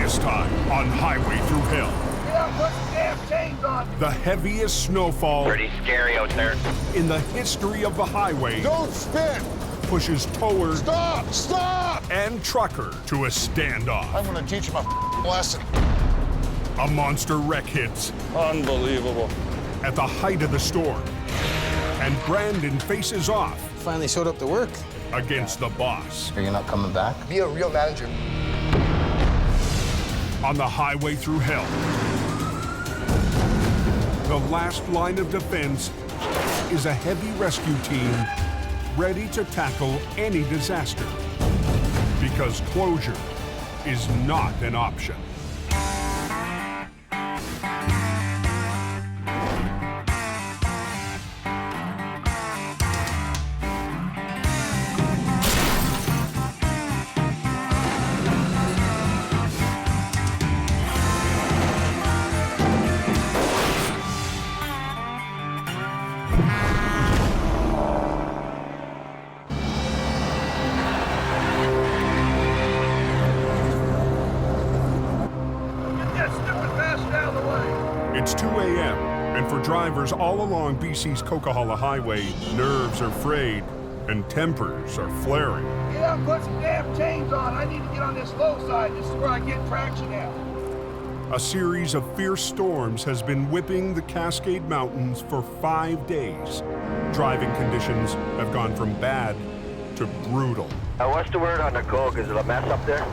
This time on Highway Through Hell. Get out, put some damn chains on. The heaviest snowfall Pretty scary out there. in the history of the highway Don't spin! pushes tower Stop! Stop! and trucker to a standoff. I'm gonna teach him a lesson. A monster wreck hits Unbelievable. at the height of the storm. And Brandon faces off Finally showed up to work. against the boss. Are you not coming back? Be a real manager. On the Highway Through Hell. The last line of defense is a heavy rescue team ready to tackle any disaster. Because closure is not an option. It's 2 a.m., and for drivers all along BC's Coquihalla Highway, nerves are frayed and tempers are flaring. Get out, put some damn chains on. I need to get on this low side. This is where I get traction at. A series of fierce storms has been whipping the Cascade Mountains for 5 days. Driving conditions have gone from bad to brutal. What's the word on the Coke? Is it a mess up there?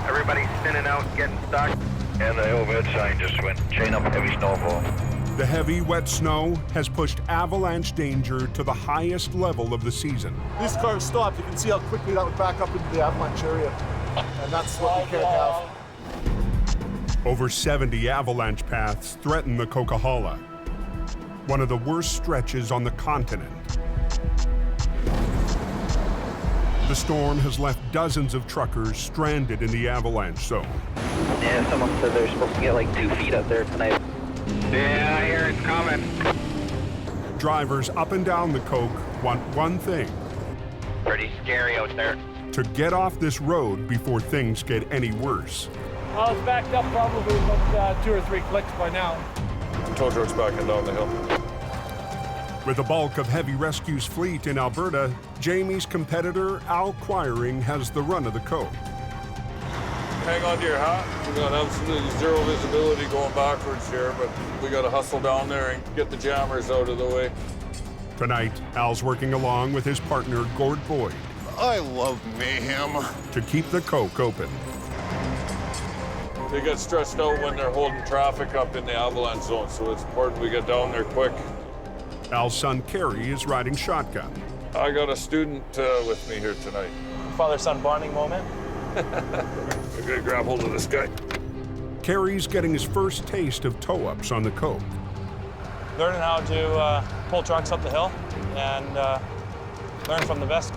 Everybody's spinning out, getting stuck. And the overhead sign just went chain up heavy snowfall. The heavy, wet snow has pushed avalanche danger to the highest level of the season. These cars stopped. You can see how quickly that would back up into the avalanche area. And that's what we can't have. Over 70 avalanche paths threaten the Coquihalla, one of the worst stretches on the continent. The storm has left dozens of truckers stranded in the avalanche zone. Yeah, someone said they're supposed to get like 2 feet up there tonight. Yeah, I hear it's coming. Drivers up and down the Coke want one thing: Pretty scary out there. to get off this road before things get any worse. I was backed up probably about 2 or 3 clicks by now. Tow truck's backing down the hill. With the bulk of heavy rescue's fleet in Alberta, Jamie's competitor, Al Quiring, has the run of the Coke. Hang on to your hat. We got absolutely zero visibility going backwards here, but we got to hustle down there and get the jammers out of the way. Tonight, Al's working along with his partner, Gord Boyd, I love mayhem. to keep the Coke open. They get stressed out when they're holding traffic up in the avalanche zone, so it's important we get down there quick. Al's son, Kerry, is riding shotgun. I got a student with me here tonight. Father-son bonding moment. I'm gonna grab hold of this guy. Kerry's getting his first taste of tow-ups on the Coke. Learning how to pull trucks up the hill and learn from the best.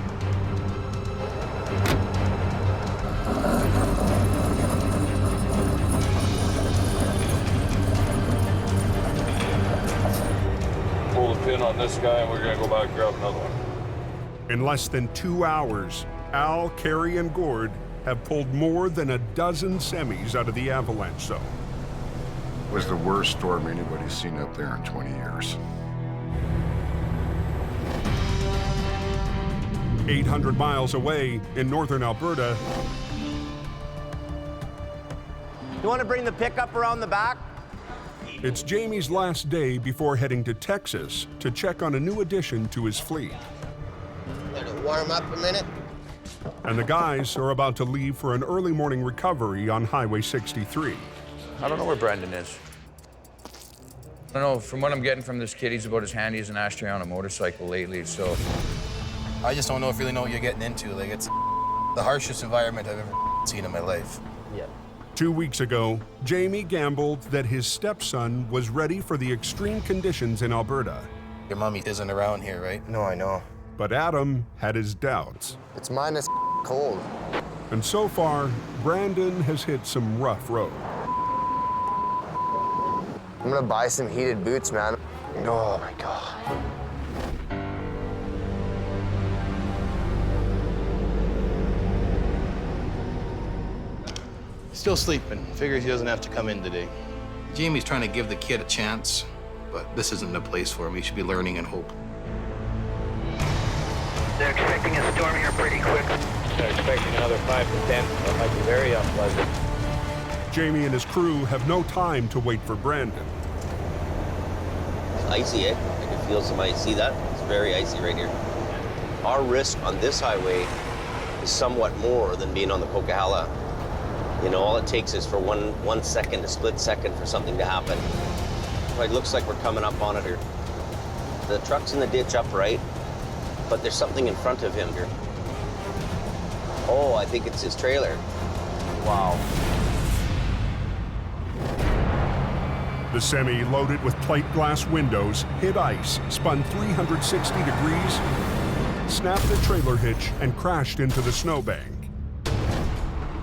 Pull the pin on this guy, and we're gonna go back and grab another one. In less than 2 hours, Al, Kerry, and Gord have pulled more than a dozen semis out of the avalanche zone. It was the worst storm anybody's seen up there in 20 years. 800 miles away in northern Alberta, You want to bring the pickup around the back? it's Jamie's last day before heading to Texas to check on a new addition to his fleet. Let it warm up a minute. And the guys are about to leave for an early morning recovery on Highway 63. I don't know where Brendan is. I don't know, from what I'm getting from this kid, he's about as handy as an ashtray on a motorcycle lately, so. I just don't really know what you're getting into. Like, it's the harshest environment I've ever seen in my life. Yeah. 2 weeks ago, Jamie gambled that his stepson was ready for the extreme conditions in Alberta. Your mommy isn't around here, right? No, I know. But Adam had his doubts. It's minus cold. And so far, Brandon has hit some rough road. I'm gonna buy some heated boots, man. Oh my God. Still sleeping. Figures he doesn't have to come in today. Jamie's trying to give the kid a chance, but this isn't the place for him. He should be learning and hope. They're expecting a storm here pretty quick. They're expecting another 5 to 10. That might be very unpleasant. Jamie and his crew have no time to wait for Brandon. It's icy, eh? I can feel some ice. See that? It's very icy right here. Our risk on this highway is somewhat more than being on the Coquihalla. You know, all it takes is for one second, a split second, for something to happen. Well, it looks like we're coming up on it here. The truck's in the ditch upright, but there's something in front of him here. Oh, I think it's his trailer. Wow. The semi, loaded with plate glass windows, hit ice, spun 360 degrees, snapped the trailer hitch, and crashed into the snowbank.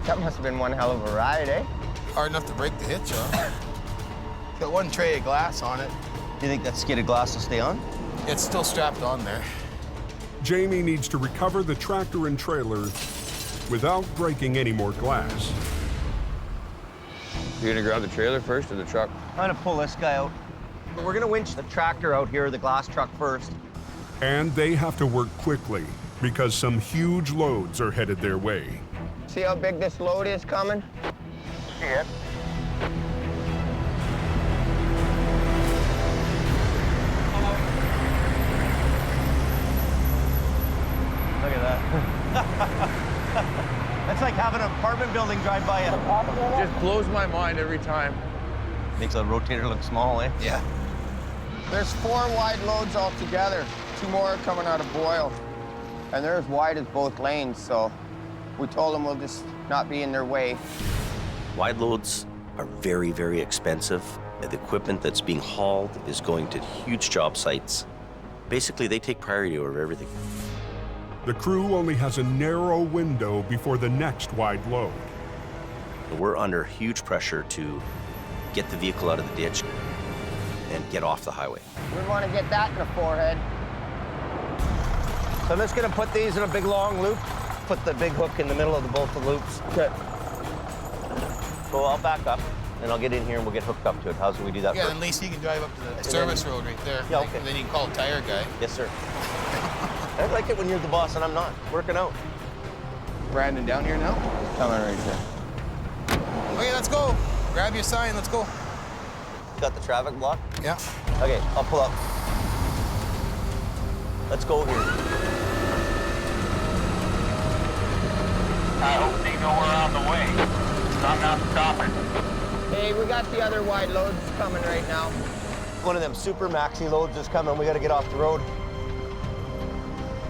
That must have been one hell of a ride, eh? Hard enough to break the hitch on. Got one tray of glass on it. Do you think that skid of glass will stay on? It's still strapped on there. Jamie needs to recover the tractor and trailer without breaking any more glass. You gonna grab the trailer first or the truck? I'm gonna pull this guy out. We're gonna winch the tractor out here, the glass truck first. And they have to work quickly because some huge loads are headed their way. See how big this load is coming? See it? Look at that. That's like having an apartment building drive by you. Just blows my mind every time. Makes a rotator look small, eh? Yeah. There's 4 wide loads altogether. 2 more coming out of Boyle. And they're as wide as both lanes, so we told them we'll just not be in their way. Wide loads are very, very expensive. The equipment that's being hauled is going to huge job sites. Basically, they take priority over everything. The crew only has a narrow window before the next wide load. We're under huge pressure to get the vehicle out of the ditch and get off the highway. We want to get that in the forehead. So I'm just going to put these in a big long loop. Put the big hook in the middle of both the loops. Okay. So I'll back up, and I'll get in here and we'll get hooked up to it. How do we do that Yeah, first? then Lacey can drive up to the service road right there. Yeah, okay. Then you can call a tire guy. Yes, sir. I like it when you're the boss and I'm not. Working out. Brandon down here now? Coming right here. Okay, let's go. Grab your sign, let's go. Got the traffic block? Yeah. Okay, I'll pull up. Let's go here. I hope they know we're on the way. I'm not stopping. Hey, we got the other wide loads coming right now. One of them super maxi loads is coming. We got to get off the road.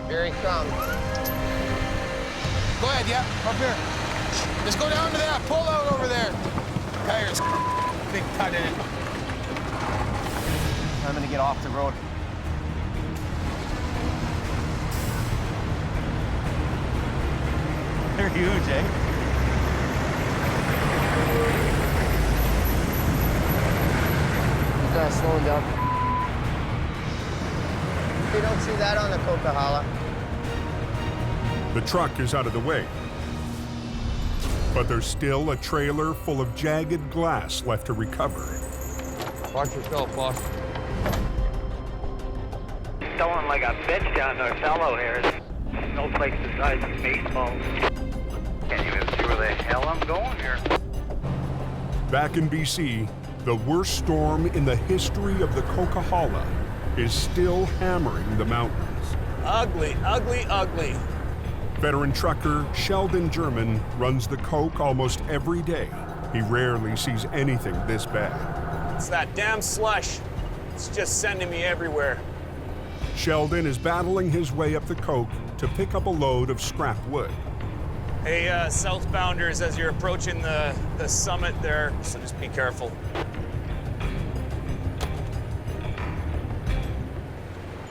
Here he comes. Go ahead, yeah, up here. Just go down to that, pull out over there. Tires, big cut in it. I'm gonna get off the road. They're huge, eh? He's slowing down. You don't see that on the Coquihalla. The truck is out of the way. But there's still a trailer full of jagged glass left to recover. Watch yourself, boss. Someone like a bitch down there, fellow here. No place the size of baseball. Can't even see where the hell I'm going here. Back in BC, the worst storm in the history of the Coquihalla is still hammering the mountains. Ugly, ugly, ugly. Veteran trucker Sheldon German runs the Coke almost every day. He rarely sees anything this bad. It's that damn slush. It's just sending me everywhere. Sheldon is battling his way up the Coke to pick up a load of scrap wood. Hey, southbounders, as you're approaching the summit there, so just be careful.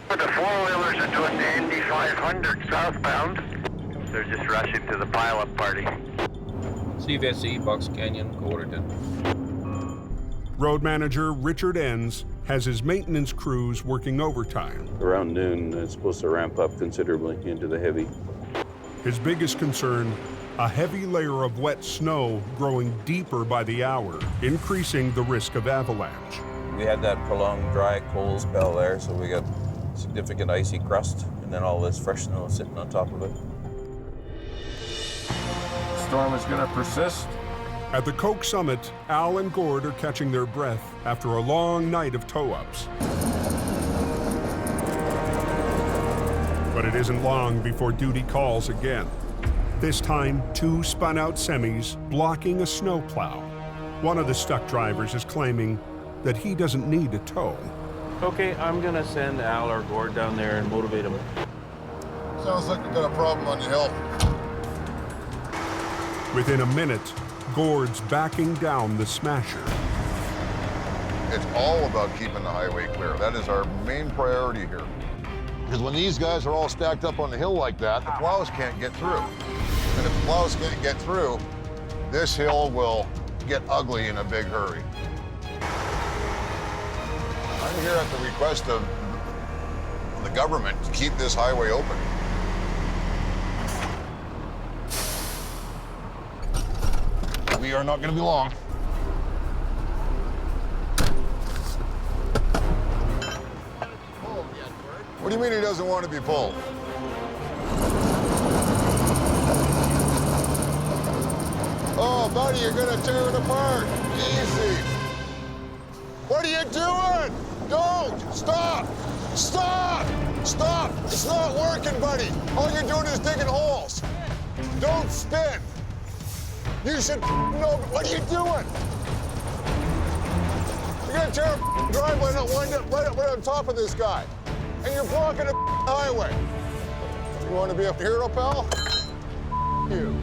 The four-wheelers are doing the Indy 500 southbound. They're just rushing to the pileup party. CVSE, Bucks Canyon, Coderton. Road manager Richard Enns has his maintenance crews working overtime. Around noon, it's supposed to ramp up considerably into the heavy. His biggest concern, a heavy layer of wet snow growing deeper by the hour, increasing the risk of avalanche. We had that prolonged dry, cold spell there, so we got significant icy crust, and then all this fresh snow sitting on top of it. The storm is going to persist. At the Coke summit, Al and Gord are catching their breath after a long night of tow-ups. But it isn't long before duty calls again. This time, 2 spun-out semis blocking a snowplow. One of the stuck drivers is claiming that he doesn't need a tow. Okay, I'm gonna send Al or Gord down there and motivate him. Sounds like we got a problem on the hill. Within a minute, Gord's backing down the smasher. It's all about keeping the highway clear. That is our main priority here. Because when these guys are all stacked up on the hill like that, the plows can't get through. And if the plows can't get through, this hill will get ugly in a big hurry. I'm here at the request of the government to keep this highway open. We are not going to be long. What do you mean he doesn't want to be pulled? Oh, buddy, you're going to tear it apart. Easy. What are you doing? Don't! Stop! Stop! Stop! It's not working, buddy. All you're doing is digging holes. Don't spin. You should know. What are you doing? You're going to tear a driveway and wind up right on top of this guy. And you're blocking a highway. You want to be a hero, pal? You.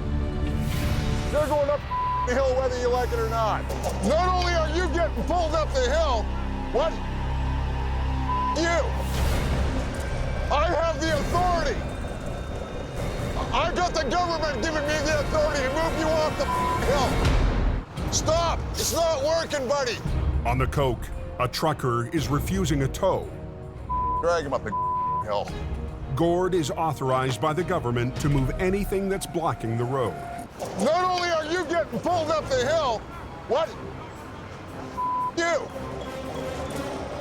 You're going up the hill whether you like it or not. Not only are you getting pulled up the hill, what? You. I have the authority. I got the government giving me the authority to move you off the hill. Stop. It's not working, buddy. On the Coke, a trucker is refusing a tow. Drag him up the hill. Gord is authorized by the government to move anything that's blocking the road. Not only are you getting pulled up the hill, what? You.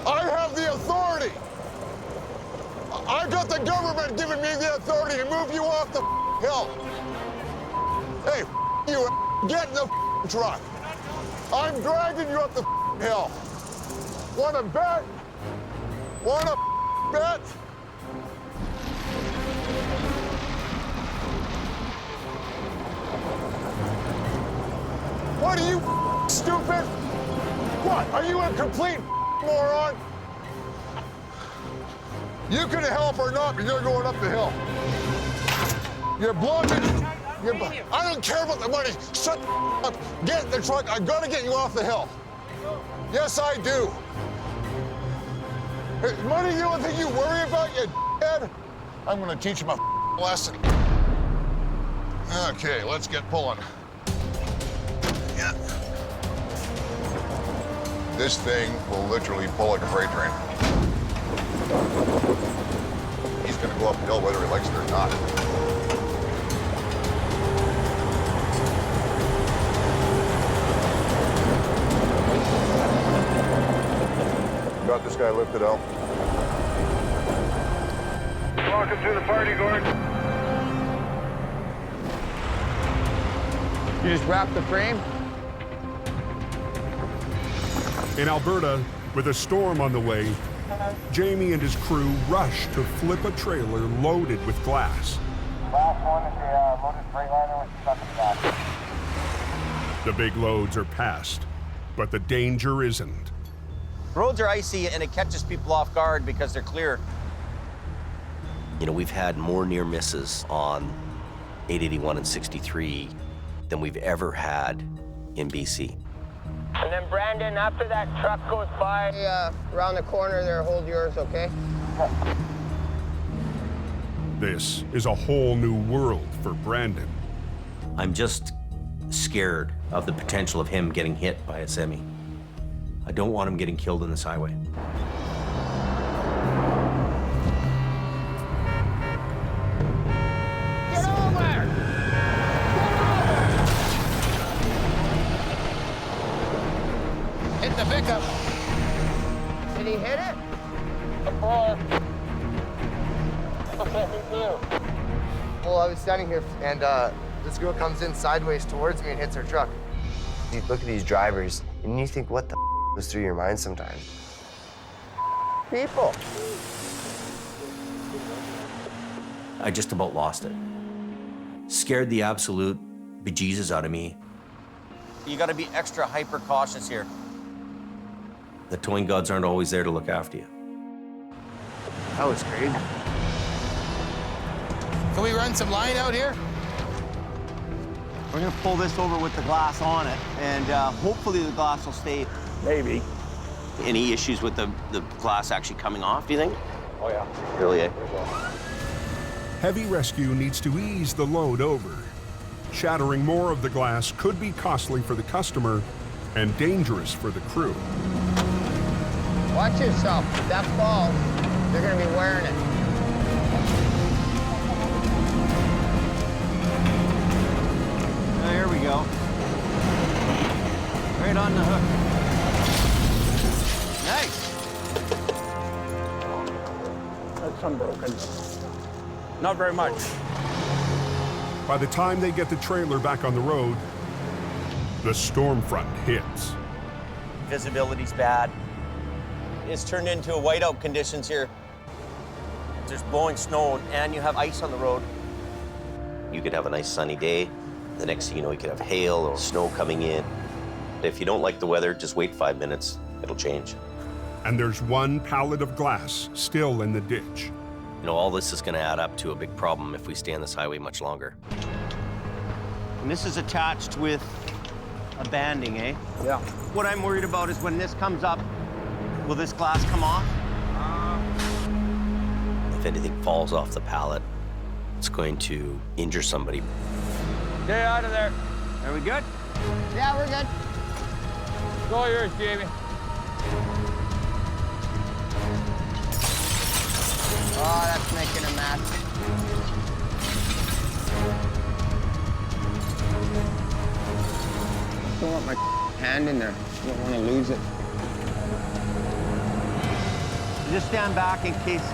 I have the authority. I got the government giving me the authority to move you off the hill. Hey, you, get in the truck. I'm dragging you up the hill. Wanna bet? Wanna bet? What are you, stupid? What, are you a complete moron? You can help or not, but you're going up the hill. You're blocking. I don't care about the money. Shut up. Get in the truck. I gotta get you off the hill. Yes, I do. Is money the only thing you worry about, you head? I'm gonna teach him a lesson. Okay, let's get pulling. Yeah. This thing will literally pull like a freight train. He's gonna go up the hill whether he likes it or not. Got this guy lifted out. Welcome to the party, Gord. You just wrap the frame? In Alberta, with a storm on the way, Jamie and his crew rush to flip a trailer loaded with glass. Last one is the loaded Freightliner with stuck in the back. The big loads are passed, but the danger isn't. Roads are icy and it catches people off guard because they're clear. You know, we've had more near misses on 881 and 63 than we've ever had in BC. And then, Brandon, after that truck goes by around the corner there, hold yours, okay? This is a whole new world for Brandon. I'm just scared of the potential of him getting hit by a semi. I don't want him getting killed on this highway. Get over! Get well, I was standing here, and this girl comes in sideways towards me and hits her truck. You look at these drivers, and you think, what the goes through your mind sometimes? People. I just about lost it. Scared the absolute bejesus out of me. You got to be extra hyper cautious here. The towing gods aren't always there to look after you. That was crazy. Can we run some line out here? We're gonna pull this over with the glass on it, and hopefully the glass will stay. Maybe. Any issues with the glass actually coming off, do you think? Oh, yeah. Really, eh? Heavy rescue needs to ease the load over. Shattering more of the glass could be costly for the customer and dangerous for the crew. Watch yourself. If that falls, you're gonna be wearing it. There we go. Right on the hook. Nice. That's unbroken. Not very much. By the time they get the trailer back on the road, the storm front hits. Visibility's bad. It's turned into a whiteout conditions here. There's blowing snow and you have ice on the road. You could have a nice sunny day. The next thing you know, you could have hail or snow coming in. If you don't like the weather, just wait 5 minutes. It'll change. And there's one pallet of glass still in the ditch. You know, all this is going to add up to a big problem if we stay on this highway much longer. And this is attached with a banding, eh? Yeah. What I'm worried about is when this comes up, will this glass come off? If anything falls off the pallet, it's going to injure somebody. Get out of there. Are we good? Yeah, we're good. It's all yours, Jamie. Oh, that's making a mess. Don't want my hand in there. I don't want to lose it. Just stand back in case.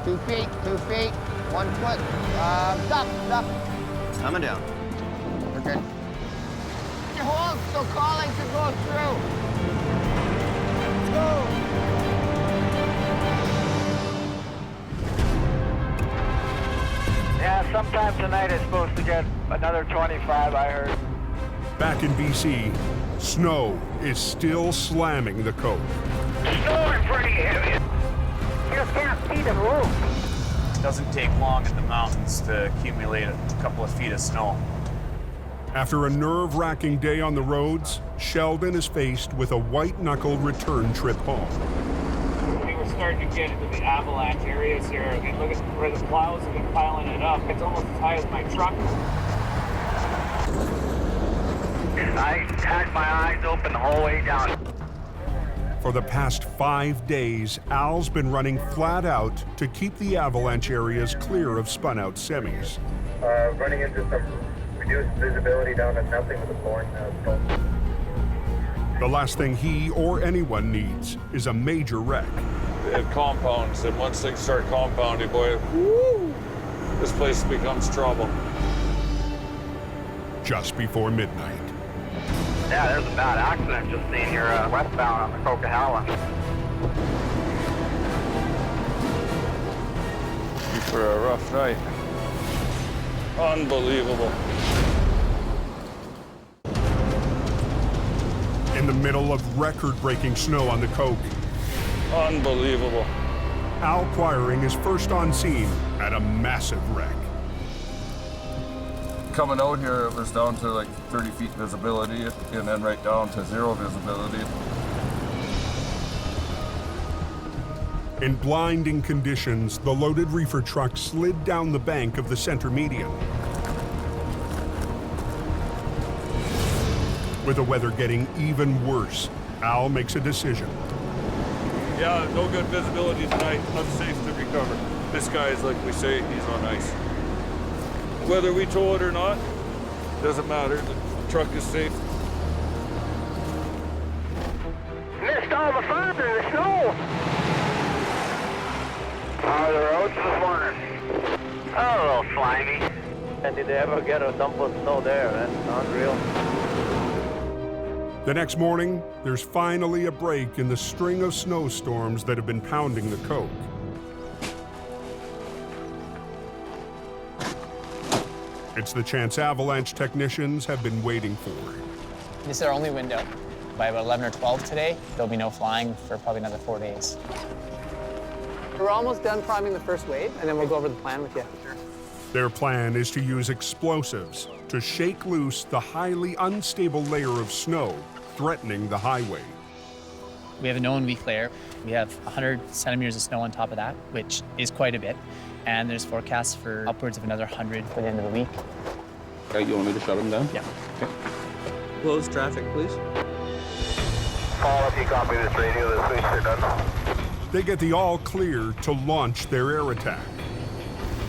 2 feet, 2 feet, 1 foot. Stop. Coming down. We're good. Your hold so calling can go through. Let's go. Yeah, sometime tonight it's supposed to get another 25, I heard. Back in BC, snow is still slamming the coast. Snowing pretty heavy. You just can't see the roof. It doesn't take long in the mountains to accumulate a couple of feet of snow. After a nerve-wracking day on the roads, Sheldon is faced with a white-knuckle return trip home. We were starting to get into the Avalanche areas here, and look at where the plows have been piling it up. It's almost as high as my truck. I had my eyes open the whole way down. For the past 5 days, Al's been running flat out to keep the avalanche areas clear of spun-out semis. Running into some reduced visibility down to nothing with a blowing snow. The last thing he or anyone needs is a major wreck. It compounds, and once things start compounding, boy, woo, this place becomes trouble. Just before midnight. Yeah, there's a bad accident just seen here westbound on the Coquihalla. For a rough night. Unbelievable. In the middle of record-breaking snow on the Coke, Unbelievable. Al Quiring is first on scene at a massive wreck. Coming out here, it was down to like 30 feet visibility, and then right down to 0 visibility. In blinding conditions, the loaded reefer truck slid down the bank of the center median. With the weather getting even worse, Al makes a decision. Yeah, no good visibility tonight. Unsafe to recover. This guy is, like we say, he's on ice. Whether we tow it or not, doesn't matter. The truck is safe. Missed all the fun in the snow. How are the roads this morning? Oh, little slimy. And did they ever get a dump of snow there? That's unreal. The next morning, there's finally a break in the string of snowstorms that have been pounding the coke. It's the chance Avalanche technicians have been waiting for. This is our only window. By about 11 or 12 today, there'll be no flying for probably another 4 days. We're almost done priming the first wave, and then we'll go over the plan with you. Their plan is to use explosives to shake loose the highly unstable layer of snow threatening the highway. We have a known weak layer. We have 100 centimeters of snow on top of that, which is quite a bit. And there's forecasts for upwards of another 100 by the end of the week. Okay, you want me to shut them down? Yeah. Okay. Close traffic, please. Paul, if you copy this radio, the switch are done. They get the all clear to launch their air attack.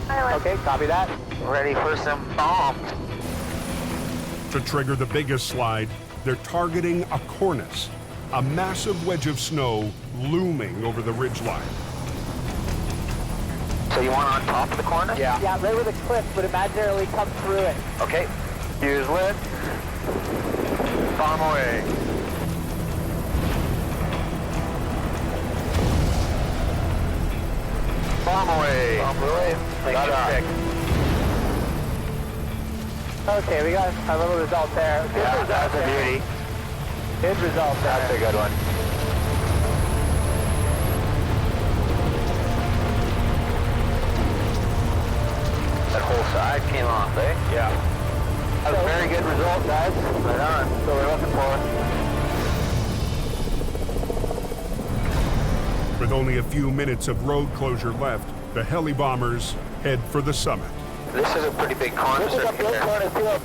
Okay, copy that. Ready for some bombs. To trigger the biggest slide, they're targeting a cornice, a massive wedge of snow looming over the ridgeline. So you want on top of the corner? Yeah. Yeah, right where the cliff would imaginarily come through it. Okay. Here's lit. Bomb away. Bomb away. Bomb away. Got it. Okay, we got a little result there. Good Yeah, result that's a there. beauty. Good result there. That's a good one. That whole side came off, eh? Yeah. That was a very good result, guys. Right on. That's what we're looking for. With only a few minutes of road closure left, the heli bombers head for the summit. This is a pretty big cornice This is a big here. cornice, look.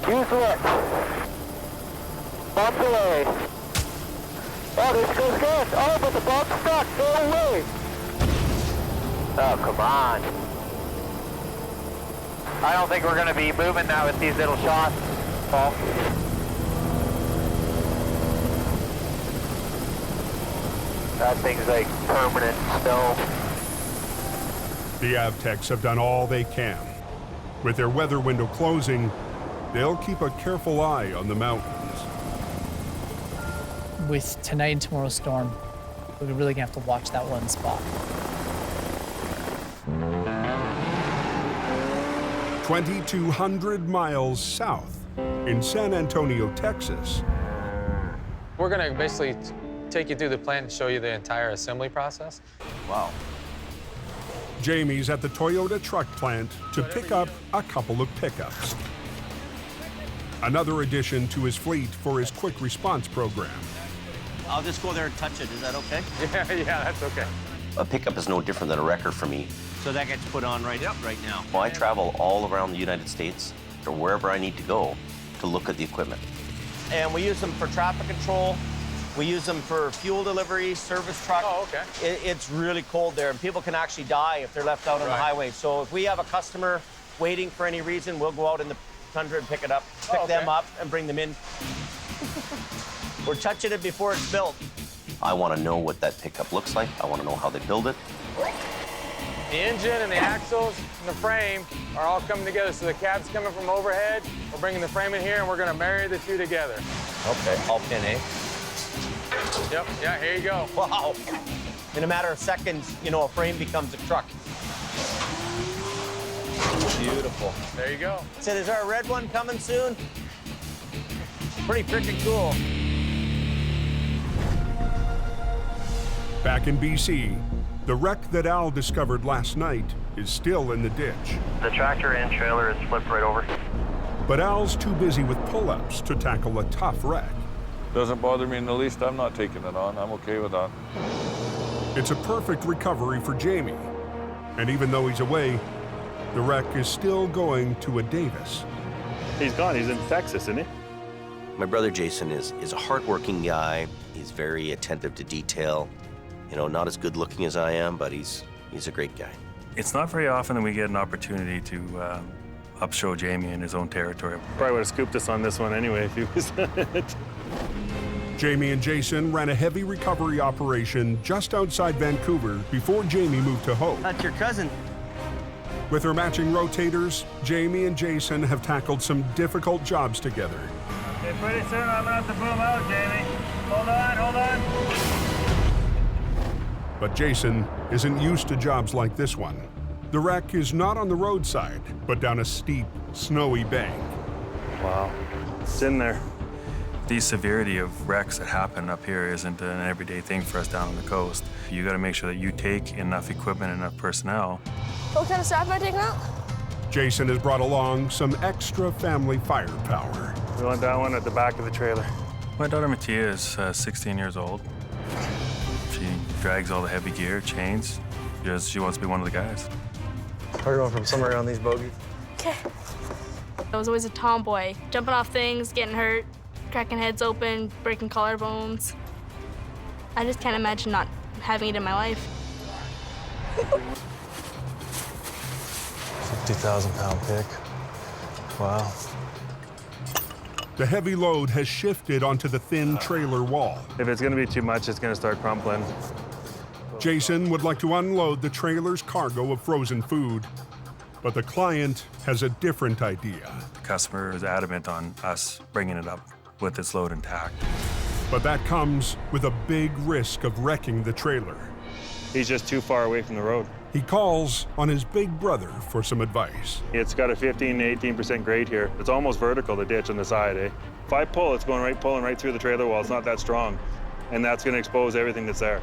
Use it. Bump away. Oh, this goes good. Oh, but the bump's stuck. Go away. Oh, come on. I don't think we're going to be moving now with these little shots, Paul. That thing's like permanent snow. The Avtechs have done all they can. With their weather window closing, they'll keep a careful eye on the mountains. With tonight and tomorrow's storm, we're really gonna have to watch that one spot. 2,200 miles south in San Antonio, Texas. We're gonna basically take you through the plant and show you the entire assembly process. Wow. Jamie's at the Toyota truck plant to pick up a couple of pickups. Another addition to his fleet for his quick response program. I'll just go there and touch it. Is that okay? Yeah, that's okay. A pickup is no different than a wrecker for me. So that gets put on right now. Well, I travel all around the United States or wherever I need to go to look at the equipment. And we use them for traffic control. We use them for fuel delivery, service truck. Oh, okay. It's really cold there, and people can actually die if they're left out on the highway. So if we have a customer waiting for any reason, we'll go out in the tundra and pick it up, pick them up, and bring them in. We're touching it before it's built. I want to know what that pickup looks like. I want to know how they build it. The engine and the axles and the frame are all coming together. So the cab's coming from overhead. We're bringing the frame in here, and we're going to marry the two together. Okay, all pin, eh? Yep, yeah, here you go. Wow. In a matter of seconds, you know, a frame becomes a truck. Beautiful. There you go. So is there a red one coming soon? Pretty freaking cool. Back in BC, the wreck that Al discovered last night is still in the ditch. The tractor and trailer is flipped right over. But Al's too busy with pull-ups to tackle a tough wreck. Doesn't bother me in the least. I'm not taking it on. I'm okay with that. It's a perfect recovery for Jamie. And even though he's away, the wreck is still going to a Davis. He's gone. He's in Texas, isn't he? My brother Jason is a hardworking guy. He's very attentive to detail. You know, not as good looking as I am, but he's a great guy. It's not very often that we get an opportunity to upshow Jamie in his own territory. Probably would have scooped us on this one anyway if he was on it. Jamie and Jason ran a heavy recovery operation just outside Vancouver before Jamie moved to Hope. That's your cousin. With their matching rotators, Jamie and Jason have tackled some difficult jobs together. Okay, pretty soon I'm gonna have to boom out, Jamie. Hold on. But Jason isn't used to jobs like this one. The wreck is not on the roadside, but down a steep, snowy bank. Wow, it's in there. The severity of wrecks that happen up here isn't an everyday thing for us down on the coast. You gotta make sure that you take enough equipment, enough personnel. What kind of stuff am I taking out? Jason has brought along some extra family firepower. We want that one at the back of the trailer. My daughter Mattia is 16 years old. She drags all the heavy gear, chains, because she wants to be one of the guys. We're going from somewhere around these bogies. Okay. I was always a tomboy, jumping off things, getting hurt, cracking heads open, breaking collarbones. I just can't imagine not having it in my life. 50,000-pound pick. Wow. The heavy load has shifted onto the thin trailer wall. If it's gonna be too much, it's gonna start crumpling. Jason would like to unload the trailer's cargo of frozen food, but the client has a different idea. The customer is adamant on us bringing it up with its load intact. But that comes with a big risk of wrecking the trailer. He's just too far away from the road. He calls on his big brother for some advice. It's got a 15 to 18% grade here. It's almost vertical, the ditch on the side, eh? If I pull, it's going pulling right through the trailer wall. It's not that strong. And that's gonna expose everything that's there.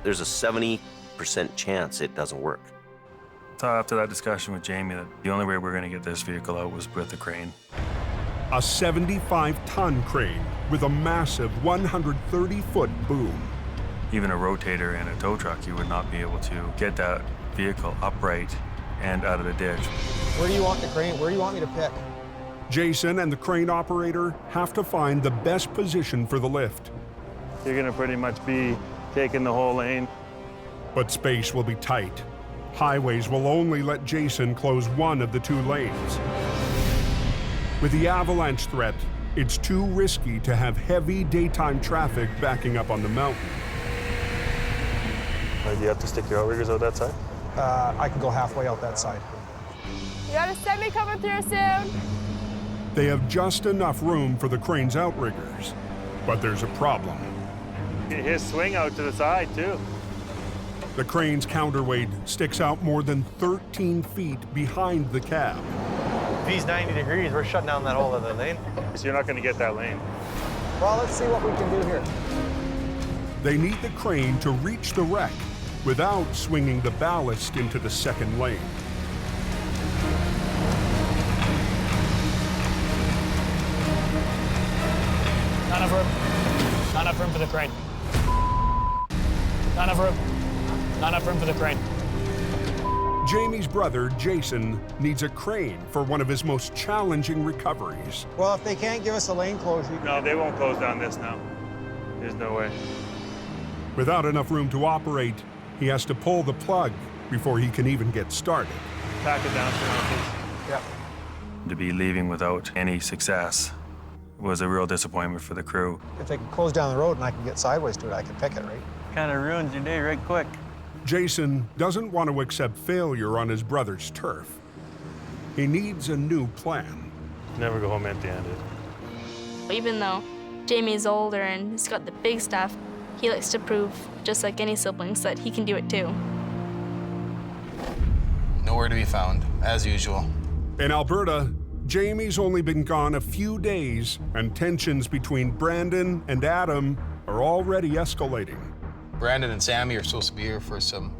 There's a 70% chance it doesn't work. So after that discussion with Jamie, that the only way we're gonna get this vehicle out was with the crane. A 75-ton crane with a massive 130-foot boom. Even a rotator and a tow truck, you would not be able to get that vehicle upright and out of the ditch. Where do you want the crane? Where do you want me to pick? Jason and the crane operator have to find the best position for the lift. You're gonna pretty much be taking the whole lane. But space will be tight. Highways will only let Jason close one of the two lanes. With the avalanche threat, it's too risky to have heavy daytime traffic backing up on the mountain. Do you have to stick your outriggers out that side? I can go halfway out that side. You got a semi coming through soon. They have just enough room for the crane's outriggers, but there's a problem. His swing out to the side, too. The crane's counterweight sticks out more than 13 feet behind the cab. If he's 90 degrees, we're shutting down that whole other lane. So you're not going to get that lane. Well, let's see what we can do here. They need the crane to reach the wreck without swinging the ballast into the second lane. Not enough room. Not enough room for the crane. Not enough room. Not enough room for the crane. Jamie's brother, Jason, needs a crane for one of his most challenging recoveries. Well, if they can't give us a lane closure... No, they won't close down this now. There's no way. Without enough room to operate, he has to pull the plug before he can even get started. Pack it down for now, please. Yep. To be leaving without any success was a real disappointment for the crew. If they can close down the road and I can get sideways to it, I can pick it, right? Kind of ruins your day right quick. Jason doesn't want to accept failure on his brother's turf. He needs a new plan. Never go home empty-handed. Even though Jamie's older and he's got the big stuff, he likes to prove, just like any siblings, that he can do it too. Nowhere to be found, as usual. In Alberta, Jamie's only been gone a few days, and tensions between Brandon and Adam are already escalating. Brandon and Sammy are supposed to be here for some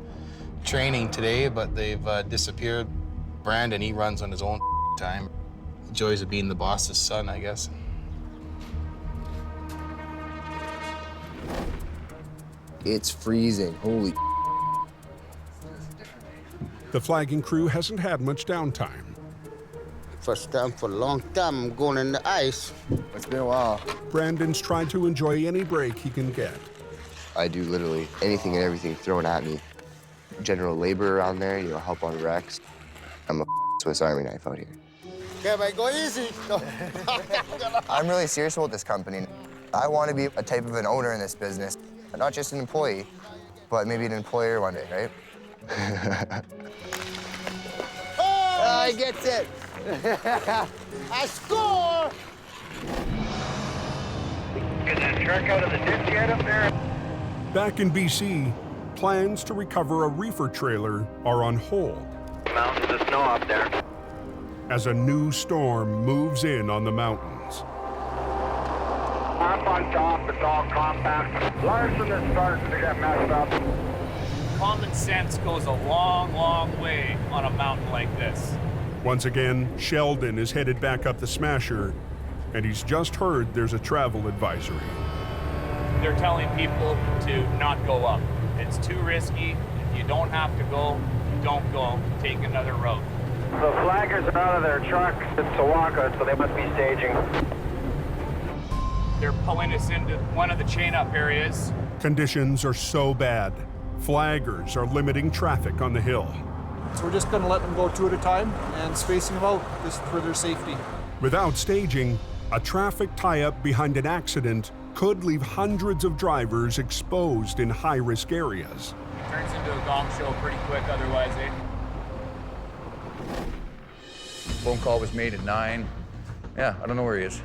training today, but they've disappeared. Brandon, he runs on his own time. The joys of being the boss's son, I guess. It's freezing. Holy. The flagging crew hasn't had much downtime. First time for a long time I'm going in the ice. It's been a while. Brandon's tried to enjoy any break he can get. I do literally anything and everything thrown at me. General labor around there, help on wrecks. I'm a Swiss Army knife out here. Okay, man, go easy. I'm really serious about this company. I want to be a type of an owner in this business. Not just an employee, but maybe an employer one day, right? He gets it. I score! Get that truck out of the ditch yet up there? Back in BC, plans to recover a reefer trailer are on hold Mountains of snow up there. as a new storm moves in on the mountains. Up on top, it's all compact. Larson is starting to get messed up. Common sense goes a long, long way on a mountain like this. Once again, Sheldon is headed back up the Smasher, and he's just heard there's a travel advisory. They're telling people to not go up. It's too risky. If you don't have to go, don't go. Take another route. The flaggers are out of their truck at Sawaka, so they must be staging. They're pulling us into one of the chain-up areas. Conditions are so bad, flaggers are limiting traffic on the hill. So we're just going to let them go two at a time and spacing them out just for their safety. Without staging, a traffic tie-up behind an accident could leave hundreds of drivers exposed in high-risk areas. It turns into a gong show pretty quick otherwise, eh? Phone call was made at 9. Yeah, I don't know where he is.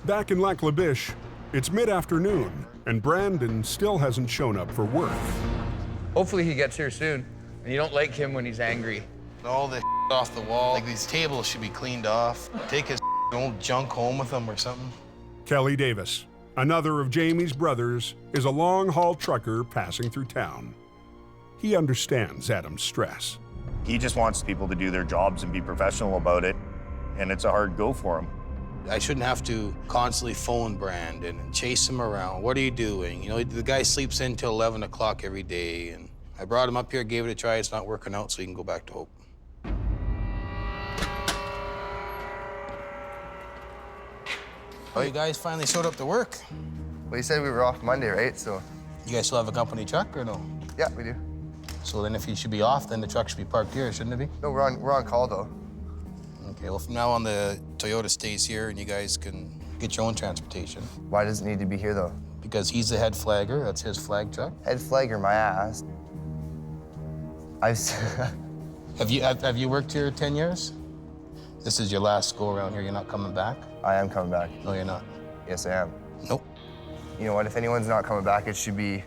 Back in Lac La Biche, it's mid-afternoon, and Brandon still hasn't shown up for work. Hopefully he gets here soon. And you don't like him when he's angry. All the off the wall. Like, these tables should be cleaned off. Take his old junk home with him or something. Kelly Davis, another of Jamie's brothers, is a long-haul trucker passing through town. He understands Adam's stress. He just wants people to do their jobs and be professional about it, and it's a hard go for him. I shouldn't have to constantly phone Brandon and chase him around. What are you doing? You know, the guy sleeps in till 11 o'clock every day, and I brought him up here, gave it a try. It's not working out, so he can go back to Hope. Oh, you guys finally showed up to work? Well, you said we were off Monday, right? So. You guys still have a company truck or no? Yeah, we do. So then if you should be off, then the truck should be parked here, shouldn't it be? No, we're on call though. Okay, well from now on the Toyota stays here and you guys can get your own transportation. Why does it need to be here though? Because he's the head flagger, that's his flag truck. Head flagger, my ass. Have you worked here 10 years? This is your last go around here, you're not coming back? I am coming back. No, you're not. Yes, I am. Nope. You know what, if anyone's not coming back, it should be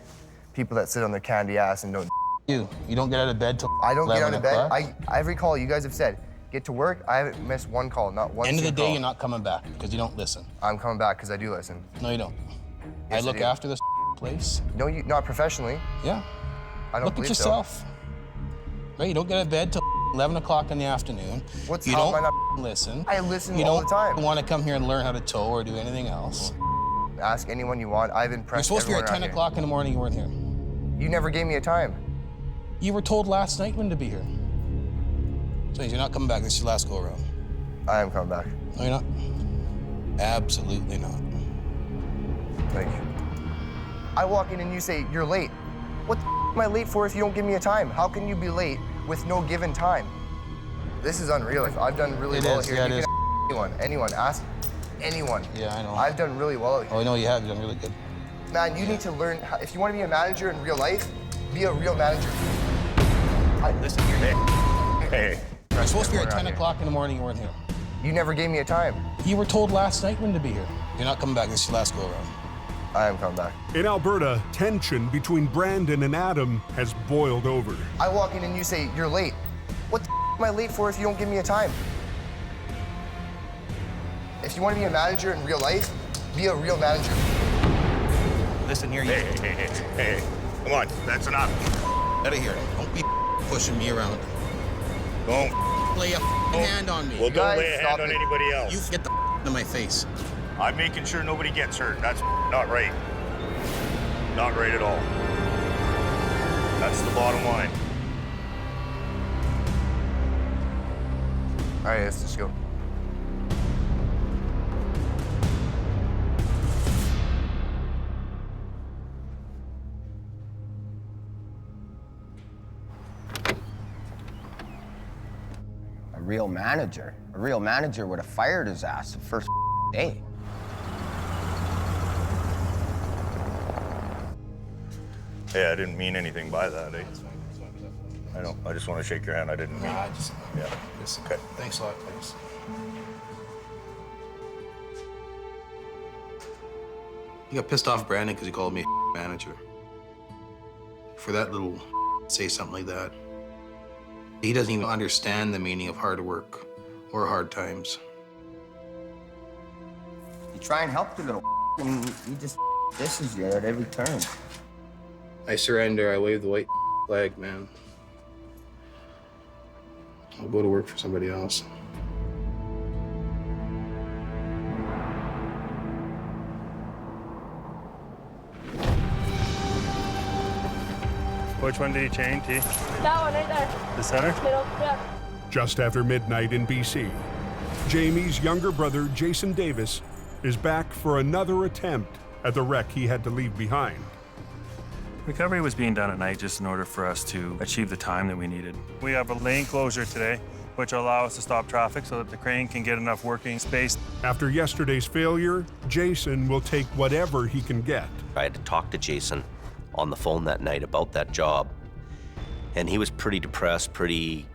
people that sit on their candy ass and don't. You don't get out of bed till I don't get out of bed. o'clock? Every call you guys have said, get to work, I haven't missed one call, not one End of the day, call. you're not coming back because you don't listen. I'm coming back because I do listen. No, you don't. Yes, I look do. after this place. No, you not professionally. Yeah. I don't Look at believe yourself. Right, you don't get out of bed till 11 o'clock in the afternoon. What's you how don't am I not listen. I listen you all don't the time. want to come here and learn how to tow or do anything else. Ask anyone you want. I've You're impressed supposed to be here at 10 everyone o'clock in the morning, you weren't here. around here. You never gave me a time. You were told last night when to be here. So you're not coming back, this is your last go around. I am coming back. No, you're not. Absolutely not. Like, I walk in and you say, you're late. What the am I late for if you don't give me a time? How can you be late with no given time? This is unreal. I've done really well here. Yeah, you it is. can anyone, ask anyone. Yeah, I know. I've done really well here. Oh, I know you have. You've done really good. Man, you need to learn, if you want to be a manager in real life, be a real manager. Listen, you're Hey. You're supposed to be here at 10 o'clock in the morning, you weren't here. You never gave me a time. You were told last night when to be here. You're not coming back, this is your last go around. I am coming back. In Alberta, tension between Brandon and Adam has boiled over. I walk in and you say, you're late. What the am I late for if you don't give me a time? If you want to be a manager in real life, be a real manager. Listen here, Hey, come on, that's enough. Out of here. Don't be pushing me around. Don't Lay a hand on me. Well, don't lay a hand stop on it. anybody else. You get the out of my face. I'm making sure nobody gets hurt. That's not right. Not right at all. That's the bottom line. All right, let's just go. A real manager? A real manager would have fired his ass the first day. Hey, I didn't mean anything by that, eh? I know. I just want to shake your hand. I didn't mean. I just, yeah. Okay. Thanks a lot. Thanks. He got pissed off Brandon because he called me a manager. For that little say something like that. He doesn't even understand the meaning of hard work or hard times. You try and help the little and he just disses you at every turn. I surrender. I wave the white flag, man. I'll go to work for somebody else. Which one did he chain, T? That one right there. The center? Middle, yeah. Just after midnight in BC, Jamie's younger brother, Jason Davis, is back for another attempt at the wreck he had to leave behind. Recovery was being done at night just in order for us to achieve the time that we needed. We have a lane closure today, which will allow us to stop traffic so that the crane can get enough working space. After yesterday's failure, Jason will take whatever he can get. I had to talk to Jason on the phone that night about that job. And he was pretty depressed, pretty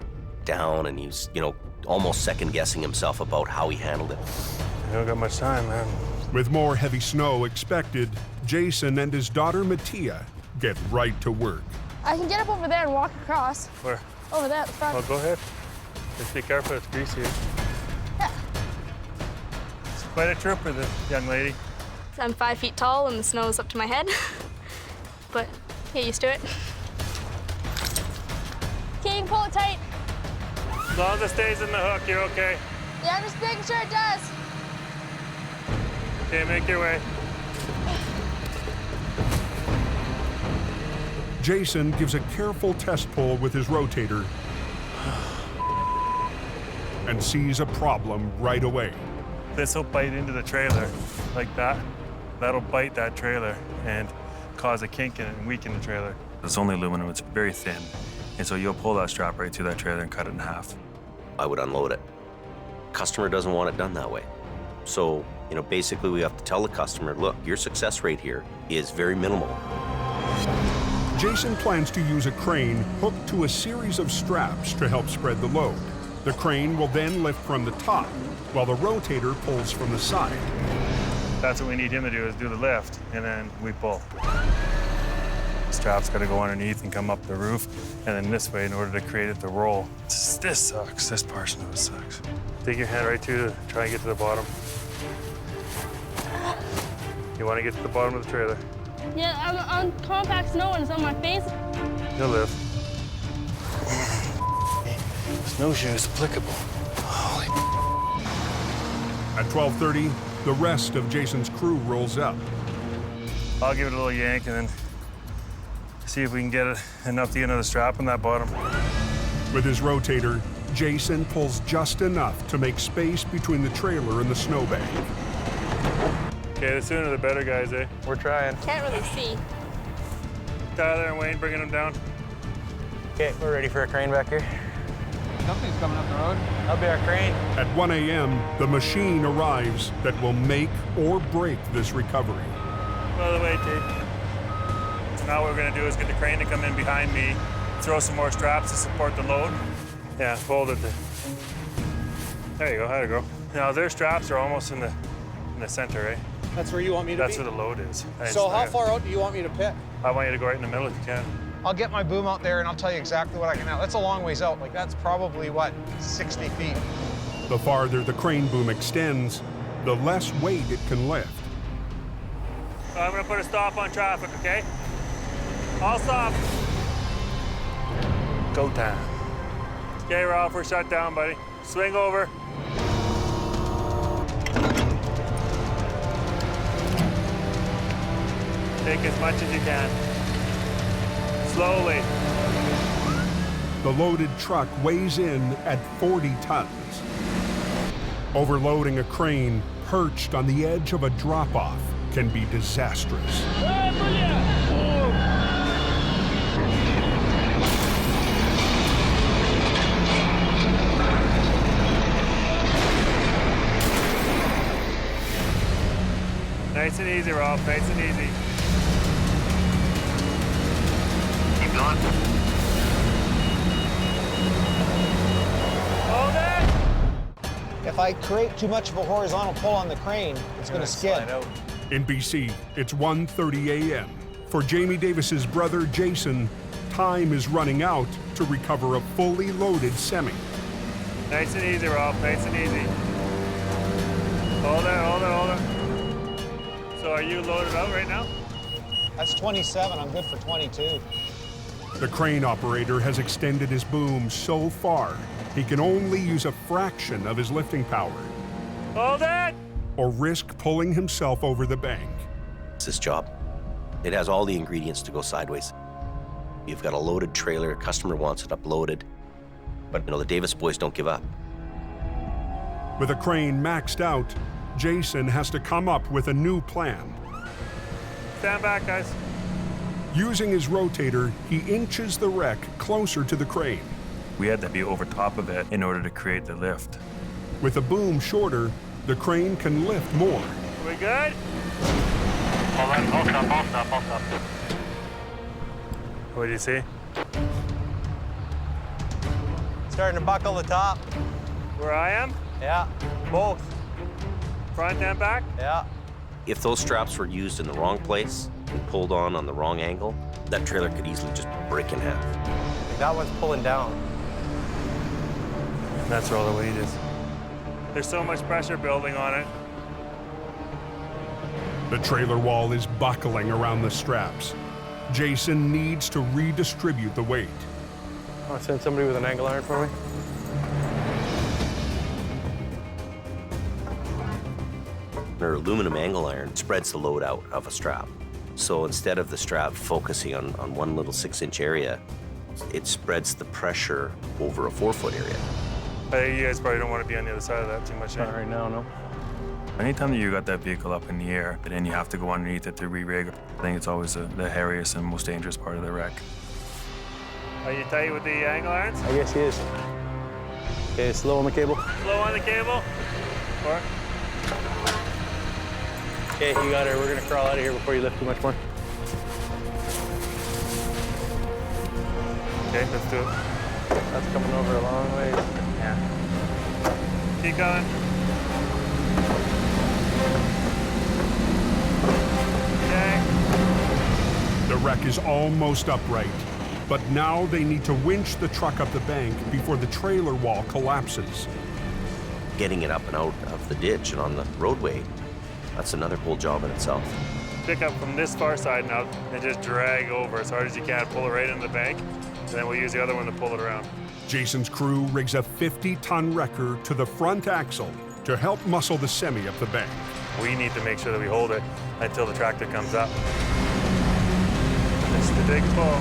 down, and he was, you know, almost second-guessing himself about how he handled it. I don't got much time, man. With more heavy snow expected, Jason and his daughter Mattia get right to work. I can get up over there and walk across. Where? Over there at the front. Oh, go ahead. Just be careful, it's greasy. Yeah. It's quite a trooper, this young lady. I'm 5 feet tall and the snow is up to my head. But get used to it. Okay, you can pull it tight. As long as it stays in the hook, you're okay. Yeah, I'm just making sure it does. Okay, make your way. Jason gives a careful test pull with his rotator and sees a problem right away. This will bite into the trailer like that. That'll bite that trailer and cause a kink in it and weaken the trailer. It's only aluminum, it's very thin. And so you'll pull that strap right through that trailer and cut it in half. I would unload it. Customer doesn't want it done that way. So, you know, basically we have to tell the customer, look, your success rate here is very minimal. Jason plans to use a crane hooked to a series of straps to help spread the load. The crane will then lift from the top, while the rotator pulls from the side. That's what we need him to do, is do the lift, and then we pull. The strap's got to go underneath and come up the roof, and then this way in order to create it to roll. This sucks. This portion of it sucks. Take your hand right to try and get to the bottom. You want to get to the bottom of the trailer. Yeah, I'm on compact snow and it's on my face. You'll live. Snowshoe is applicable. Holy. At 12:30, the rest of Jason's crew rolls up. I'll give it a little yank and then see if we can get it enough to get another strap on that bottom. With his rotator, Jason pulls just enough to make space between the trailer and the snowbank. Okay, the sooner the better, guys, eh? We're trying. Can't really see. Tyler and Wayne bringing them down. Okay, we're ready for a crane back here. Something's coming up the road. That'll be our crane. At 1 a.m., the machine arrives that will make or break this recovery. By the way, Tate. Now what we're gonna do is get the crane to come in behind me, throw some more straps to support the load. Yeah, fold it. There you go, how'd it go? Now their straps are almost in the center, right? That's where you want me to That's be? where the load is. So how far out do you want me to pick? I want you to go right in the middle if you can. I'll get my boom out there and I'll tell you exactly what I can have. That's a long ways out. Like that's probably, what, 60 feet. The farther the crane boom extends, the less weight it can lift. So I'm gonna put a stop on traffic, okay? I'll stop. Go time. Okay, Ralph, we're shut down, buddy. Swing over. Take as much as you can. Slowly. The loaded truck weighs in at 40 tons. Overloading a crane perched on the edge of a drop-off can be disastrous. Nice and easy, Ralph, nice and easy. Keep going. If I create too much of a horizontal pull on the crane, it's going to skid. In BC, it's 1:30 a.m. For Jamie Davis's brother, Jason, time is running out to recover a fully loaded semi. Nice and easy, Rob, nice and easy. Hold it, hold it, hold it. So are you loaded out right now? That's 27, I'm good for 22. The crane operator has extended his boom so far, he can only use a fraction of his lifting power. Hold it! Or risk pulling himself over the bank. It's this job. It has all the ingredients to go sideways. You've got a loaded trailer, a customer wants it uploaded, but you know, the Davis boys don't give up. With a crane maxed out, Jason has to come up with a new plan. Stand back, guys. Using his rotator, he inches the wreck closer to the crane. We had to be over top of it in order to create the lift. With a boom shorter, the crane can lift more. We good? Hold on, I'll stop. What do you see? Starting to buckle the top. Where I am? Yeah, both. Front and back? Yeah. If those straps were used in the wrong place and pulled on the wrong angle, that trailer could easily just break in half. That one's pulling down. That's where all the weight is. There's so much pressure building on it. The trailer wall is buckling around the straps. Jason needs to redistribute the weight. I'll send somebody with an angle iron for me. Our aluminum angle iron spreads the load out of a strap. So instead of the strap focusing on one little 6-inch area, it spreads the pressure over a 4-foot area. I think you guys probably don't want to be on the other side of that too much. Not right now, no. Anytime that you got that vehicle up in the air, and then you have to go underneath it to re-rig, I think it's always the hairiest and most dangerous part of the wreck. Are you tight with the angle irons? I guess he is. Okay, slow on the cable. Slow on the cable? Or? Okay, you got her. We're gonna crawl out of here before you lift too much more. Okay, let's do it. That's coming over a long ways. Yeah. Keep going. Okay. The wreck is almost upright, but now they need to winch the truck up the bank before the trailer wall collapses. Getting it up and out of the ditch and on the roadway, that's another whole job in itself. Pick up from this far side now and just drag over as hard as you can. Pull it right into the bank, and then we'll use the other one to pull it around. Jason's crew rigs a 50-ton wrecker to the front axle to help muscle the semi up the bank. We need to make sure that we hold it until the tractor comes up. It's the big pull.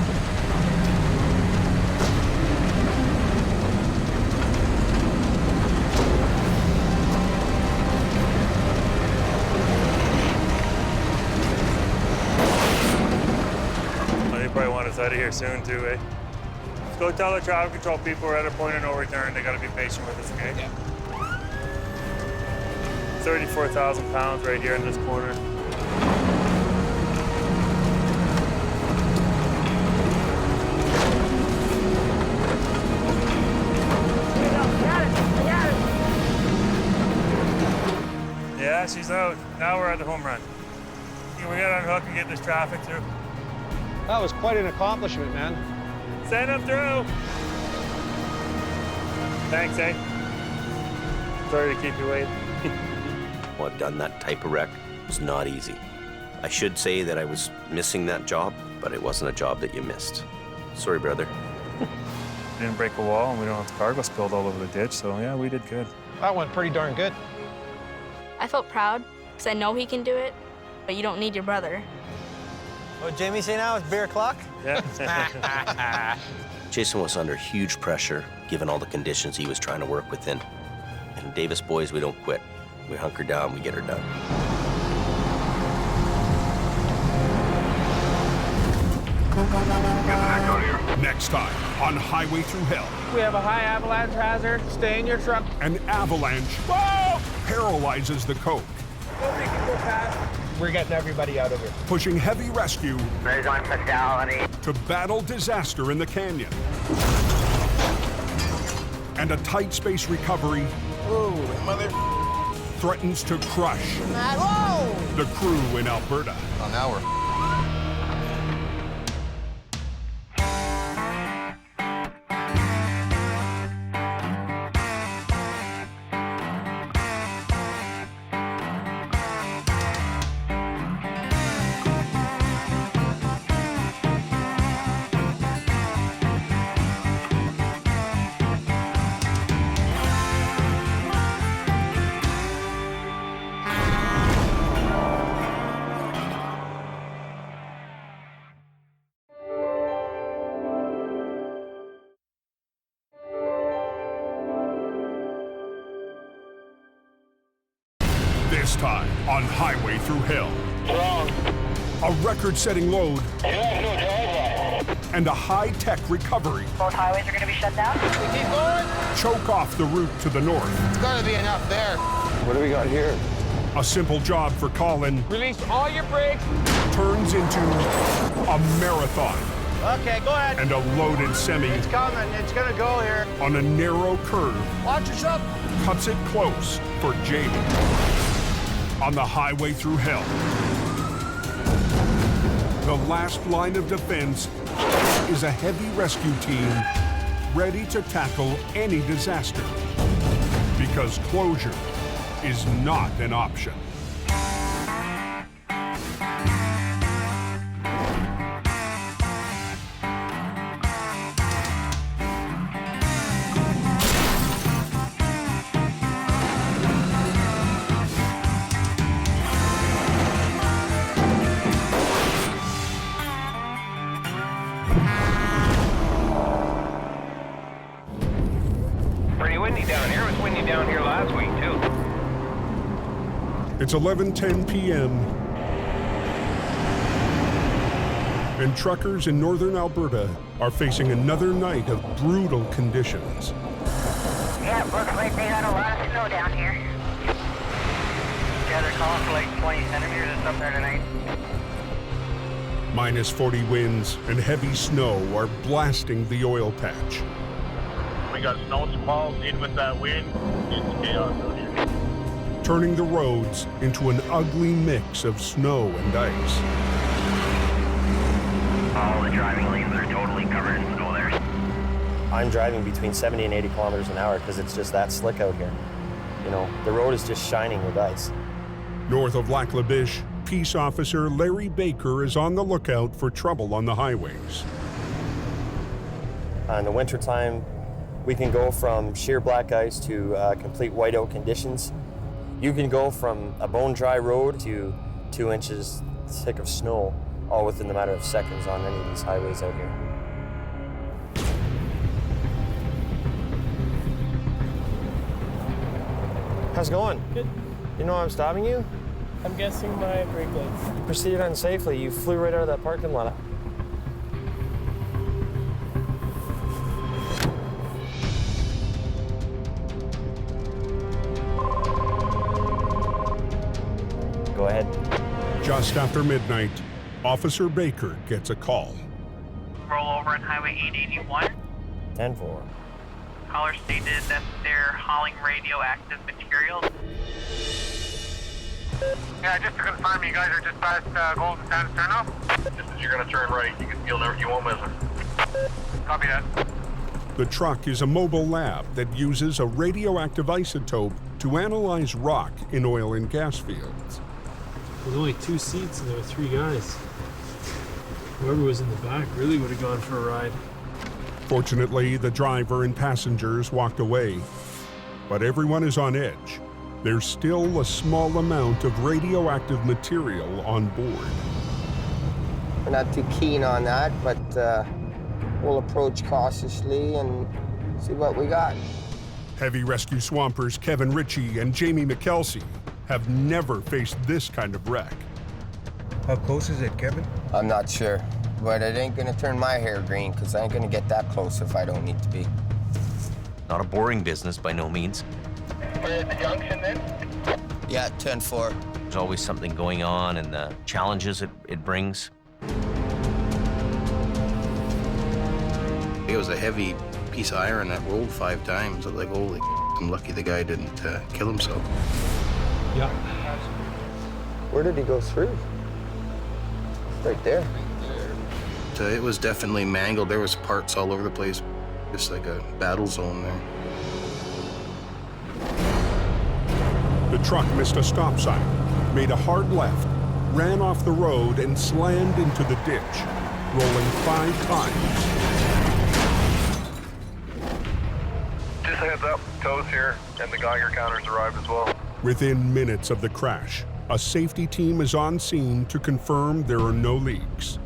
They probably want us out of here soon too, eh? Let's go tell the traffic control people we're at a point of no return. They gotta be patient with us, okay? Yeah. 34,000 pounds right here in this corner. Yeah, she's out. Now we're at the home run. We gotta unhook and get this traffic through. That was quite an accomplishment, man. Send them through. Thanks, eh? Sorry to keep you waiting. Well, I've done that type of wreck. It was not easy. I should say that I was missing that job, but it wasn't a job that you missed. Sorry, brother. We didn't break a wall, and we don't have the cargo spilled all over the ditch, so yeah, we did good. That went pretty darn good. I felt proud because I know he can do it, but you don't need your brother. What Jamie say now? It's beer o'clock? Yeah. Jason was under huge pressure, given all the conditions he was trying to work within. And Davis boys, we don't quit. We hunker down, we get her done. Next time on Highway Through Hell. We have a high avalanche hazard. Stay in your truck. An avalanche paralyzes the Coke, Nobody can go past. We're getting everybody out of here. pushing heavy rescue There's one fatality. to battle disaster in the canyon. And a tight space recovery Oh, mother. Threatens to crush Whoa! the crew in Alberta. Well, now we're... This time on Highway Through Hell. A record-setting load and a high-tech recovery. Both highways are going to be shut down. We keep going. Choke off the route to the north. It's got to be enough there. What do we got here? A simple job for Colin Release all your brakes. turns into a marathon. Okay, go ahead. And a loaded semi It's coming. It's going to go here. on a narrow curve Watch yourself. cuts it close for Jamie. On the Highway Through Hell, the last line of defense is a heavy rescue team ready to tackle any disaster, because closure is not an option. Pretty windy down here. It was windy down here last week, too. It's 11:10 p.m. and truckers in northern Alberta are facing another night of brutal conditions. Yeah, it looks like they got a lot of snow down here. Yeah, they're calling for like 20 centimeters or something there tonight. Minus 40 winds and heavy snow are blasting the oil patch. We got snow squalls in with that wind. It's chaos out here. Turning the roads into an ugly mix of snow and ice. All the driving lanes are totally covered in snow there. I'm driving between 70 and 80 kilometers an hour because it's just that slick out here. You know, the road is just shining with ice. North of Lac La Biche, Peace Officer Larry Baker is on the lookout for trouble on the highways. In the wintertime, we can go from sheer black ice to complete whiteout conditions. You can go from a bone-dry road to 2 inches thick of snow, all within the matter of seconds on any of these highways out here. How's it going? Good. You know I'm stopping you? I'm guessing my brake lights. Proceeded unsafely. You flew right out of that parking lot. Go ahead. Just after midnight, Officer Baker gets a call. Roll over on Highway 881. 10-4. Caller stated that they're hauling radioactive materials. Yeah, just to confirm, you guys are just past Golden Sands turnoff? Just as you're going to turn right, you won't miss it. Copy that. The truck is a mobile lab that uses a radioactive isotope to analyze rock in oil and gas fields. There's only 2 seats and there were 3 guys. Whoever was in the back really would have gone for a ride. Fortunately, the driver and passengers walked away, but everyone is on edge. There's still a small amount of radioactive material on board. We're not too keen on that, but we'll approach cautiously and see what we got. Heavy rescue swampers Kevin Ritchie and Jamie McKelsey have never faced this kind of wreck. How close is it, Kevin? I'm not sure, but it ain't gonna turn my hair green because I ain't gonna get that close if I don't need to be. Not a boring business by no means. We're at the junction then? Yeah, 10-4. There's always something going on and the challenges it brings. It was a heavy piece of iron that rolled 5 times. I was like, holy I'm lucky the guy didn't kill himself. Yeah. Where did he go through? Right there. It was definitely mangled. There was parts all over the place. Just like a battle zone there. The truck missed a stop sign, made a hard left, ran off the road, and slammed into the ditch, rolling 5 times. Just heads up, tows here, and the Geiger counters arrived as well. Within minutes of the crash, a safety team is on scene to confirm there are no leaks.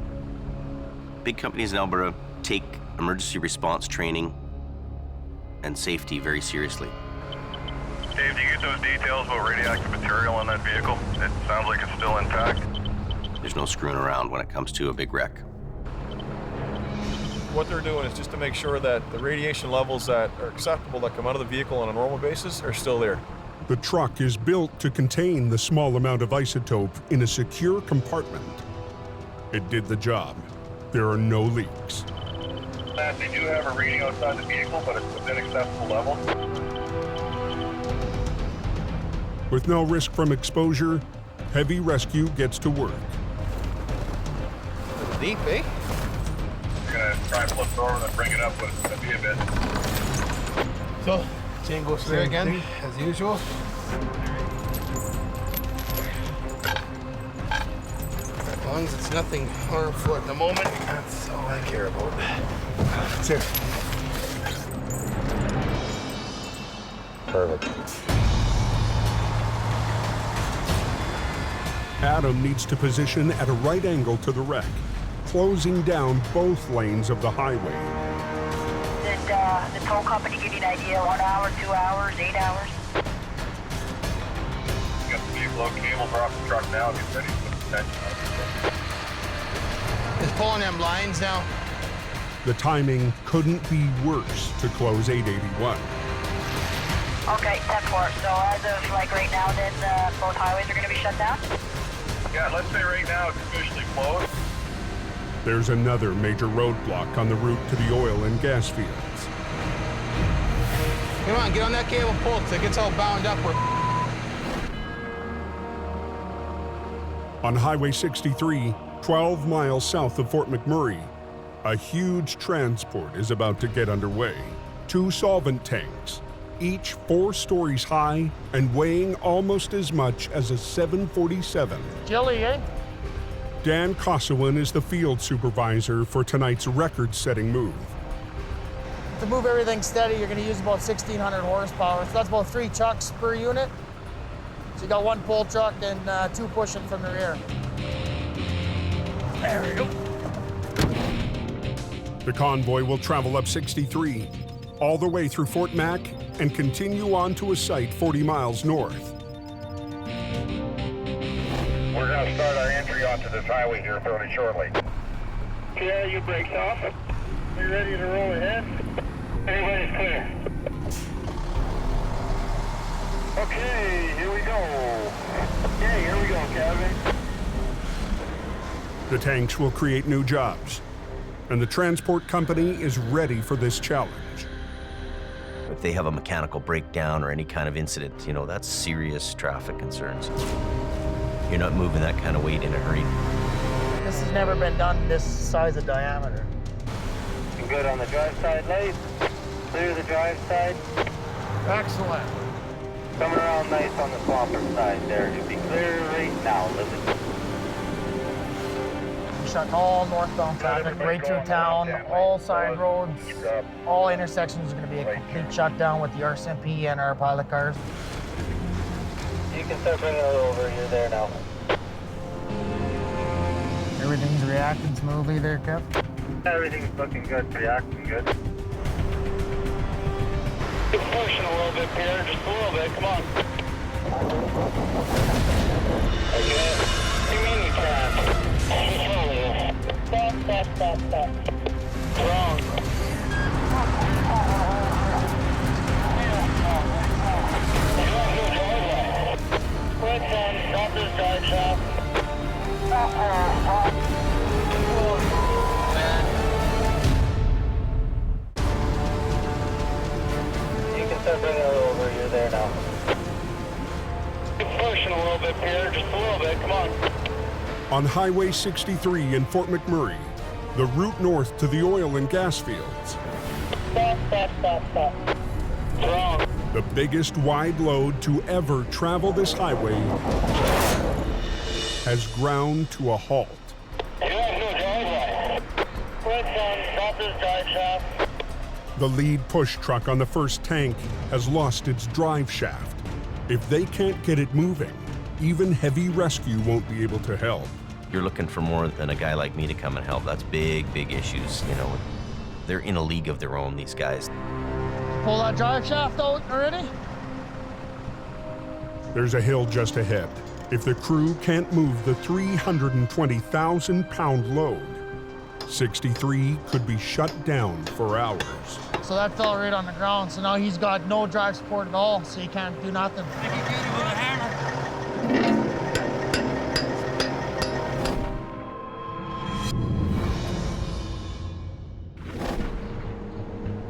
Big companies in Alberta take emergency response training and safety very seriously. Dave, do you get those details about radioactive material on that vehicle? It sounds like it's still intact. There's no screwing around when it comes to a big wreck. What they're doing is just to make sure that the radiation levels that are acceptable that come out of the vehicle on a normal basis are still there. The truck is built to contain the small amount of isotope in a secure compartment. It did the job. There are no leaks. They do have a reading outside the vehicle, but it's within acceptable levels. With no risk from exposure, heavy rescue gets to work. Deep, eh? We're gonna try and flip it over and then bring it up, but it's gonna be a bit. So, chain goes through again, as usual. As long as it's nothing harmful at the moment, that's all I care about. That's it. Perfect. Adam needs to position at a right angle to the wreck, closing down both lanes of the highway. Did the toll company give you an idea? 1 hour, 2 hours, 8 hours? We got the vehicle out, cable off the truck now, get ready to put the tension on it. It's pulling them lines now. The timing couldn't be worse to close 881. Okay, 10-4. So as of like right now, then both highways are going to be shut down? Yeah, let's say right now it's officially closed. There's another major roadblock on the route to the oil and gas fields. Come on, get on that cable pull till it gets all bound up. On Highway 63, 12 miles south of Fort McMurray, a huge transport is about to get underway. 2 solvent tanks, each 4 stories high and weighing almost as much as a 747. Jelly, eh? Dan Kosowan is the field supervisor for tonight's record-setting move. To move everything steady, you're going to use about 1,600 horsepower. So that's about 3 trucks per unit. So you got 1 pull truck and 2 pushing from the rear. There we go. The convoy will travel up 63, all the way through Fort Mac, and continue on to a site 40 miles north. We're going to start our entry onto this highway here fairly shortly. Yeah, your brakes off. You ready to roll ahead? Everybody's clear. Okay, here we go. Okay, here we go, Kevin. The tanks will create new jobs, and the transport company is ready for this challenge. If they have a mechanical breakdown or any kind of incident, you know, that's serious traffic concerns. You're not moving that kind of weight in a hurry. This has never been done this size of diameter. Good on the drive side light. Clear the drive side. Excellent. Coming around nice on the swamper side there. Should be clear right now, Elizabeth. Shutting all northbound traffic right through town, all side roads, all intersections are going to be a complete shutdown with the RCMP and our pilot cars. You can start bringing it over. You're there now. Everything's reacting smoothly there, Kev? Everything's looking good, reacting good. Keep pushing a little bit, Peter, just a little bit, come on. Okay, you mean you can't? Stop. Wrong. Quick one, stop this drive shaft. You can bring it over. You're there now. Keep pushing a little bit, Pierre. Just a little bit. Come on. On Highway 63 in Fort McMurray, the route north to the oil and gas fields. Stop. Wrong. The biggest wide load to ever travel this highway has ground to a halt. You have no driveway. Right down, stop this drive shaft. The lead push truck on the first tank has lost its drive shaft. If they can't get it moving, even heavy rescue won't be able to help. You're looking for more than a guy like me to come and help. That's big issues, you know. They're in a league of their own, these guys. Pull that drive shaft out already? There's a hill just ahead. If the crew can't move the 320,000-pound load, 63 could be shut down for hours. So that fell right on the ground. So now he's got no drive support at all, so he can't do nothing.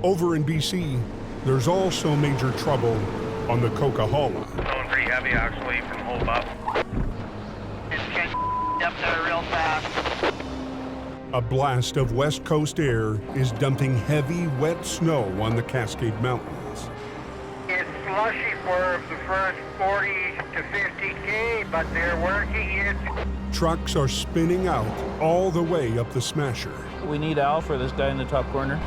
Over in BC, there's also major trouble on the Coquihalla. Going pretty heavy, actually, from hold up. It's getting up there real fast. A blast of West Coast air is dumping heavy, wet snow on the Cascade Mountains. It's slushy for the first 40 to 50K, but they're working it. Trucks are spinning out all the way up the Smasher. We need Al for this guy in the top corner.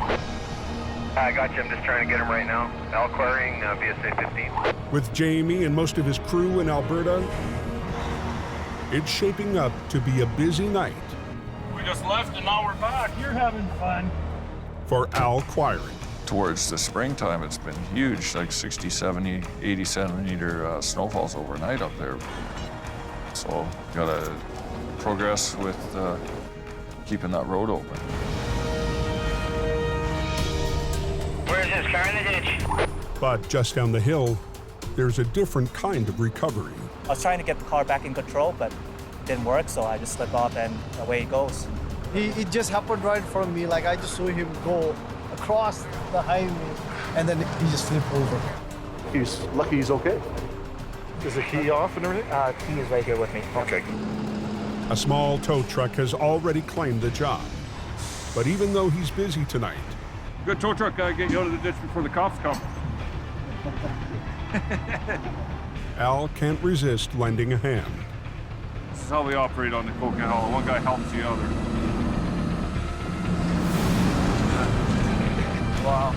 I got you. I'm just trying to get him right now. Al Quiring, BSA 15. With Jamie and most of his crew in Alberta, it's shaping up to be a busy night. We just left and now we're back. You're having fun. For Al Quiring. Towards the springtime, it's been huge, like 60, 70, 80 centimeter snowfalls overnight up there. So, gotta progress with keeping that road open. Where's his car in the ditch? But just down the hill, there's a different kind of recovery. I was trying to get the car back in control, but it didn't work, so I just slipped off and away it goes. He just happened right in front of me, like I just saw him go across the highway, and then he just flipped over. He's lucky he's okay. Is the key off and everything? Key is right here with me. Okay. A small tow truck has already claimed the job. But even though he's busy tonight, Good tow truck guy, get you out of the ditch before the cops come. Al can't resist lending a hand. This is how we operate on the Coquihalla. One guy helps the other. Wow.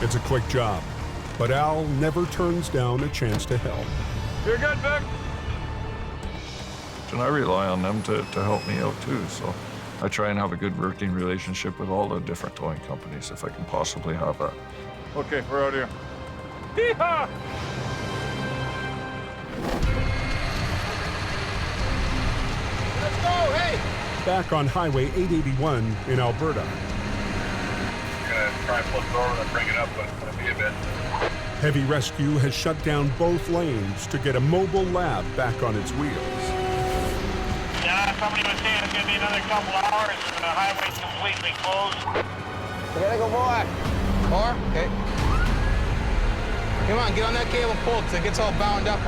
It's a quick job, but Al never turns down a chance to help. You're good, Vic. And I rely on them to help me out too, so I try and have a good working relationship with all the different towing companies if I can possibly have that. Okay, we're out here. Hee-haw! Let's go, hey! Back on Highway 881 in Alberta. Gonna try and flip it over and bring it up, but it's gonna be a bit. Heavy rescue has shut down both lanes to get a mobile lab back on its wheels. Yeah, somebody was saying it's gonna be another couple hours and the highway's completely closed. We gotta go back. Car? Okay. Come on, get on that cable pull till it gets all bound up.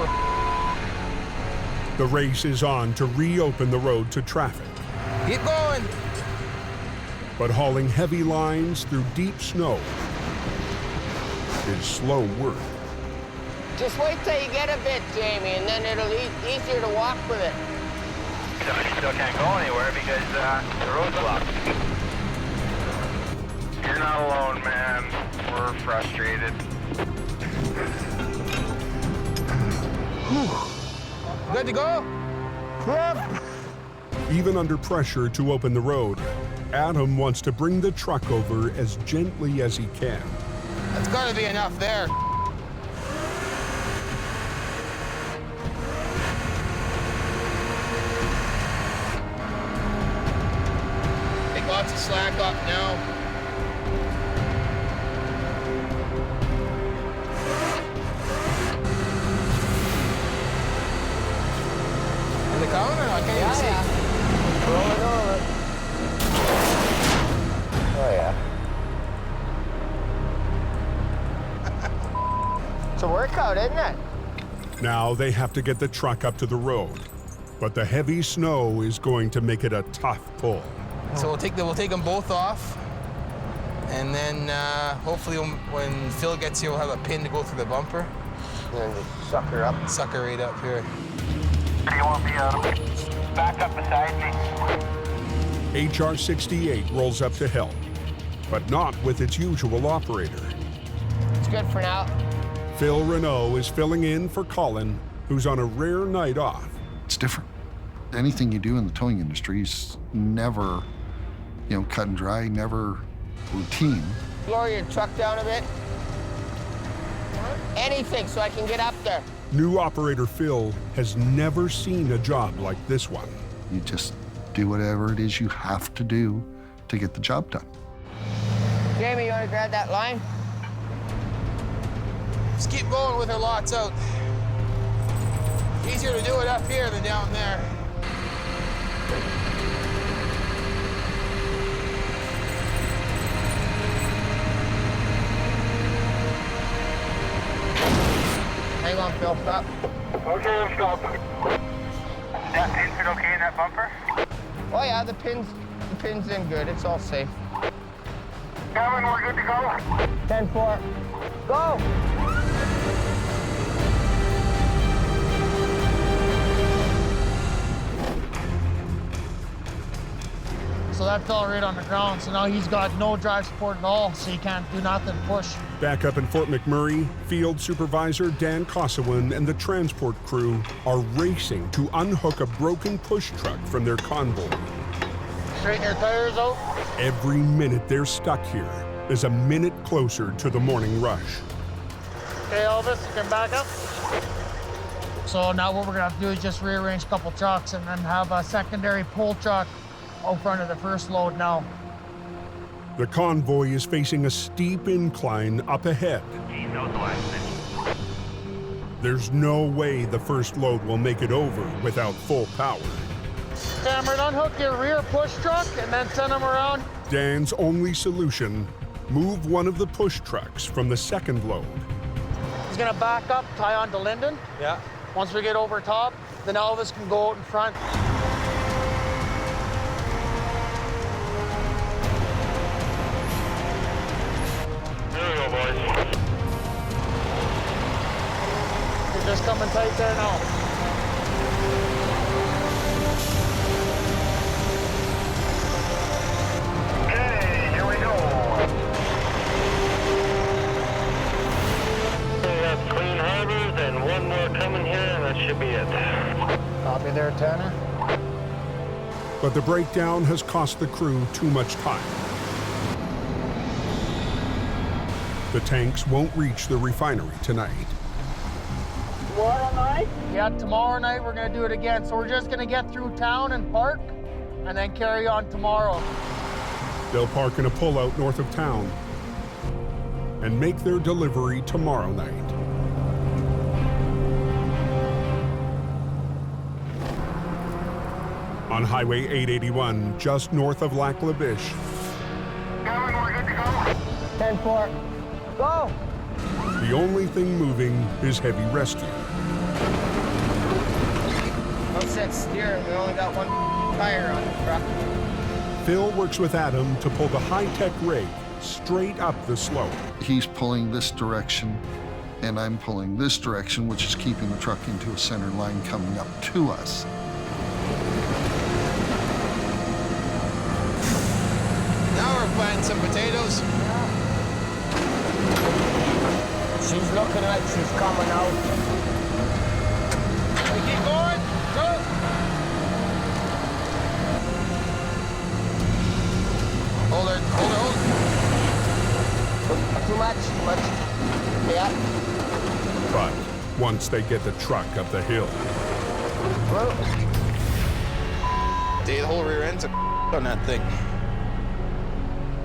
The race is on to reopen the road to traffic. Keep going. But hauling heavy lines through deep snow is slow work. Just wait till you get a bit, Jamie, and then it'll be easier to walk with it. Still can't go anywhere because the road's blocked. You're not alone, man. We're frustrated. Good to go? Yep. Even under pressure to open the road, Adam wants to bring the truck over as gently as he can. That's gotta be enough there. Take lots of slack off now. Is it coming or I can't even see? Roll it over. Oh yeah. It's a workout, isn't it? Now they have to get the truck up to the road, but the heavy snow is going to make it a tough pull. So we'll take them both off, and then hopefully when Phil gets here, we'll have a pin to go through the bumper. And then just suck her up. Suck her right up here. You want me back up beside me? HR-68 rolls up to help, but not with its usual operator. It's good for now. Phil Renault is filling in for Colin, who's on a rare night off. It's different. Anything you do in the towing industry is never, cut and dry, never routine. Lower your truck down a bit. Anything so I can get up there. New operator Phil has never seen a job like this one. You just do whatever it is you have to do to get the job done. Jamie, you want to grab that line? Just keep going with her lots out. Easier to do it up here than down there. Hang on, Phil, stop. Okay, stop. That pin fit okay in that bumper? Oh yeah, the pin's in good. It's all safe. Gavin, we're good to go. 10-4. Go! So that fell right on the ground. So now he's got no drive support at all, so he can't do nothing, push. Back up in Fort McMurray, Field Supervisor Dan Kossowin and the transport crew are racing to unhook a broken push truck from their convoy. Straighten your tires out. Every minute they're stuck here is a minute closer to the morning rush. Okay, Elvis, you can back up. So now what we're gonna have to do is just rearrange a couple trucks and then have a secondary pull truck out front of the first load now. The convoy is facing a steep incline up ahead. There's no way the first load will make it over without full power. Cameron, unhook your rear push truck and then send them around. Dan's only solution, move one of the push trucks from the second load. He's gonna back up, tie on to Linden. Yeah. Once we get over top, then Elvis can go out in front. You're just coming tight there now. Okay, here we go. We have clean harbors and one more coming here, and that should be it. Copy there, Tanner. But the breakdown has cost the crew too much time. The tanks won't reach the refinery tonight. Tomorrow night? Yeah, tomorrow night we're gonna do it again. So we're just gonna get through town and park, and then carry on tomorrow. They'll park in a pullout north of town and make their delivery tomorrow night. On Highway 881, just north of Lac La Biche, Gavin, we're good to go. 10-4. Go! the only thing moving is heavy rescue. No set steering. We only got one tire on the truck. Phil works with Adam to pull the high-tech rig straight up the slope. He's pulling this direction, and I'm pulling this direction, which is keeping the truck into a center line coming up to us. Now we're planting some potatoes. She's looking like she's coming out. We keep going. Go. Hold her, hold her, hold her. Too much. Yeah. But once they get the truck up the hill, The whole rear end's on that thing.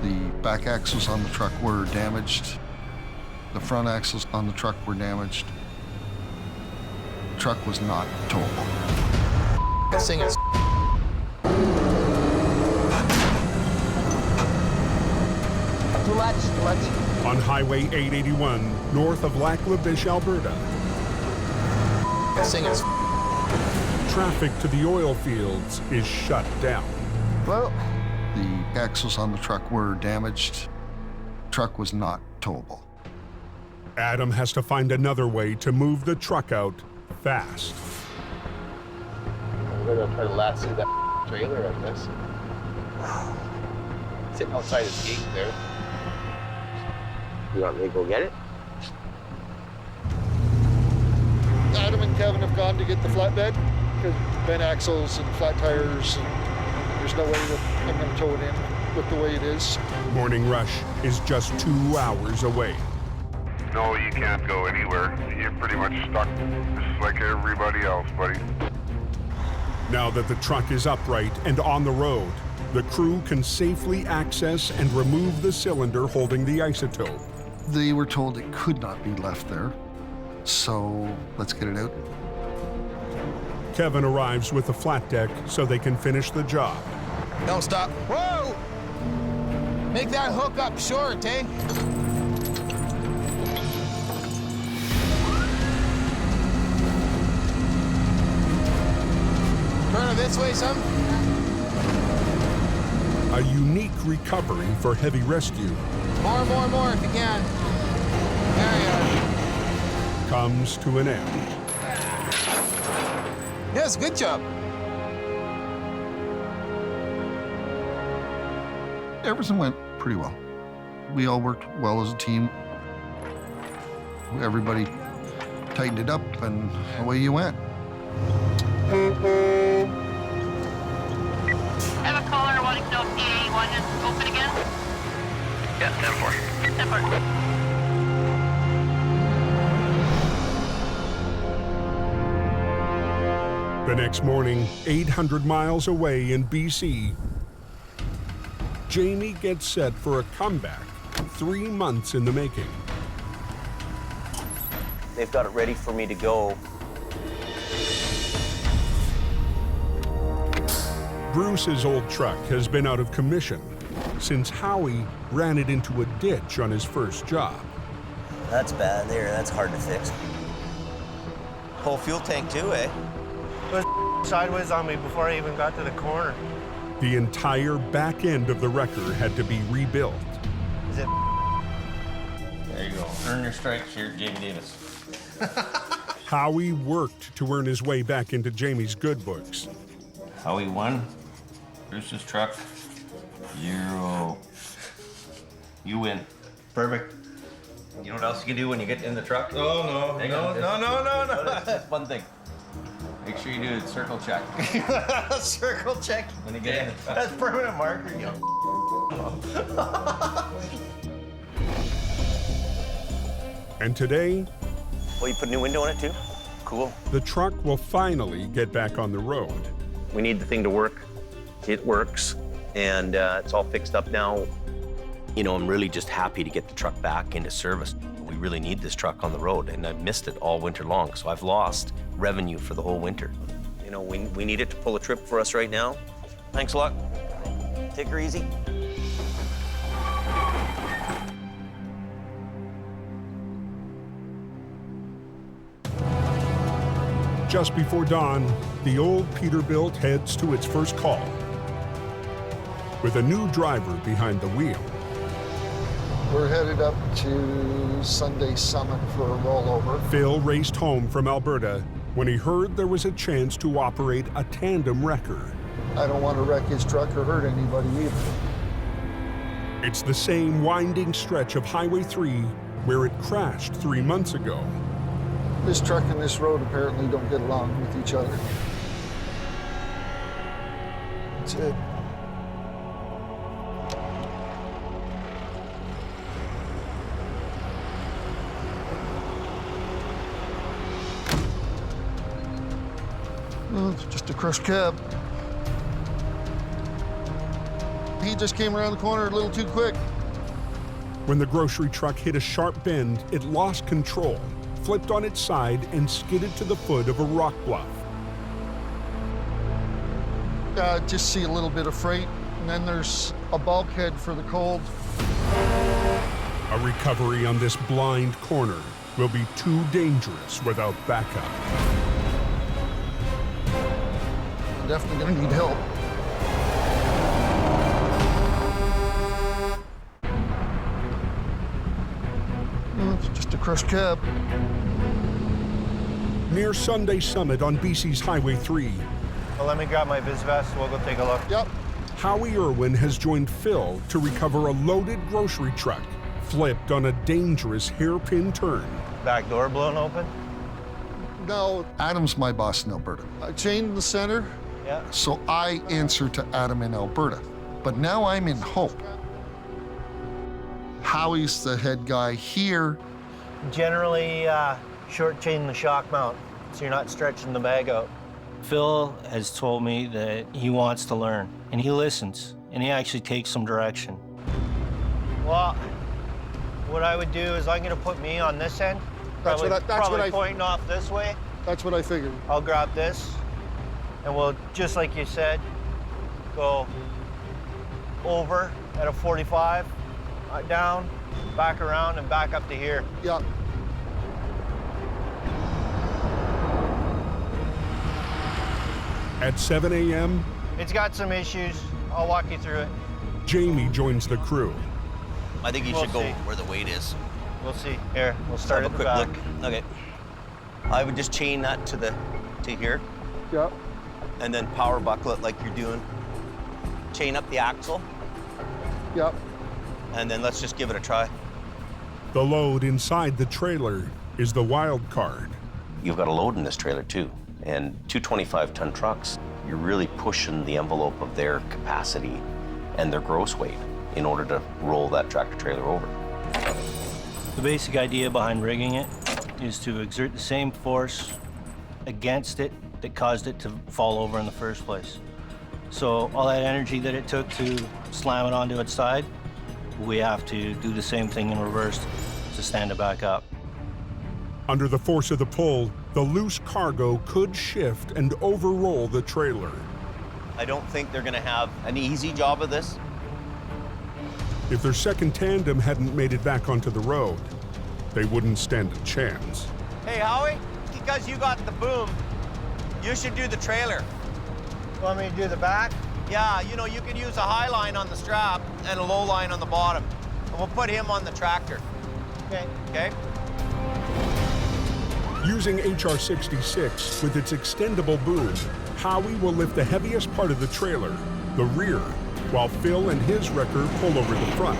The back axles on the truck were damaged. The front axles on the truck were damaged. The truck was not towable. This thing is Too much. On Highway 881, north of Lac La Biche, Alberta. This thing is Traffic to the oil fields is shut down. Well, the axles on the truck were damaged. Truck was not towable. Adam has to find another way to move the truck out fast. We're gonna try to lasso that trailer, I guess. Sitting outside his gate there. You want me to go get it? Adam and Kevin have gone to get the flatbed because bent axles and flat tires, and there's no way that I'm going to tow it in with the way it is. Morning rush is just 2 hours away. No, you can't go anywhere. You're pretty much stuck just like everybody else, buddy. Now that the truck is upright and on the road, the crew can safely access and remove the cylinder holding the isotope. They were told it could not be left there, so let's get it out. Kevin arrives with the flat deck so they can finish the job. Don't stop. Whoa! Make that hook up short, eh? Turn it this way, son. A unique recovery for heavy rescue. More if you can. There you are. Comes to an end. Yes, good job. Everything went pretty well. We all worked well as a team. Everybody tightened it up and away you went. I have a caller wanting to know if DA1 is open again. Yeah, 10-4. 10-4. The next morning, 800 miles away in BC, Jamie gets set for a comeback 3 months in the making. They've got it ready for me to go. Bruce's old truck has been out of commission since Howie ran it into a ditch on his first job. That's bad there. That's hard to fix. Whole fuel tank too, eh? It was sideways on me before I even got to the corner. The entire back end of the wrecker had to be rebuilt. Is it? There you go. Earn your stripes here, Jamie Davis. Howie worked to earn his way back into Jamie's good books. Howie won. Bruce's truck. 0. You win. Perfect. You know what else you can do when you get in the truck? Oh, no. Hang No. Just one thing. Make sure you do a circle check. Circle check. When you get in. That's permanent marker, you. And today, Well, you put a new window on it too? Cool. the truck will finally get back on the road. We need the thing to work. It works, and it's all fixed up now. You know, I'm really just happy to get the truck back into service. We really need this truck on the road, and I've missed it all winter long, so I've lost revenue for the whole winter. You know, we need it to pull a trip for us right now. Thanks a lot. Take her easy. Just before dawn, the old Peterbilt heads to its first call. With a new driver behind the wheel. We're headed up to Sunday Summit for a rollover. Phil raced home from Alberta when he heard there was a chance to operate a tandem wrecker. I don't want to wreck his truck or hurt anybody either. It's the same winding stretch of Highway 3 where it crashed 3 months ago. This truck and this road apparently don't get along with each other. That's it. Well, it's just a crushed cab. He just came around the corner a little too quick. When the grocery truck hit a sharp bend, it lost control, flipped on its side, and skidded to the foot of a rock bluff. Just see a little bit of freight, and then there's a bulkhead for the cold. A recovery on this blind corner will be too dangerous without backup. I'm definitely gonna need help. Oh, it's just a crushed cab. Near Sunday Summit on BC's Highway 3. Well, let me grab my vis vest. We'll go take a look. Yep. Howie Irwin has joined Phil to recover a loaded grocery truck flipped on a dangerous hairpin turn. Back door blown open? No, Adam's my boss in Alberta. I chained in the center, Yeah. so I answer to Adam in Alberta. But now I'm in Hope. Howie's the head guy here. Generally, short chain the shock mount, so you're not stretching the bag out. Phil has told me that he wants to learn, and he listens, and he actually takes some direction. Well, what I would do is I'm gonna put me on this end. That's Probably what I pointing off this way. That's what I figured. I'll grab this, and we'll, just like you said, go over at a 45, down, back around, and back up to here. Yeah. At 7 a.m., It's got some issues. I'll walk you through it. Jamie joins the crew. I think you We'll should go see. where the weight is. We'll see. Here, we'll start Have at a the quick back. look. Okay. I would just chain that to here, Yeah. and then power buckle it like you're doing. Chain up the axle, Yeah. and then let's just give it a try. The load inside the trailer is the wild card. You've got a load in this trailer too, and 225-ton trucks, you're really pushing the envelope of their capacity and their gross weight in order to roll that tractor trailer over. The basic idea behind rigging it is to exert the same force against it that caused it to fall over in the first place. So all that energy that it took to slam it onto its side, we have to do the same thing in reverse to stand it back up. Under the force of the pull, the loose cargo could shift and overroll the trailer. I don't think they're gonna have an easy job of this. If their second tandem hadn't made it back onto the road, they wouldn't stand a chance. Hey, Howie, because you got the boom, you should do the trailer. You want me to do the back? Yeah, you know, you can use a high line on the strap and a low line on the bottom. And we'll put him on the tractor. Okay. Okay? Using HR-66 with its extendable boom, Howie will lift the heaviest part of the trailer, the rear, while Phil and his wrecker pull over the front.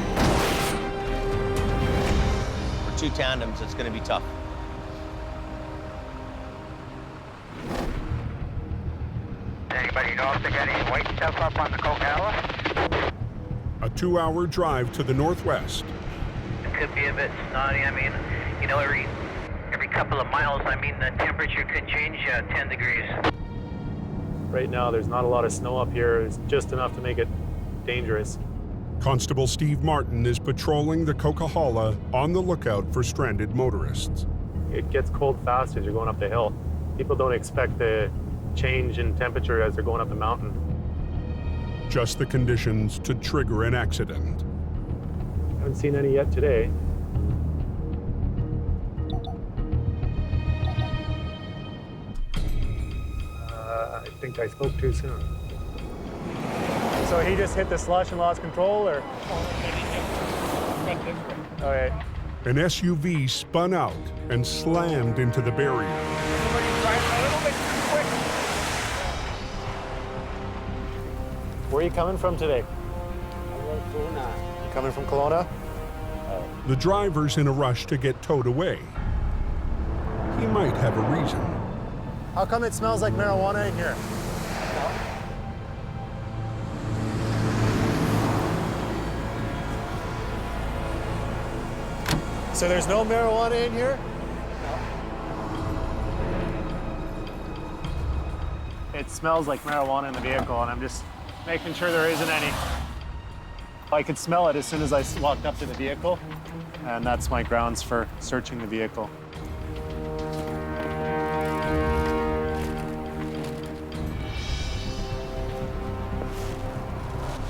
For two tandems, it's gonna be tough. Anybody know if they got any white stuff up on the Coquihalla? A 2-hour drive to the northwest. It could be a bit snotty. I mean, you know, every couple of miles, I mean, the temperature could change 10 degrees. Right now, there's not a lot of snow up here. It's just enough to make it dangerous. Constable Steve Martin is patrolling the Coquihalla on the lookout for stranded motorists. It gets cold fast as you're going up the hill. People don't expect the change in temperature as they're going up the mountain. Just the conditions to trigger an accident. Haven't seen any yet today. I think I spoke too soon. So he just hit the slush and lost control, or? All right. An SUV spun out and slammed into the barrier. Where are you coming from today? You coming from Kelowna? The driver's in a rush to get towed away. He might have a reason. How come it smells like marijuana in here? So there's no marijuana in here? It smells like marijuana in the vehicle, and I'm just making sure there isn't any. I could smell it as soon as I walked up to the vehicle, and that's my grounds for searching the vehicle.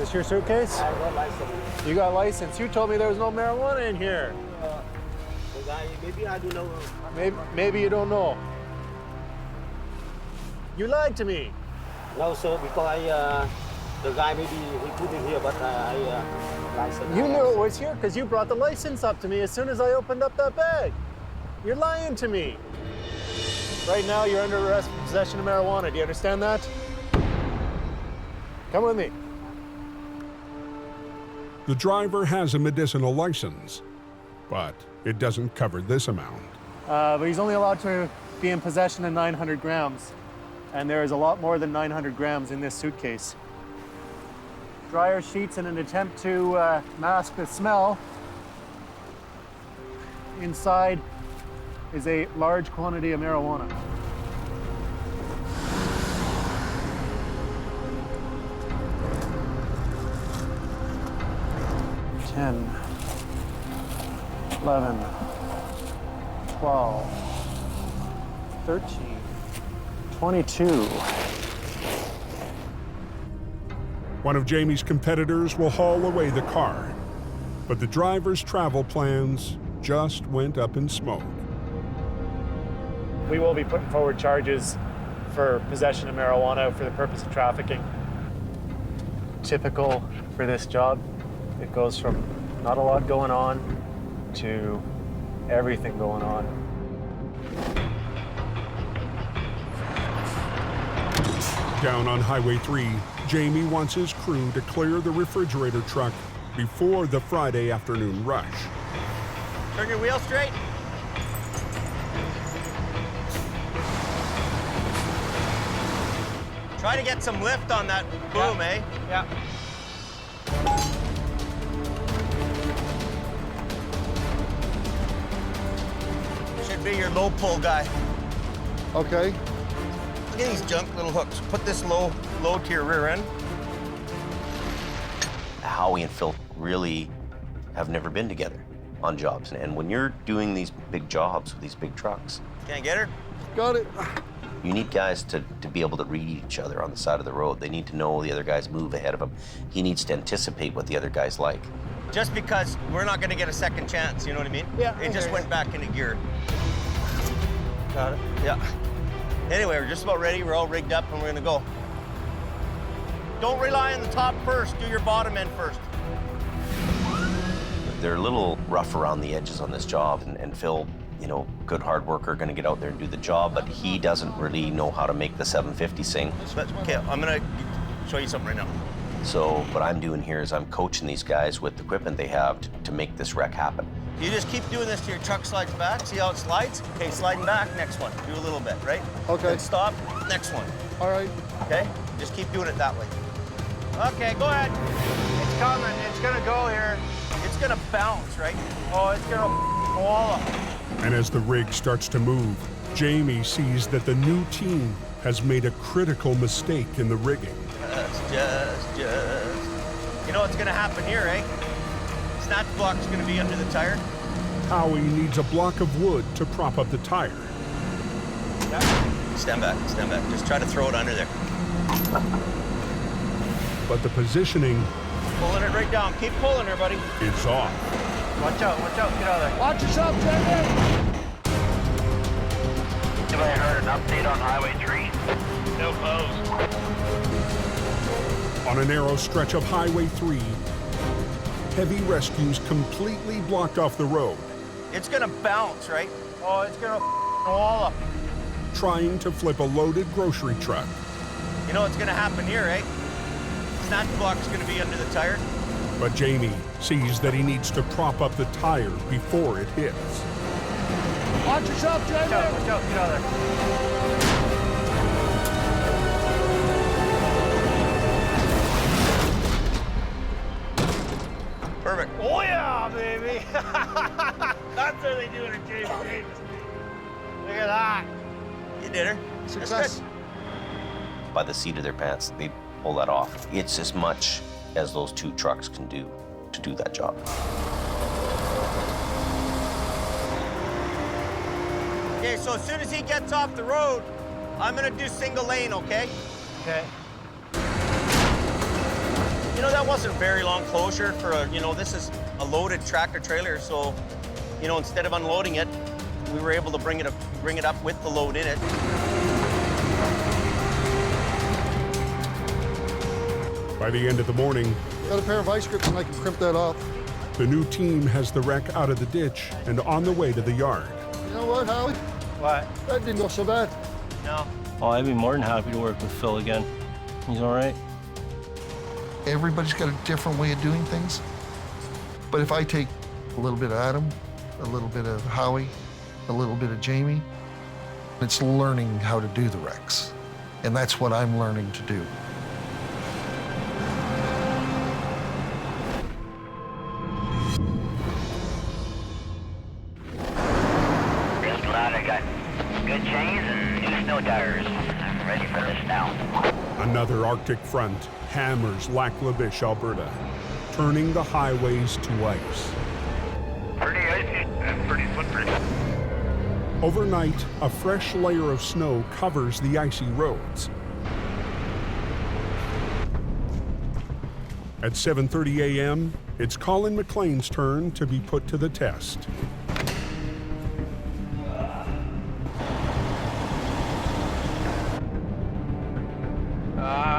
this your suitcase? I got license. You got license. You told me there was no marijuana in here. The guy, maybe I do know. Maybe you don't know. You lied to me. No, sir, because the guy maybe he put it here, but license. You knew it was here because you brought the license up to me as soon as I opened up that bag. You're lying to me. Right now, you're under arrest for possession of marijuana. Do you understand that? Come with me. The driver has a medicinal license, but it doesn't cover this amount. But he's only allowed to be in possession of 900 grams. And there is a lot more than 900 grams in this suitcase. Dryer sheets in an attempt to mask the smell. Inside is a large quantity of marijuana. $10, $11, $12, $13, $22. One of Jamie's competitors will haul away the car, but the driver's travel plans just went up in smoke. We will be putting forward charges for possession of marijuana for the purpose of trafficking. Typical for this job. It goes from not a lot going on to everything going on. Down on Highway 3, Jamie wants his crew to clear the refrigerator truck before the Friday afternoon rush. Turn your wheel straight. Try to get some lift on that boom, eh? Yeah. Should be your low pull guy. Okay. Look at these junk little hooks. Put this low to your rear end. Howie and Phil really have never been together on jobs. And when you're doing these big jobs with these big trucks, Can't get her? Got it. you need guys to be able to read each other on the side of the road. They need to know the other guy's move ahead of him. He needs to anticipate what the other guy's like. Just because we're not going to get a second chance, you know what I mean? Yeah. It just went back into gear. Got it. Yeah. Anyway, we're just about ready. We're all rigged up and we're going to go. Don't rely on the top first. Do your bottom end first. They're a little rough around the edges on this job, and Phil, you know, good hard worker, going to get out there and do the job, but he doesn't really know how to make the 750 sing. Okay, I'm going to show you something right now. So what I'm doing here is I'm coaching these guys with the equipment they have to make this wreck happen. You just keep doing this till your truck slides back. See how it slides? Okay, sliding back, next one. Do a little bit, right? Okay. Then stop, next one. All right. Okay? Just keep doing it that way. Okay, go ahead. It's coming. It's gonna go here. It's gonna bounce, right? Oh, it's gonna fall up. And as the rig starts to move, Jamie sees that the new team has made a critical mistake in the rigging. Just. You know what's gonna happen here, eh? Snatch block's gonna be under the tire. Howie needs a block of wood to prop up the tire. Stand back. Just try to throw it under there. But the positioning Pulling it right down. Keep pulling her, buddy. is off. Watch out. Get out of there. Watch yourself, Jamie! Anybody heard an update on Highway 3? No close. On a narrow stretch of Highway 3, heavy rescues completely blocked off the road, It's gonna bounce, right? Oh, it's gonna all up. trying to flip a loaded grocery truck. You know what's gonna happen here, eh? Snatch block's gonna be under the tire. But Jamie sees that he needs to prop up the tire before it hits. Watch yourself, Jamie! Watch out. Get out of there. Perfect. Oh yeah, baby! That's how they do it in Jamie Davis. Look at that. You did her. Success. By the seat of their pants, they pull that off. It's as much as those two trucks can do to do that job. Okay, so as soon as he gets off the road, I'm gonna do single lane, okay? Okay. You know, that wasn't very long closure for a, you know, this is a loaded tractor trailer, so, you know, instead of unloading it, we were able to bring it up with the load in it. By the end of the morning, Got a pair of ice grips and I can crimp that off. the new team has the wreck out of the ditch and on the way to the yard. You know what, Howie? What? That didn't go so bad. No. Oh, I'd be more than happy to work with Phil again. He's all right. Everybody's got a different way of doing things. But if I take a little bit of Adam, a little bit of Howie, a little bit of Jamie, it's learning how to do the wrecks. And that's what I'm learning to do. Just glad I got good chains and new snow tires. I'm ready for this now. Another Arctic front hammers Lac La Biche, Alberta, turning the highways to ice. Pretty icy and pretty slippery. Overnight, a fresh layer of snow covers the icy roads. At 7:30 a.m., it's Colin McLean's turn to be put to the test.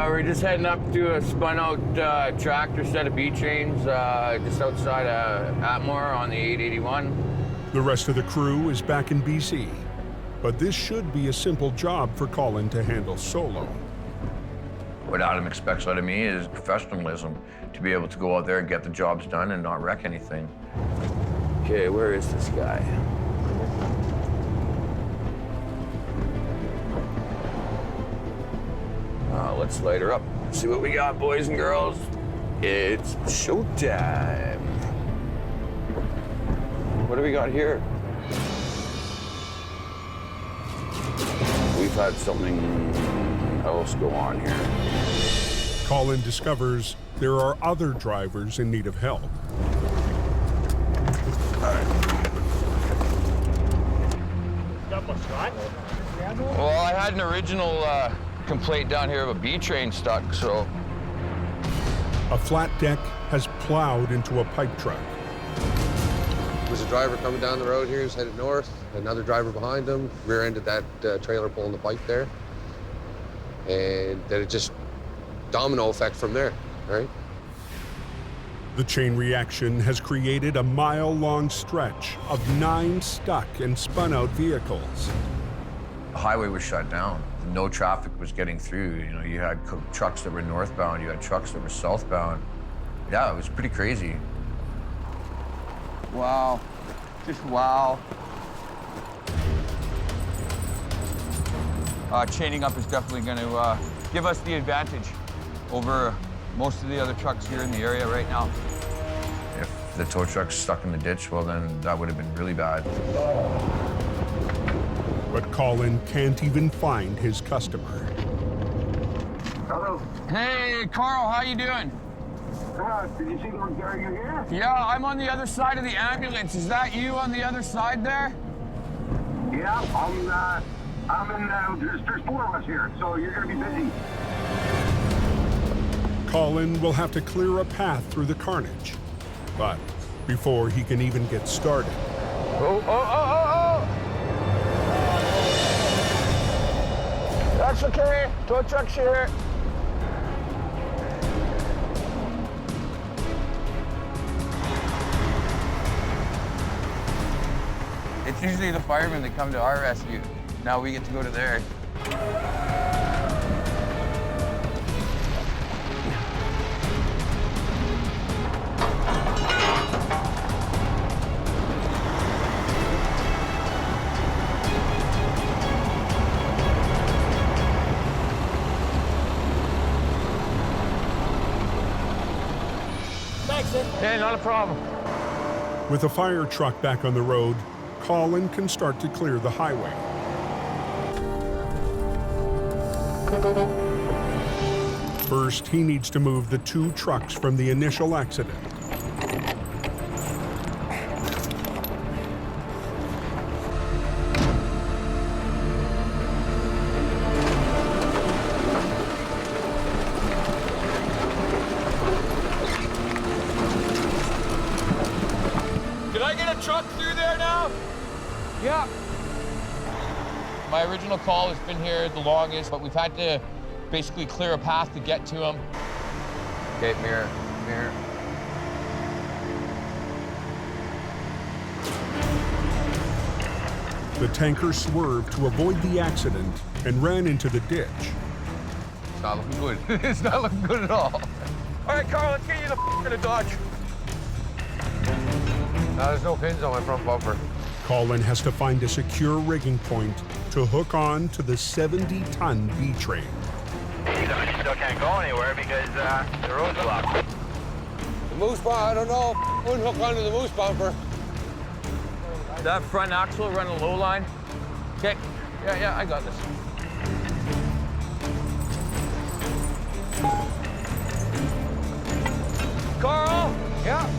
We're just heading up to a spun-out tractor set of B-trains just outside of Atmore on the 881. The rest of the crew is back in BC, but this should be a simple job for Colin to handle solo. What Adam expects out of me is professionalism, to be able to go out there and get the jobs done and not wreck anything. Okay, where is this guy? Let's light her up. See what we got, boys and girls. It's showtime. What do we got here? We've had something else go on here. Colin discovers there are other drivers in need of help. Well, I had an original complaint down here of a B-train stuck, so. A flat deck has plowed into a pipe truck. There's a driver coming down the road here, he's headed north, another driver behind him, rear-ended that trailer pulling the pipe there. And then it just domino effect from there, right? The chain reaction has created a mile-long stretch of 9 stuck and spun-out vehicles. The highway was shut down. No traffic was getting through. You know, you had trucks that were northbound, you had trucks that were southbound. Yeah, it was pretty crazy. Wow, just wow. Chaining up is definitely going to give us the advantage over most of the other trucks here in the area right now. If the tow truck's stuck in the ditch, well then that would have been really bad. But Colin can't even find his customer. Hello. Hey, Carl, how you doing? Did you see the guy you here? Yeah, I'm on the other side of the ambulance. Is that you on the other side there? Yeah, I'm in, there's 4 of us here, so you're gonna be busy. Colin will have to clear a path through the carnage. But before he can even get started, That's okay. Tow truck's here. It's usually the firemen that come to our rescue. Now we get to go to theirs. Hey, not a problem. with a fire truck back on the road, Colin can start to clear the highway. First, he needs to move the 2 trucks from the initial accident. get a truck through there now? Yeah. My original call has been here the longest, but we've had to basically clear a path to get to him. Okay, mirror. The tanker swerved to avoid the accident and ran into the ditch. It's not looking good. It's not looking good at all. All right, Carl, let's get you the in a Dodge. There's no pins on my front bumper. Colin has to find a secure rigging point to hook on to the 70-ton B-train. You still can't go anywhere because the road's blocked. The moose bumper, I don't know. Wouldn't hook onto the moose bumper. That front axle run a low line. Okay, yeah, I got this. Carl? Yeah?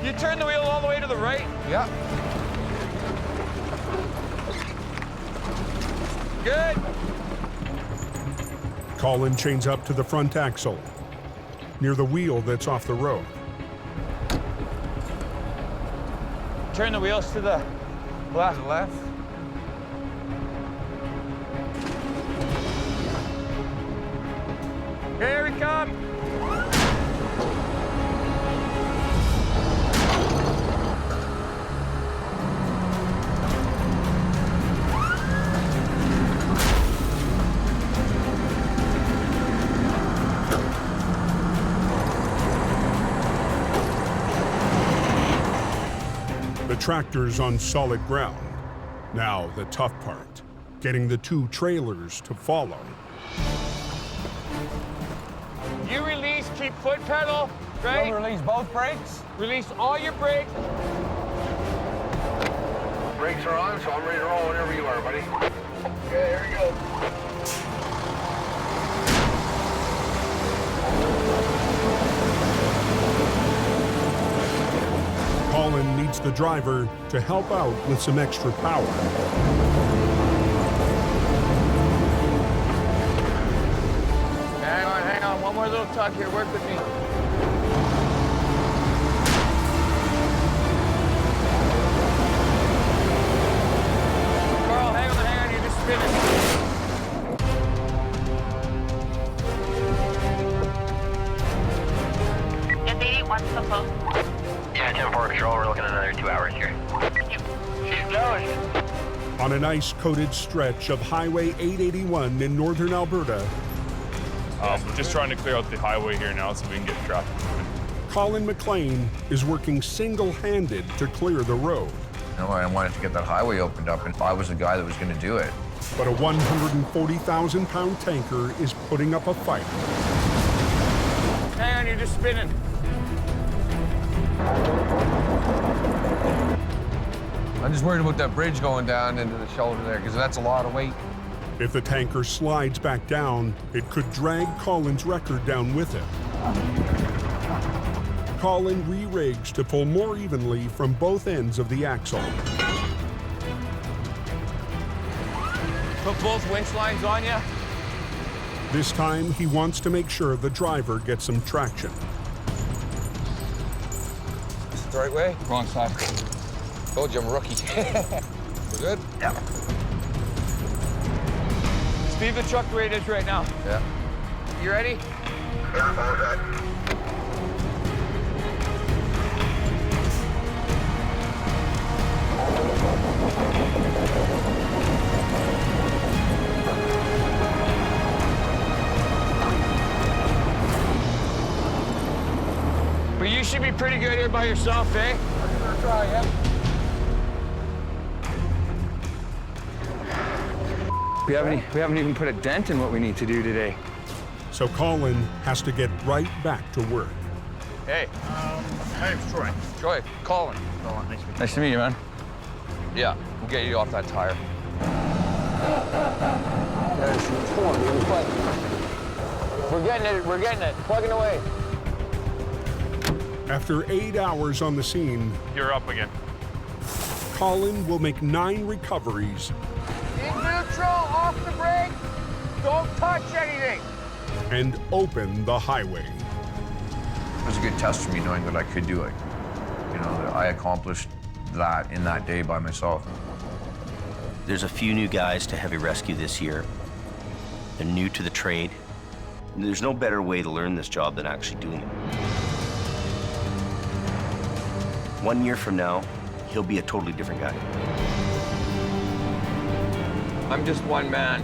You turn the wheel all the way to the right? Yeah. Good. Colin chains up to the front axle, near the wheel that's off the road. Turn the wheels to the left. Here we come. The tractor's on solid ground. Now the tough part, getting the two trailers to follow. You release, keep foot pedal, right? You release both brakes? Release all your brakes. Brakes are on, so I'm ready to roll whenever you are, buddy. Okay, here we go. Colin needs the driver to help out with some extra power. Hang on, one more little tug here, work with me. Carl, hang on, you're just spinning. It's 81 supposed. Yeah, 10-4 control, we're looking at another 2 hours here. She's going. On an ice-coated stretch of Highway 881 in northern Alberta, we're just trying to clear out the highway here now so we can get traffic moving. Colin McLean is working single-handed to clear the road. You know, I wanted to get that highway opened up, and I was the guy that was going to do it. But a 140,000-pound tanker is putting up a fight. Hang on, you're just spinning. I'm just worried about that bridge going down into the shoulder there, because that's a lot of weight. If the tanker slides back down, it could drag Colin's record down with it. Colin re-rigs to pull more evenly from both ends of the axle. Put both winch lines on you. This time, he wants to make sure the driver gets some traction. Is it the right way? Wrong side. Told you I'm a rookie. We're good? Yeah. Leave the truck where it is right now. Yeah. You ready? Yeah, all that. But you should be pretty good here by yourself, eh? I'm gonna try, yeah. We haven't even put a dent in what we need to do today. So Colin has to get right back to work. Hey. My name's Troy. Troy, Colin. Nice to meet you, man. Yeah, we'll get you off that tire. We're getting it. Plugging away. After 8 hours on the scene, You're up again. Colin will make 9 recoveries In neutral, off the brake. Don't touch anything. and open the highway. It was a good test for me knowing that I could do it. You know, that I accomplished that in that day by myself. There's a few new guys to heavy rescue this year. They're new to the trade. There's no better way to learn this job than actually doing it. 1 year from now, he'll be a totally different guy. I'm just one man.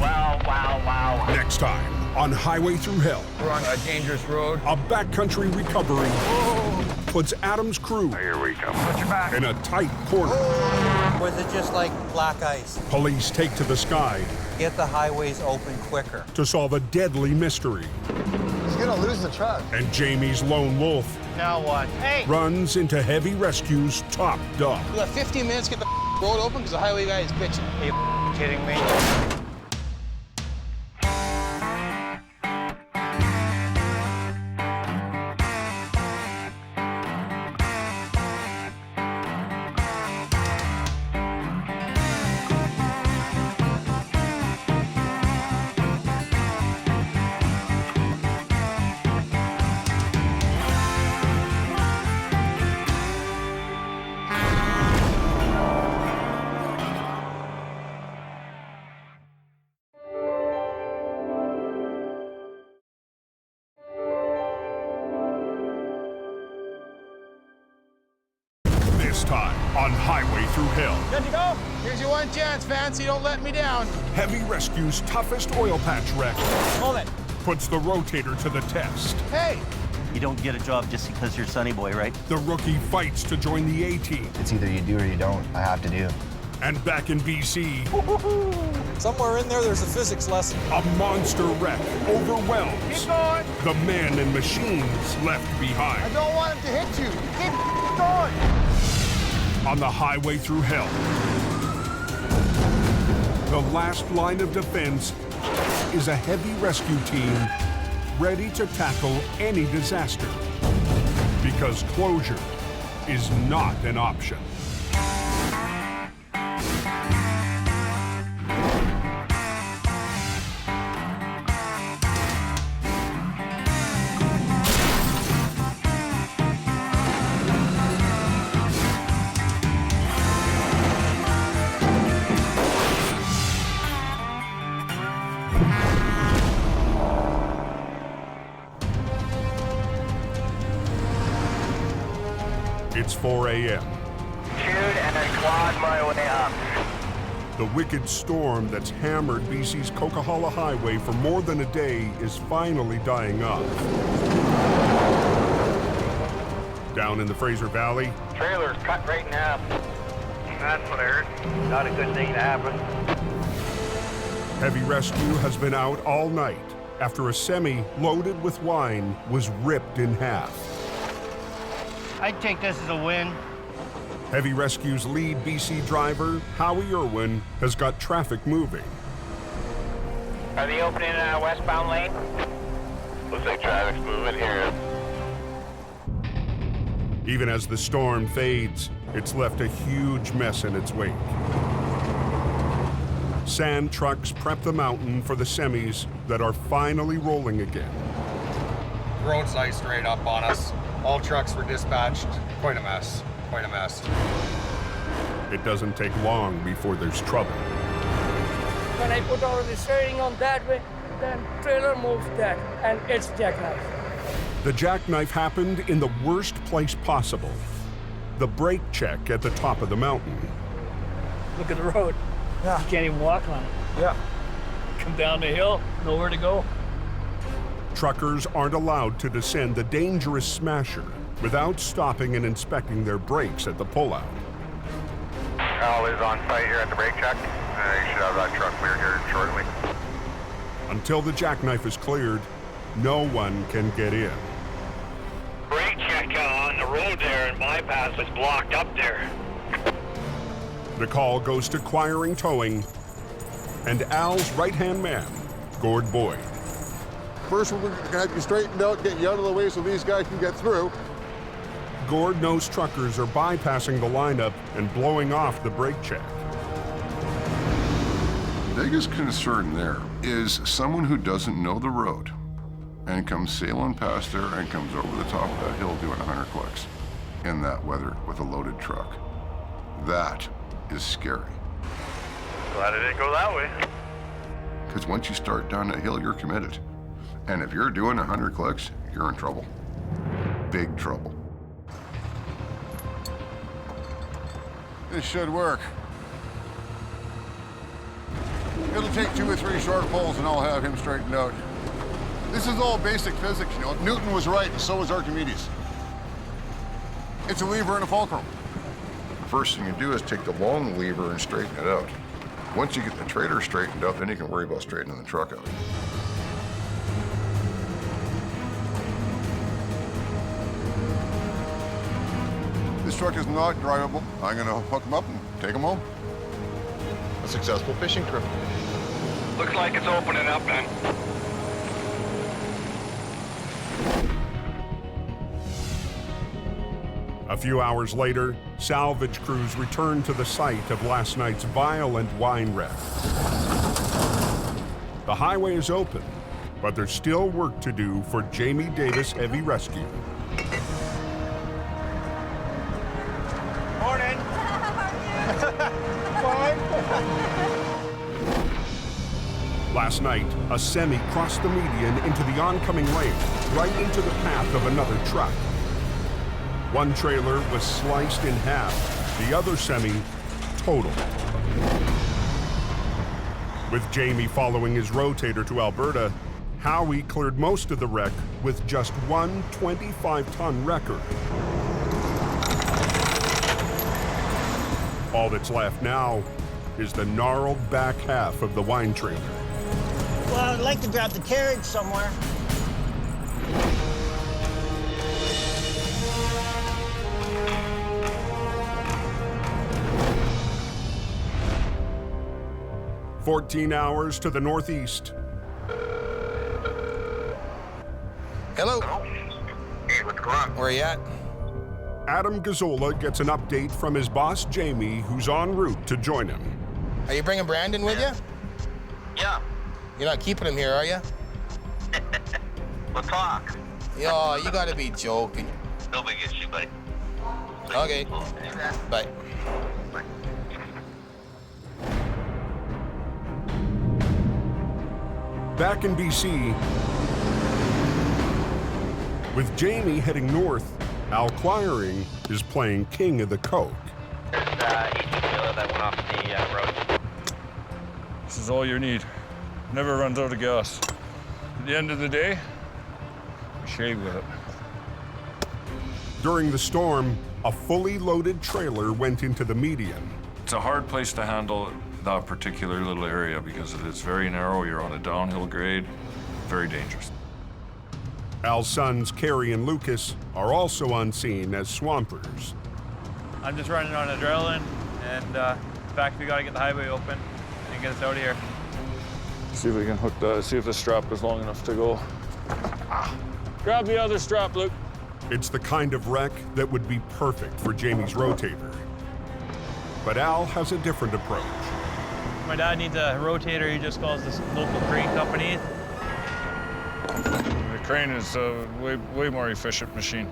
Wow. Next time on Highway Through Hell. We're on a dangerous road. A backcountry recovery puts Adam's crew Here we come. Put your back. in a tight corner. Was it just like black ice? Police take to the sky Get the highways open quicker. to solve a deadly mystery. He's gonna lose the truck. And Jamie's lone wolf Now what? Hey! runs into Heavy Rescue's top dog. We got 15 minutes to get the road open because the highway guy is bitching. Are you kidding me? This time on Highway Through Hell. Good to go. Here's your one chance, Fancy. Don't let me down. Heavy Rescue's toughest oil patch wreck Hold it. puts the rotator to the test. Hey! You don't get a job just because you're Sonny Boy, right? The rookie fights to join the A-team. It's either you do or you don't. I have to do. And back in BC, Somewhere in there, there's a physics lesson. a monster wreck overwhelms Keep going. the men and machines left I behind. don't want him to hit you. Keep going. On the Highway Through Hell, the last line of defense is a heavy rescue team ready to tackle any disaster, because closure is not an option. It's 4 a.m. Shoot and then quad my way up. The wicked storm that's hammered BC's Coquihalla Highway for more than a day is finally dying off. Down in the Fraser Valley, Trailer's cut right in half. That's what I heard. Not a good thing to happen. Heavy Rescue has been out all night after a semi loaded with wine was ripped in half. I'd take this as a win. Heavy Rescue's lead BC driver, Howie Irwin, has got traffic moving. Are they opening a westbound lane? Looks like traffic's moving here. Even as the storm fades, it's left a huge mess in its wake. Sand trucks prep the mountain for the semis that are finally rolling again. Road's iced right up on us. All trucks were dispatched. Quite a mess. Quite a mess. It doesn't take long before there's trouble. When I put all the steering on that way, then trailer moves that, and it's jackknife. The jackknife happened in the worst place possible. The brake check at the top of the mountain. Look at the road. Yeah. You can't even walk on it. Yeah. Come down the hill, nowhere to go. Truckers aren't allowed to descend the dangerous smasher without stopping and inspecting their brakes at the pullout. Al is on site here at the brake check. You should have that truck cleared here shortly. Until the jackknife is cleared, no one can get in. Brake check on the road there and bypass is blocked up there. The call goes to Quiring Towing and Al's right-hand man, Gord Boyd. First, we're going to have you straightened out, get you out of the way so these guys can get through. Gourd-nosed truckers are bypassing the lineup and blowing off the brake check. Biggest concern there is someone who doesn't know the road and comes sailing past there and comes over the top of that hill doing 100 clicks in that weather with a loaded truck. That is scary. Glad it didn't go that way. Because once you start down that hill, you're committed. And if you're doing 100 clicks, you're in trouble. Big trouble. This should work. It'll take 2 or 3 short pulls and I'll have him straightened out. This is all basic physics, you know. Newton was right, and so was Archimedes. It's a lever and a fulcrum. The first thing you do is take the long lever and straighten it out. Once you get the trailer straightened out, then you can worry about straightening the truck out. This truck is not drivable. I'm gonna hook him up and take him home. A successful fishing trip. Looks like it's opening up, man. A few hours later, salvage crews return to the site of last night's violent wine wreck. The highway is open, but there's still work to do for Jamie Davis Heavy Rescue. Morning. Last night, a semi crossed the median into the oncoming lane, right into the path of another truck. One trailer was sliced in half, the other semi totaled. With Jamie following his rotator to Alberta, Howie cleared most of the wreck with just one 25-ton wrecker. All that's left now is the gnarled back half of the wine trailer. Well, I'd like to grab the carriage somewhere. "14 hours to the northeast. Hello. Hey, what's going on? Where you at? Adam Gazzola gets an update from his boss, Jamie, who's en route to join him. Are you bringing Brandon with you? Yeah. You're not keeping him here, are you? We'll talk. Yo, you gotta be joking. No big issue, buddy. Okay. Bye. Back in BC, with Jamie heading north, Al Quiring is playing king of the coke. There's each trailer that went off the road. This is all you need. Never runs out of gas. At the end of the day, we shave with it. During the storm, a fully loaded trailer went into the median. It's a hard place to handle that particular little area because it is very narrow. You're on a downhill grade, very dangerous. Al's sons, Kerry and Lucas, are also on scene as swampers. I'm just running on adrenaline, and in fact, we got to get the highway open and get us out of here. See if we can hook see if the strap is long enough to go. Grab the other strap, Luke. It's the kind of wreck that would be perfect for Jamie's rotator. But Al has a different approach. My dad needs a rotator. He just calls this local crane company. The crane is a way more efficient machine.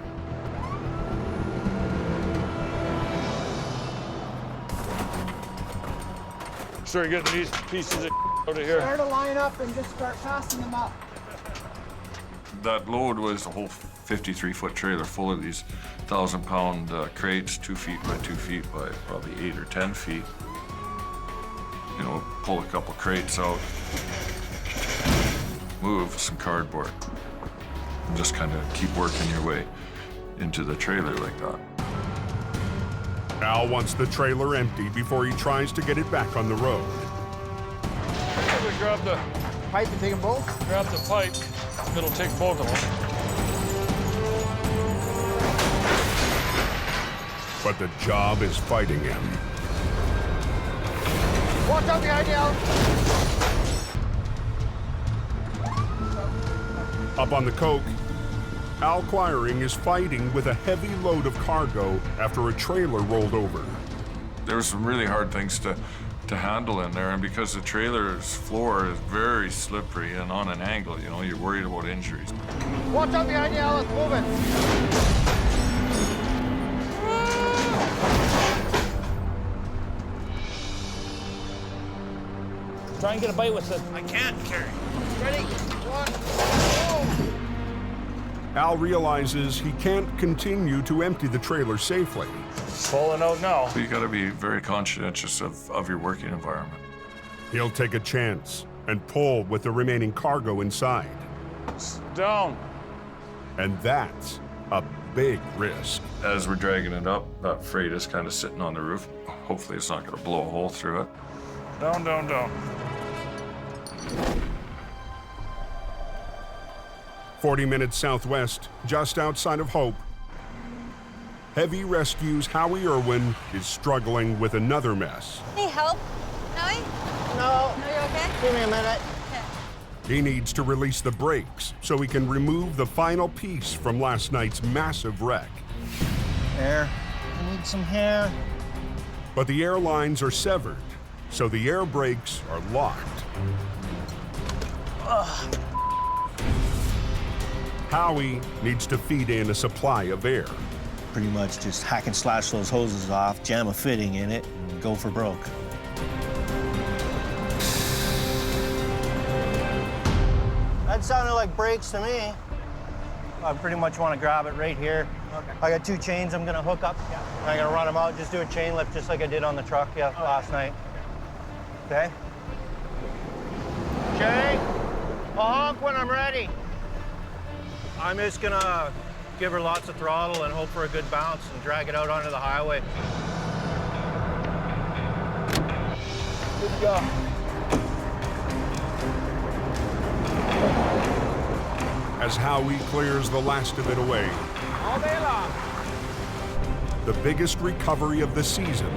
Start getting these pieces of out of here. Start a line up and just start passing them up. That load was a whole 53-foot trailer full of these 1,000-pound crates, 2 feet by 2 feet by probably 8 or 10 feet. You know, pull a couple crates out, move some cardboard, and just kind of keep working your way into the trailer like that. Al wants the trailer empty before he tries to get it back on the road. Grab the pipe and take them both? Grab the pipe. It'll take both of them. But the job is fighting him. Watch out behind you, Al. Up on the Coke, Al Quiring is fighting with a heavy load of cargo after a trailer rolled over. There were some really hard things to handle in there, and because the trailer's floor is very slippery and on an angle, you know, you're worried about injuries. Watch out behind you, Al, it's moving. Try and get a bite with it. I can't carry. Ready? 1, go! Al realizes he can't continue to empty the trailer safely. Pulling out now. So you got to be very conscientious of your working environment. He'll take a chance and pull with the remaining cargo inside. Down. And that's a big risk. As we're dragging it up, that freight is kind of sitting on the roof. Hopefully it's not going to blow a hole through it. Down, down, down. 40 minutes southwest, just outside of Hope, Heavy Rescue's Howie Irwin is struggling with another mess. Any help, Howie? No. No, you're okay? Give me a minute. He needs to release the brakes so he can remove the final piece from last night's massive wreck. Air. I need some hair. But the air lines are severed, so the air brakes are locked. Ugh. Howie needs to feed in a supply of air. Pretty much just hack and slash those hoses off, jam a fitting in it, and go for broke. That sounded like brakes to me. I pretty much want to grab it right here. Okay. I got 2 chains I'm gonna hook up. Yeah. I'm gonna run them out, just do a chain lift just like I did on the truck last night. Okay? Okay? I'll honk when I'm ready. I'm just gonna give her lots of throttle and hope for a good bounce and drag it out onto the highway. Good go. As Howie clears the last of it away, All day long. the biggest recovery of the season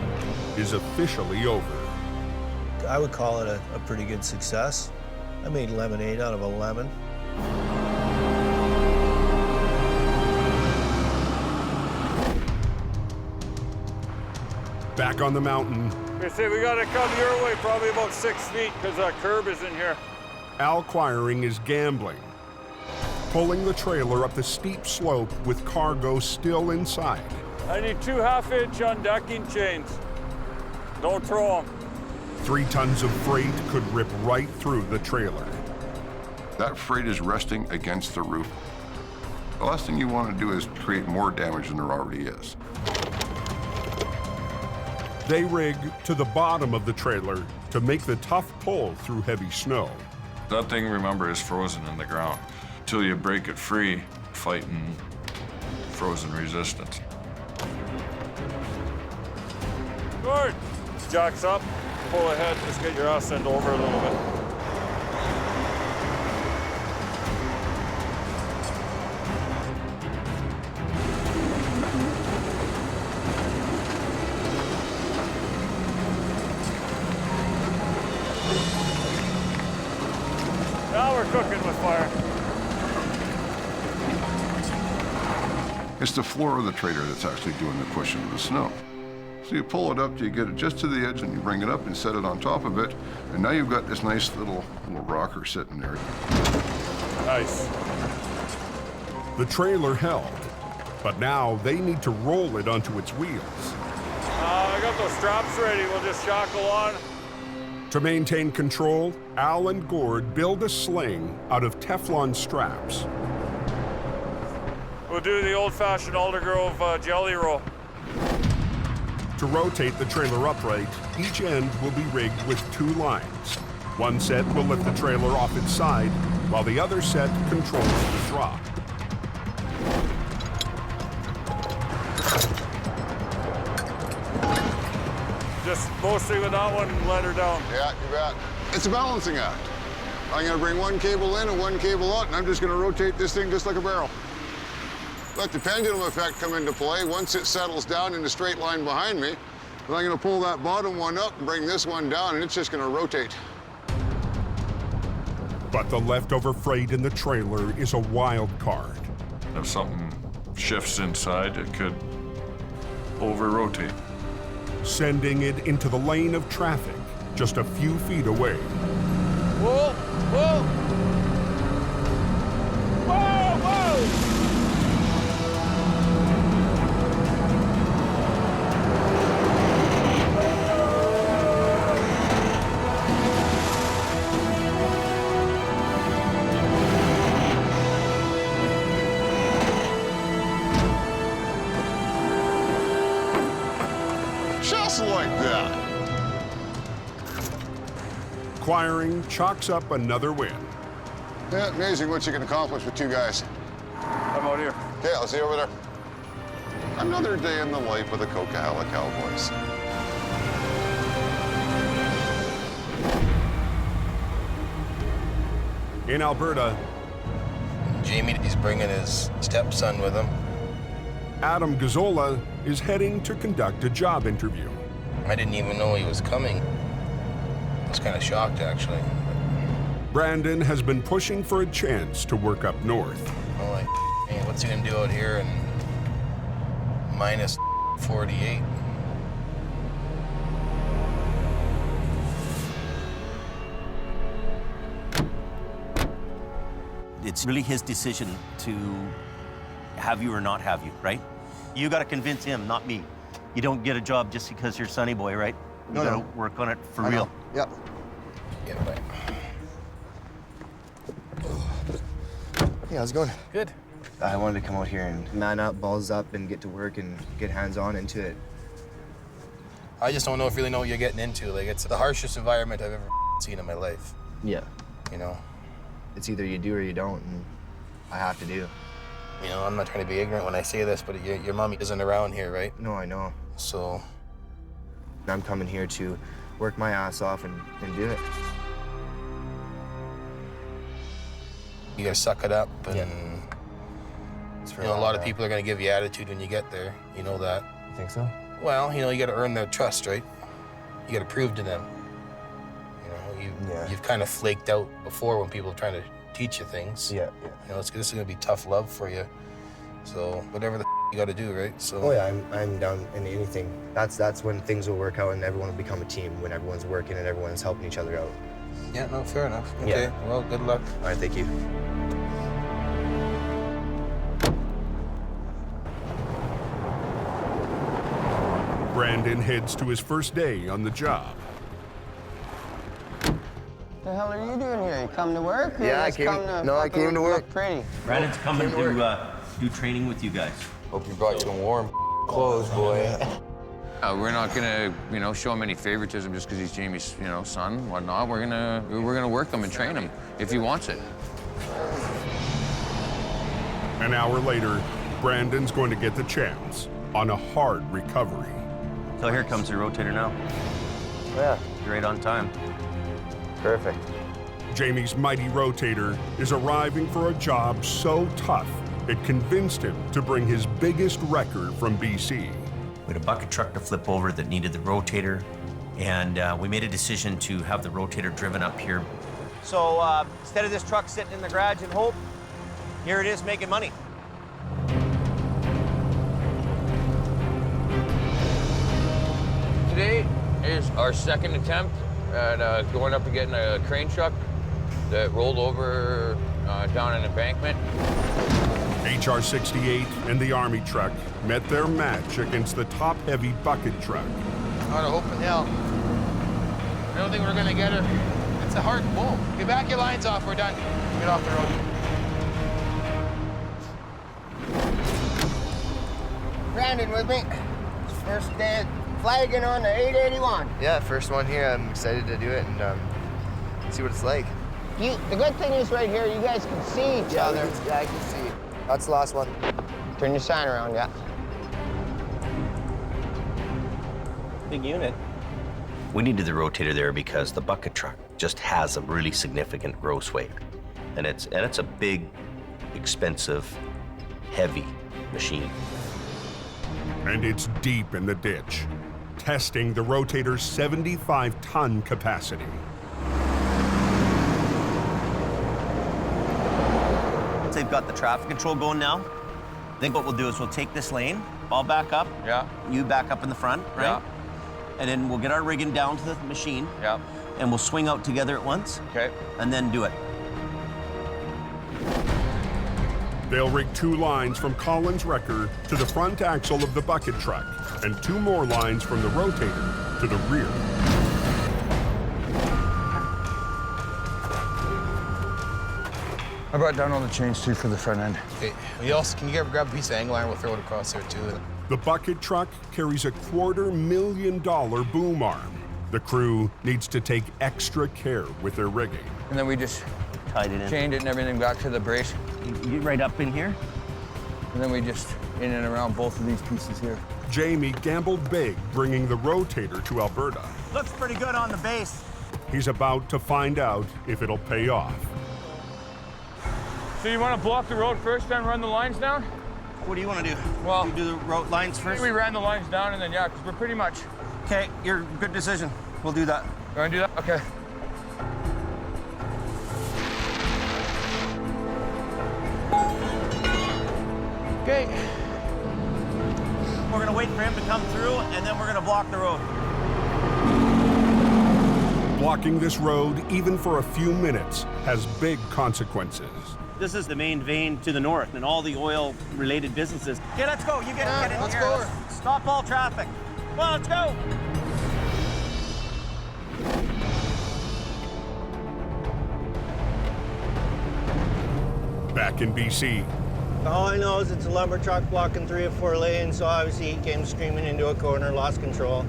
is officially over. I would call it a pretty good success. I made lemonade out of a lemon. Back on the mountain, They say we gotta come your way, probably about 6 feet, because that curb is in here. Al Quiring is gambling, pulling the trailer up the steep slope with cargo still inside. I need 2 half-inch undecking chains. Don't throw them. 3 tons of freight could rip right through the trailer. That freight is resting against the roof. The last thing you want to do is create more damage than there already is. They rig to the bottom of the trailer to make the tough pull through heavy snow. That thing, remember, is frozen in the ground. Till you break it free, fighting frozen resistance. Good. Jacks up, pull ahead, just get your ass sent over a little bit. Now we're cooking with fire. It's the floor of the trailer that's actually doing the pushing of the snow. So you pull it up, you get it just to the edge, and you bring it up and set it on top of it, and now you've got this nice little rocker sitting there. Nice. The trailer held, but now they need to roll it onto its wheels. I got those straps ready. We'll just shackle on. To maintain control, Al and Gord build a sling out of Teflon straps. We'll do the old-fashioned Aldergrove jelly roll. To rotate the trailer upright, each end will be rigged with 2 lines. One set will lift the trailer off its side, while the other set controls the drop. Just mostly with that one, let her down. Yeah, you bet. It's a balancing act. I'm gonna bring one cable in and one cable out, and I'm just gonna rotate this thing just like a barrel. Let the pendulum effect come into play. Once it settles down in the straight line behind me, then I'm gonna pull that bottom one up and bring this one down, and it's just gonna rotate. But the leftover freight in the trailer is a wild card. If something shifts inside, it could over-rotate. Sending it into the lane of traffic just a few feet away. Whoa, whoa! Whoa, whoa! Just like that. Quiring chalks up another win. Yeah, amazing what you can accomplish with two guys. I'm out here. Okay, I'll see you over there. Another day in the life of the Coquihalla Cowboys. In Alberta, Jamie, he's bringing his stepson with him. Adam Gazzola is heading to conduct a job interview. I didn't even know he was coming. I was kind of shocked, actually. Brandon has been pushing for a chance to work up north. I'm like, man, what's he gonna do out here in minus 48? It's really his decision to have you or not have you, right? You got to convince him, not me. You don't get a job just because you're Sonny Boy, right? You got to work on it for real. Yep. Yeah, right. Hey, how's it going? Good. I wanted to come out here and man up, balls up, and get to work and get hands-on into it. I just don't know if you really know what you're getting into. Like, it's the harshest environment I've ever seen in my life. Yeah. You know? It's either you do or you don't, and I have to do. You know, I'm not trying to be ignorant when I say this, but your mommy isn't around here, right? No, I know. So I'm coming here to work my ass off and do it. you gotta suck it up, and Yeah. you know, a lot of people are gonna give you attitude when you get there. You know that. You think so? Well, you know, you gotta earn their trust, right? You gotta prove to them. You know, you've kind of flaked out before when people are trying to teach you things. Yeah. You know, this is gonna be tough love for you. So whatever the you gotta do, right? So. Oh yeah, I'm down in anything. That's when things will work out and everyone will become a team, when everyone's working and everyone's helping each other out. Yeah, no, fair enough. Okay, Yeah. well, good luck. All right, thank you. Brandon heads to his first day on the job. The hell are you doing here? You come to work? Or Yeah, I just came. come to No, I came to work. look pretty. Brandon's coming to do training with you guys. Hope you brought some warm clothes, boy. We're not gonna, show him any favoritism just because he's Jamie's, son, whatnot. We're gonna work him and train him if he wants it. An hour later, Brandon's going to get the chance on a hard recovery. So here comes the rotator now. Yeah. You're right on time. Perfect. Jamie's mighty rotator is arriving for a job so tough, it convinced him to bring his biggest record from BC. We had a bucket truck to flip over that needed the rotator, and we made a decision to have the rotator driven up here. So instead of this truck sitting in the garage in Hope, here it is making money. Today is our second attempt at going up and getting a crane truck that rolled over down an embankment. HR 68 and the Army truck met their match against the top-heavy bucket truck. Out of Hope and Hell. I don't think we're gonna get her. It's a hard pull. Get back your lines off, we're done. Get off the road. Brandon with me. First day flagging on the 881. Yeah, first one here. I'm excited to do it and see what it's like. The good thing is right here, you guys can see each other. Yeah, I can see. That's the last one. Turn your sign around, yeah. Big unit. We needed the rotator there because the bucket truck just has a really significant gross weight. And it's a big, expensive, heavy machine. And it's deep in the ditch, testing the rotator's 75-ton capacity. we've got the traffic control going now, I think what we'll do is we'll take this lane, I'll back up. Yeah. You back up in the front, right? Yeah. And then we'll get our rigging down to the machine. Yeah. And we'll swing out together at once. Okay. And then do it. They'll rig 2 lines from Collins' wrecker to the front axle of the bucket truck, and 2 more lines from the rotator to the rear. I brought down all the chains too for the front end. Okay. We also, can you grab a piece of angle iron? We'll throw it across there too. The bucket truck carries a $250,000 boom arm. The crew needs to take extra care with their rigging. And then we just tied it in, chained it and everything back to the brace. You get right up in here. And then we just in and around both of these pieces here. Jamie gambled big bringing the rotator to Alberta. Looks pretty good on the base. He's about to find out if it'll pay off. So you want to block the road first, then run the lines down? What do you want to do? Well, you do the road lines first? We ran the lines down and then, yeah, because we're pretty much... Okay, good decision. We'll do that. You want to do that? Okay. Okay. We're going to wait for him to come through, and then we're going to block the road. Blocking this road, even for a few minutes, has big consequences. This is the main vein to the north and all the oil-related businesses. Okay, let's go. You get in let's here. go. Stop all traffic. Come on, let's go. Back in BC. All I know is it's a lumber truck blocking 3 or 4 lanes, so obviously he came screaming into a corner, lost control.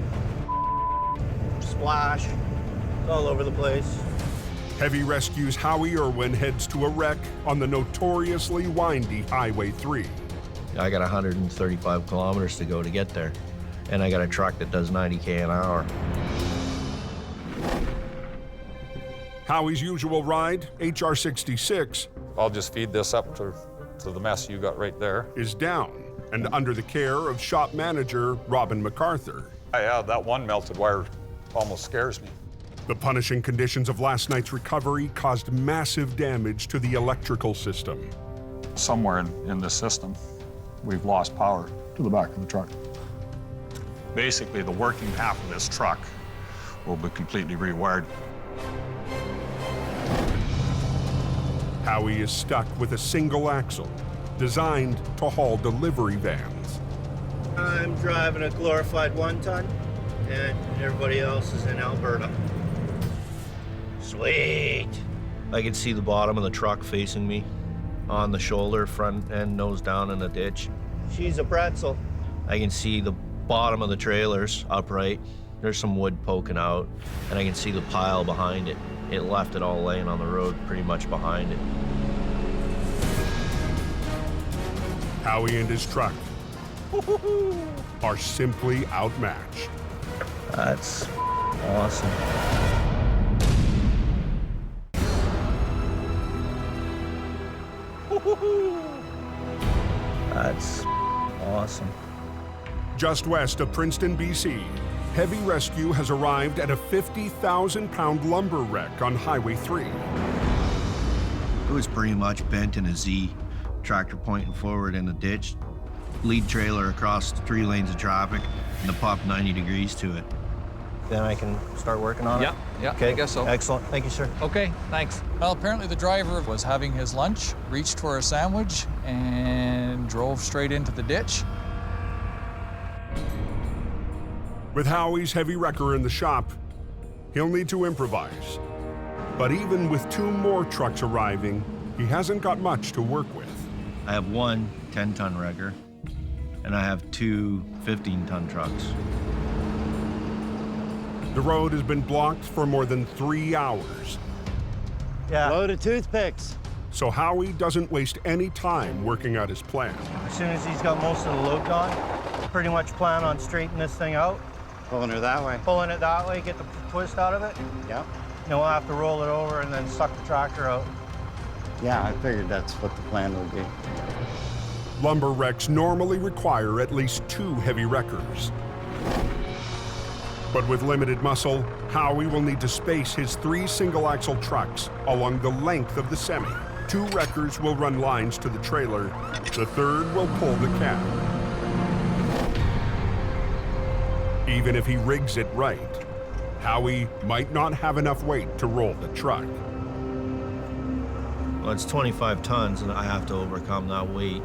Splash. It's all over the place. Heavy Rescue's Howie Irwin heads to a wreck on the notoriously windy Highway 3. I got 135 kilometers to go to get there, and I got a truck that does 90K an hour. Howie's usual ride, HR-66, I'll just feed this up to the mess you got right there. is down and under the care of shop manager Robin MacArthur. Yeah, that one melted wire almost scares me. The punishing conditions of last night's recovery caused massive damage to the electrical system. Somewhere in the system, we've lost power to the back of the truck. Basically, the working half of this truck will be completely rewired. Howie is stuck with a single axle designed to haul delivery vans. I'm driving a glorified 1-ton, and everybody else is in Alberta. Sweet. I can see the bottom of the truck facing me on the shoulder, front end, nose down in the ditch. She's a pretzel. I can see the bottom of the trailers upright. There's some wood poking out, and I can see the pile behind it. It left it all laying on the road pretty much behind it. Howie and his truck are simply outmatched. That's awesome. That's awesome. Just west of Princeton, BC, Heavy Rescue has arrived at a 50,000-pound lumber wreck on Highway 3. It was pretty much bent in a Z, tractor pointing forward in the ditch, lead trailer across 3 lanes of traffic, and the pop 90 degrees to it. Then I can start working on it? Yeah, okay. I guess so. Excellent, thank you, sir. Okay, thanks. Well, apparently the driver was having his lunch, reached for a sandwich, and drove straight into the ditch. With Howie's heavy wrecker in the shop, he'll need to improvise. But even with 2 more trucks arriving, he hasn't got much to work with. I have 1 10-ton wrecker, and I have 2 15-ton trucks. The road has been blocked for more than 3 hours. Yeah. Load of toothpicks. So Howie doesn't waste any time working out his plan. As soon as he's got most of the load gone, pretty much plan on straightening this thing out. Pulling her that way. Pulling it that way, get the twist out of it. Yep. Then we'll have to roll it over and then suck the tractor out. Yeah, I figured that's what the plan would be. Lumber wrecks normally require at least 2 heavy wreckers. But with limited muscle, Howie will need to space his 3 single-axle trucks along the length of the semi. 2 wreckers will run lines to the trailer. The third will pull the cab. Even if he rigs it right, Howie might not have enough weight to roll the truck. Well, it's 25 tons, and I have to overcome that weight.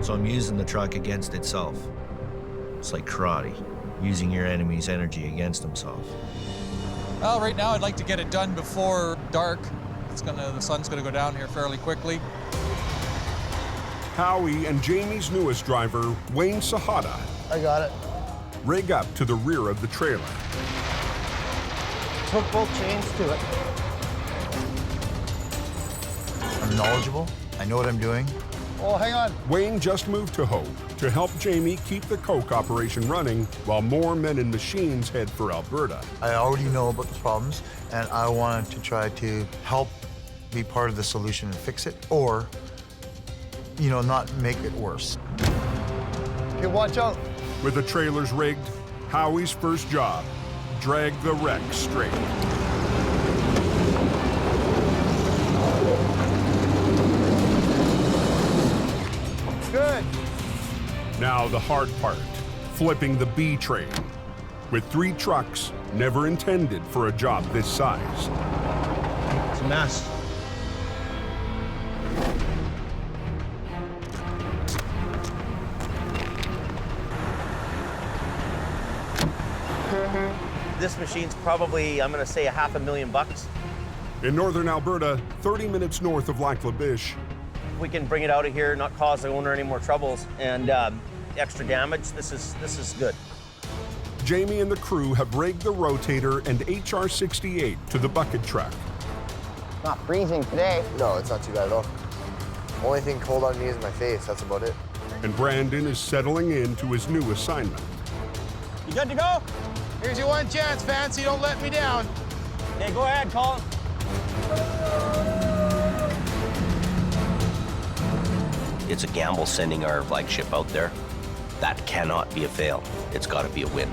So I'm using the truck against itself. It's like karate, using your enemy's energy against himself. Well, right now I'd like to get it done before dark. The sun's gonna go down here fairly quickly. Howie and Jamie's newest driver, Wayne Sahada, I got it. rig up to the rear of the trailer. Hook both chains to it. I'm knowledgeable. I know what I'm doing. Oh, hang on. Wayne just moved to Hope to help Jamie keep the coke operation running while more men and machines head for Alberta. I already know about the problems, and I wanted to try to help be part of the solution and fix it, or, you know, not make it worse. Okay, watch out. With the trailers rigged, Howie's first job, drag the wreck straight. Good. Now the hard part, flipping the B train. With 3 trucks, never intended for a job this size. It's a mess. This machine's probably, I'm gonna say, $500,000. In northern Alberta, 30 minutes north of Lac La Biche, If we can bring it out of here, not cause the owner any more troubles and extra damage, this is good. Jamie and the crew have rigged the rotator and HR-68 to the bucket truck. Not freezing today. No, it's not too bad at all. Only thing cold on me is my face. That's about it. And Brandon is settling into his new assignment. You good to go? Here's your one chance, Fancy. Don't let me down. Okay, go ahead, Colin. It's a gamble sending our flagship out there. That cannot be a fail. It's got to be a win.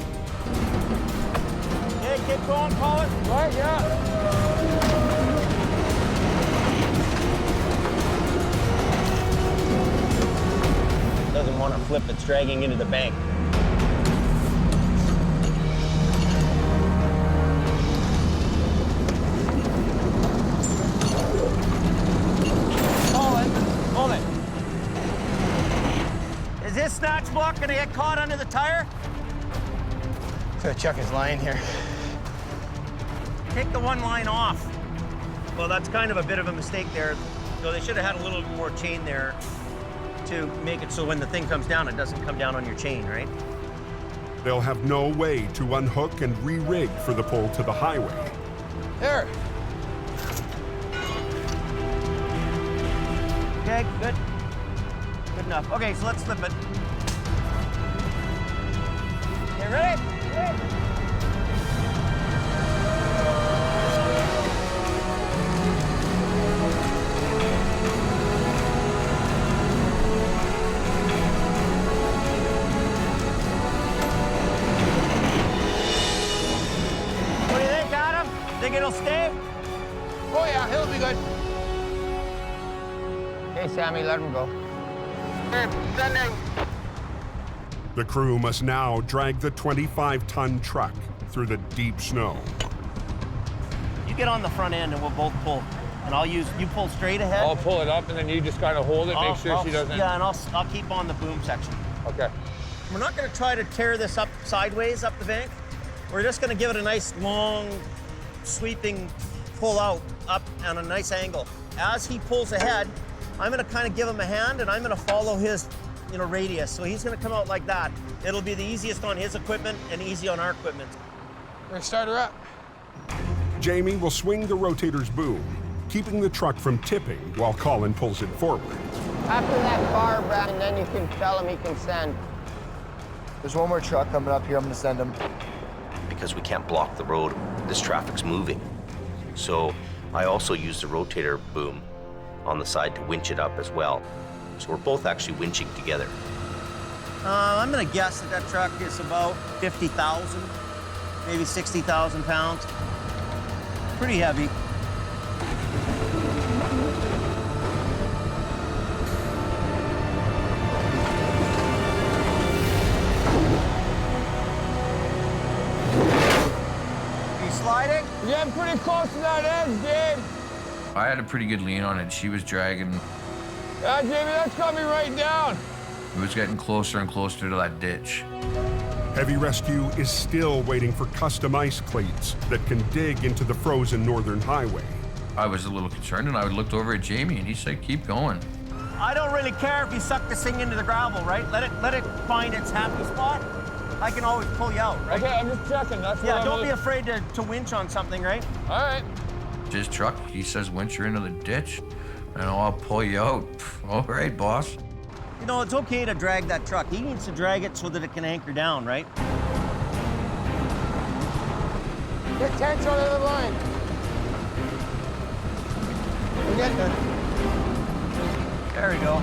Hey, keep going, Colin. Right, yeah. Doesn't want to flip, it's dragging into the bank. Hold it. Is this snatch block gonna get caught under the tire? So Chuck is lying here. Take the one line off. Well, that's kind of a bit of a mistake there. So they should have had a little more chain there to make it so when the thing comes down, it doesn't come down on your chain, right? They'll have no way to unhook and re-rig for the pull to the highway. There. Okay, good. Good enough. Okay, so let's flip it. Okay, ready? What do you think, Adam? Think it'll stay? Oh yeah, he'll be good. Hey, Sammy, let him go. Sending. The crew must now drag the 25-ton truck through the deep snow. You get on the front end and we'll both pull. And you pull straight ahead. I'll pull it up and then you just gotta hold it, make sure she doesn't. Yeah, and I'll keep on the boom section. Okay. We're not gonna try to tear this up sideways up the bank. We're just gonna give it a nice long, sweeping pull out up on a nice angle. As he pulls ahead, I'm gonna kind of give him a hand and I'm gonna follow his radius. So he's gonna come out like that. It'll be the easiest on his equipment and easy on our equipment. We're gonna start her up. Jamie will swing the rotator's boom, keeping the truck from tipping while Colin pulls it forward. After that car, Brad, and then you can tell him he can send. There's one more truck coming up here. I'm going to send him. Because we can't block the road, this traffic's moving. So I also use the rotator boom on the side to winch it up as well. So we're both actually winching together. I'm gonna guess that truck is about 50,000, maybe 60,000 pounds. Pretty heavy. We're getting pretty close to that edge, Dave. I had a pretty good lean on it. She was dragging. Yeah, Jamie, that's coming right down. It was getting closer and closer to that ditch. Heavy Rescue is still waiting for custom ice cleats that can dig into the frozen northern highway. I was a little concerned, and I looked over at Jamie, and he said, keep going. I don't really care if you suck this thing into the gravel, right? Let it find its happy spot. I can always pull you out, right? Okay, I'm just checking. That's yeah, what don't be afraid to winch on something, right? All right. His truck, he says, winch her into the ditch, and I'll pull you out. All right, boss. You know, it's okay to drag that truck. He needs to drag it so that it can anchor down, right? Get tension on the other line. We're getting there. There we go.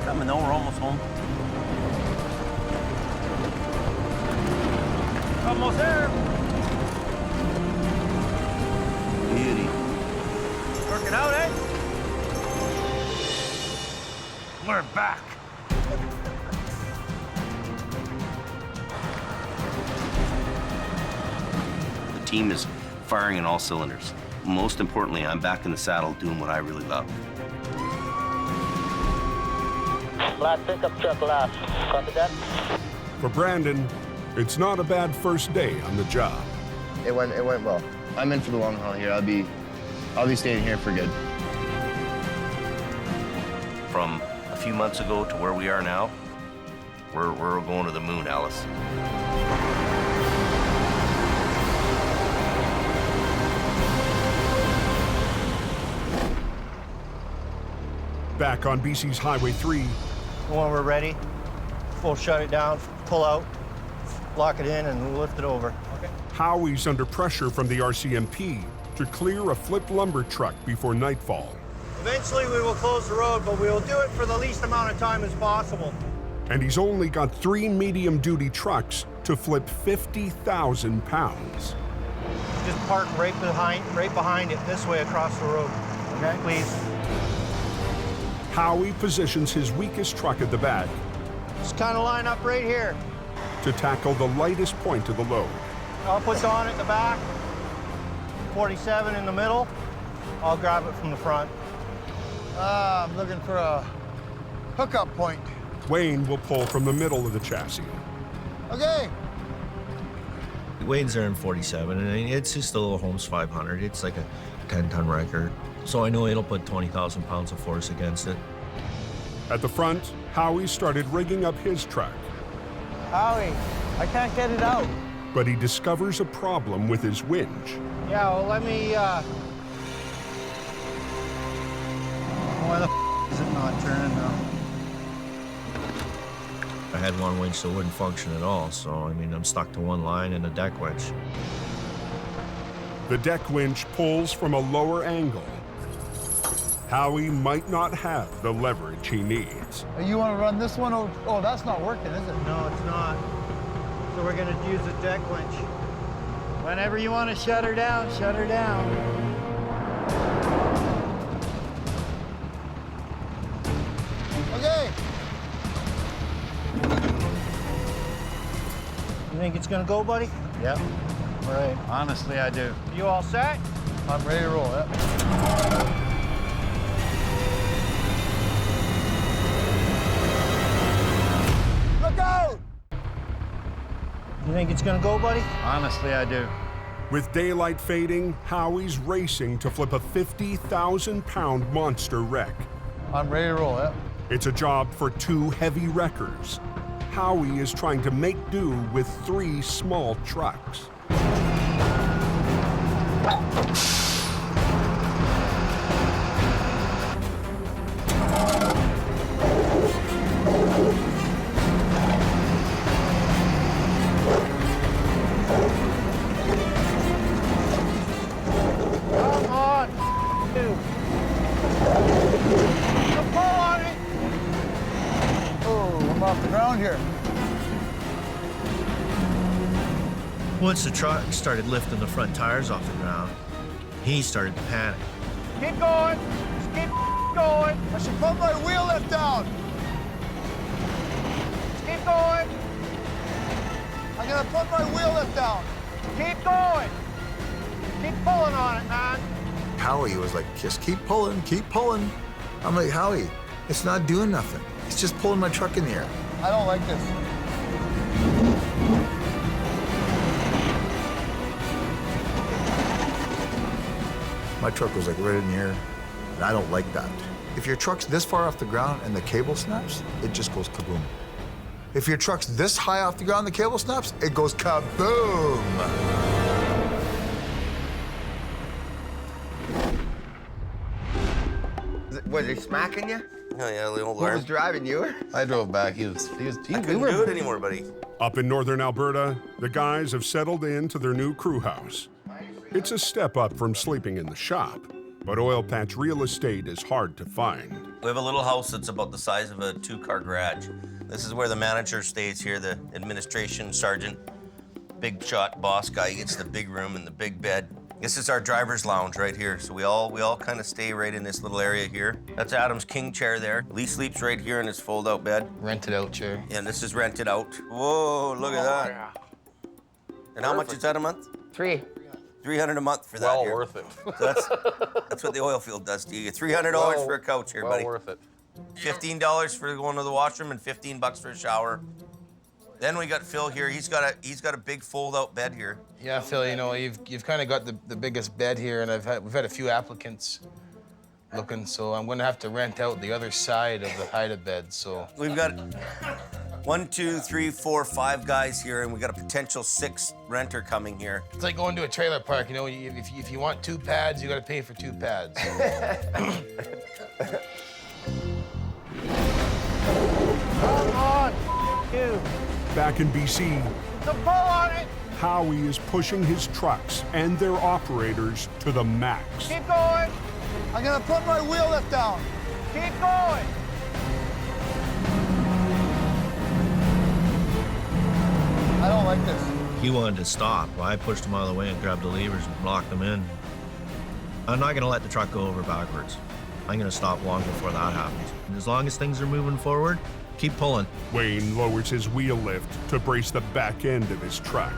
Coming though, we're almost home. Almost there. Beauty. Working out, eh? We're back. The team is firing on all cylinders. Most importantly, I'm back in the saddle doing what I really love. Last pickup truck last. Copy that? For Brandon, it's not a bad first day on the job. It went well. I'm in for the long haul here. I'll be staying here for good. From a few months ago to where we are now, we're going to the moon, Alice. Back on BC's Highway 3. When we're ready, we'll shut it down, pull out, lock it in, and we'll lift it over. Okay. Howie's under pressure from the RCMP to clear a flipped lumber truck before nightfall. Eventually, we will close the road, but we will do it for the least amount of time as possible. And he's only got 3 medium-duty trucks to flip 50,000 pounds. Just park right behind it, this way across the road. Okay, please. Howie positions his weakest truck at the back. Just kind of line up right here. To tackle the lightest point of the load. I'll put Don at the back, 47 in the middle. I'll grab it from the front. I'm looking for a hookup point. Wayne will pull from the middle of the chassis. Okay. Wayne's there in 47, and it's just a little Holmes 500. It's like a 10-ton record. So I know it'll put 20,000 pounds of force against it. At the front, Howie started rigging up his truck. Howie, I can't get it out. But he discovers a problem with his winch. Yeah, well, let me, Why the is it not turning now? I had one winch that wouldn't function at all, so I mean, I'm stuck to one line and a deck winch. The deck winch pulls from a lower angle. Howie might not have the leverage he needs. You want to run this one? Oh, that's not working, is it? No, it's not. So we're going to use a deck winch. Whenever you want to shut her down, shut her down. Okay. You think it's going to go, buddy? Yep. All right. Honestly, I do. You all set? I'm ready to roll. Yep. You think it's gonna go, buddy? Honestly, I do. With daylight fading, Howie's racing to flip a 50,000-pound monster wreck. I'm ready to roll, yep. It's a job for 2 heavy wreckers. Howie is trying to make do with 3 small trucks. Once the truck started lifting the front tires off the ground, he started to panic. Keep going. Just keep going. I should put my wheel lift down. Keep going. I'm gonna put my wheel lift down. Keep going. Keep pulling on it, man. Howie was like, just keep pulling, keep pulling. I'm like, Howie, it's not doing nothing. It's just pulling my truck in the air. I don't like this. My truck was like right in the air, and I don't like that. If your truck's this far off the ground and the cable snaps, it just goes kaboom. If your truck's this high off the ground and the cable snaps, it goes kaboom. Was he smacking you? Oh, yeah, the old Who was driving, you? I drove back. He I couldn't do it anymore, buddy. Up in northern Alberta, the guys have settled into their new crew house. It's a step up from sleeping in the shop, but oil patch real estate is hard to find. We have a little house that's about the size of a 2-car garage. This is where the manager stays here, the administration sergeant. Big shot boss guy. He gets the big room and the big bed. This is our driver's lounge right here. So we all kind of stay right in this little area here. That's Adam's king chair there. Lee sleeps right here in his fold-out bed. Rented out chair. And this is rented out. Whoa, look at that. Yeah. And how much is that a month? $300 a month for that. Well here. worth it. So that's what the oil field does to you. $300 for a couch here, buddy. Well worth it. $15 for going to the washroom and $15 for a shower. Then we got Phil here. He's got a big fold-out bed here. Yeah, Phil, you know, you've kind of got the biggest bed here, and we've had a few applicants looking, so I'm gonna have to rent out the other side of the height of bed. So we've got 1, 2, 3, 4, 5 guys here, and we got a potential 6th renter coming here. it's like going to a trailer park. You know, if you want 2 pads, you got to pay for 2 pads. Come on, you. Back in BC, The pull on it. Howie is pushing his trucks and their operators to the max. Keep going. I'm gonna put my wheel lift down. Keep going. I don't like this. He wanted to stop. Well, I pushed him out of the way and grabbed the levers and blocked them in. I'm not gonna let the truck go over backwards. I'm gonna stop long before that happens. And as long as things are moving forward, keep pulling. Wayne lowers his wheel lift to brace the back end of his truck.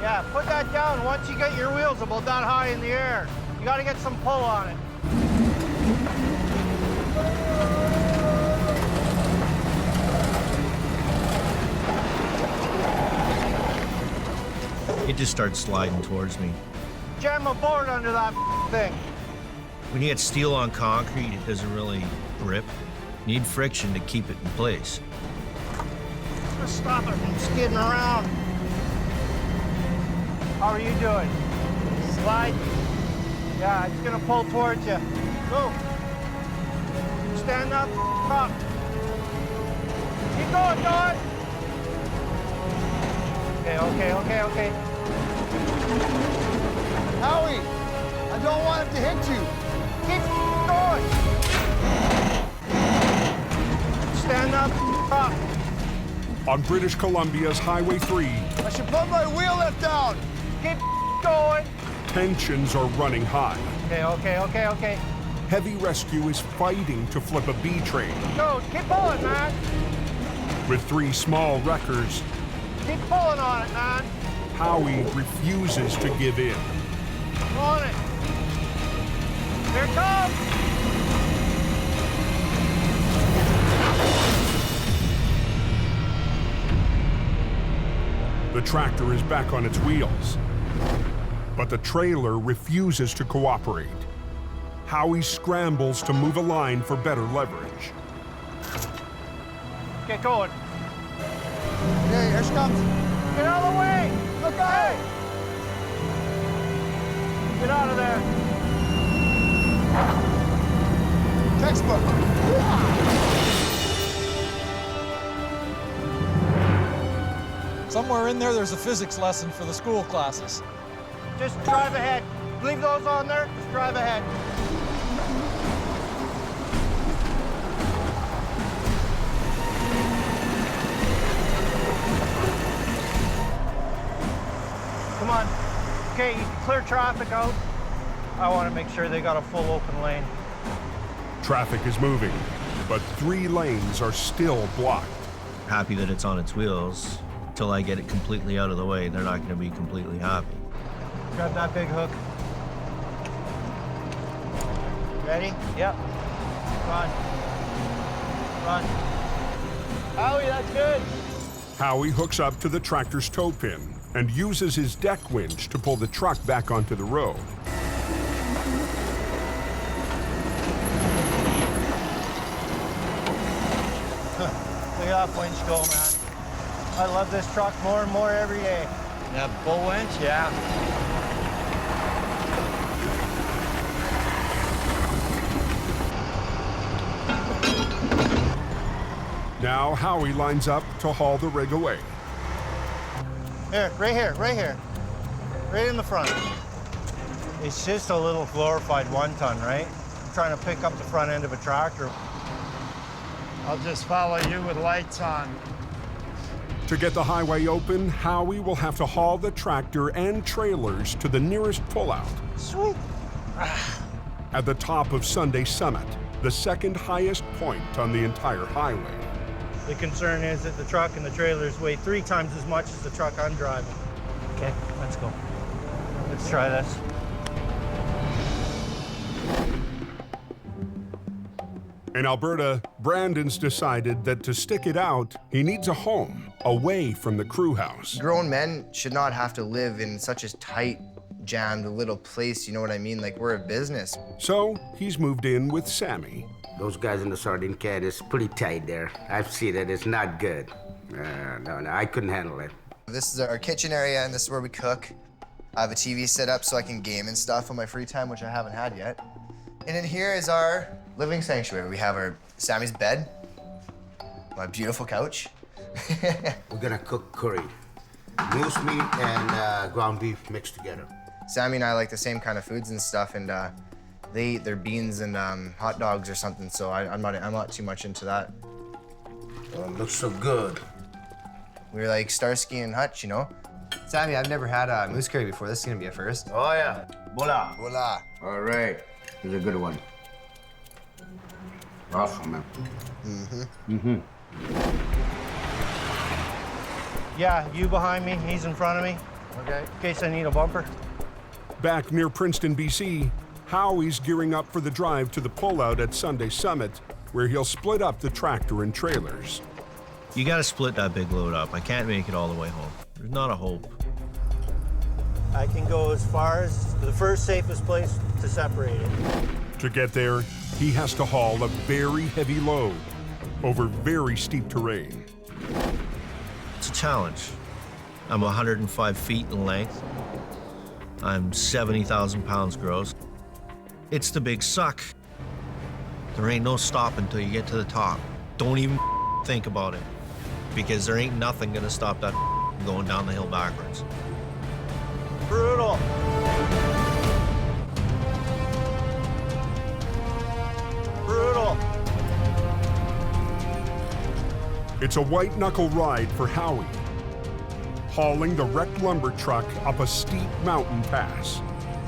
Yeah, put that down once you get your wheels about that high in the air. You got to get some pull on it. It just starts sliding towards me. Jam a board under that thing. When you get steel on concrete, it doesn't really grip. You need friction to keep it in place. Just stop it from skidding around. How are you doing? Slide? Yeah, it's gonna pull towards you. Go. Stand up, up. Keep going, Don. Okay. Howie, I don't want it to hit you. Keep going. Stand up, up. On British Columbia's Highway 3, I should put my wheel lift down. Keep going. tensions are running high. Okay. Heavy Rescue is fighting to flip a B train. Go, keep pulling, man. With 3 small wreckers, Keep pulling on it, man. Howie refuses to give in. On it. Here it comes. The tractor is back on its wheels, but the trailer refuses to cooperate. Howie scrambles to move a line for better leverage. Get going. Okay, here she comes. Get out of the way. Look out! Get out of there. Textbook. Somewhere in there's a physics lesson for the school classes. Just drive ahead. Leave those on there. Just drive ahead. Come on. Okay, you can clear traffic out. I want to make sure they got a full open lane. Traffic is moving, but 3 lanes are still blocked. Happy that it's on its wheels. Till I get it completely out of the way, they're not going to be completely happy. Grab that big hook. Ready? Yep. Run. Run. Howie, that's good. Howie hooks up to the tractor's tow pin and uses his deck winch to pull the truck back onto the road. Look at that winch go, man. I love this truck more and more every day. That bull winch? Yeah. Now Howie lines up to haul the rig away. Here, right here, right here. Right in the front. It's just a little glorified 1-ton, right? I'm trying to pick up the front end of a tractor. I'll just follow you with lights on. To get the highway open, Howie will have to haul the tractor and trailers to the nearest pullout. Sweet. At the top of Sunday Summit, the second highest point on the entire highway. The concern is that the truck and the trailers weigh 3 times as much as the truck I'm driving. Okay, let's go. Let's try this. In Alberta, Brandon's decided that to stick it out, he needs a home away from the crew house. Grown men should not have to live in such a tight, jammed little place, you know what I mean? Like, we're a business. So he's moved in with Sammy. Those guys in the sardine can is pretty tight there. I've seen it, it's not good. No, I couldn't handle it. This is our kitchen area, and this is where we cook. I have a TV set up so I can game and stuff on my free time, which I haven't had yet. And in here is our living sanctuary. We have our Sammy's bed, my beautiful couch. We're gonna cook curry. Moose meat and ground beef mixed together. Sammy and I like the same kind of foods and stuff, and they eat their beans and hot dogs or something, so I'm not too much into that. Oh, it looks so good. We're like Starsky and Hutch, you know? Sammy, I've never had a moose curry before. This is gonna be a first. Oh, yeah. Voila. Voila. All right. Here's a good one. Awesome, man. Yeah, you behind me, he's in front of me. Okay. In case I need a bumper. Back near Princeton, BC, Howie's gearing up for the drive to the pullout at Sunday Summit, where he'll split up the tractor and trailers. You gotta split that big load up. I can't make it all the way home. There's not a hope. I can go as far as the first safest place to separate it. To get there, he has to haul a very heavy load over very steep terrain. It's a challenge. I'm 105 feet in length. I'm 70,000 pounds gross. It's the big suck. There ain't no stopping until you get to the top. Don't even think about it, because there ain't nothing gonna stop that going down the hill backwards. Brutal. Brutal. It's a white-knuckle ride for Howie, hauling the wrecked lumber truck up a steep mountain pass.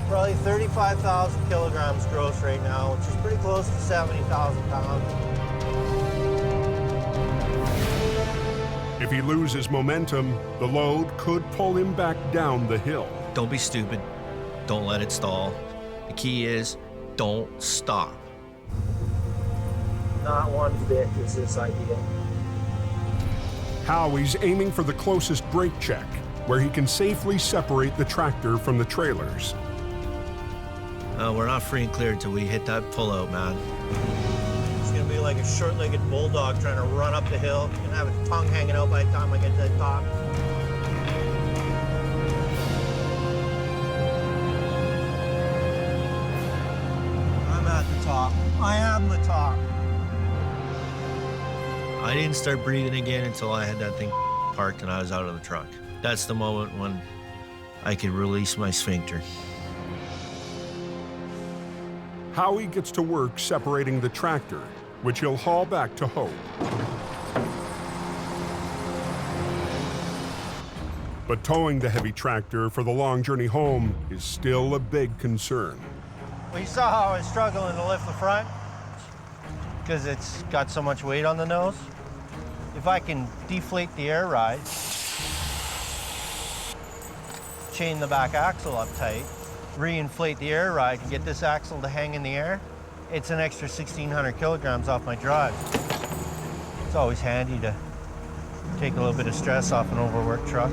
Probably 35,000 kilograms gross right now, which is pretty close to 70,000 pounds. If he loses momentum, the load could pull him back down the hill. Don't be stupid. Don't let it stall. The key is, don't stop. Not one bit is this idea. Howie's aiming for the closest brake check, where he can safely separate the tractor from the trailers. We're not free and clear until we hit that pullout, man. It's gonna be like a short-legged bulldog trying to run up the hill. It's gonna have its tongue hanging out by the time I get to the top. I'm at the top. I am the top. I didn't start breathing again until I had that thing parked and I was out of the truck. That's the moment when I could release my sphincter. Howie gets to work separating the tractor, which he'll haul back to Hope. But towing the heavy tractor for the long journey home is still a big concern. Well, you saw how I was struggling to lift the front. because it's got so much weight on the nose. If I can deflate the air ride, chain the back axle up tight, re-inflate the air ride, and get this axle to hang in the air, it's an extra 1,600 kilograms off my drive. It's always handy to take a little bit of stress off an overworked truck.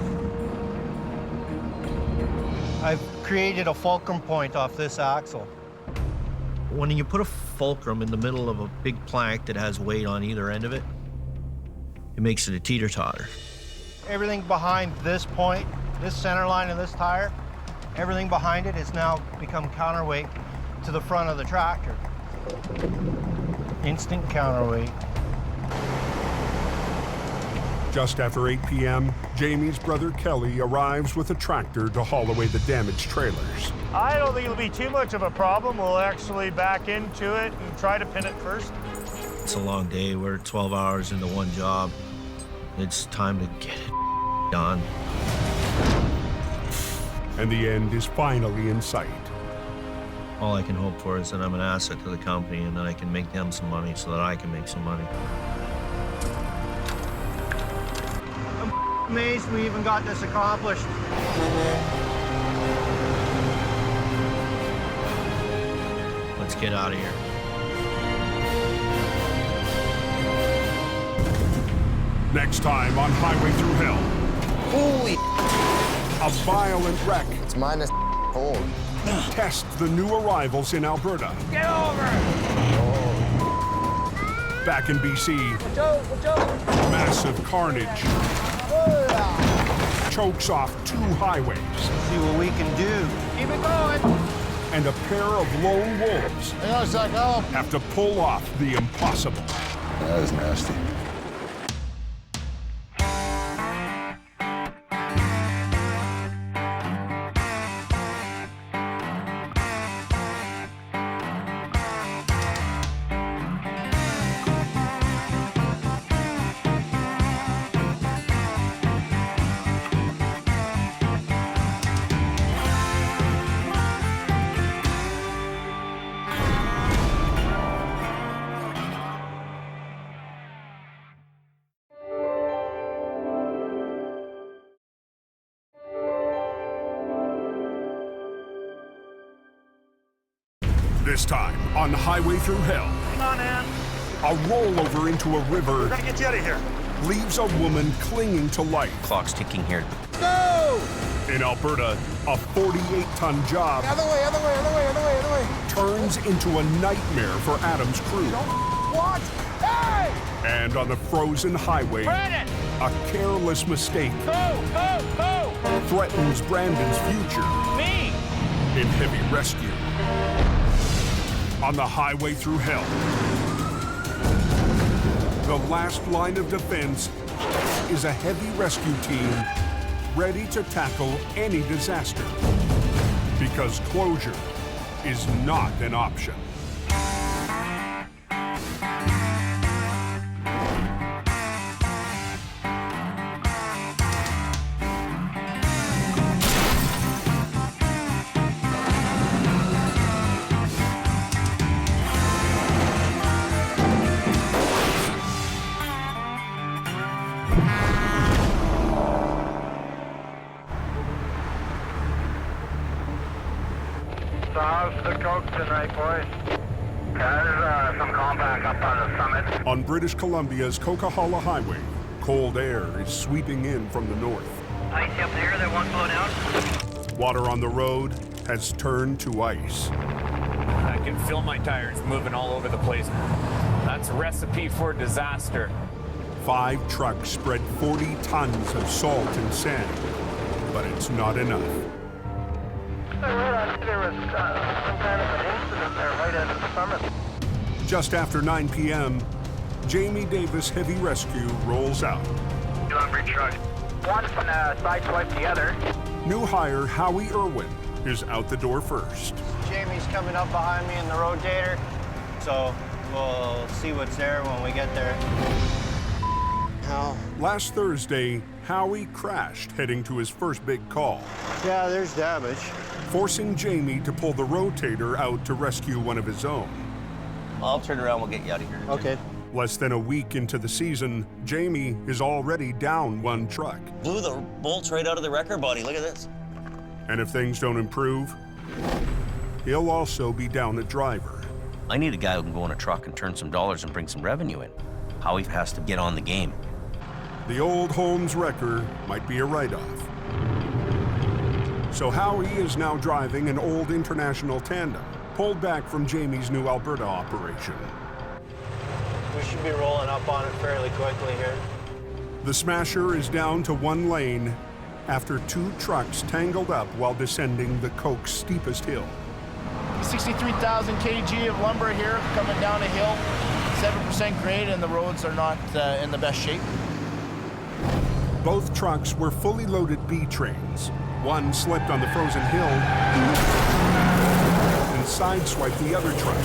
I've created a fulcrum point off this axle. When you put a fulcrum in the middle of a big plank that has weight on either end of it, it makes it a teeter-totter. Everything behind this point, this center line of this tire, everything behind it has now become counterweight to the front of the tractor. Instant counterweight. Just after 8 p.m., Jamie's brother Kelly arrives with a tractor to haul away the damaged trailers. I don't think it'll be too much of a problem. We'll actually back into it and try to pin it first. It's a long day. We're 12 hours into one job. It's time to get it done. And the end is finally in sight. All I can hope for is that I'm an asset to the company and that I can make them some money so that I can make some money. I'm amazed we even got this accomplished. Let's get out of here. Next time on Highway Through Hell. Holy! A violent wreck. It's minus cold. Tests the new arrivals in Alberta. Get over! Back in BC. Watch out, watch out! Massive carnage. Chokes off 2 highways. See what we can do. Keep it going! And a pair of lone wolves Hang on a sec, Al. have to pull off the impossible. That is nasty. This time on Highway Through Hell. Hang on, Ann. A rollover into a river We're gonna get you out of here. leaves a woman clinging to life. Clock's ticking here. Go! In Alberta, a 48-ton job Other way, other way, other way, other way, other way. turns into a nightmare for Adam's crew. What? Hey! And on the frozen highway, Brandon! a careless mistake Go, go, go! threatens Brandon's future Me! in heavy rescue. On the Highway Through Hell, the last line of defense is a heavy rescue team ready to tackle any disaster, because closure is not an option. So how's the coke tonight, boys? There's some compact up on the summit. On British Columbia's Coquihalla Highway, cold air is sweeping in from the north. Ice up there that won't slow down? Water on the road has turned to ice. I can feel my tires moving all over the place. That's a recipe for disaster. 5 trucks spread 40 tons of salt and sand, but it's not enough. I read there was some kind of an incident there right at the summit. Just after 9 p.m., Jamie Davis Heavy Rescue rolls out. 200 truck. One from the side swipe the other. New hire Howie Irwin is out the door first. Jamie's coming up behind me in the rotator, so we'll see what's there when we get there. Last Thursday, Howie crashed heading to his first big call, Yeah, there's damage. forcing Jamie to pull the rotator out to rescue one of his own. I'll turn around, we'll get you out of here. Okay. Less than a week into the season, Jamie is already down one truck. Blew the bolts right out of the wrecker body, look at this. And if things don't improve, he'll also be down a driver. I need a guy who can go in a truck and turn some dollars and bring some revenue in. Howie has to get on the game. The old Holmes wrecker might be a write-off. So Howie is now driving an old International tandem, pulled back from Jamie's new Alberta operation. We should be rolling up on it fairly quickly here. The Smasher is down to one lane after two trucks tangled up while descending the Coke's steepest hill. 63,000 kg of lumber here coming down a hill, 7% grade, and the roads are not in the best shape. Both trucks were fully loaded B trains. One slipped on the frozen hill and sideswiped the other truck.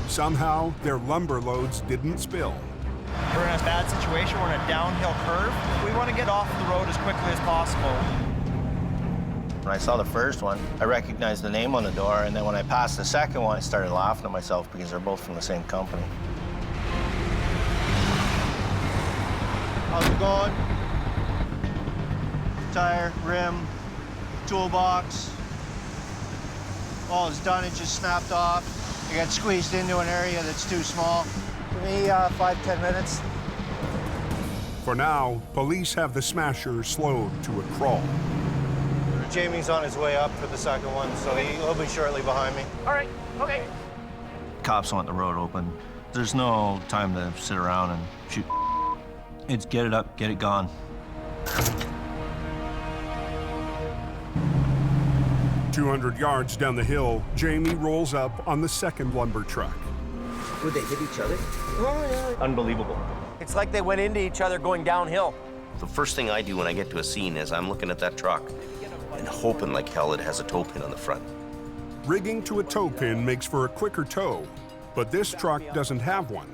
Somehow, their lumber loads didn't spill. We're in a bad situation. We're in a downhill curve. We want to get off the road as quickly as possible. When I saw the first one, I recognized the name on the door, and then when I passed the second one, I started laughing at myself because they're both from the same company. How's it going? Tire, rim, toolbox. All it's done, it just snapped off. I got squeezed into an area that's too small. Give me 5-10 minutes. For now, police have the Smasher slowed to a crawl. Jamie's on his way up for the second one, so he'll be shortly behind me. All right, okay. Cops want the road open. There's no time to sit around and shoot. It's get it up, get it gone. "200 yards down the hill, Jamie rolls up on the second lumber truck. Would they hit each other? Unbelievable. It's like they went into each other going downhill. The first thing I do when I get to a scene is I'm looking at that truck and hoping like hell it has a tow pin on the front. Rigging to a tow pin makes for a quicker tow, but this truck doesn't have one.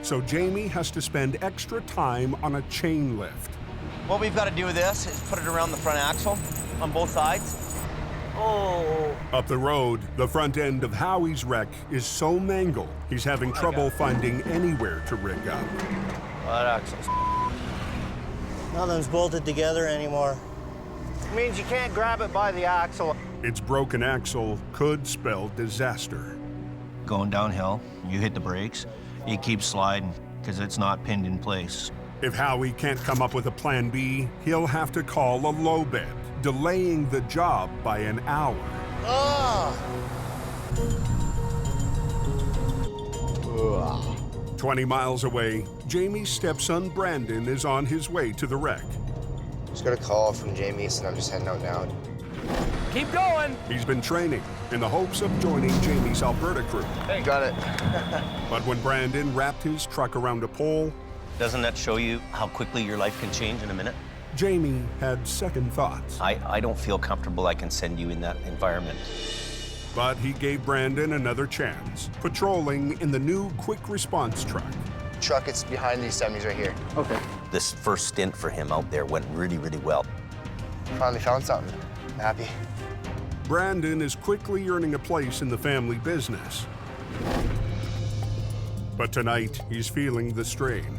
So Jamie has to spend extra time on a chain lift. What we've got to do with this is put it around the front axle on both sides. Oh. Up the road, the front end of Howie's wreck is so mangled, he's having trouble finding anywhere to rig up. That axle's... Nothing's bolted together anymore. It means you can't grab it by the axle. Its broken axle could spell disaster. Going downhill, you hit the brakes, you keep sliding because it's not pinned in place. If Howie can't come up with a plan B, he'll have to call a low bed, delaying the job by an hour. 20 miles away, Jamie's stepson Brandon is on his way to the wreck. Just got a call from Jamie, so I'm just heading out now. Keep going. He's been training in the hopes of joining Jamie's Alberta crew. Hey, got it. But when Brandon wrapped his truck around a pole, Doesn't that show you how quickly your life can change in a minute? Jamie had second thoughts. I don't feel comfortable I can send you in that environment. But he gave Brandon another chance, patrolling in the new quick response truck. Truck, it's behind these semis right here. Okay. This first stint for him out there went really, really well. Finally found something. I'm happy. Brandon is quickly earning a place in the family business. But tonight, he's feeling the strain.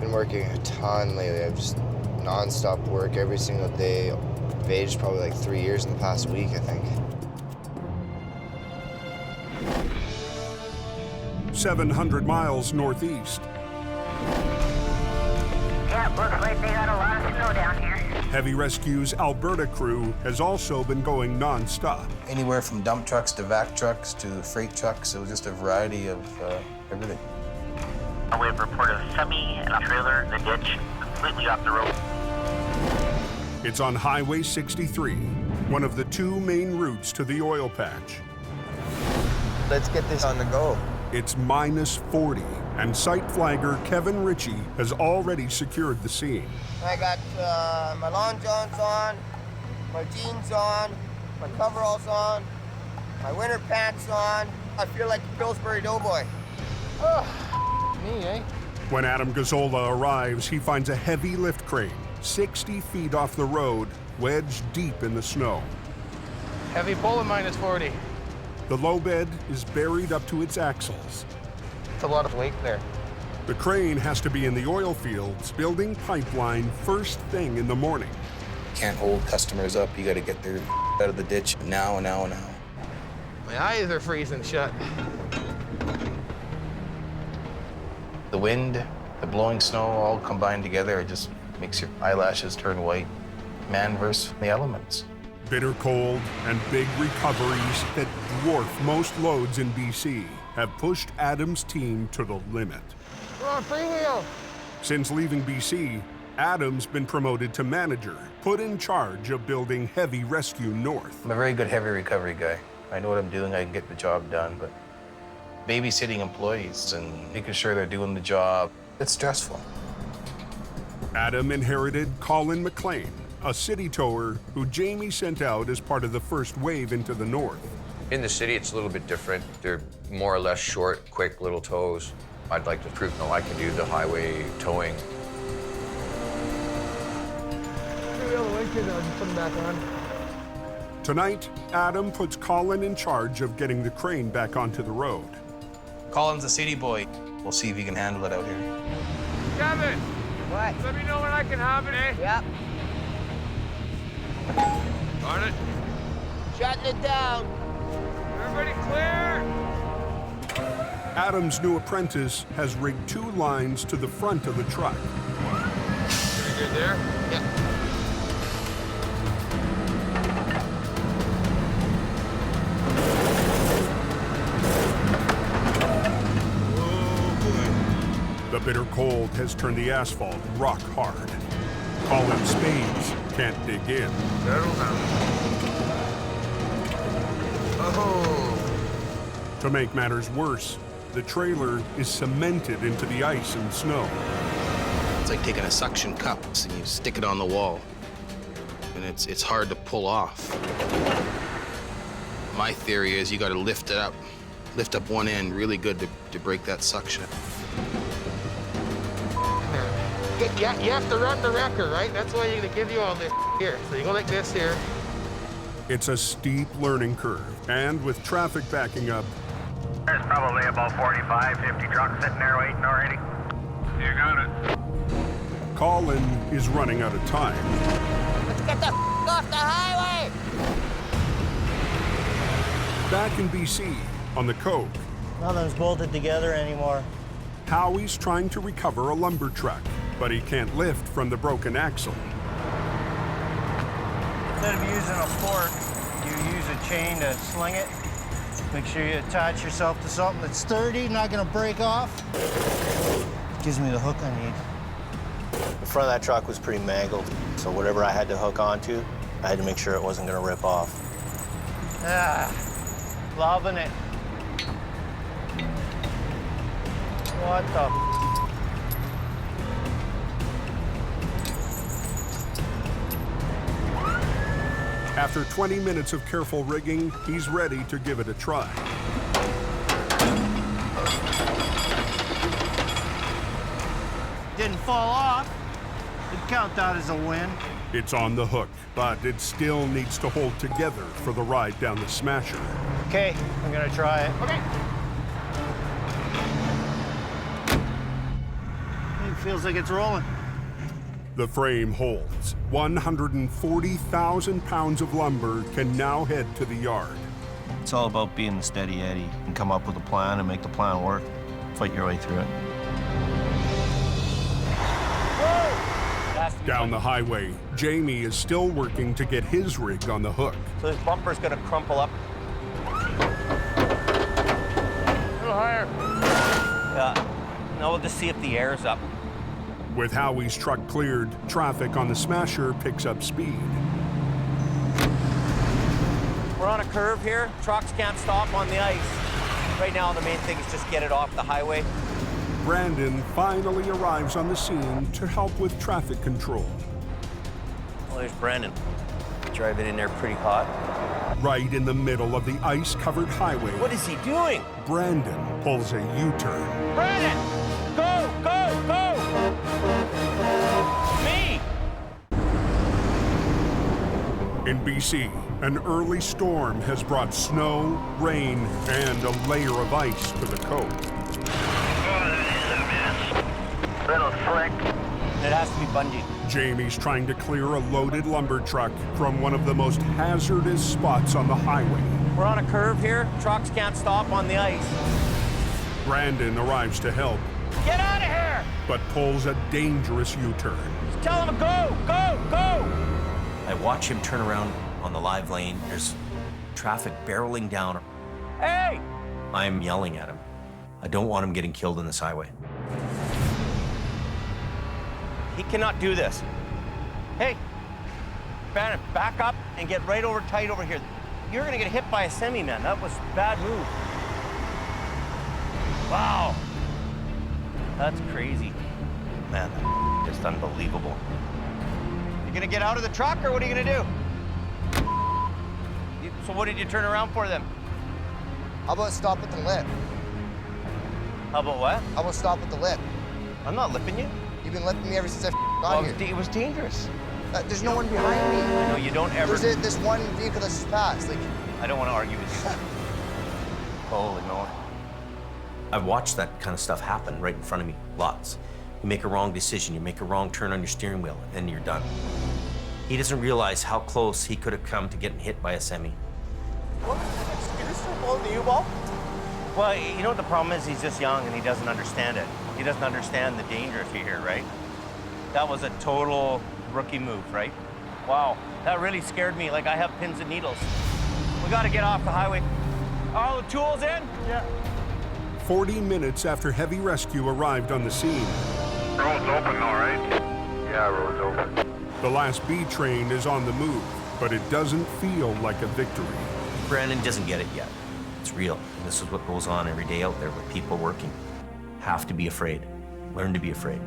Been working a ton lately. I've just non-stop work every single day. I've aged probably like 3 years in the past week, I think. 700 miles northeast. Yeah, looks like they got a lot of snow down here. Heavy Rescue's Alberta crew has also been going non-stop. Anywhere from dump trucks to vac trucks to freight trucks. It was just a variety of everything. We have report of semi and a trailer in the ditch, completely off the road. It's on Highway 63, one of the two main routes to the oil patch. Let's get this on the go. It's minus 40, and site flagger Kevin Ritchie has already secured the scene. I got my long johns on, my jeans on, my coveralls on, my winter pants on. I feel like a Pillsbury Doughboy. Me, eh? When Adam Gazzola arrives, he finds a heavy lift crane 60 feet off the road, wedged deep in the snow. Heavy pull at minus 40. The low bed is buried up to its axles. It's a lot of weight there. The crane has to be in the oil fields building pipeline first thing in the morning. Can't hold customers up. You got to get their out of the ditch now. My eyes are freezing shut. The wind, the blowing snow, all combined together, it just makes your eyelashes turn white. Man versus the elements. Bitter cold and big recoveries that dwarf most loads in BC have pushed Adam's team to the limit. Come on, freewheel! Since leaving BC, Adam's been promoted to manager, put in charge of building heavy rescue north. I'm a very good heavy recovery guy. I know what I'm doing, I can get the job done, but babysitting employees and making sure they're doing the job, it's stressful. Adam inherited Colin McLean, a city tower who Jamie sent out as part of the first wave into the north. In the city, it's a little bit different. They're more or less short, quick little tows. I'd like to prove, I can do the highway towing. Tonight, Adam puts Colin in charge of getting the crane back onto the road. Colin's a city boy. We'll see if he can handle it out here. Kevin! What? Let me know when I can have it, eh? Yep. On it. Shutting it down. Everybody clear? Adam's new apprentice has rigged 2 lines to the front of the truck. Pretty good there? Yeah. The bitter cold has turned the asphalt rock hard. Colin's spades can't dig in. Settle down. Oh. To make matters worse, the trailer is cemented into the ice and snow. It's like taking a suction cup and you stick it on the wall. And it's hard to pull off. My theory is you got to lift it up. Lift up one end really good to break that suction. You have to run the wrecker, right? That's why you're gonna give you all this here. So you go like this here. It's a steep learning curve, and with traffic backing up, There's probably about 45, 50 trucks sitting there waiting already. You got it. Colin is running out of time. Let's get the off the highway! Back in BC, on the Coke, Nothing's bolted together anymore. Howie's trying to recover a lumber truck, but he can't lift from the broken axle. Instead of using a fork, you use a chain to sling it. Make sure you attach yourself to something that's sturdy, not gonna break off. Gives me the hook I need. The front of that truck was pretty mangled, so whatever I had to hook onto, I had to make sure it wasn't gonna rip off. Ah, loving it. What the? After 20 minutes of careful rigging, he's ready to give it a try. Didn't fall off. You'd count that as a win. It's on the hook, but it still needs to hold together for the ride down the Smasher. Okay, I'm gonna try it. Okay. It feels like it's rolling. The frame holds. 140,000 pounds of lumber can now head to the yard. It's all about being the steady Eddie and come up with a plan and make the plan work. Fight your way through it. Down the highway, Jamie is still working to get his rig on the hook. So this bumper's gonna crumple up. A little higher. Yeah. Now we'll just see if the air's up. With Howie's truck cleared, traffic on the Smasher picks up speed. We're on a curve here. Trucks can't stop on the ice. Right now, the main thing is just get it off the highway. Brandon finally arrives on the scene to help with traffic control. Well, there's Brandon. Driving in there pretty hot. Right in the middle of the ice-covered highway, What is he doing? Brandon pulls a U-turn. Brandon! Go, go, go! Me! In BC, an early storm has brought snow, rain, and a layer of ice to the cove. Little slick. It has to be bungee. Jamie's trying to clear a loaded lumber truck from one of the most hazardous spots on the highway. We're on a curve here. Trucks can't stop on the ice. Brandon arrives to help, Get out of here! but pulls a dangerous U-turn. Just tell him to go, go, go! I watch him turn around on the live lane. There's traffic barreling down. Hey! I'm yelling at him. I don't want him getting killed on this highway. He cannot do this. Hey, Brandon, back up and get right over tight over here. You're gonna get hit by a semi, man. That was a bad move. Wow. That's crazy. Man, that's just unbelievable. You gonna get out of the truck, or what are you gonna do? So what did you turn around for then? How about stop at the lip? How about what? How about stop at the lip? I'm not lipping you. You've been lipping me ever since I got here. It was dangerous. There's no one behind me. I know you don't ever. There's this one vehicle that's just passed. Like, I don't want to argue with you. Holy moly. I've watched that kind of stuff happen right in front of me, lots. You make a wrong decision, you make a wrong turn on your steering wheel, and you're done. He doesn't realize how close he could have come to getting hit by a semi. what was the excuse for blowing the U-ball? Well, you know what the problem is? He's just young and he doesn't understand it. He doesn't understand the danger if you're here, right? That was a total rookie move, right? Wow, that really scared me. Like, I have pins and needles. We got to get off the highway. All the tools in? Yeah. 40 minutes after heavy rescue arrived on the scene. Road's open, all right? Yeah, road's open. The last B train is on the move, but it doesn't feel like a victory. Brandon doesn't get it yet. It's real. And this is what goes on every day out there with people working. Have to be afraid. Learn to be afraid.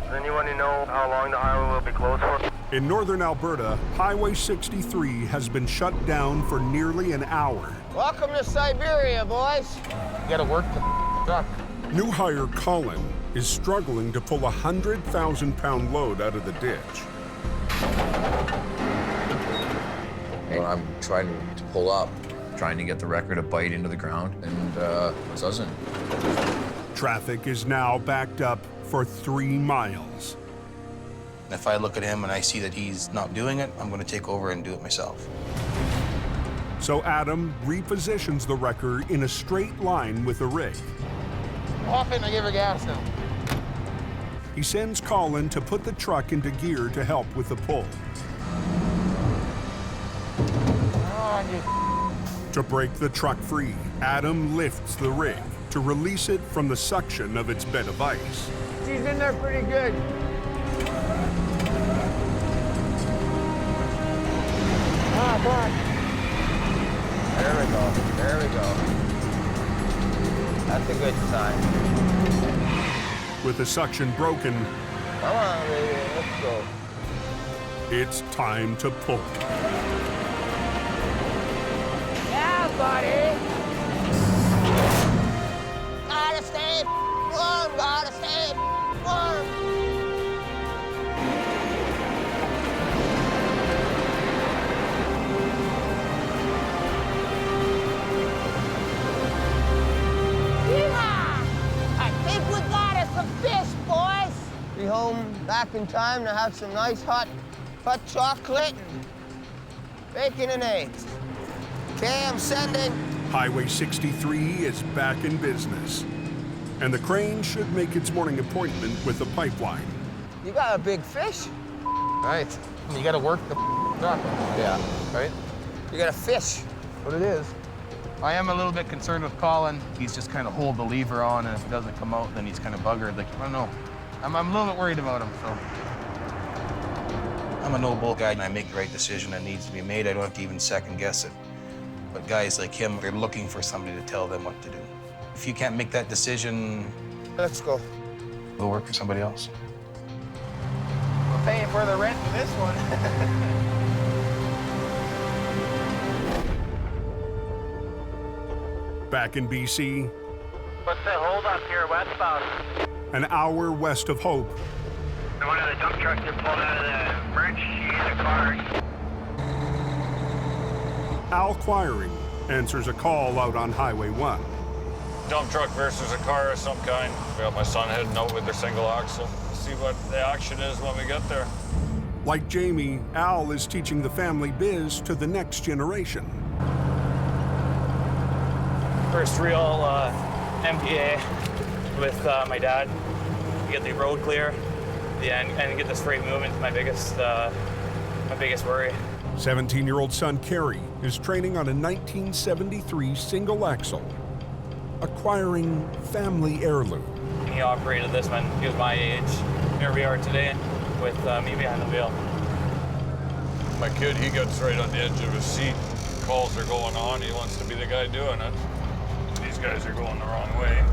Does anyone know how long the highway will be closed for? In northern Alberta, Highway 63 has been shut down for nearly an hour. Welcome to Siberia, boys. You gotta work the truck. New hire Colin is struggling to pull a 100,000-pound load out of the ditch. I'm trying to pull up, trying to get the wrecker to bite into the ground, and it doesn't. Traffic is now backed up for 3 miles. If I look at him and I see that he's not doing it, I'm gonna take over and do it myself. So Adam repositions the wrecker in a straight line with the rig. Off it and I give her gas now. He sends Colin to put the truck into gear to help with the pull. To break the truck free, Adam lifts the rig to release it from the suction of its bed of ice. She's in there pretty good. Ah, come on. There we go. There we go. That's a good sign. With the suction broken, Come on, baby. Let's go. it's time to pull. Yeah, buddy. Gotta stay warm. Gotta stay warm. I think we got us some fish, boys. Be home back in time to have some nice hot chocolate and bacon and eggs. Okay, I'm sending. Highway 63 is back in business, and the crane should make its morning appointment with the pipeline. You got a big fish? Right. You gotta work the truck. Yeah. Right? You got a fish. What it is. I am a little bit concerned with Colin. He's just kind of hold the lever on, and if it doesn't come out, then he's kind of buggered. Like, I don't know. I'm a little bit worried about him, so. I'm a no-bull guy, and I make the right decision that needs to be made. I don't have to even second guess it. But guys like him, they're looking for somebody to tell them what to do. If you can't make that decision, let's go. We'll work for somebody else. We're paying for the rent for this one. Back in BC, What's the hold up here westbound? an hour west of Hope. One of the dump trucks that pulled out of the merge, she hit a car. Al Quiring answers a call out on Highway 1. Dump truck versus a car of some kind. We got my son heading out with their single axle. See what the action is when we get there. Like Jamie, Al is teaching the family biz to the next generation. First real MPA with my dad. Get the road clear, and get this freight moving is my biggest worry. 17-year-old son Kerry is training on a 1973 single axle, acquiring family heirloom. He operated this when he was my age. Here we are today with me behind the wheel. My kid, he gets right on the edge of his seat. Calls are going on. He wants to be the guy doing it. These guys are going the wrong way.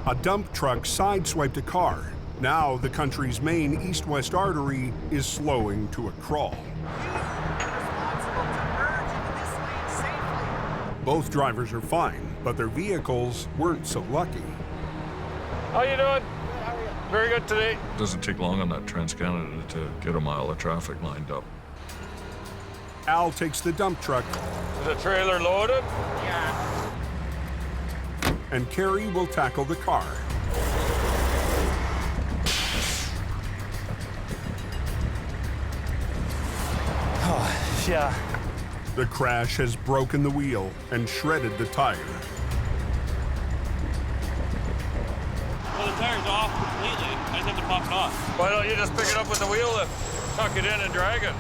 A dump truck sideswiped a car. Now the country's main east-west artery is slowing to a crawl. Both drivers are fine, but their vehicles weren't so lucky. How you doing? Very good today. Doesn't take long on that Trans-Canada to get a mile of traffic lined up. Al takes the dump truck. Is the trailer loaded? Yeah. And Kerry will tackle the car. Oh, yeah. The crash has broken the wheel and shredded the tire. Well, the tire's off completely. I just have to pop it off. Why don't you just pick it up with the wheel lift, tuck it in and drag it?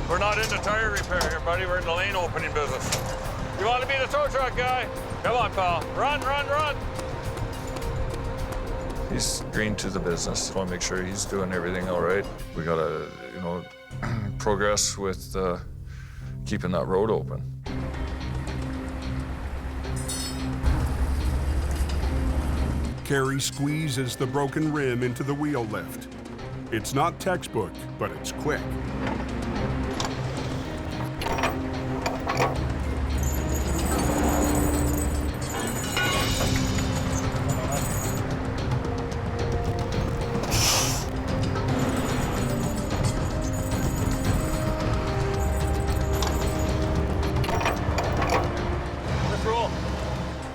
We're not into tire repair here, buddy. We're in the lane opening business. You want to be the tow truck guy? Come on, pal. Run, run, run. He's green to the business. I want to make sure he's doing everything all right. We got to, progress with keeping that road open. Kerry squeezes the broken rim into the wheel lift. It's not textbook, but it's quick. Let's roll.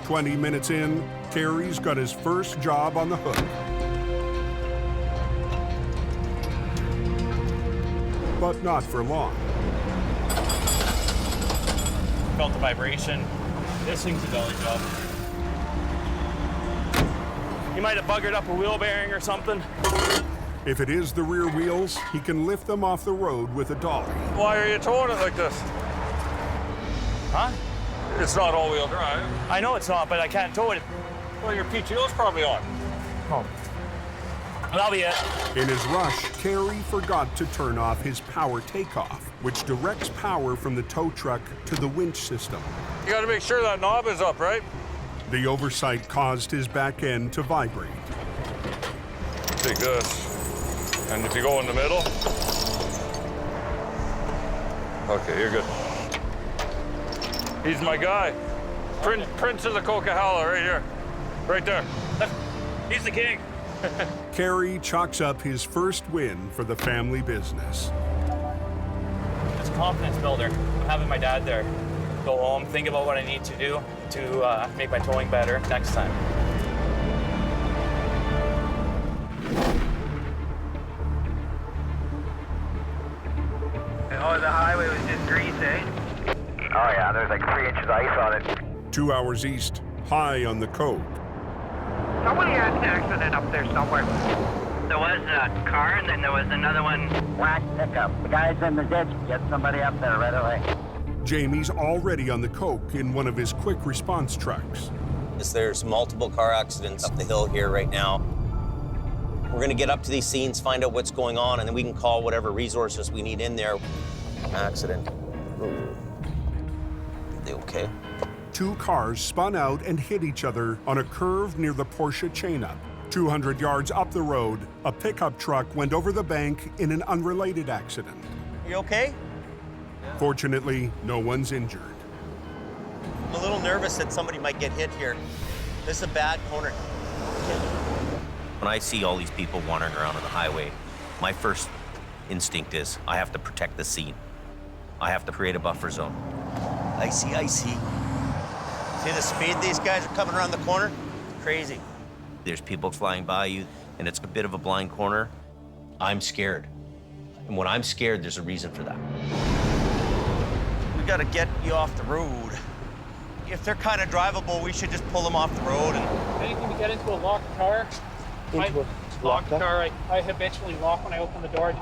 20 minutes in, Kerry's got his first job on the hook. But not for long. Felt the vibration. This thing's a dolly job. You might have buggered up a wheel bearing or something. If it is the rear wheels, he can lift them off the road with a dolly. Why are you towing it like this? Huh? It's not all-wheel drive. I know it's not, but I can't tow it. Well, your PTO's probably on. Oh. That'll be it. In his rush, Kerry forgot to turn off his power takeoff, which directs power from the tow truck to the winch system. You got to make sure that knob is up, right? The oversight caused his back end to vibrate. Take this. And if you go in the middle. Okay, you're good. He's my guy. Prince of the Coquihalla, right here. Right there. He's the king. Kerry chalks up his first win for the family business. It's a confidence builder. I'm having my dad there. Go home, think about what I need to do to make my towing better next time. Oh, the highway was just grease, eh? Oh yeah, there's like 3 inches of ice on it. 2 hours east, high on the code. Somebody had an accident up there somewhere. There was a car, and then there was another one. Whack pickup. The guy's in the ditch. Get somebody up there right away. Jamie's already on the coke in one of his quick response trucks. There's multiple car accidents up the hill here right now. We're gonna get up to these scenes, find out what's going on, and then we can call whatever resources we need in there. Accident. Ooh. Are they okay? 2 cars spun out and hit each other on a curve near the Porsche chain-up. 200 yards up the road, a pickup truck went over the bank in an unrelated accident. You okay? Fortunately, no one's injured. I'm a little nervous that somebody might get hit here. This is a bad corner. When I see all these people wandering around on the highway, my first instinct is I have to protect the scene. I have to create a buffer zone. I see. See the speed these guys are coming around the corner? Crazy. There's people flying by you, and it's a bit of a blind corner. I'm scared. And when I'm scared, there's a reason for that. We gotta get you off the road. If they're kind of drivable, we should just pull them off the road. And anything to get into a locked car. Locked car, I habitually lock when I open the door.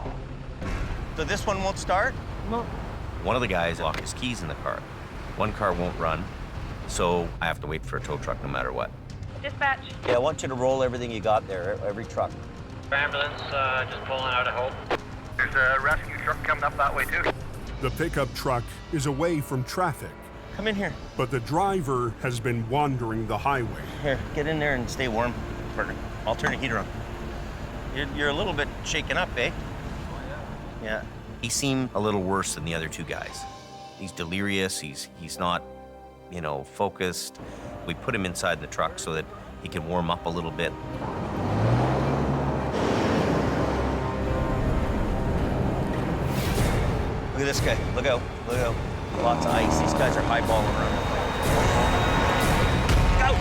So this one won't start? No. One of the guys locked his keys in the car. One car won't run, so I have to wait for a tow truck no matter what. Dispatch. Yeah, I want you to roll everything you got there, every truck. Ambulance, just pulling out of Hope. There's a rescue truck coming up that way, too. The pickup truck is away from traffic. Come in here. But the driver has been wandering the highway. Here, get in there and stay warm, partner. I'll turn the heater on. You're a little bit shaken up, eh? Oh, yeah. Yeah. He seemed a little worse than the other two guys. He's delirious, he's not, focused. We put him inside the truck so that he can warm up a little bit. Look at this guy. Look out. Lots of ice. These guys are highballing around. Look out!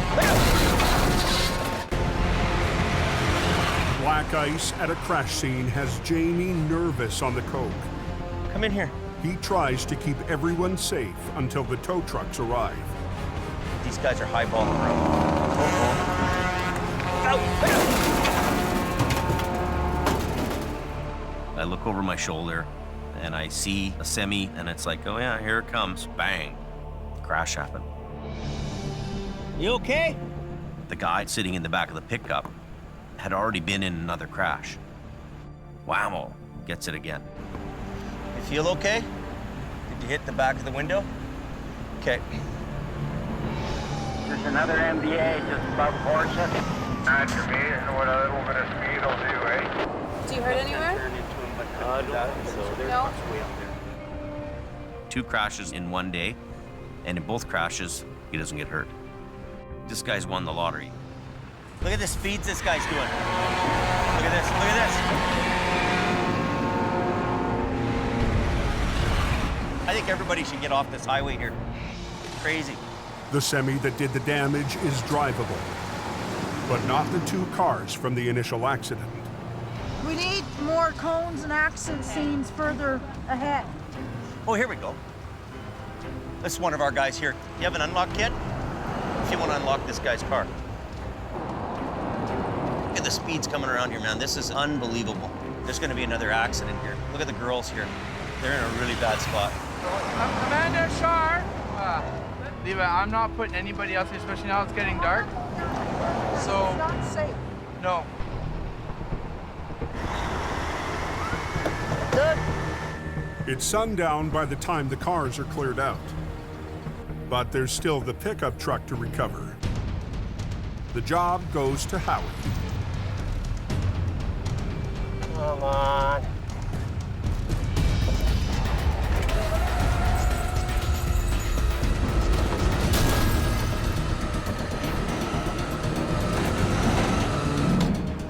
Black ice at a crash scene has Jamie nervous on the coke. Come in here. He tries to keep everyone safe until the tow trucks arrive. These guys are highballing around. I look over my shoulder and I see a semi, and it's like, oh yeah, here it comes. Bang. Crash happened. You okay? The guy sitting in the back of the pickup had already been in another crash. Whammo. Gets it again. You feel okay? Did you hit the back of the window? Okay. There's another MBA just above Fortune. Not for me, what a little bit of speed will do, eh? Do you hurt anywhere? No. Two crashes in one day, and in both crashes, he doesn't get hurt. This guy's won the lottery. Look at the speeds this guy's doing. Look at this, look at this. I think everybody should get off this highway here. Crazy. The semi that did the damage is drivable, but not the two cars from the initial accident. We need more cones and accident scenes further ahead. Oh, here we go. This is one of our guys here. You have an unlock kit? If you want to unlock this guy's car. Look at the speeds coming around here, man. This is unbelievable. There's going to be another accident here. Look at the girls here. They're in a really bad spot. Amanda Shar. Levi, I'm not putting anybody else, especially now it's getting dark. So. It's not safe. No. Good. It's sundown by the time the cars are cleared out. But there's still the pickup truck to recover. The job goes to Howie. Come on.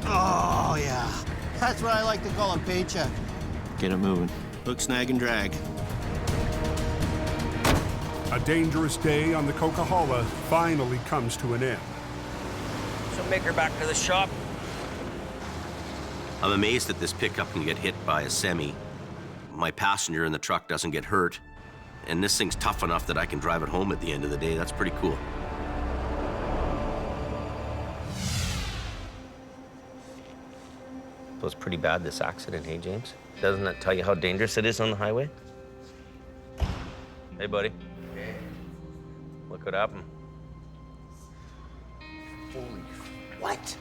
Oh, yeah. That's what I like to call a paycheck. Get it moving. Hook, snag, and drag. A dangerous day on the Coquihalla finally comes to an end. So make her back to the shop. I'm amazed that this pickup can get hit by a semi. My passenger in the truck doesn't get hurt, and this thing's tough enough that I can drive it home at the end of the day. That's pretty cool. So it's pretty bad, this accident, hey, James? Doesn't that tell you how dangerous it is on the highway? Hey, buddy. Okay. Look what happened. Holy. What?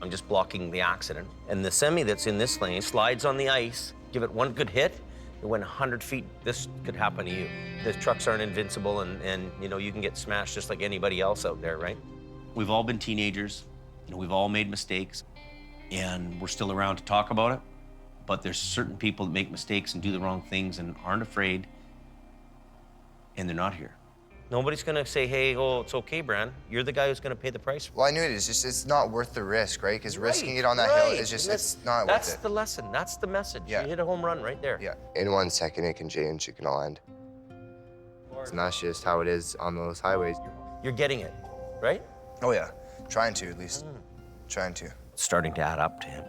I'm just blocking the accident. And the semi that's in this lane slides on the ice. Give it one good hit, it went 100 feet. This could happen to you. The trucks aren't invincible, and you can get smashed just like anybody else out there, right? We've all been teenagers. We've all made mistakes. And we're still around to talk about it. But there's certain people that make mistakes and do the wrong things and aren't afraid, and they're not here. Nobody's gonna say, hey, oh, it's okay, Bran. You're the guy who's gonna pay the price. Well, I knew it. It's not worth the risk, right? Because risking it on that hill is just, it's not worth it. That's the lesson. That's the message. Yeah. You hit a home run right there. Yeah. In 1 second, it can change. It can all end. And that's just how it is on those highways. You're getting it, right? Oh, yeah. Trying to, at least. Trying to. It's starting to add up to him.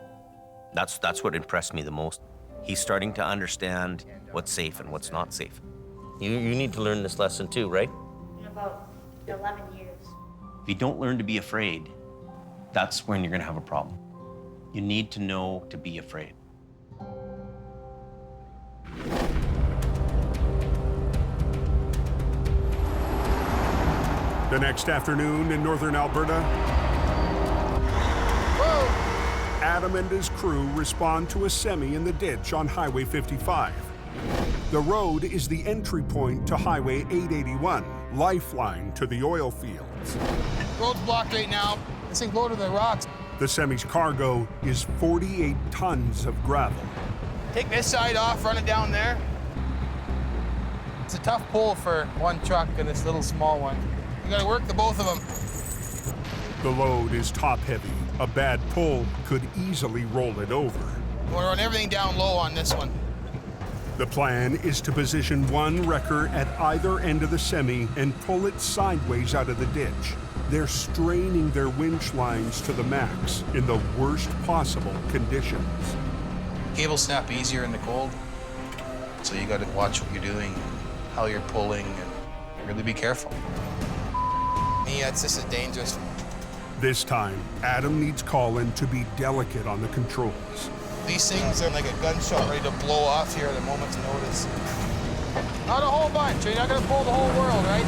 That's what impressed me the most. He's starting to understand what's safe and what's not safe. You need to learn this lesson too, right? In about 11 years. If you don't learn to be afraid, that's when you're gonna have a problem. You need to know to be afraid. The next afternoon in northern Alberta, Adam and his crew respond to a semi in the ditch on Highway 55. The road is the entry point to Highway 881, lifeline to the oil fields. Road's blocked right now. This thing loaded the rocks. The semi's cargo is 48 tons of gravel. Take this side off, run it down there. It's a tough pull for one truck and this little small one. You gotta work the both of them. The load is top-heavy. A bad pull could easily roll it over. We're gonna run everything down low on this one. The plan is to position one wrecker at either end of the semi and pull it sideways out of the ditch. They're straining their winch lines to the max in the worst possible conditions. Cables snap easier in the cold, so you gotta watch what you're doing, how you're pulling, and really be careful. Yeah, it's just a dangerous. This time, Adam needs Colin to be delicate on the controls. These things are like a gunshot ready to blow off here at a moment's notice. Not a whole bunch, you're not gonna pull the whole world, right?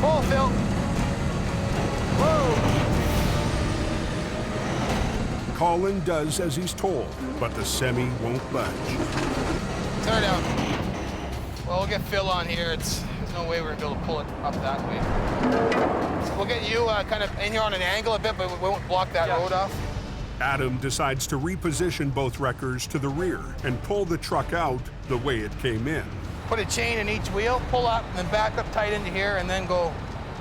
Pull, Phil. Whoa! Colin does as he's told, but the semi won't budge. Tear down. Well, we'll get Phil on here. There's no way we're gonna be able to pull it up that way. So we'll get you kind of in here on an angle a bit, but we won't block that road off. Adam decides to reposition both wreckers to the rear and pull the truck out the way it came in. Put a chain in each wheel, pull up, and then back up tight into here, and then go.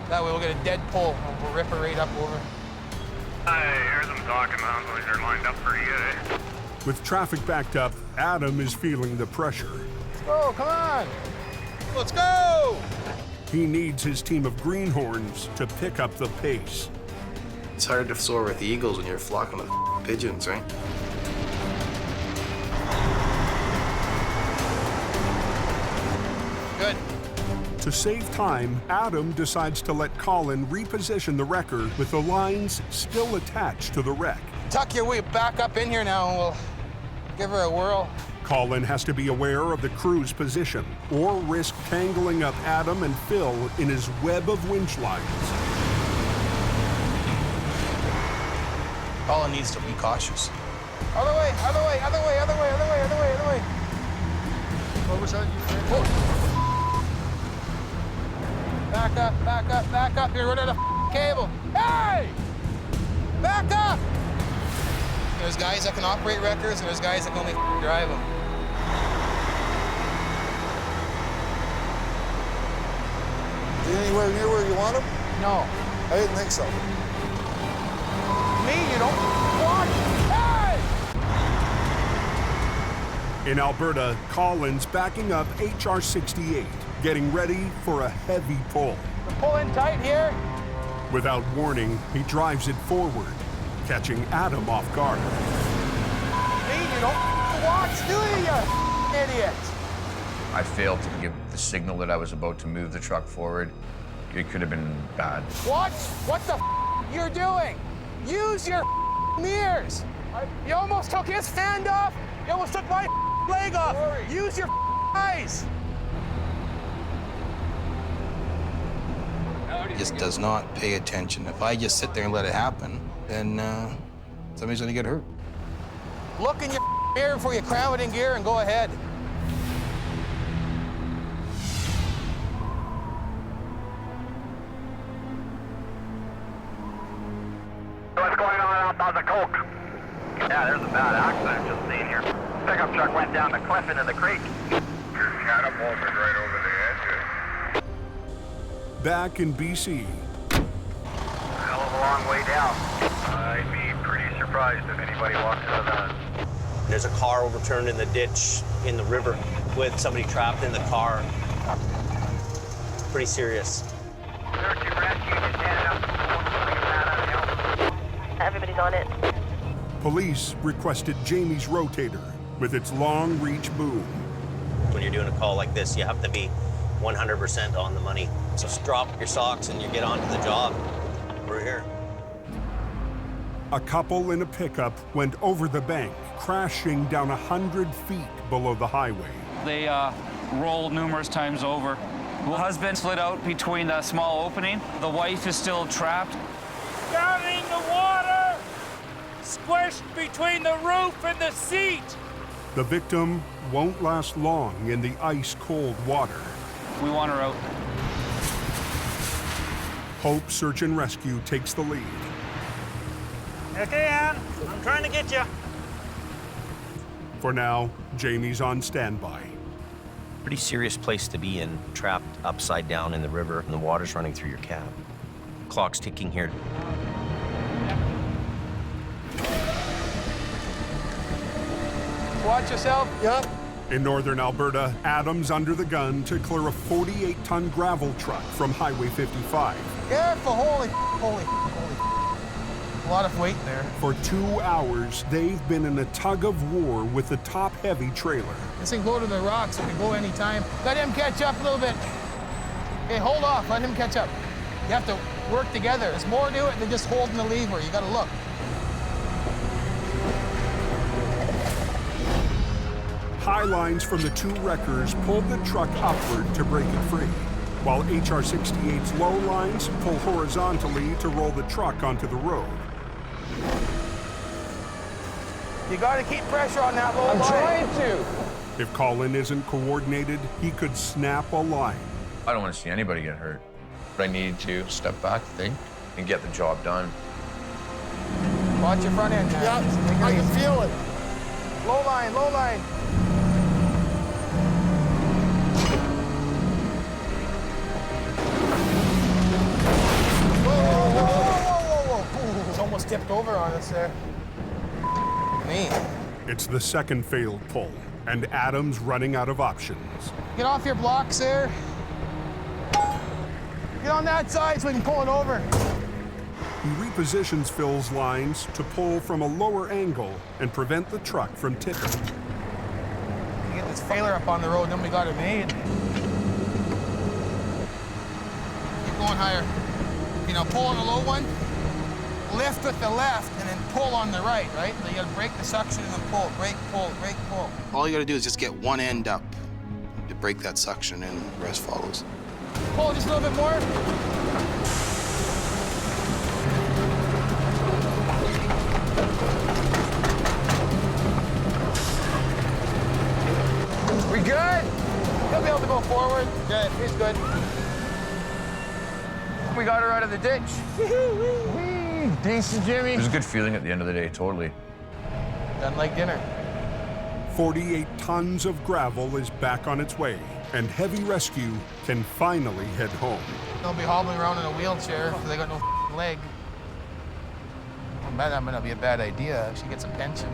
That way we'll get a dead pull. We'll rip it right up over. I hear them talking. Hounds are lined up pretty good. With traffic backed up, Adam is feeling the pressure. Let's go, come on. Let's go! He needs his team of greenhorns to pick up the pace. It's hard to soar with the eagles when you're flocking with pigeons, right? Good. To save time, Adam decides to let Colin reposition the wrecker with the lines still attached to the wreck. Tuck your wheel back up in here now, and we'll give her a whirl. Colin has to be aware of the crew's position or risk tangling up Adam and Phil in his web of winch lines. Colin needs to be cautious. Other way, other way, other way, other way, other way, other way, other way. What was that? Back up, back up, back up. You're running a cable. Hey! Back up! There's guys that can operate wreckers, and there's guys that can only drive them. Is he anywhere near where you want him? No. I didn't think so. Me, you don't want. Hey! In Alberta, Colin's backing up HR 68, getting ready for a heavy pull. We're pulling tight here. Without warning, he drives it forward, catching Adam off guard. Me, you don't watch, do you idiot? I failed to give the signal that I was about to move the truck forward. It could have been bad. Watch what the you're doing. Use your mirrors. You almost took his hand off. You almost took my leg off. Use your eyes. He just does not pay attention. If I just sit there and let it happen, then somebody's gonna get hurt. Look in your mirror before you cram it in gear and go ahead. What's going on out by the Coke? Yeah, there's a bad accident just seen here. Pickup truck went down the cliff into the creek. Catapulted right over the edge. Back in BC. Hell of a long way down. I'd be pretty surprised if anybody walks out of that. There's a car overturned in the ditch in the river with somebody trapped in the car. Pretty serious. Search and rescue, just headed up. Everybody's on it. Police requested Jamie's rotator with its long reach boom. When you're doing a call like this, you have to be 100% on the money. So just drop your socks and you get on to the job. We're here. A couple in a pickup went over the bank, crashing down 100 feet below the highway. They rolled numerous times over. The husband slid out between the small opening. The wife is still trapped. Down in the water! Squished between the roof and the seat! The victim won't last long in the ice-cold water. We want her out. Hope Search and Rescue takes the lead. Okay, Ann, I'm trying to get you. For now, Jamie's on standby. Pretty serious place to be in, trapped upside down in the river and the water's running through your cab. Clock's ticking here. Watch yourself. Yep. In northern Alberta, Adam's under the gun to clear a 48-ton gravel truck from Highway 55. Careful, holy. A lot of weight there. For 2 hours, they've been in a tug of war with the top-heavy trailer. This thing go to the rocks, it can go anytime. Let him catch up a little bit. Okay, hold off, let him catch up. You have to work together. There's more to it than just holding the lever. You gotta look. High lines from the two wreckers pulled the truck upward to break it free, while HR-68's low lines pull horizontally to roll the truck onto the road. You gotta keep pressure on that low line. I'm trying to. If Colin isn't coordinated, he could snap a line. I don't want to see anybody get hurt. But I need to step back, think, and get the job done. Watch your front end, man. Yeah, I can feel it. Low line, low line. Whoa. It's almost tipped over on us there. Me. It's the second failed pull, and Adam's running out of options. Get off your blocks there. Get on that side so we can pull it over. He repositions Phil's lines to pull from a lower angle and prevent the truck from tipping. You get this failer up on the road, then we got it made. Keep going higher. You know, pull on the low one, lift with the left, and then pull on the right? So you gotta break the suction and then pull. Break, pull, break, pull. All you gotta do is just get one end up to break that suction, and the rest follows. Pull just a little bit more. We good? He'll be able to go forward. Good, he's good. We got her out of the ditch. Decent, Jimmy. It was a good feeling at the end of the day, totally. Done like dinner. 48 tons of gravel is back on its way, and heavy rescue can finally head home. They'll be hobbling around in a wheelchair because they got no leg. Well, that might not be a bad idea if she gets a pension.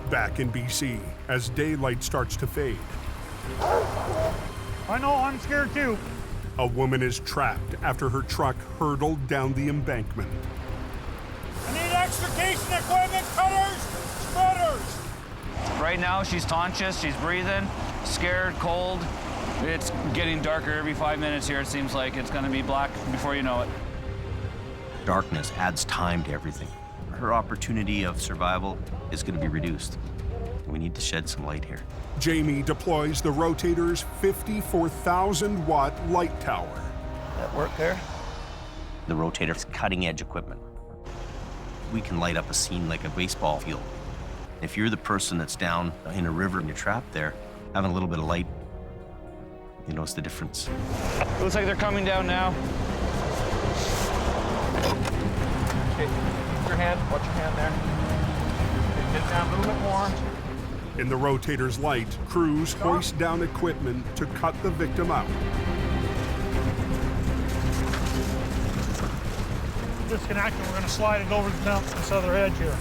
Back in BC, as daylight starts to fade. I know, I'm scared too. A woman is trapped after her truck hurtled down the embankment. I need extrication equipment, cutters, spreaders. Right now, she's conscious, she's breathing, scared, cold. It's getting darker every 5 minutes here, it seems like. It's gonna be black before you know it. Darkness adds time to everything. Her opportunity of survival is going to be reduced. We need to shed some light here. Jamie deploys the rotator's 54,000-watt light tower. That work there? The rotator's cutting-edge equipment. We can light up a scene like a baseball field. If you're the person that's down in a river and you're trapped there, having a little bit of light, you notice the difference. Looks like they're coming down now. Okay, your hand, watch your hand there. Get down a little bit more. In the rotator's light, crews hoist down equipment to cut the victim out. Disconnect and we're going to slide it over down this other edge here.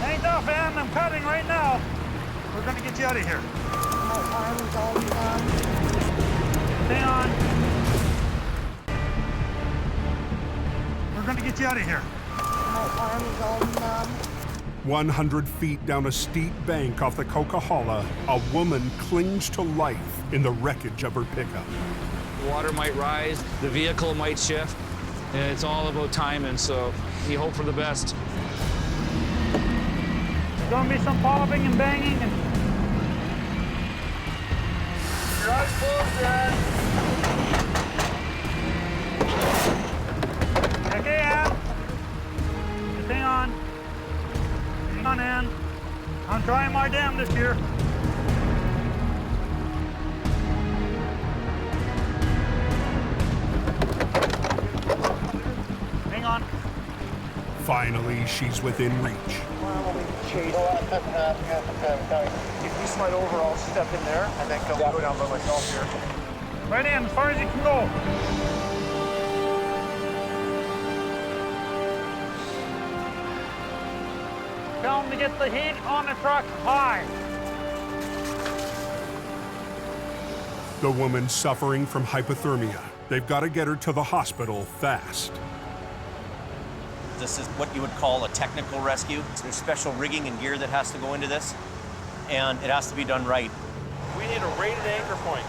Ain't enough, Ann. I'm cutting right now. We're going to get you out of here. My arm is all numb. Stay on. We're going to get you out of here. My arm is all numb. 100 feet down a steep bank off the Coquihalla, a woman clings to life in the wreckage of her pickup. The water might rise, the vehicle might shift, and it's all about timing, so you hope for the best. There's going to be some popping and banging. And Your eyes closed, Dad. Okay, Ann. Hang on. Hang on, Ann. I'm trying my damnedest here. Hang on. Finally, she's within reach. If you slide over, I'll step in there and then go down by myself here. Right in, as far as you can go. Tell them to get the heat on the truck high. The woman's suffering from hypothermia. They've got to get her to the hospital fast. This is what you would call a technical rescue. There's special rigging and gear that has to go into this, and it has to be done right. We need a rated anchor point.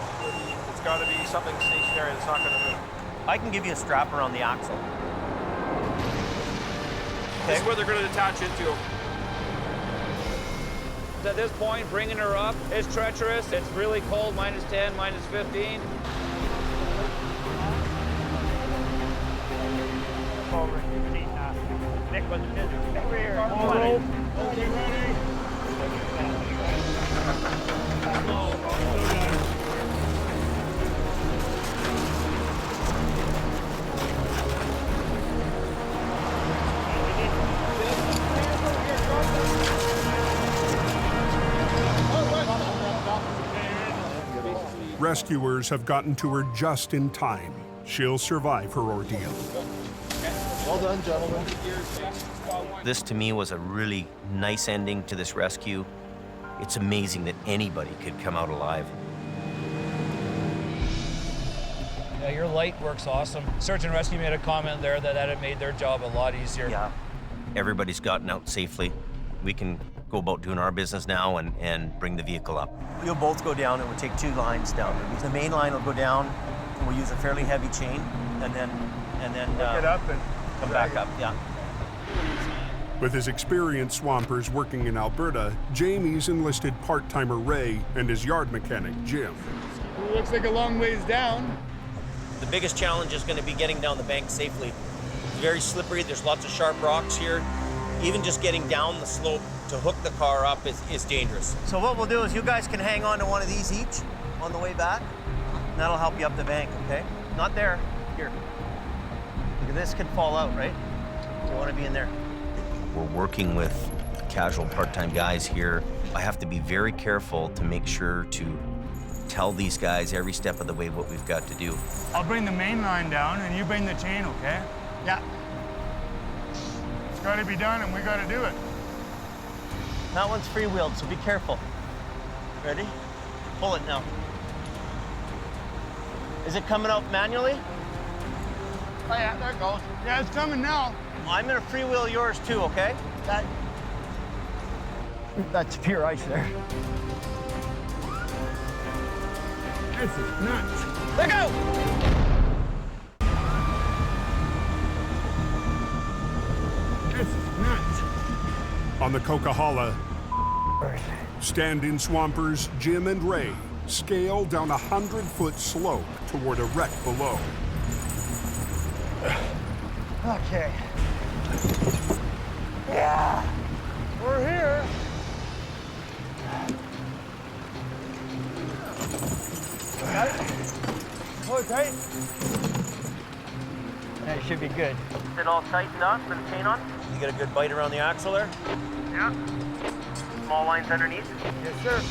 It's got to be something stationary that's not going to move. I can give you a strap around the axle. This is where they're going to attach into. At this point, bringing her up is treacherous. It's really cold, -10, -15. Nick was a visitor. Over here. Okay, ready? Rescuers have gotten to her just in time. She'll survive her ordeal. Well done, gentlemen. This to me was a really nice ending to this rescue. It's amazing that anybody could come out alive. Yeah, your light works awesome. Search and Rescue made a comment there that it made their job a lot easier. Yeah. Everybody's gotten out safely. We can go about doing our business now and bring the vehicle up. You'll both go down. It would take 2 lines down. The main line will go down, and we'll use a fairly heavy chain, and then Pick it up and come back up. Yeah. With his experienced swampers working in Alberta, Jamie's enlisted part-timer Ray and his yard mechanic Jim. It looks like a long ways down. The biggest challenge is going to be getting down the bank safely. It's very slippery. There's lots of sharp rocks here. Even just getting down the slope to hook the car up is dangerous. So what we'll do is you guys can hang on to one of these each on the way back, and that'll help you up the bank, okay? Not there. Here. Look at this, could fall out, right? You want to be in there. We're working with casual part-time guys here. I have to be very careful to make sure to tell these guys every step of the way what we've got to do. I'll bring the main line down and you bring the chain, okay? Yeah. It's got to be done and we got to do it. That one's free-wheeled, so be careful. Ready? Pull it now. Is it coming out manually? Oh yeah, there it goes. Yeah, it's coming now. I'm gonna free-wheel yours too, okay? That's pure ice there. This is nuts. Let go! This is nuts. On the Coquihalla, stand-in swampers Jim and Ray scale down a 100-foot slope toward a wreck below. Okay. Yeah. We're here. Got it? Hold it tight. That should be good. Is it all tightened up and chain on? You get a good bite around the axle there? Yeah. Small lines underneath? Yes, sir.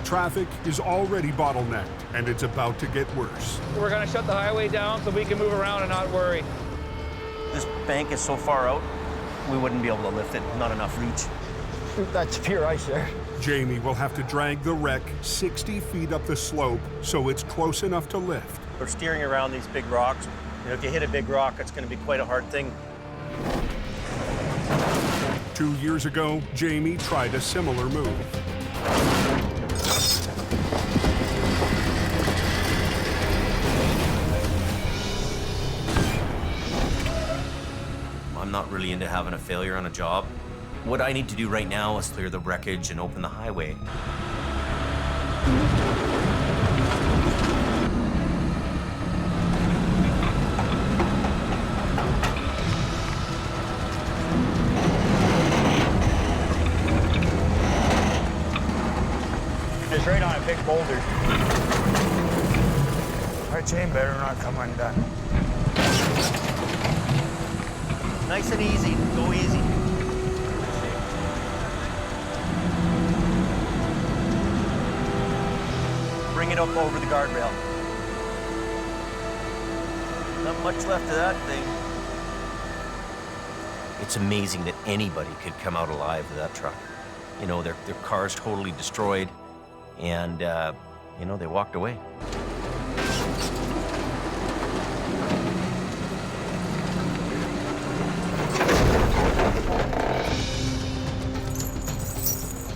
Traffic is already bottlenecked, and it's about to get worse. We're gonna shut the highway down so we can move around and not worry. This bank is so far out, we wouldn't be able to lift it. Not enough reach. That's pure ice there. Jamie will have to drag the wreck 60 feet up the slope so it's close enough to lift. We're steering around these big rocks. You know, if you hit a big rock, it's going to be quite a hard thing. 2 years ago, Jamie tried a similar move. I'm not really into having a failure on a job. What I need to do right now is clear the wreckage and open the highway. It's right on a big boulder. Our chain better not come undone. Nice and easy. Go easy. Bring it up over the guardrail. Not much left of that thing. It's amazing that anybody could come out alive of that truck. You know, their car's totally destroyed, and, you know, they walked away.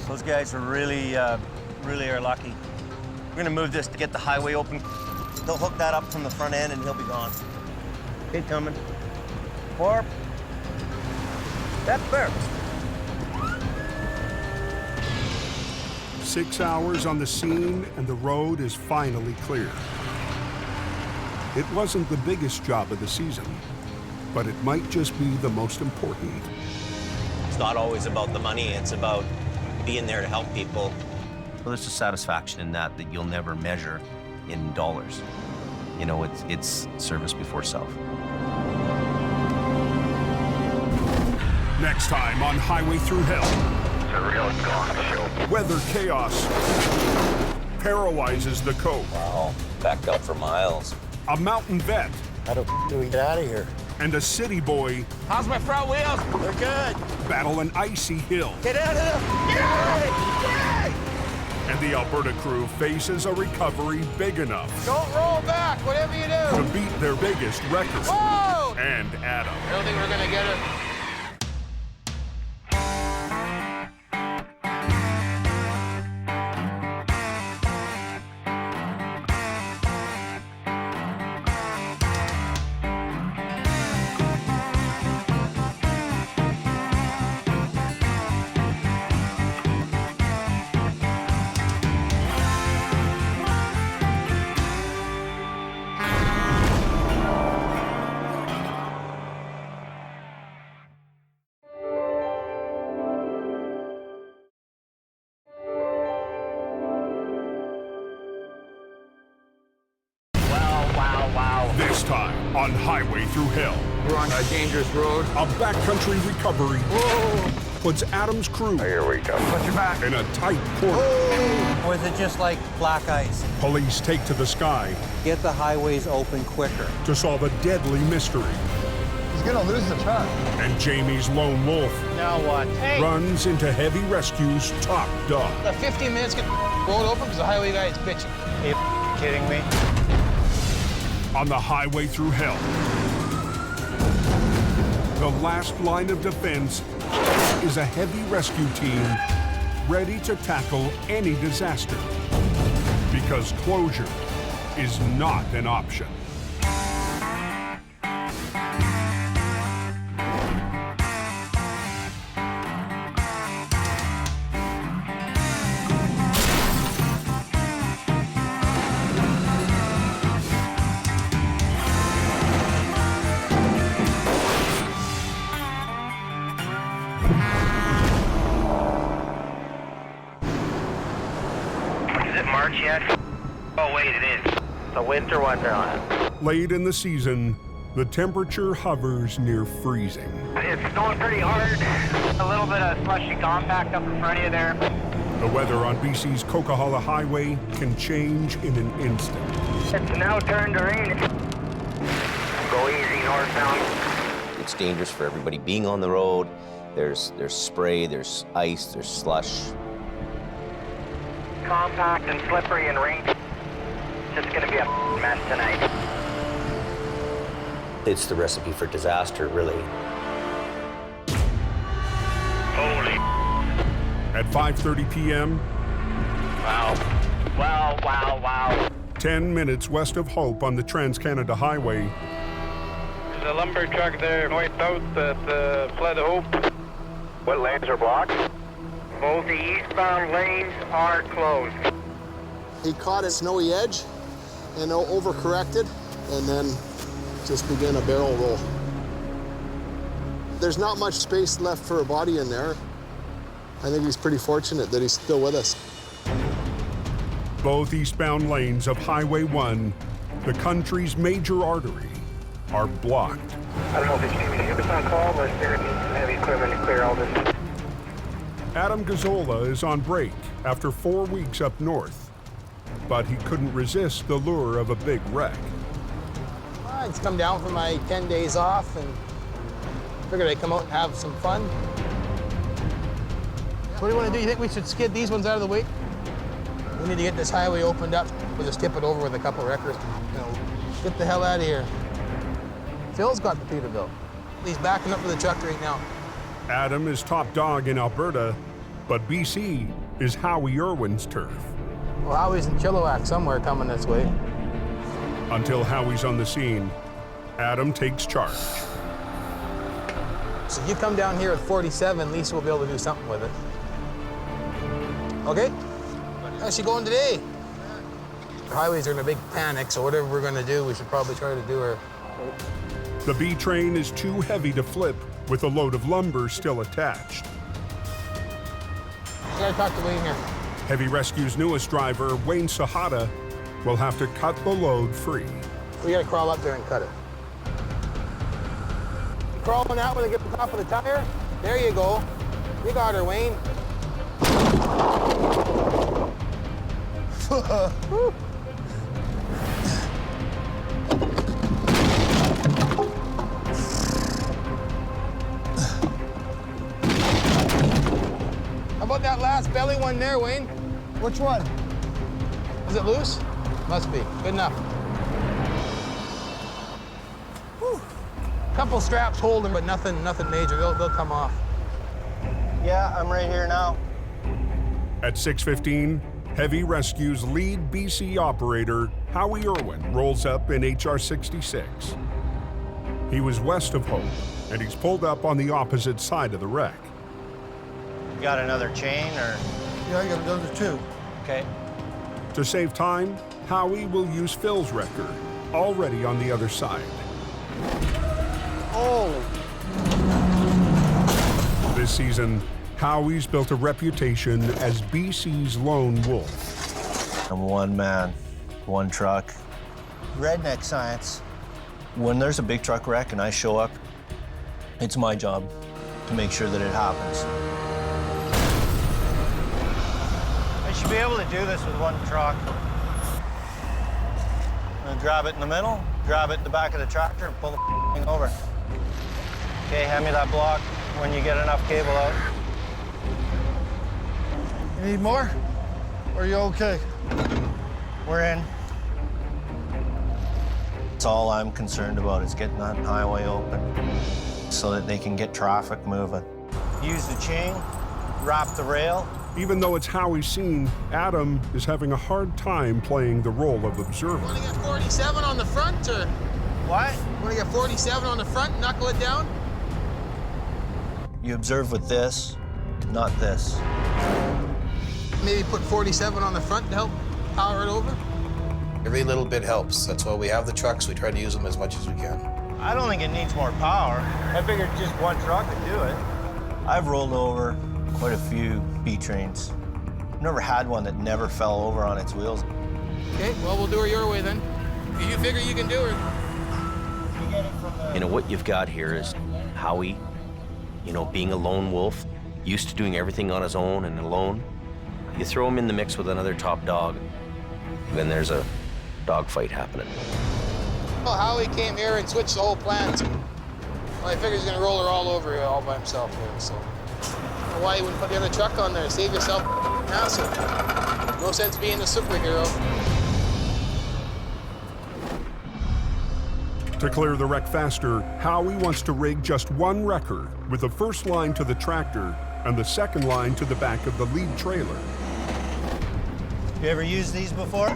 Those guys are really are lucky. We're gonna move this to get the highway open. They'll hook that up from the front end and he'll be gone. Okay, coming. Warp. That's fair. 6 hours on the scene, and the road is finally clear. It wasn't the biggest job of the season, but it might just be the most important. It's not always about the money, it's about being there to help people. Well, there's a satisfaction in that you'll never measure in dollars. You know, it's service before self. Next time on Highway Through Hell. It's a real gong show. Weather chaos paralyzes the coast. Wow, backed up for miles. A mountain vet. How do we get out of here? And a city boy. How's my front wheels? They're good. Battle an icy hill. Get out of there! Get out! Get! And the Alberta crew faces a recovery big enough Don't roll back, whatever you do. to beat their biggest record. Whoa! And Adam. I don't think we're gonna get it. This time on Highway Through Hell. We're on a dangerous road. A backcountry recovery puts Adam's crew Here we go. Watch your back. in a tight corner. Or is it just like black ice? Police take to the sky Get the highways open quicker. to solve a deadly mystery. He's gonna lose the truck. And Jamie's lone wolf Now what? Hey, runs into heavy rescue's top dog. the 15 minutes get the road open because the highway guy is bitching. Are you kidding me? On the Highway Through Hell, the last line of defense is a heavy rescue team ready to tackle any disaster, because closure is not an option. The winter wonderland. Late in the season, the temperature hovers near freezing. It's snowing pretty hard. A little bit of slushy compact up in front of you there. The weather on BC's Coquihalla Highway can change in an instant. It's now turned to rain. Go easy northbound. It's dangerous for everybody being on the road. There's spray, there's ice, there's slush. Compact and slippery and rain. It's gonna be a mess tonight. It's the recipe for disaster, really. Holy. At 5:30 p.m. Wow. Wow, wow, wow. 10 minutes west of Hope on the Trans-Canada Highway. There's a lumber truck there, Whiteout, that fled Hope. What lanes are blocked? Both the eastbound lanes are closed. He caught a snowy edge and overcorrected, and then just began a barrel roll. There's not much space left for a body in there. I think he's pretty fortunate that he's still with us. Both eastbound lanes of Highway 1, the country's major artery, are blocked. I don't know if it's Davis on call, but there needs some heavy equipment to clear all this. Adam Gazzola is on break after 4 weeks up north, but he couldn't resist the lure of a big wreck. I just come down for my 10 days off and figured I'd come out and have some fun. What do you want to do? You think we should skid these ones out of the way? We need to get this highway opened up. We'll just tip it over with a couple wreckers. You know, get the hell out of here. Phil's got the Peterbilt. He's backing up with the truck right now. Adam is top dog in Alberta, but BC is Howie Irwin's turf. Well, Howie's in Chilliwack somewhere coming this way. Until Howie's on the scene, Adam takes charge. So if you come down here with 47, Lisa will be able to do something with it. Okay? How's she going today? The highways are in a big panic, so whatever we're going to do, we should probably try to do her. The B train is too heavy to flip with a load of lumber still attached. I gotta talk to Wayne here. Heavy Rescue's newest driver, Wayne Sahata, will have to cut the load free. We gotta crawl up there and cut it. Crawling out when I get the top of the tire. There you go. You got her, Wayne. How about that last belly one there, Wayne? Which one? Is it loose? Must be. Good enough. Whew. Couple straps holding, but nothing major. They'll come off. Yeah, I'm right here now. At 6:15, Heavy Rescue's lead BC operator, Howie Irwin, rolls up in HR 66. He was west of Hope, and he's pulled up on the opposite side of the wreck. You got another chain, or? Yeah, I got another two. Okay. To save time, Howie will use Phil's wrecker, already on the other side. Oh! This season, Howie's built a reputation as BC's lone wolf. I'm one man, one truck. Redneck science. When there's a big truck wreck and I show up, it's my job to make sure that it happens. I should be able to do this with one truck. I'm gonna grab it in the middle, grab it in the back of the tractor, and pull the thing over. Okay, hand me that block when you get enough cable out. You need more? Or are you okay? We're in. That's all I'm concerned about is getting that highway open so that they can get traffic moving. Use the chain, wrap the rail. Even though it's Howie's scene, Adam is having a hard time playing the role of observer. Want to get 47 on the front, or? What? Want to get 47 on the front, knuckle it down? You observe with this, not this. Maybe put 47 on the front to help power it over? Every little bit helps. That's why we have the trucks. We try to use them as much as we can. I don't think it needs more power. I figured just one truck could do it. I've rolled over quite a few B trains. I've never had one that never fell over on its wheels. Okay, well, we'll do her your way then. You figure you can do it. You know, what you've got here is Howie, you know, being a lone wolf, used to doing everything on his own and alone. You throw him in the mix with another top dog, then there's a dogfight happening. Well, Howie came here and switched the whole plans. Well, I figured he's gonna roll her all over all by himself here, so. Why you wouldn't put the other truck on there? Save yourself hassle. No sense being a superhero. To clear the wreck faster, Howie wants to rig just one wrecker with the first line to the tractor and the second line to the back of the lead trailer. You ever used these before?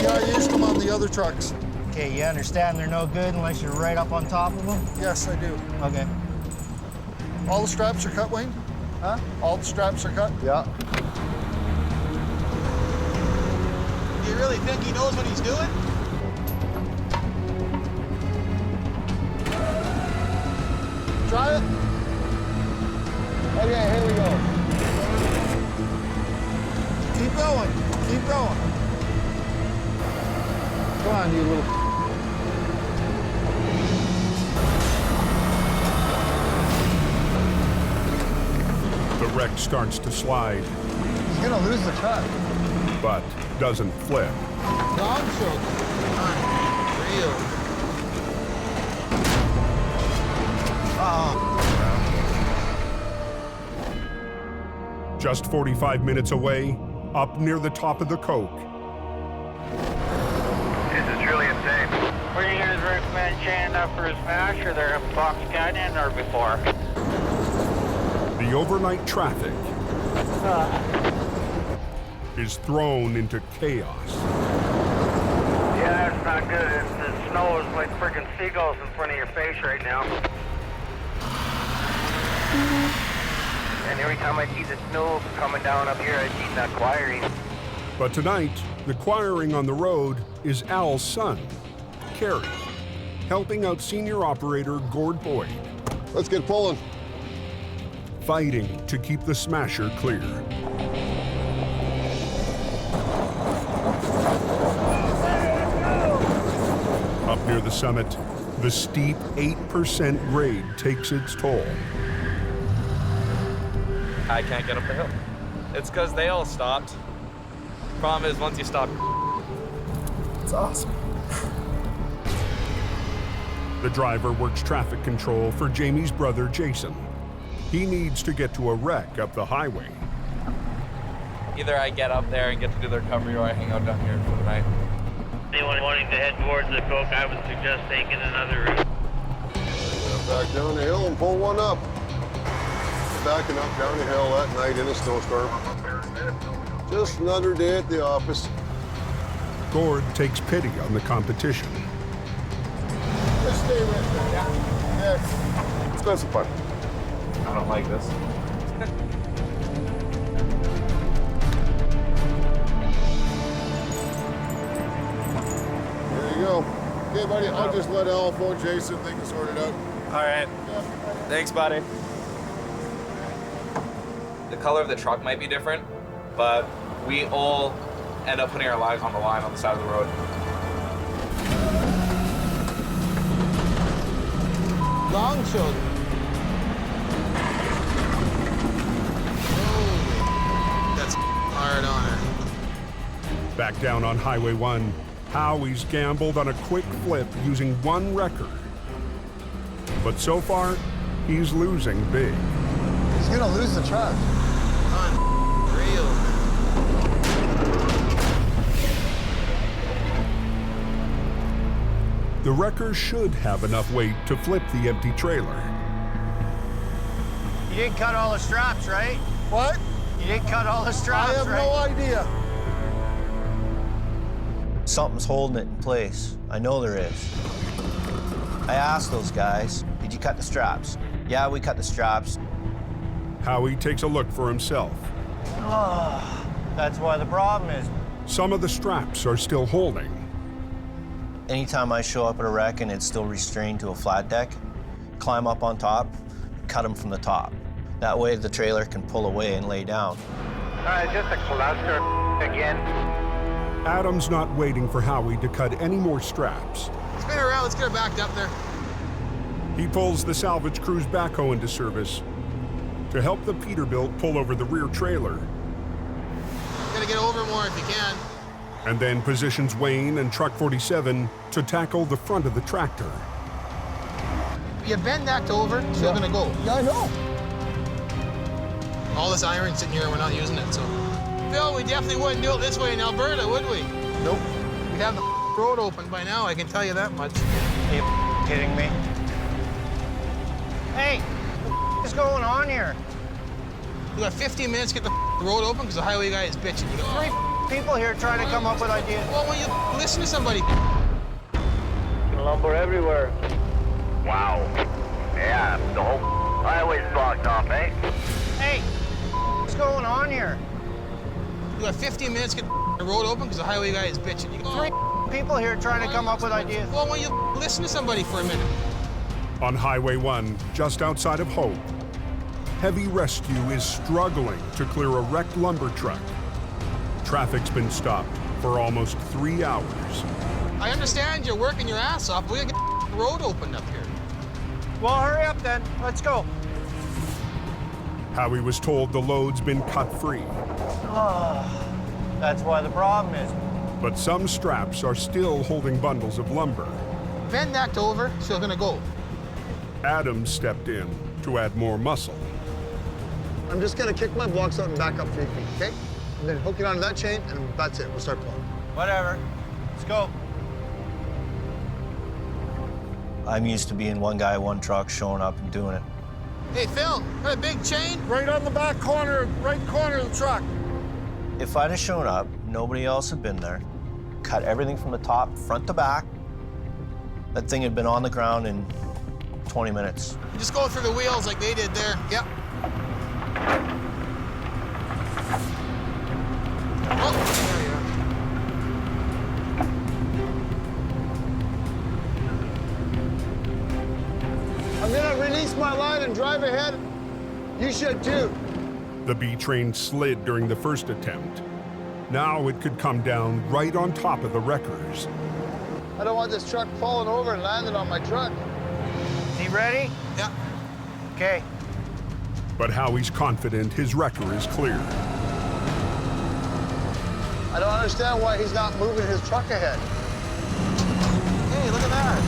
Yeah, I used them on the other trucks. Okay, you understand they're no good unless you're right up on top of them? Yes, I do. Okay. All the straps are cut, Wayne? Huh? All the straps are cut? Yeah. Do you really think he knows what he's doing? Try it. Okay, here we go. Keep going. Keep going. Come on, you little... The wreck starts to slide, He's gonna lose the truck. but doesn't flip. Dog choke. Unreal. Just 45 minutes away, up near the top of the Coke, This is truly insane. Were you guys recommend chaining up for a smash or their box got in or before? the overnight traffic is thrown into chaos. Yeah, that's not good. The snow is like freaking seagulls in front of your face right now. And every time I see the snow coming down up here, I see that quiring. But tonight, the quiring on the road is Al's son, Kerry, helping out senior operator Gord Boyd. Let's get pulling. Fighting to keep the smasher clear. Up near the summit, the steep 8% grade takes its toll. I can't get up the hill. It's because they all stopped. Problem is, once you stop, It's awesome. The driver works traffic control for Jamie's brother, Jason. He needs to get to a wreck up the highway. either I get up there and get to do the recovery or I hang out down here for the night. Anyone wanting to head towards the Coke, I would suggest taking another route. Back down the hill and pull one up. Backing up down the hill that night in a snowstorm. Just another day at the office. Gord takes pity on the competition. Just stay right there, yeah? Yes. Let's go have some fun. I don't like this. There you go. Okay, buddy, I'll just let Al phone Jason, things sorted out. All right. Thanks, buddy. The color of the truck might be different, but we all end up putting our lives on the line on the side of the road. Long shoulder. Oh, that's hard on her. Back down on Highway 1, Howie's gambled on a quick flip using one wrecker. But so far, he's losing big. He's gonna lose the truck. Unreal. The wrecker should have enough weight to flip the empty trailer. You didn't cut all the straps, right? What? You didn't cut all the straps, I have right? no idea. Something's holding it in place. I know there is. I asked those guys, did you cut the straps? Yeah, we cut the straps. Howie takes a look for himself. Oh, that's why the problem is. Some of the straps are still holding. Anytime I show up at a wreck and it's still restrained to a flat deck, climb up on top, cut them from the top. That way the trailer can pull away and lay down. Just a cluster again. Adam's not waiting for Howie to cut any more straps. Spin her around, let's get her backed up there. He pulls the salvage crew's backhoe into service to help the Peterbilt pull over the rear trailer. You gotta get over more if you can. And then positions Wayne and Truck 47 to tackle the front of the tractor. You bend that over, so you're gonna go. Yeah, I know. All this iron sitting here, we're not using it, so. Phil, we definitely wouldn't do it this way in Alberta, would we? Nope. We'd have the road open by now, I can tell you that much. Are you kidding me? Hey, what is going on here? We got 15 minutes to get the road open because the highway guy is bitching. Three people here trying to come up with ideas. Well, when you listen to somebody. Lumber everywhere. Wow. Yeah, the whole highway's blocked off, eh? Hey, what's going on here? We got 15 minutes to get the road open because the highway guy is bitching. Three people here trying to come up with ideas. Well, when you listen to somebody for a minute. On Highway 1, just outside of Hope, heavy rescue is struggling to clear a wrecked lumber truck. Traffic's been stopped for almost 3 hours. I understand you're working your ass off, but we gotta get the road opened up here. Well, hurry up then. Let's go. Howie was told the load's been cut free. Oh, that's why the problem is. But some straps are still holding bundles of lumber. Bend that over, so you're gonna go. Adam stepped in to add more muscle. I'm just gonna kick my blocks out and back up 3 feet, okay? And then hook it onto that chain, and that's it. We'll start pulling. Whatever. Let's go. I'm used to being one guy, one truck, showing up and doing it. Hey, Phil, got a big chain? Right on the back corner, right corner of the truck. If I'd have shown up, nobody else had been there, cut everything from the top, front to back, that thing had been on the ground in 20 minutes. Just go through the wheels like they did there. Yep. Oh, there you are. I'm gonna release my line and drive ahead. You should too. The B train slid during the first attempt. Now it could come down right on top of the wreckers. I don't want this truck falling over and landing on my truck. Is he ready? Yeah. Okay. But Howie's confident his wrecker is clear. I don't understand why he's not moving his truck ahead. Hey, look at that.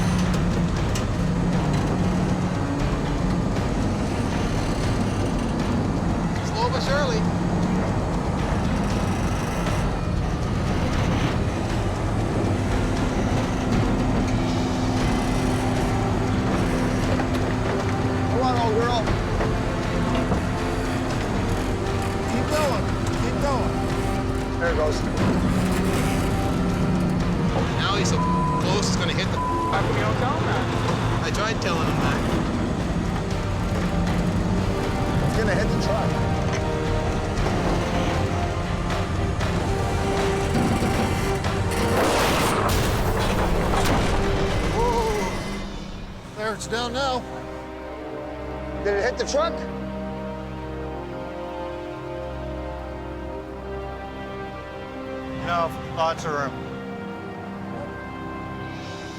Slow but surely. Come on, old girl. Keep going. Keep going. There it goes. Now he's so close, he's gonna hit the. How come you don't tell him that? I tried telling him that. He's gonna hit the truck. Whoa. There, it's down now. Did it hit the truck? No, lots of room.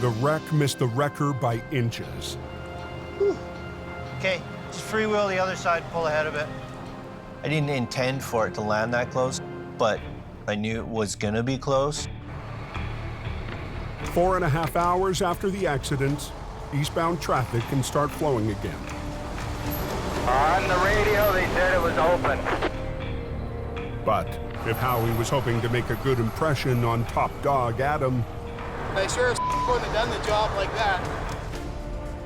The wreck missed the wrecker by inches. Okay, just freewheel the other side, pull ahead of it. I didn't intend for it to land that close, but I knew it was gonna be close. 4.5 hours after the accident, eastbound traffic can start flowing again. On the radio, they said it was open. But if Howie was hoping to make a good impression on top dog Adam, I sure as wouldn't have done the job like that.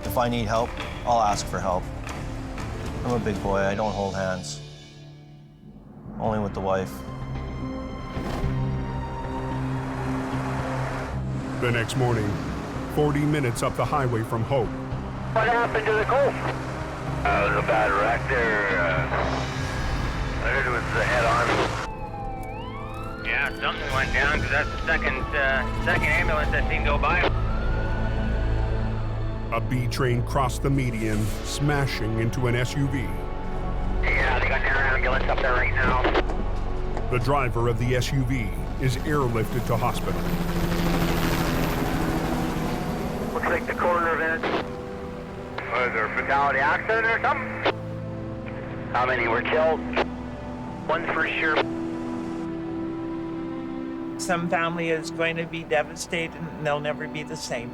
If I need help, I'll ask for help. I'm a big boy, I don't hold hands. Only with the wife. the next morning, 40 minutes up the highway from Hope. What happened to the Colt? It was a bad wreck there. I heard it was head-on. Yeah, something went down because that's the second ambulance I've seen go by. A B train crossed the median, smashing into an SUV. Yeah, they got an air ambulance up there right now. The driver of the SUV is airlifted to hospital. Looks like the coroner event. Was there a fatality accident or something? How many were killed? One for sure. Some family is going to be devastated and they'll never be the same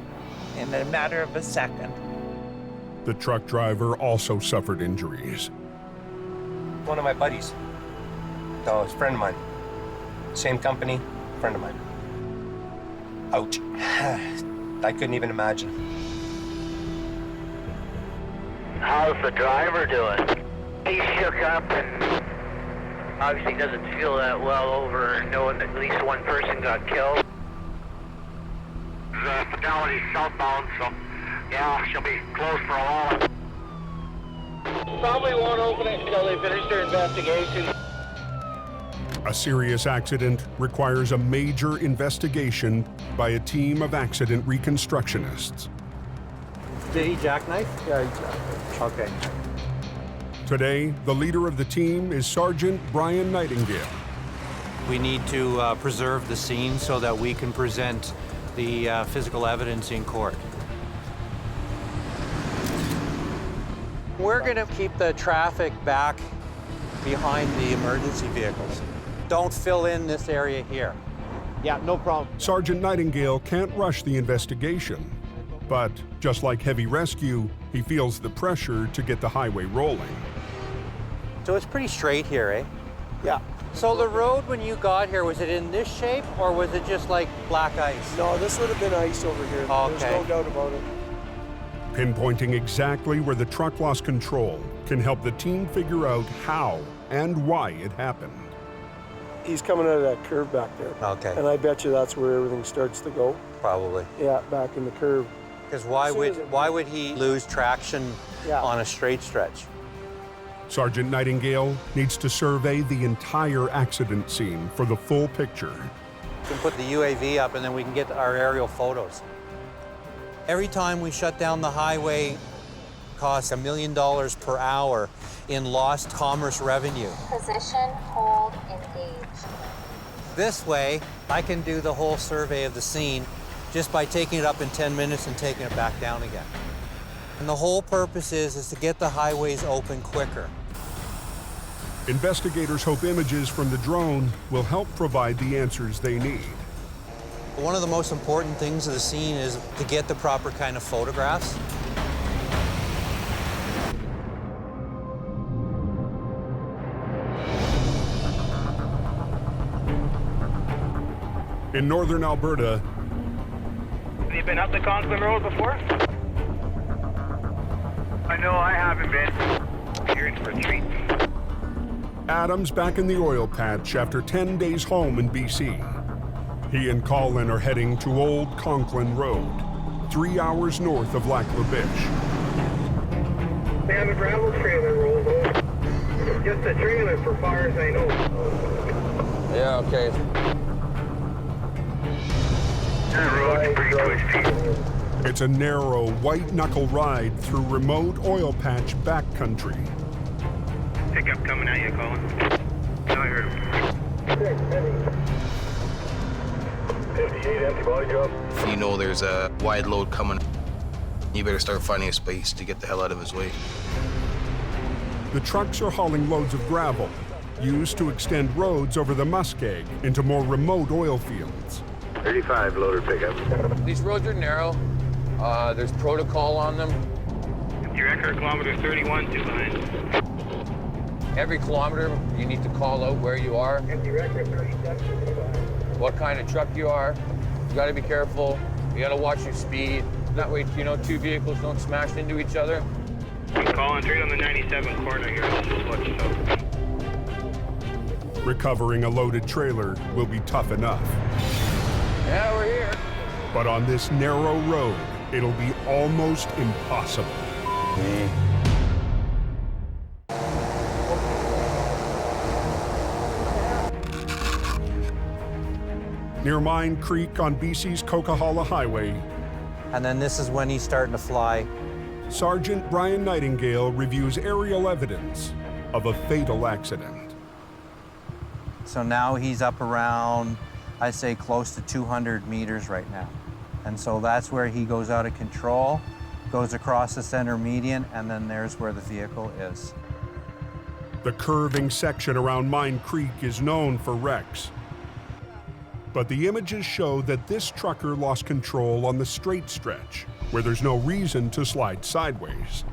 in a matter of a second. The truck driver also suffered injuries. One of my buddies. Oh, it's a friend of mine. Same company, friend of mine. Ouch. I couldn't even imagine. How's the driver doing? He shook up and obviously doesn't feel that well over knowing that at least one person got killed. The fatality southbound, so yeah, she'll be closed for a while. Probably won't open it until they finish their investigation. A serious accident requires a major investigation by a team of accident reconstructionists. Did he jackknife? Yeah, he jackknife. Okay. Today, the leader of the team is Sergeant Brian Nightingale. We need to preserve the scene so that we can present the physical evidence in court. We're going to keep the traffic back behind the emergency vehicles. Don't fill in this area here. Yeah, no problem. Sergeant Nightingale can't rush the investigation, but just like heavy rescue, he feels the pressure to get the highway rolling. So it's pretty straight here, eh? Yeah. So the road, when you got here, was it in this shape or was it just like black ice? No, this would have been ice over here. Okay. There's no doubt about it. Pinpointing exactly where the truck lost control can help the team figure out how and why it happened. He's coming out of that curve back there. Okay. And I bet you that's where everything starts to go. Probably. Yeah, back in the curve. Because why would he lose traction on a straight stretch? Sergeant Nightingale needs to survey the entire accident scene for the full picture. We can put the UAV up and then we can get our aerial photos. Every time we shut down the highway, costs $1 million per hour in lost commerce revenue. Position, hold, engage. This way, I can do the whole survey of the scene just by taking it up in 10 minutes and taking it back down again. And the whole purpose is to get the highways open quicker. Investigators hope images from the drone will help provide the answers they need. One of the most important things of the scene is to get the proper kind of photographs. In northern Alberta, Have you been up the Conklin Road before? I know I haven't been. You're in for a treat. Adam's back in the oil patch after 10 days home in BC. He and Colin are heading to Old Conklin Road, 3 hours north of Lac La Biche. They have a gravel trailer rolled over. Just a trailer for far as I know. Yeah, okay. That road's pretty twisty. It's a narrow, white-knuckle ride through remote oil patch backcountry. Pickup coming at you, Colin. No, I heard him. 58 empty body drop. If you know there's a wide load coming, you better start finding a space to get the hell out of his way. The trucks are hauling loads of gravel, used to extend roads over the muskeg into more remote oil fields. 35 loader pickup. These roads are narrow. There's protocol on them. Your record kilometer 31 to behind. Every kilometer, you need to call out where you are, what kind of truck you are. You gotta be careful. You gotta watch your speed. That way, you know, two vehicles don't smash into each other. I'm calling straight on the 97 corner here. Just watch yourself. Recovering a loaded trailer will be tough enough. Yeah, we're here. But on this narrow road, it'll be almost impossible. Near Mine Creek on BC's Coquihalla Highway, And then this is when he's starting to fly. Sergeant Brian Nightingale reviews aerial evidence of a fatal accident. So now he's up around I'd say close to 200 meters right now. And so that's where he goes out of control, goes across the center median, and then there's where the vehicle is. The curving section around Mine Creek is known for wrecks. But the images show that this trucker lost control on the straight stretch, where there's no reason to slide sideways.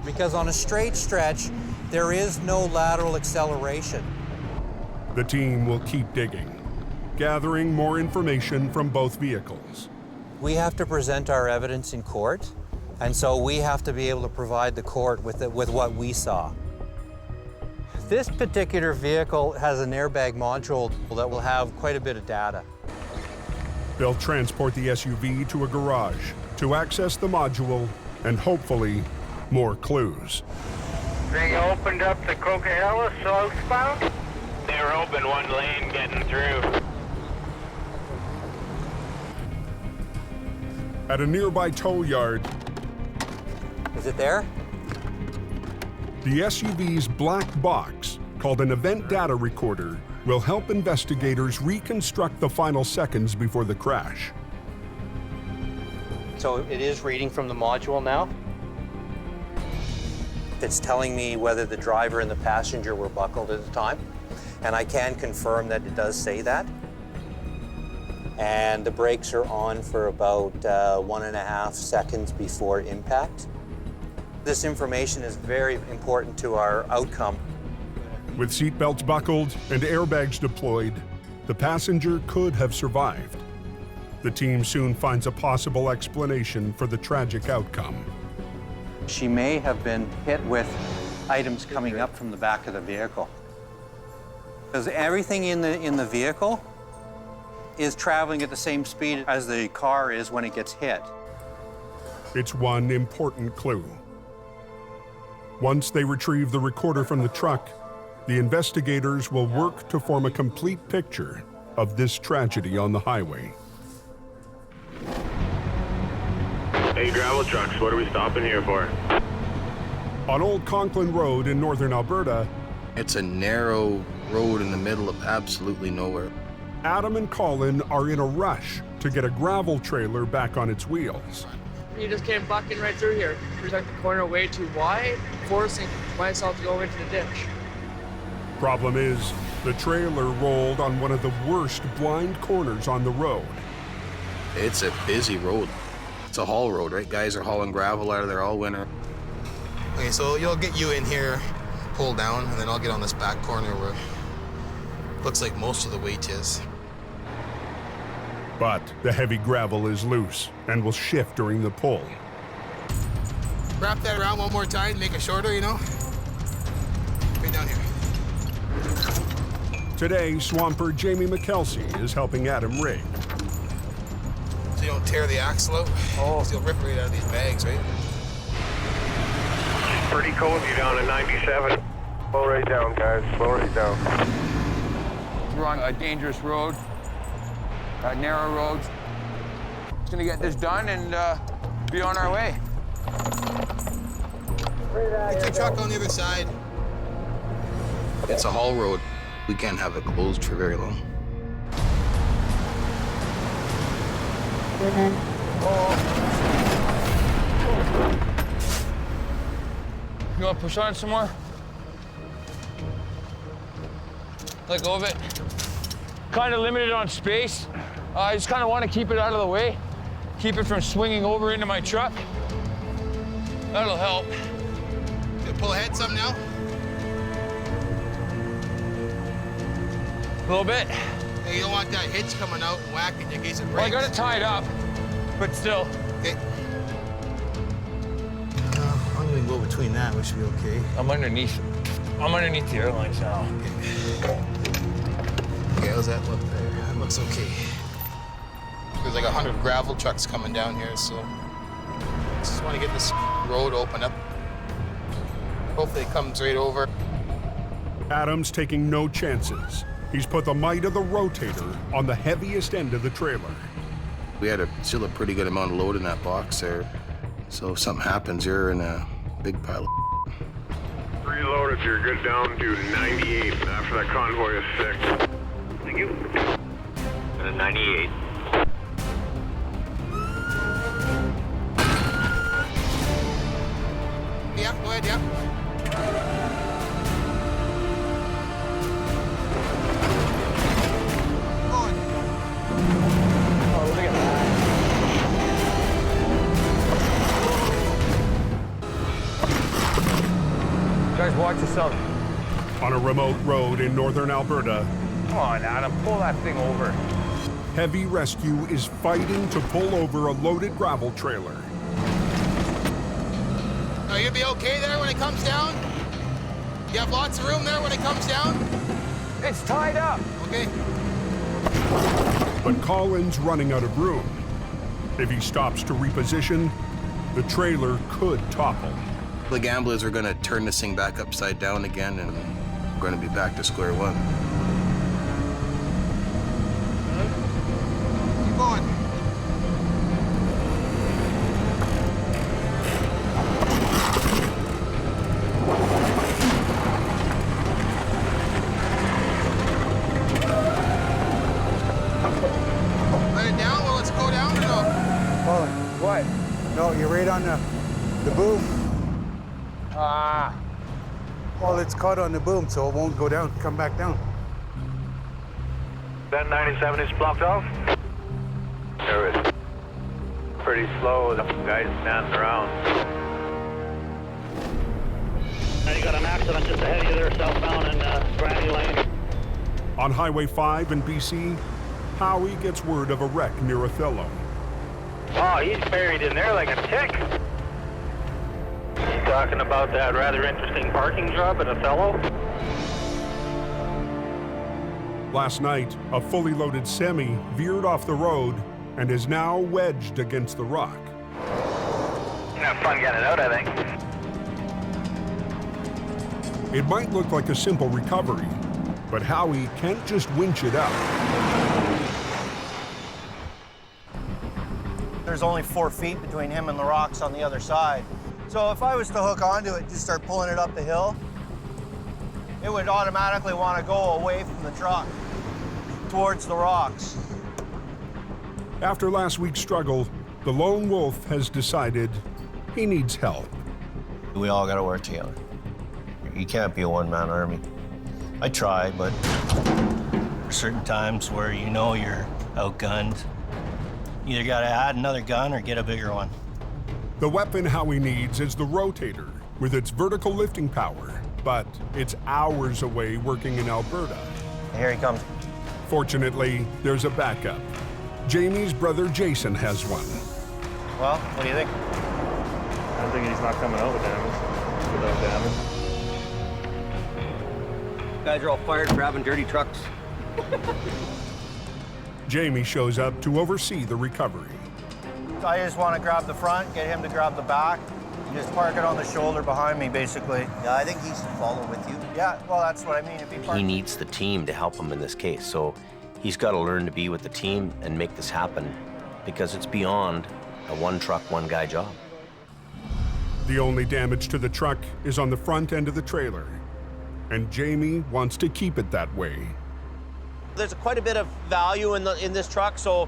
Because on a straight stretch, there is no lateral acceleration. The team will keep digging, gathering more information from both vehicles. We have to present our evidence in court, and so we have to be able to provide the court with what we saw. This particular vehicle has an airbag module that will have quite a bit of data. They'll transport the SUV to a garage to access the module and hopefully more clues. They opened up the Coquihalla southbound? They were open one lane getting through. At a nearby tow yard, is it there? The SUV's black box, called an event data recorder, will help investigators reconstruct the final seconds before the crash. So it is reading from the module now. It's telling me whether the driver and the passenger were buckled at the time, and I can confirm that it does say that. And the brakes are on for about 1.5 seconds before impact. This information is very important to our outcome. With seatbelts buckled and airbags deployed, the passenger could have survived. The team soon finds a possible explanation for the tragic outcome. She may have been hit with items coming up from the back of the vehicle. Because everything in the vehicle is traveling at the same speed as the car is when it gets hit. It's one important clue. Once they retrieve the recorder from the truck, the investigators will work to form a complete picture of this tragedy on the highway. Hey, gravel trucks, what are we stopping here for? On Old Conklin Road in northern Alberta, it's a narrow road in the middle of absolutely nowhere. Adam and Colin are in a rush to get a gravel trailer back on its wheels. You just came bucking right through here. We took the corner way too wide, forcing myself to go into the ditch. Problem is, the trailer rolled on one of the worst blind corners on the road. It's a busy road. It's a haul road, right? Guys are hauling gravel out of there all winter. Okay, so you'll get you in here, pull down, and then I'll get on this back corner where looks like most of the weight is. But the heavy gravel is loose and will shift during the pull. Wrap that around one more time, make it shorter, you know? Right down here. Today, swamper Jamie McKelsey is helping Adam rig. So you don't tear the axle out? Oh. So you'll rip right out of these bags, right? Pretty cozy down at 97. Slow right down, guys. Slow right down. We're on a dangerous road, narrow roads. Just gonna get this done and be on our way. Get your truck on the other side. It's a haul road. We can't have it closed for very long. You want to push on some more? Let go of it. Kind of limited on space. I just kind of want to keep it out of the way. Keep it from swinging over into my truck. That'll help. You pull ahead some now? A little bit. Hey, you don't want that hitch coming out and whacking you in case it breaks. Well, I got it tied up, but still. Okay. I'm gonna go between that, we should be okay. I'm underneath the airlines now. Okay, how's that look there? That looks okay. There's like 100 gravel trucks coming down here, so just want to get this road open up. Hopefully it comes right over. Adam's taking no chances. He's put the might of the rotator on the heaviest end of the trailer. We had still a pretty good amount of load in that box there. So if something happens, you're in a big pile of Reload if you're good down to 98 after that convoy is sick. Thank you. 98. Yeah, go ahead, yeah. Oh, look at that. Guys, watch yourself. On a remote road in northern Alberta, Come on, Adam, pull that thing over. heavy rescue is fighting to pull over a loaded gravel trailer. Are you gonna be okay there when it comes down? You have lots of room there when it comes down? It's tied up. Okay. But Colin's running out of room. If he stops to reposition, the trailer could topple. The gamblers are going to turn this thing back upside down again, and we're going to be back to square one. Keep going. Let it down? Well, let's go down or no? Well, What? no, you're right on the boom. Ah. Well, it's caught on the boom, so it won't go down, come back down. That 97 is blocked off. There it is. Pretty slow, the guys standing around. You got an accident just ahead of you there, southbound in Granny Lane. On Highway 5 in BC, Howie gets word of a wreck near Othello. Oh, he's buried in there like a tick. He's talking about that rather interesting parking job at Othello. Last night, a fully loaded semi veered off the road and is now wedged against the rock. Have fun getting it out, I think. It might look like a simple recovery, but Howie can't just winch it out. There's only 4 feet between him and the rocks on the other side. So if I was to hook onto it and just start pulling it up the hill, it would automatically want to go away from the truck towards the rocks. After last week's struggle, the lone wolf has decided he needs help. We all got to work together. You can't be a one-man army. I try, but there's certain times where you know you're outgunned. You either got to add another gun or get a bigger one. The weapon Howie needs is the rotator, with its vertical lifting power, but it's hours away working in Alberta. Here he comes. Fortunately, there's a backup. Jamie's brother Jason has one. Well, what do you think? I'm thinking he's not coming out with damage. Without damage. Guys are all fired for having dirty trucks. Jamie shows up to oversee the recovery. So I just want to grab the front, get him to grab the back, and just park it on the shoulder behind me, basically. Yeah, I think he should follow with you. Yeah, well, that's what I mean. If He needs the team to help him in this case, so he's got to learn to be with the team and make this happen, because it's beyond a one truck, one guy job. The only damage to the truck is on the front end of the trailer, and Jamie wants to keep it that way. There's quite a bit of value in this truck, so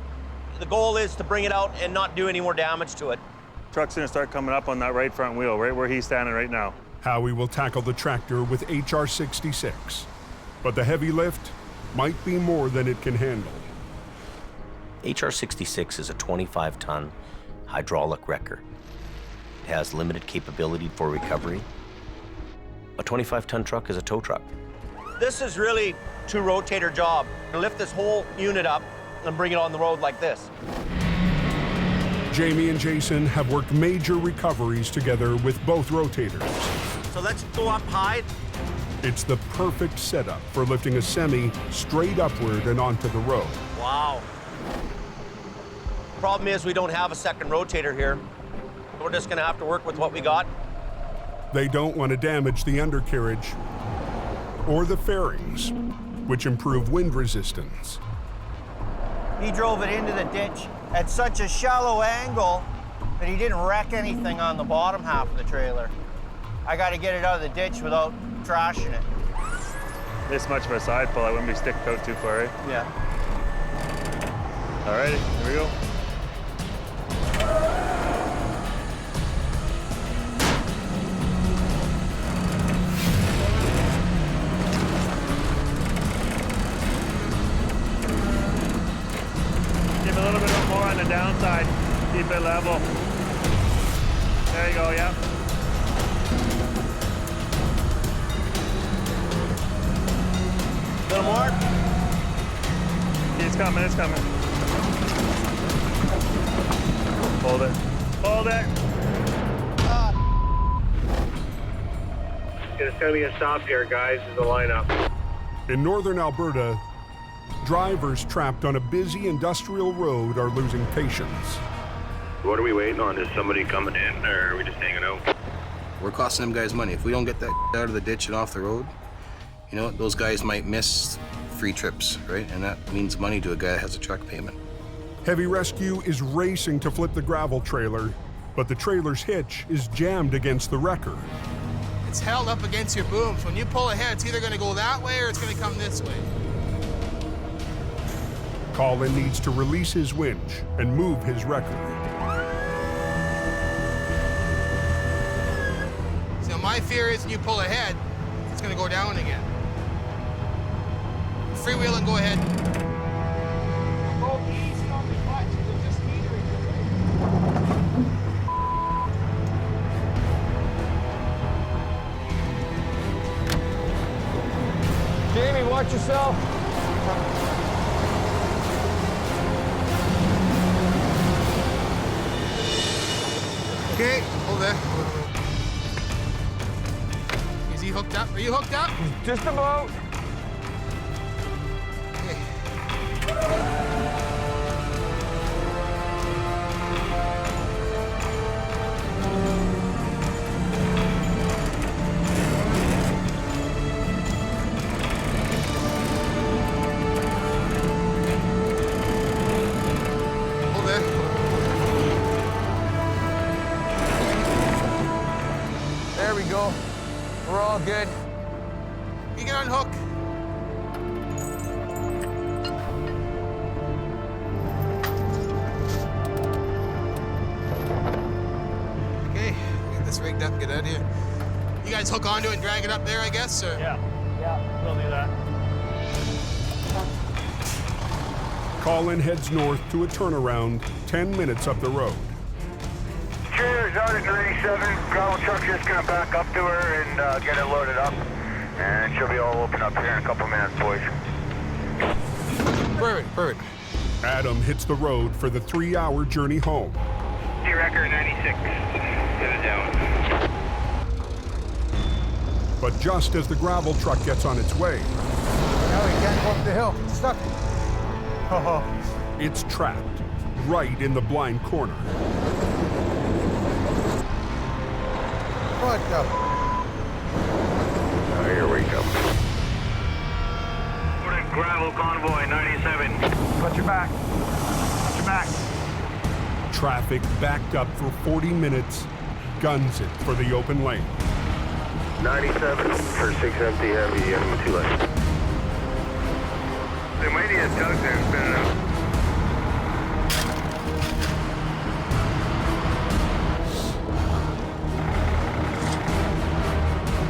the goal is to bring it out and not do any more damage to it. Truck's gonna start coming up on that right front wheel, right where he's standing right now. Howie will tackle the tractor with HR-66, but the heavy lift might be more than it can handle. HR-66 is a 25-ton hydraulic wrecker. It has limited capability for recovery. A 25-ton truck is a tow truck. This is really a 2-rotator job. Lift this whole unit up and bring it on the road like this. Jamie and Jason have worked major recoveries together with both rotators. So let's go up high. It's the perfect setup for lifting a semi straight upward and onto the road. Wow. Problem is we don't have a second rotator here. We're just gonna have to work with what we got. They don't want to damage the undercarriage or the fairings, which improve wind resistance. He drove it into the ditch at such a shallow angle that he didn't wreck anything on the bottom half of the trailer. I got to get it out of the ditch without trashing it. This much of a side pull, I wouldn't be sticking out too far, eh? Yeah. All righty, here we go. Give a little bit more on the downside. Keep it level. There you go, yeah. A little more. It's coming, it's coming. Hold it. Hold it. It's gonna be a stop here, guys, is the lineup. In northern Alberta, drivers trapped on a busy industrial road are losing patience. What are we waiting on? Is somebody coming in, or are we just hanging out? We're costing them guys money. If we don't get that out of the ditch and off the road, you know what? Those guys might miss free trips, right? And that means money to a guy that has a truck payment. Heavy Rescue is racing to flip the gravel trailer, but the trailer's hitch is jammed against the wrecker. It's held up against your boom, so when you pull ahead, it's either going to go that way or it's going to come this way. Colin needs to release his winch and move his wrecker. So my fear is when you pull ahead, it's going to go down again. Freewheel and go ahead. Go easy on the clutch, you'll just metering your way. Jamie, watch yourself. Okay, hold there. Is he hooked up? Are you hooked up? Just about. There we go. We're all good. You can unhook. Okay, get this rigged up, get out of here. You guys hook onto it and drag it up there, I guess, or? Yeah, we'll do that. Colin heads north to a turnaround 10 minutes up the road. Trailer's out at 97. Gravel truck's just gonna back up to her and get it loaded up. And she'll be all open up here in a couple minutes, boys. Perfect, perfect. Adam hits the road for the 3-hour journey home. D-Record 96. Get it down. But just as the gravel truck gets on its way, Now we can't go up the hill. It's stuck. it's trapped right in the blind corner. What the? Here we go. What a gravel convoy, 97. Watch your back. Watch your back. Traffic backed up for 40 minutes, guns it for the open lane. 97 for 6 empty heavy and 2 left. They might need a tug there and spin it out.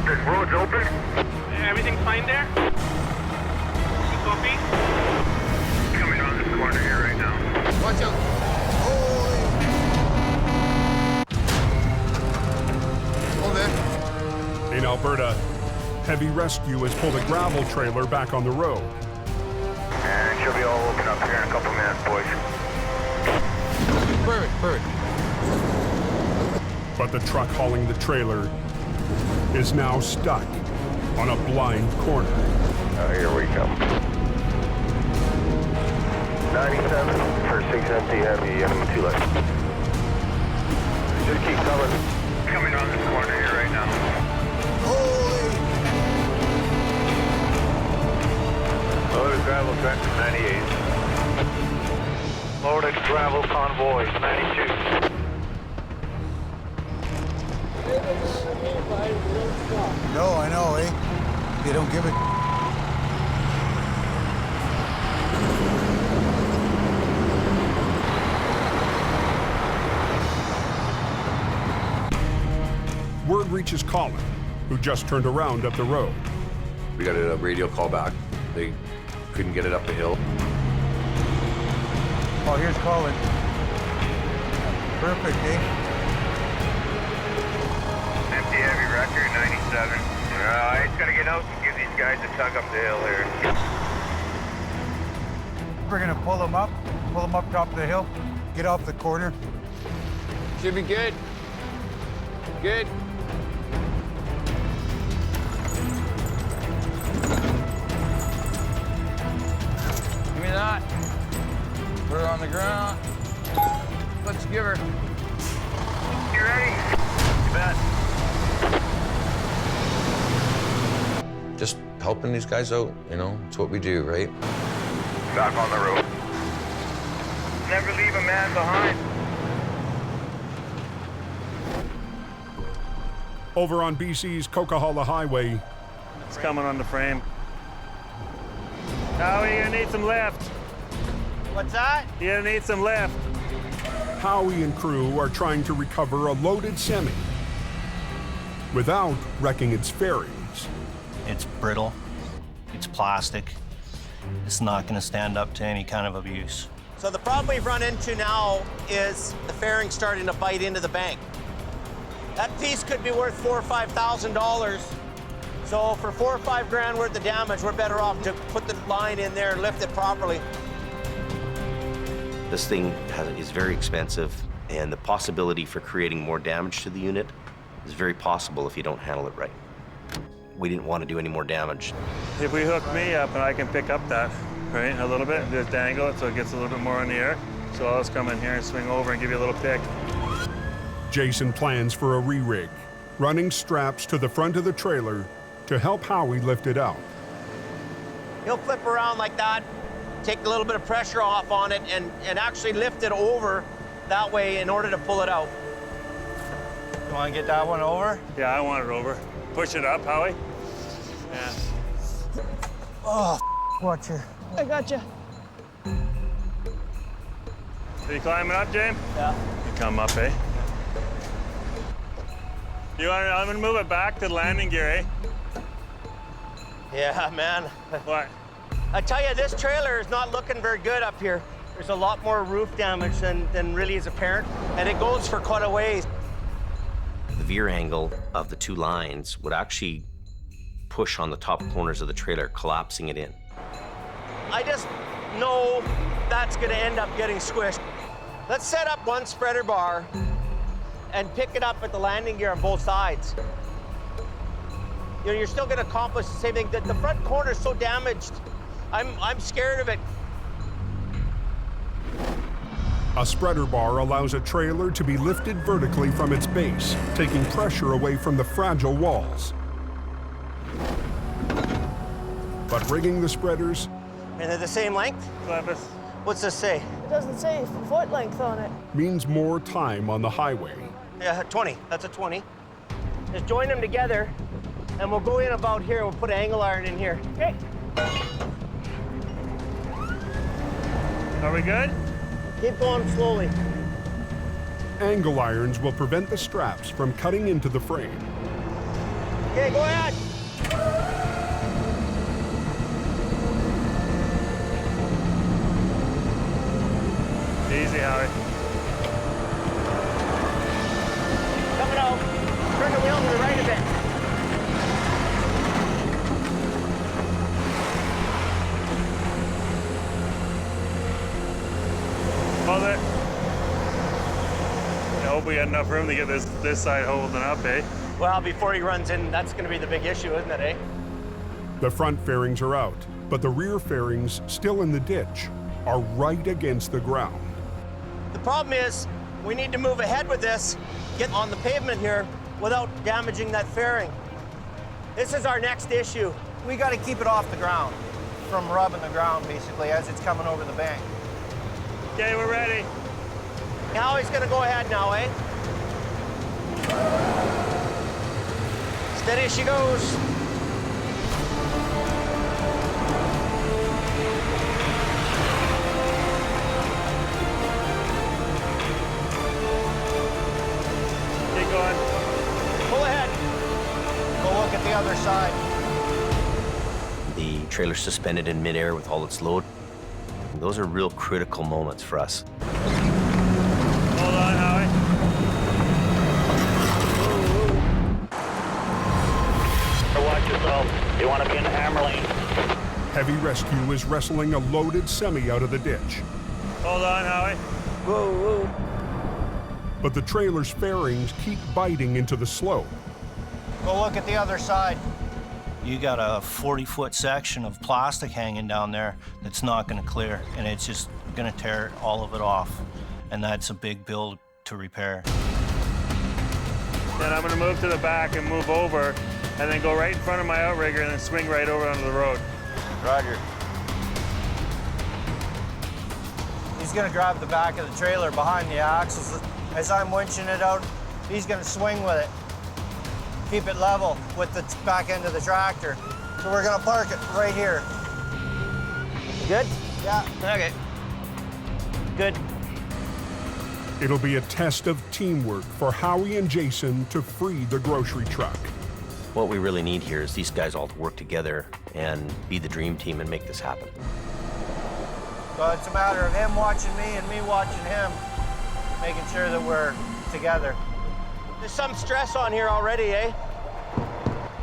The road's open. Everything's fine there? Copy? Coming around this corner here right now. Watch out. Hold there. In Alberta, Heavy Rescue has pulled a gravel trailer back on the road. And she'll be all open up here in a couple minutes, boys. Perfect, perfect. But the truck hauling the trailer is now stuck on a blind corner. Here we come. 97 for 6 empty heavy and 2 left. Just keep coming. Coming around this corner here right now. Loaded gravel truck 98. Loaded gravel convoy 92. No, I know, eh? You don't give it. reaches Colin, who just turned around up the road. We got a radio call back. They couldn't get it up the hill. Oh, here's Colin. Perfect, eh? Empty heavy record, 97. I just gotta get out and give these guys a tug up the hill here. We're gonna pull them up top of the hill, get off the corner. Should be good. Good. Give me that. Put her on the ground. Let's give her. You ready? You bet. Just helping these guys out, you know, it's what we do, right? Back on the road. Never leave a man behind. Over on BC's Coquihalla Highway, It's coming on the frame. Howie, you're gonna need some lift. What's that? You're gonna need some lift. Howie and crew are trying to recover a loaded semi without wrecking its fairings. It's brittle, it's plastic, it's not gonna stand up to any kind of abuse. So the problem we've run into now is the fairing starting to bite into the bank. That piece could be worth $4,000 or $5,000. So for 4 or 5 grand worth of damage, we're better off to put the line in there and lift it properly. This thing is very expensive, and the possibility for creating more damage to the unit is very possible if you don't handle it right. We didn't want to do any more damage. If we hook me up and I can pick up that, right, a little bit, just dangle it so it gets a little bit more in the air. So I'll just come in here and swing over and give you a little pick. Jason plans for a re-rig, running straps to the front of the trailer to help Howie lift it out. He'll flip around like that, take a little bit of pressure off on it, and actually lift it over that way in order to pull it out. You want to get that one over? Yeah, I want it over. Push it up, Howie. Yeah. Oh, watch her. I got you. Are you climbing up, James? Yeah. You come up, eh? I'm gonna move it back to the landing gear, eh? Yeah, man. What? I tell you, this trailer is not looking very good up here. There's a lot more roof damage than really is apparent, and it goes for quite a ways. The veer angle of the two lines would actually push on the top corners of the trailer, collapsing it in. I just know that's gonna end up getting squished. Let's set up one spreader bar and pick it up at the landing gear on both sides. You know, you're still gonna accomplish the same thing. The front corner is so damaged. I'm scared of it. A spreader bar allows a trailer to be lifted vertically from its base, taking pressure away from the fragile walls. But rigging the spreaders... And they're the same length? What's this say? It doesn't say foot length on it. means more time on the highway. Yeah, 20. That's a 20. Just join them together, and we'll go in about here. We'll put angle iron in here. Okay. Are we good? Keep going slowly. Angle irons will prevent the straps from cutting into the frame. Okay, go ahead. Easy, Howie. Coming out. Turn the wheel to the right a bit. Hold it. I hope we got enough room to get this side holding up, eh? Well, before he runs in, that's going to be the big issue, isn't it, eh? The front fairings are out, but the rear fairings, still in the ditch, are right against the ground. The problem is, we need to move ahead with this, get on the pavement here without damaging that fairing. This is our next issue. We got to keep it off the ground, from rubbing the ground, basically, as it's coming over the bank. Okay, we're ready. Now he's gonna go ahead now, eh? Steady as she goes. Keep going. Pull ahead. other side. The trailer suspended in midair with all its load. Those are real critical moments for us. Hold on, Howie. Watch yourself. You want to be in the hammer lane. Heavy rescue is wrestling a loaded semi out of the ditch. Hold on, Howie. Whoa, whoa. But the trailer's fairings keep biting into the slope. Go look at the other side. You got a 40-foot section of plastic hanging down there that's not going to clear, and it's just going to tear all of it off. And that's a big bill to repair. Then I'm going to move to the back and move over, and then go right in front of my outrigger and then swing right over onto the road. Roger. He's gonna grab the back of the trailer behind the axles. As I'm winching it out, he's gonna swing with it. Keep it level with the back end of the tractor. So we're gonna park it right here. Good? Yeah. Okay. Good. It'll be a test of teamwork for Howie and Jason to free the grocery truck. What we really need here is these guys all to work together and be the dream team and make this happen. So it's a matter of him watching me and me watching him, making sure that we're together. There's some stress on here already, eh?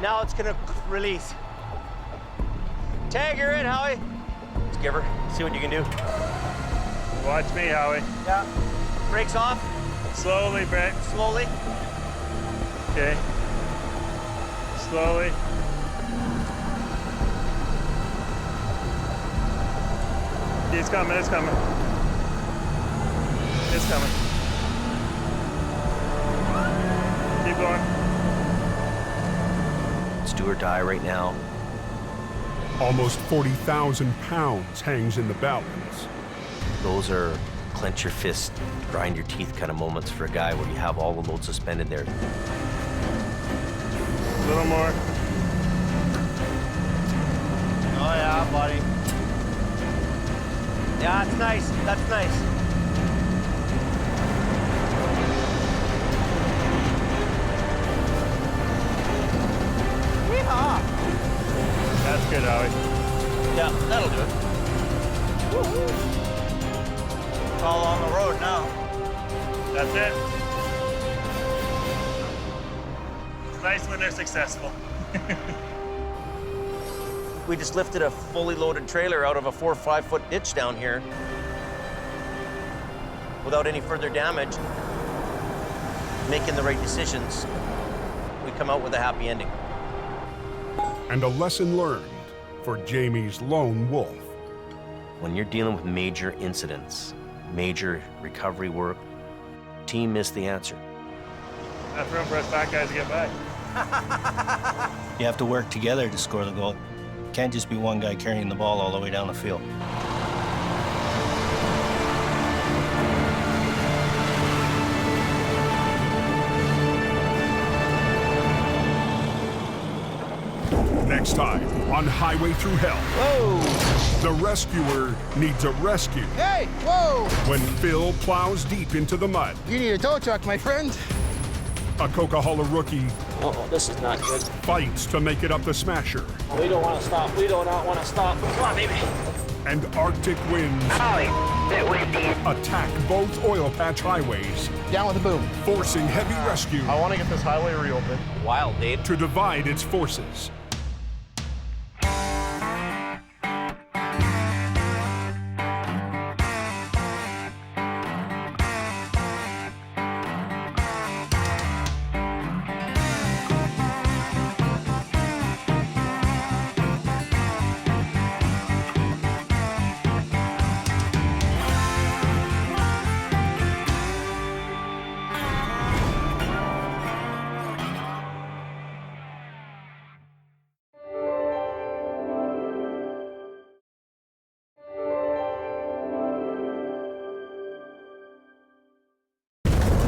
Now it's gonna release. Tag her in, Howie. Let's give her, see what you can do. Watch me, Howie. Yeah. Brakes off. Slowly, brake. Slowly. Okay. Slowly. It's coming, it's coming. It's coming. Keep going. It's do or die right now. Almost 40,000 pounds hangs in the balance. Those are clench your fist, grind your teeth kind of moments for a guy where you have all the load suspended there. A little more. Oh yeah, buddy. Yeah, that's nice. That's nice. Yeehaw! That's good, Howie. Yeah, that'll do it. Woo-hoo. It's all on the road now. That's it. It's nice when they're successful. We just lifted a fully loaded trailer out of a 4 or 5 foot ditch down here without any further damage, making the right decisions. We come out with a happy ending. And a lesson learned for Jamie's lone wolf. When you're dealing with major incidents, major recovery work, team is the answer. Enough room for us fat guys to get back. You have to work together to score the goal. Can't just be one guy carrying the ball all the way down the field. Next time on Highway Through Hell. Whoa! The rescuer needs a rescue. Hey, whoa! When Phil plows deep into the mud. You need a tow truck, my friend. A Coquihalla rookie Uh-oh, this is not good. fights to make it up the Smasher. We don't want to stop. We do not want to stop. Come on, baby. And Arctic winds attack both oil patch highways. Down with the boom. Forcing heavy rescue. I want to get this highway reopened. Wild, Dave. To divide its forces.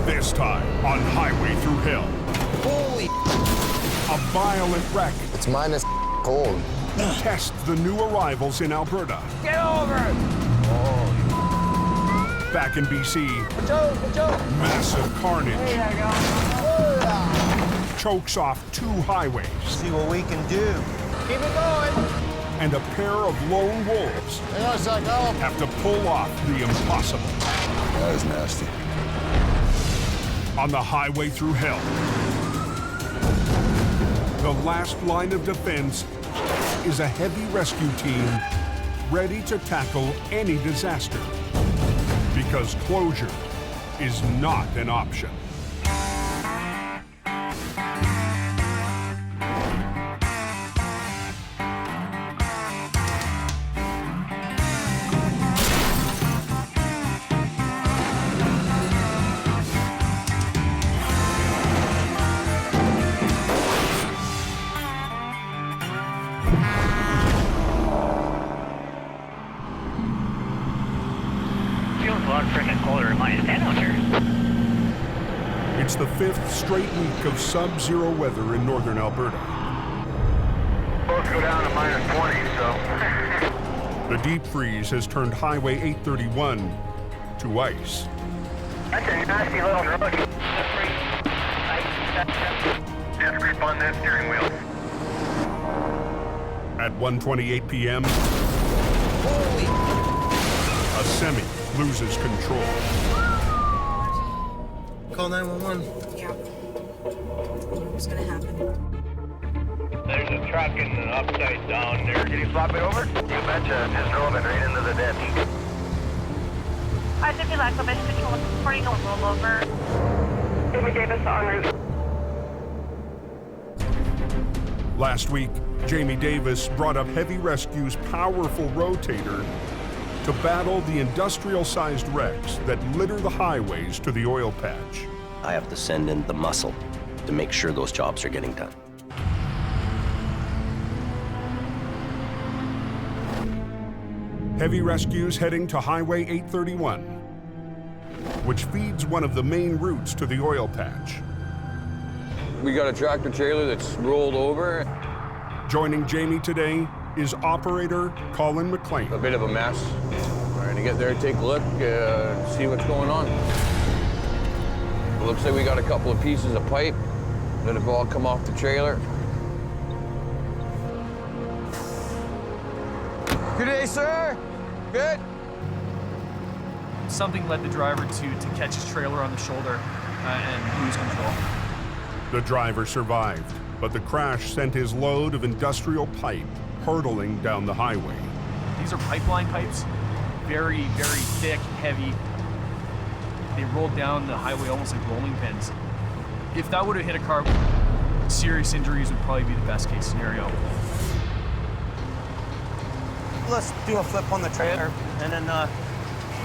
This time on Highway Through Hell. Holy! A violent wreck. It's minus cold. Tests the new arrivals in Alberta. Get over! Back in BC, Watch out, watch out! massive carnage. There you go. chokes off 2 highways. See what we can do. Keep it going. And a pair of lone wolves have to pull off the impossible. That is nasty. On the highway through hell, the last line of defense is a heavy rescue team ready to tackle any disaster. Because closure is not an option. It's the 5th straight week of sub-zero weather in northern Alberta. Both go down to -20, so. The deep freeze has turned Highway 831 to ice. That's a nasty little road. Death grip on that steering wheel. At 1:28 p.m., a semi loses control. Call 911. Yeah. What's gonna happen? There's a truck in the upside down there. Can you flop it over? You betcha. Just drove it right into the ditch. I think we lack of control. Reporting a rollover. Jamie Davis en route. Last week, Jamie Davis brought up Heavy Rescue's powerful rotator to battle the industrial-sized wrecks that litter the highways to the oil patch. I have to send in the muscle to make sure those jobs are getting done. Heavy Rescue's heading to Highway 831, which feeds one of the main routes to the oil patch. We got a tractor trailer that's rolled over. Joining Jamie today is operator Colin McLean. A bit of a mess. Trying to get there, take a look, see what's going on. It looks like we got a couple of pieces of pipe that have all come off the trailer. Good day, sir. Good. Something led the driver to catch his trailer on the shoulder and lose control. The driver survived, but the crash sent his load of industrial pipe hurtling down the highway. These are pipeline pipes, very, very thick, heavy. They rolled down the highway almost like rolling pins. If that would have hit a car, serious injuries would probably be the best case scenario. Let's do a flip on the trailer and then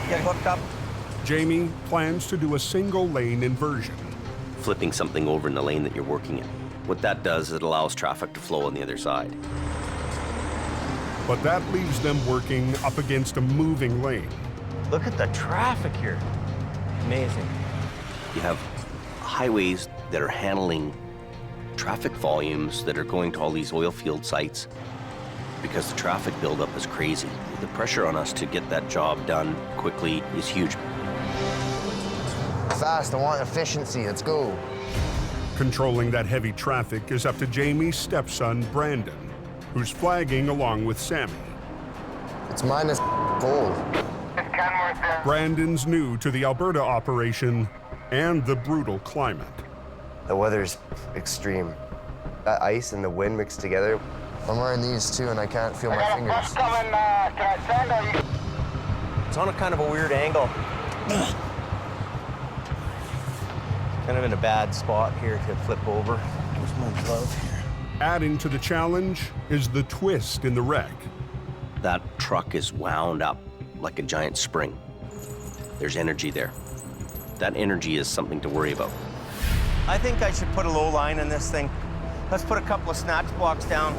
get hooked up. Jamie plans to do a single lane inversion. Flipping something over in the lane that you're working in. What that does is it allows traffic to flow on the other side. But that leaves them working up against a moving lane. Look at the traffic here. Amazing. You have highways that are handling traffic volumes that are going to all these oil field sites because the traffic buildup is crazy. The pressure on us to get that job done quickly is huge. Fast, I want efficiency, let's go. Controlling that heavy traffic is up to Jamie's stepson, Brandon, who's flagging along with Sammy. It's minus cold. Brandon's new to the Alberta operation and the brutal climate. The weather's extreme. That ice and the wind mixed together. I'm wearing these too and I can't feel my fingers. It's on a kind of a weird angle. Kind of in a bad spot here to flip over. Where's my glove here? Adding to the challenge is the twist in the wreck. That truck is wound up like a giant spring. There's energy there. That energy is something to worry about. I think I should put a low line in this thing. Let's put a couple of snatch blocks down.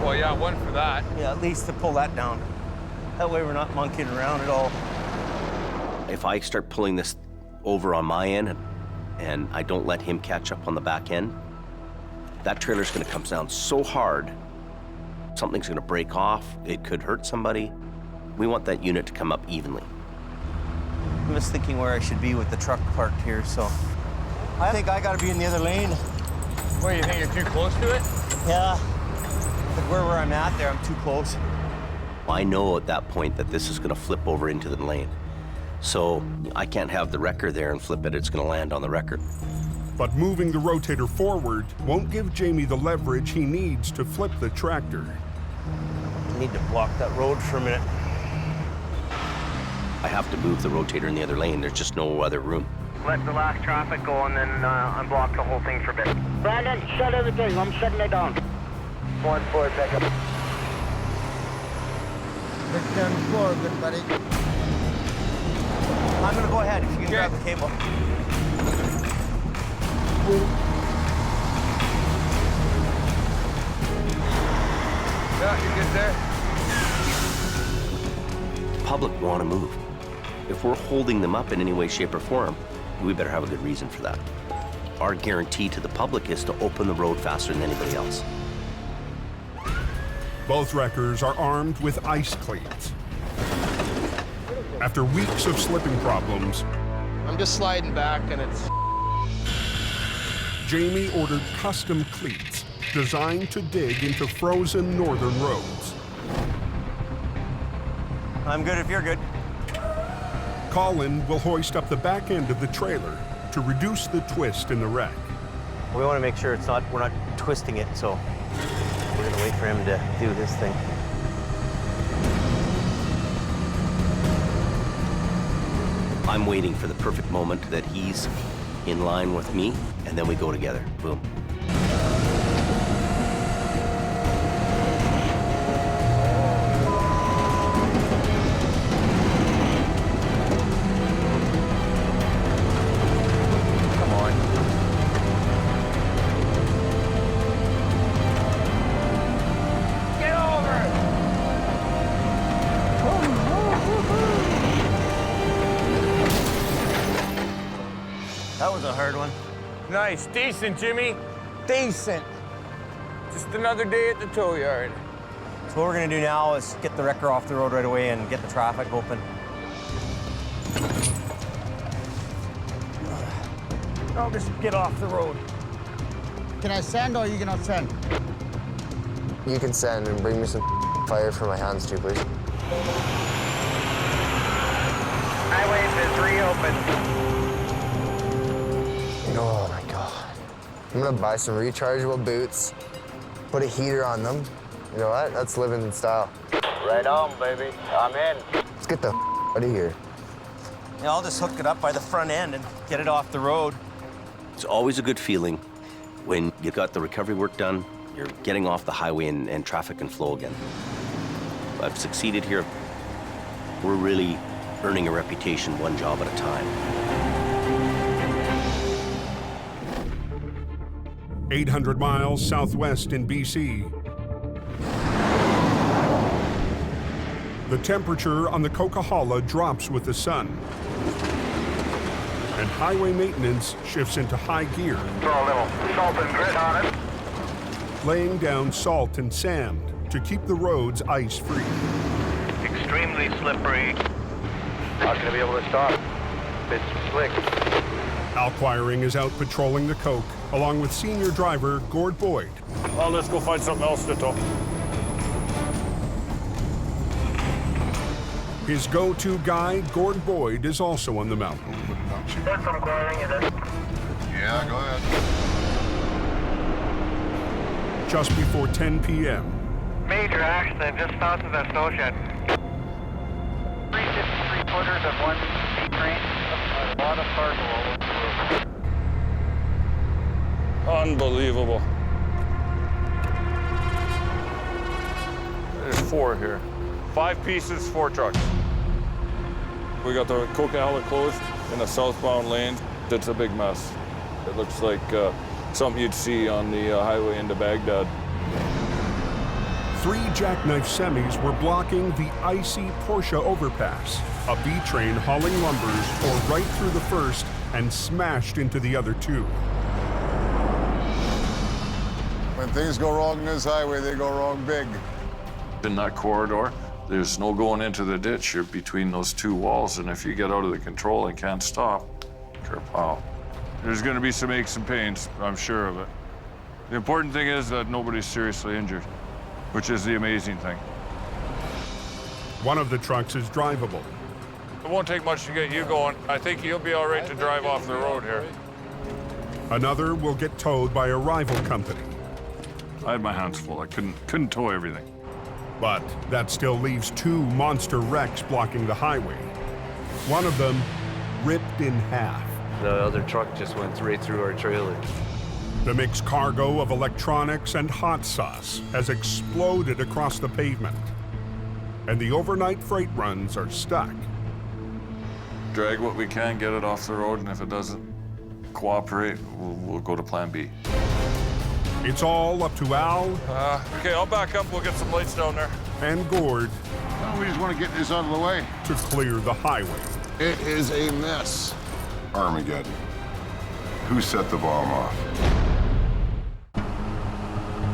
Well, yeah, one for that. Yeah, at least to pull that down. That way we're not monkeying around at all. If I start pulling this over on my end and I don't let him catch up on the back end, that trailer's gonna come down so hard, something's gonna break off, it could hurt somebody. We want that unit to come up evenly. I'm just thinking where I should be with the truck parked here, so I think I gotta be in the other lane. What, you think you're too close to it? Yeah. Like where I'm at there, I'm too close. I know at that point that this is going to flip over into the lane. So I can't have the wrecker there and flip it. It's going to land on the wrecker. But moving the rotator forward won't give Jamie the leverage he needs to flip the tractor. I need to block that road for a minute. I have to move the rotator in the other lane. There's just no other room. Let the last traffic go and then unblock the whole thing for a bit. Brandon, shut everything. I'm shutting it down. 1-4, pickup. Good turn forward, good buddy. I'm gonna go ahead if you can grab the cable. Yeah, you're good there. The public want to move. If we're holding them up in any way, shape, or form, we better have a good reason for that. Our guarantee to the public is to open the road faster than anybody else. Both wreckers are armed with ice cleats. After weeks of slipping problems, I'm just sliding back and it's... Jamie ordered custom cleats designed to dig into frozen northern roads. I'm good if you're good. Colin will hoist up the back end of the trailer to reduce the twist in the wreck. We want to make sure we're not twisting it, so we're gonna wait for him to do his thing. I'm waiting for the perfect moment that he's in line with me, and then we go together. Boom. That was a hard one. Nice, decent, Jimmy. Decent. Just another day at the tow yard. So what we're gonna do now is get the wrecker off the road right away and get the traffic open. I'll just get off the road. Can I send or are you gonna send? You can send and bring me some fire for my hands too, please. Highways is reopened. Oh my God. I'm gonna buy some rechargeable boots, put a heater on them. You know what? That's living in style. Right on, baby. I'm in. Let's get the out of here. Yeah, I'll just hook it up by the front end and get it off the road. It's always a good feeling when you got the recovery work done, you're getting off the highway and traffic can flow again. I've succeeded here. We're really earning a reputation one job at a time. 800 miles southwest in BC. The temperature on the Coquihalla drops with the sun, and highway maintenance shifts into high gear. Throw a little salt and grit on it. Laying down salt and sand to keep the roads ice-free. Extremely slippery. Not gonna be able to stop. It's slick. Al Quiring is out patrolling the Coke, along with senior driver Gord Boyd. Well, let's go find something else to tow. His go-to guy, Gord Boyd, is also on the mountain. Put some quiring in it. Yeah, go ahead. Just before 10 p.m. Major accident just south of that snow shed. 3/4 of one train. A lot of cargo all over the road. Unbelievable. There's 4 here. 5 pieces, 4 trucks. We got the Coquihalla closed in the southbound lane. It's a big mess. It looks like something you'd see on the highway into Baghdad. 3 jackknife semis were blocking the icy Porsche overpass. A B train hauling lumbers tore right through the first and smashed into the other 2. When things go wrong in this highway, they go wrong big. In that corridor, there's no going into the ditch. You're between those 2 walls, and if you get out of the control and can't stop, kerpow. There's gonna be some aches and pains, I'm sure of it. The important thing is that nobody's seriously injured, which is the amazing thing. One of the trucks is drivable. It won't take much to get you going. I think you'll be all right to drive off the road here. Another will get towed by a rival company. I had my hands full. I couldn't tow everything. But that still leaves 2 monster wrecks blocking the highway. One of them ripped in half. The other truck just went right through our trailer. The mixed cargo of electronics and hot sauce has exploded across the pavement. And the overnight freight runs are stuck. Drag what we can, get it off the road, and if it doesn't cooperate, we'll go to plan B. It's all up to Al. Okay, I'll back up. We'll get some lights down there. And Gord. We just want to get this out of the way. To clear the highway. It is a mess. Armageddon. Who set the bomb off?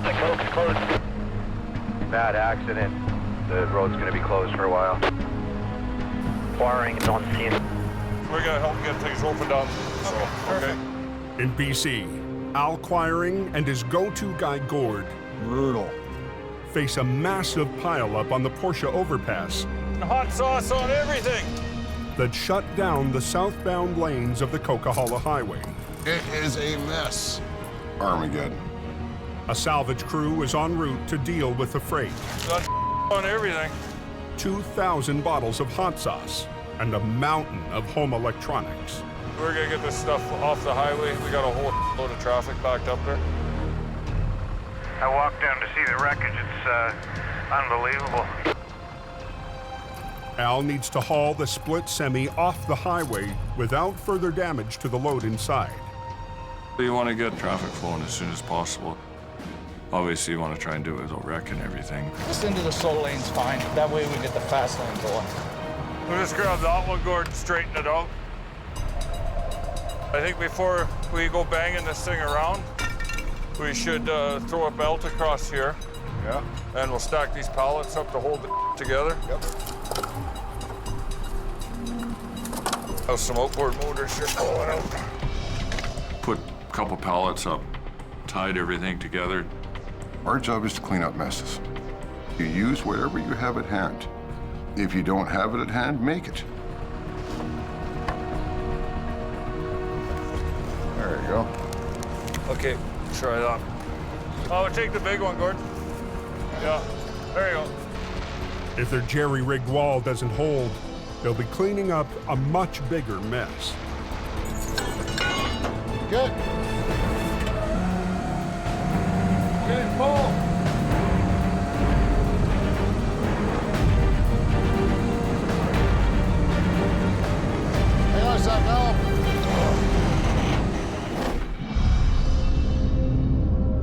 The coke's closed. Bad accident. The road's going to be closed for a while. Quiring is on scene. We're going to help get things opened up. Okay. In BC, Al Quiring and his go-to guy Gord, brutal, face a massive pileup on the Porsche overpass. Hot sauce on everything. That shut down the southbound lanes of the Coquihalla Highway. It is a mess. Armageddon. A salvage crew is en route to deal with the freight. Got on everything. 2,000 bottles of hot sauce and a mountain of home electronics. We're gonna get this stuff off the highway. We got a whole load of traffic backed up there. I walked down to see the wreckage. It's unbelievable. Al needs to haul the split semi off the highway without further damage to the load inside. You want to get traffic flowing as soon as possible. Obviously, you want to try and do it without wrecking everything. Just into the slow lane's fine. That way we get the fast lane going. We'll just grab that one, Gordon, straighten it out. I think before we go banging this thing around, we should throw a belt across here. Yeah. And we'll stack these pallets up to hold it together. Yep. Have some outboard motors here going out. Put a couple pallets up, tied everything together. Our job is to clean up messes. You use whatever you have at hand. If you don't have it at hand, make it. There you go. Okay, try that. Oh, take the big one, Gordon. Yeah, there you go. If their jerry-rigged wall doesn't hold, they'll be cleaning up a much bigger mess. Good. Okay, pull. Hang on a sec, Al.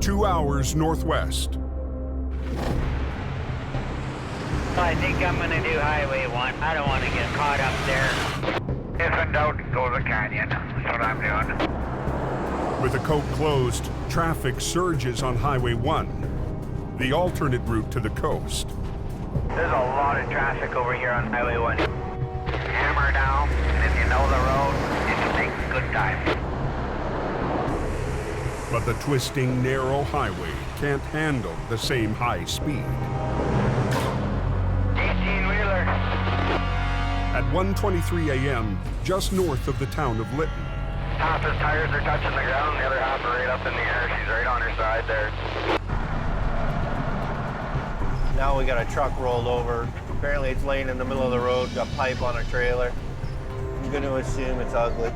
2 hours northwest. I think I'm gonna do Highway 1. I don't want to get caught up there. If in doubt, go to the canyon. That's what I'm doing. With the coke closed, traffic surges on Highway 1, the alternate route to the coast. There's a lot of traffic over here on Highway 1. Hammer down, and if you know the road, you can make good time. But the twisting, narrow highway can't handle the same high speed. 18-wheeler. At 1:23 a.m., just north of the town of Lytton. Half his tires are touching the ground, the other half are right up in the air. She's right on her side there. Now we got a truck rolled over. Apparently it's laying in the middle of the road, got pipe on a trailer. I'm gonna assume it's ugly.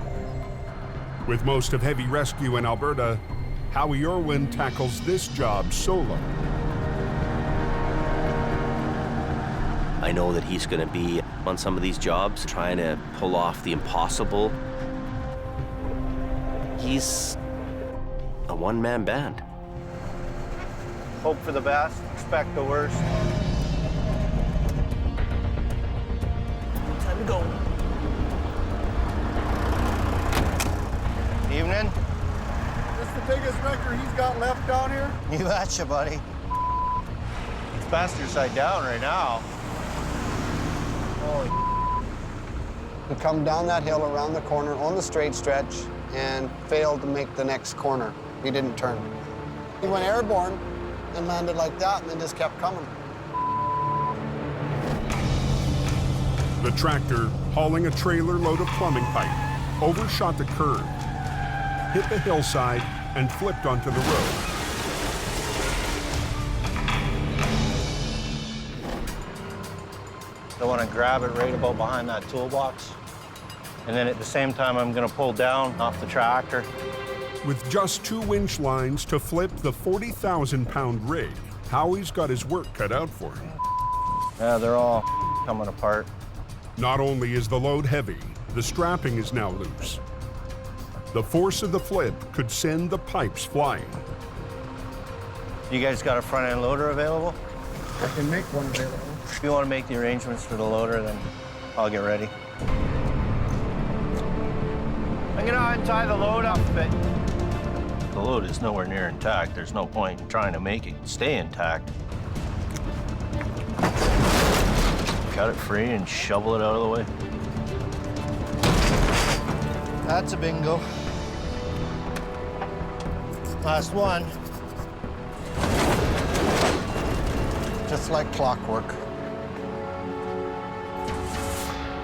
With most of heavy rescue in Alberta, Howie Irwin tackles this job solo. I know that he's going to be on some of these jobs trying to pull off the impossible. He's a one-man band. Hope for the best, expect the worst. Time to go. Evening. This the biggest wrecker he's got left down here? You betcha, buddy. It's passenger side down right now. Holy. We come down that hill around the corner on the straight stretch and failed to make the next corner. He didn't turn. He went airborne and landed like that and then just kept coming. The tractor, hauling a trailer load of plumbing pipe, overshot the curb, hit the hillside, and flipped onto the road. I want to grab it right about behind that toolbox. And then at the same time, I'm going to pull down off the tractor. With just 2 winch lines to flip the 40,000-pound rig, Howie's got his work cut out for him. Yeah, they're all coming apart. Not only is the load heavy, the strapping is now loose. The force of the flip could send the pipes flying. You guys got a front-end loader available? I can make one available. If you want to make the arrangements for the loader, then I'll get ready. I'm gonna untie the load up a bit. The load is nowhere near intact. There's no point in trying to make it stay intact. Cut it free and shovel it out of the way. That's a bingo. Last one. Just like clockwork.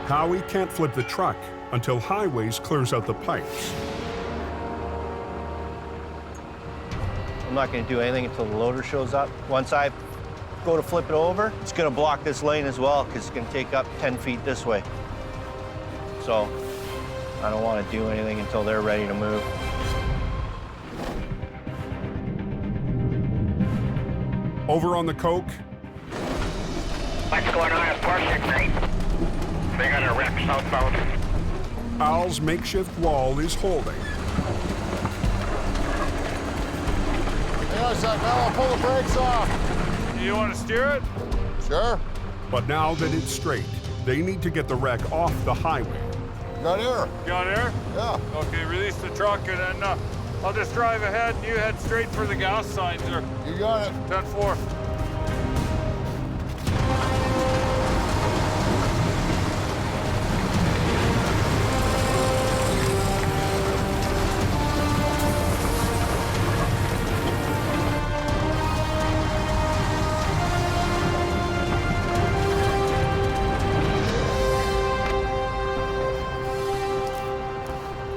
Howie can't flip the truck until Highways clears out the pipes. I'm not going to do anything until the loader shows up. Once I go to flip it over, it's going to block this lane as well because it's going to take up 10 feet this way. So I don't want to do anything until they're ready to move. Over on the Coke, What's going on at Portia Creek? They got a wreck southbound. Al's makeshift wall is holding. Hey, Zach, now I'll pull the brakes off. You want to steer it? Sure. But now that it's straight, they need to get the wreck off the highway. Got air. Got air? Yeah. Okay, release the truck and then I'll just drive ahead and you head straight for the gas signs there. You got it. 10-4.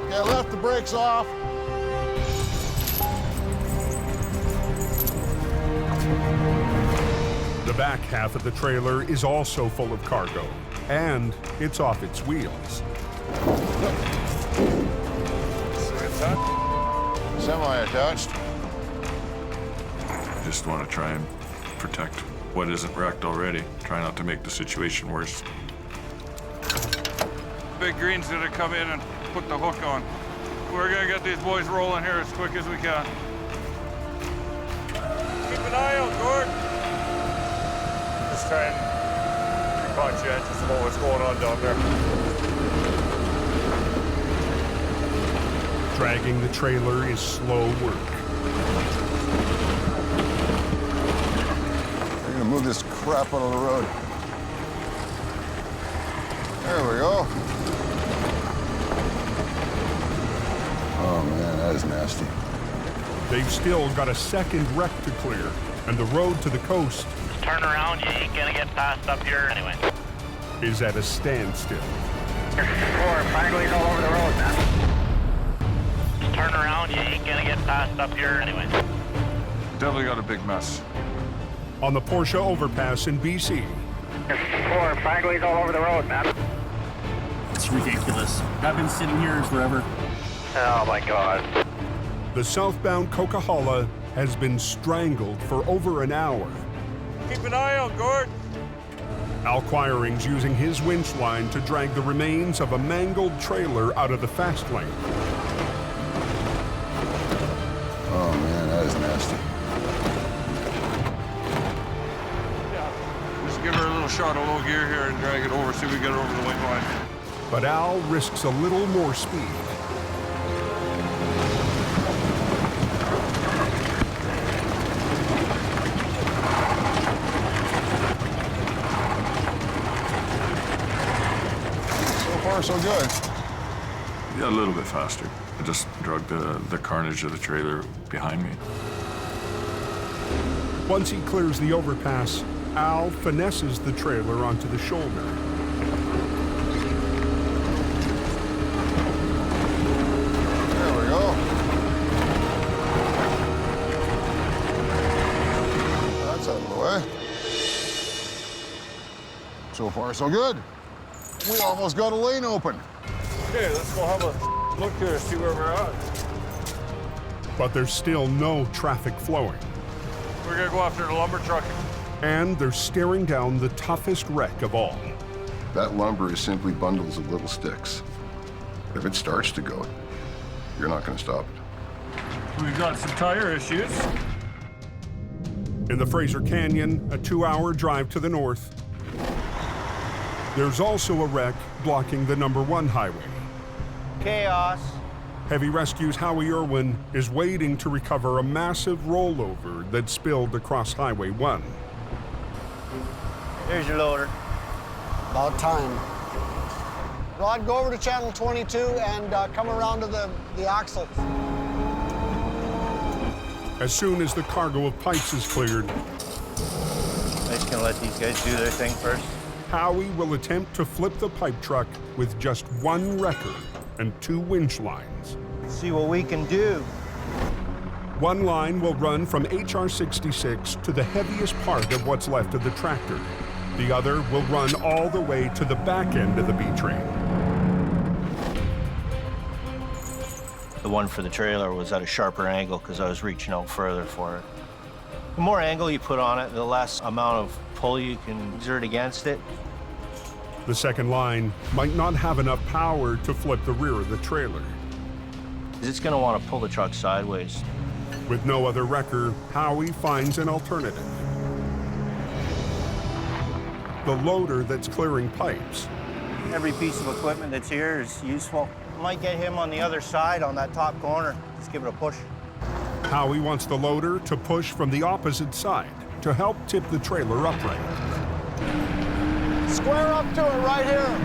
Okay, I left the brakes off. The back half of the trailer is also full of cargo, and it's off its wheels. Semi-attached. Just want to try and protect what isn't wrecked already. Try not to make the situation worse. Big Green's gonna come in and put the hook on. We're gonna get these boys rolling here as quick as we can. Keep an eye out, Gord. Just try and be conscientious about what's going on down there. Dragging the trailer is slow work. We're gonna move this crap out of the road. There we go. Oh man, that is nasty. They've still got a second wreck to clear, and the road to the coast Turn around, you ain't gonna get passed up here anyway. is at a standstill. 4, finally all over the road, man. Turn around, you ain't gonna get passed up here anyway. Definitely got a big mess. On the Porsche overpass in BC. 4, finally all over the road, man. It's ridiculous. I've been sitting here forever. Oh my God. The southbound Coquihalla has been strangled for over an hour. Keep an eye out, Gord. Al Quiring's using his winch line to drag the remains of a mangled trailer out of the fast lane. Oh man, that is nasty. Just give her a little shot of low gear here and drag it over, see if we get it over the white line. But Al risks a little more speed. So good. Yeah, a little bit faster. I just dragged the carnage of the trailer behind me. Once he clears the overpass, Al finesses the trailer onto the shoulder. There we go. That's out of the way. So far, so good. We almost got a lane open. Okay, let's go have a look here, see where we're at. But there's still no traffic flowing. We're gonna go after the lumber truck. And they're staring down the toughest wreck of all. That lumber is simply bundles of little sticks. If it starts to go, you're not going to stop it. We've got some tire issues. In the Fraser Canyon, a 2-hour drive to the north, there's also a wreck blocking the #1 highway. Chaos. Heavy Rescue's Howie Irwin is waiting to recover a massive rollover that spilled across Highway 1. Here's your loader. About time. Rod, go over to channel 22 and come around to the axle. As soon as the cargo of pipes is cleared, I'm just gonna let these guys do their thing first. Howie will attempt to flip the pipe truck with just 1 wrecker and 2 winch lines. Let's see what we can do. 1 line will run from HR 66 to the heaviest part of what's left of the tractor. The other will run all the way to the back end of the B-train. The one for the trailer was at a sharper angle because I was reaching out further for it. The more angle you put on it, the less amount of pull you can exert against it. The second line might not have enough power to flip the rear of the trailer. It's gonna want to pull the truck sideways. With no other wrecker, Howie finds an alternative. The loader that's clearing pipes. Every piece of equipment that's here is useful. Might get him on the other side on that top corner. Just give it a push. Howie wants the loader to push from the opposite side to help tip the trailer upright. Square up to it right here.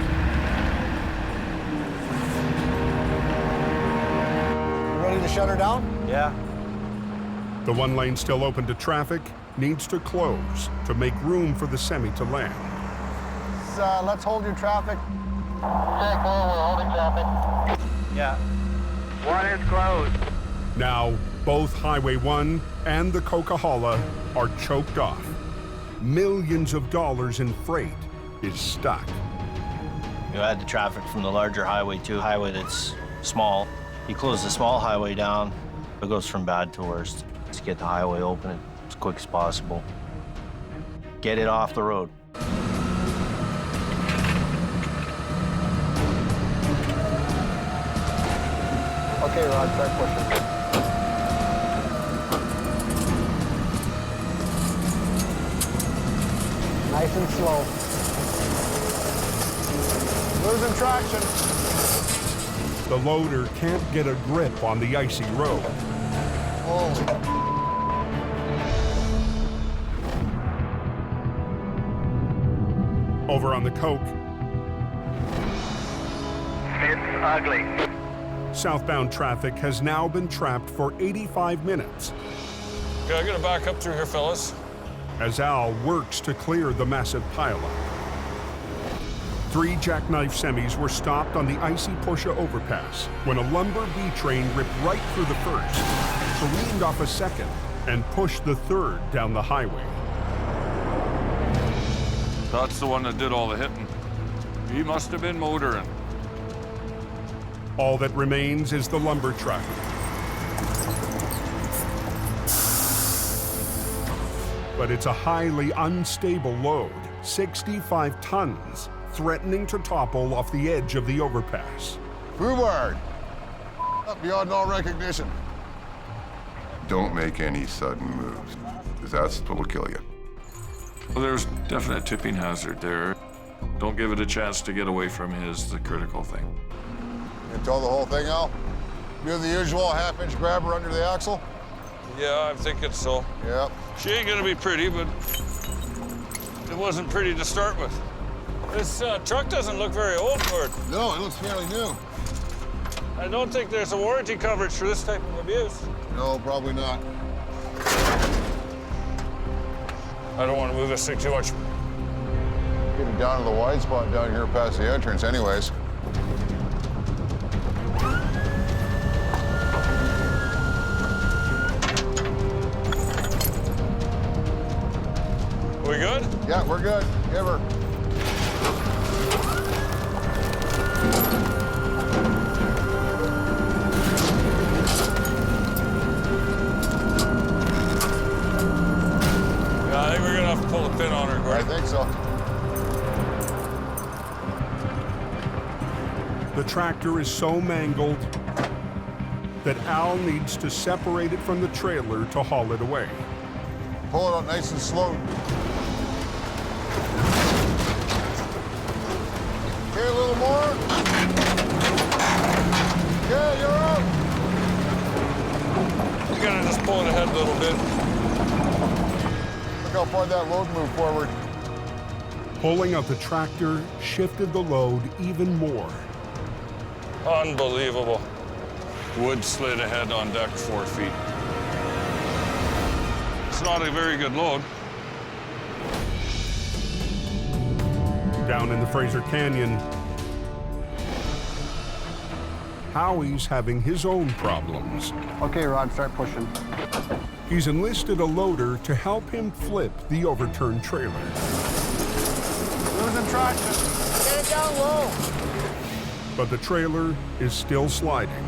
Ready to shut her down? Yeah. The 1 lane still open to traffic needs to close to make room for the semi to land. Let's hold your traffic. Okay, cool, we're holding traffic. Yeah. 1 is closed. Now, both Highway 1 and the Coquihalla are choked off. Millions of dollars in freight is stuck. You add the traffic from the larger highway to a highway that's small. You close the small highway down, it goes from bad to worst. Let's get the highway open as quick as possible. Get it off the road. Okay, Rod, start pushing. Nice and slow. Losing traction. The loader can't get a grip on the icy road. Oh. Over on the Coke, It's ugly. southbound traffic has now been trapped for 85 minutes Okay, I gotta back up through here, fellas. as Al works to clear the massive pileup. 3 jackknife semis were stopped on the icy Porsche overpass when a lumber B-train ripped right through the first, careened off a second, and pushed the third down the highway. That's the one that did all the hitting. He must have been motoring. All that remains is the lumber truck. But it's a highly unstable load, 65 tons, threatening to topple off the edge of the overpass. Rhubarb. Up beyond all recognition. Don't make any sudden moves, because that's what'll kill you. Well, there's definite tipping hazard there. Don't give it a chance to get away from you is the critical thing. You tell the whole thing, Al? Do the usual half-inch grabber under the axle? Yeah, I'm thinking so. Yep. She ain't gonna be pretty, but it wasn't pretty to start with. This truck doesn't look very old for it. No, it looks fairly new. I don't think there's a warranty coverage for this type of abuse. No, probably not. I don't want to move this thing too much. Getting down to the wide spot down here past the entrance anyways. We good? Yeah, we're good. Give her. Yeah, I think we're gonna have to pull a pin on her, Gordon. I think so. The tractor is so mangled that Al needs to separate it from the trailer to haul it away. Pull it up nice and slow. Okay, a little more. Okay, you're up. You gotta just pull it ahead a little bit. Look how far that load moved forward. Pulling out the tractor shifted the load even more. Unbelievable. Wood slid ahead on deck 4 feet. It's not a very good load. Down in the Fraser Canyon, Howie's having his own problems. Okay, Rod, start pushing. He's enlisted a loader to help him flip the overturned trailer. Losing traction. Get it down low. But the trailer is still sliding.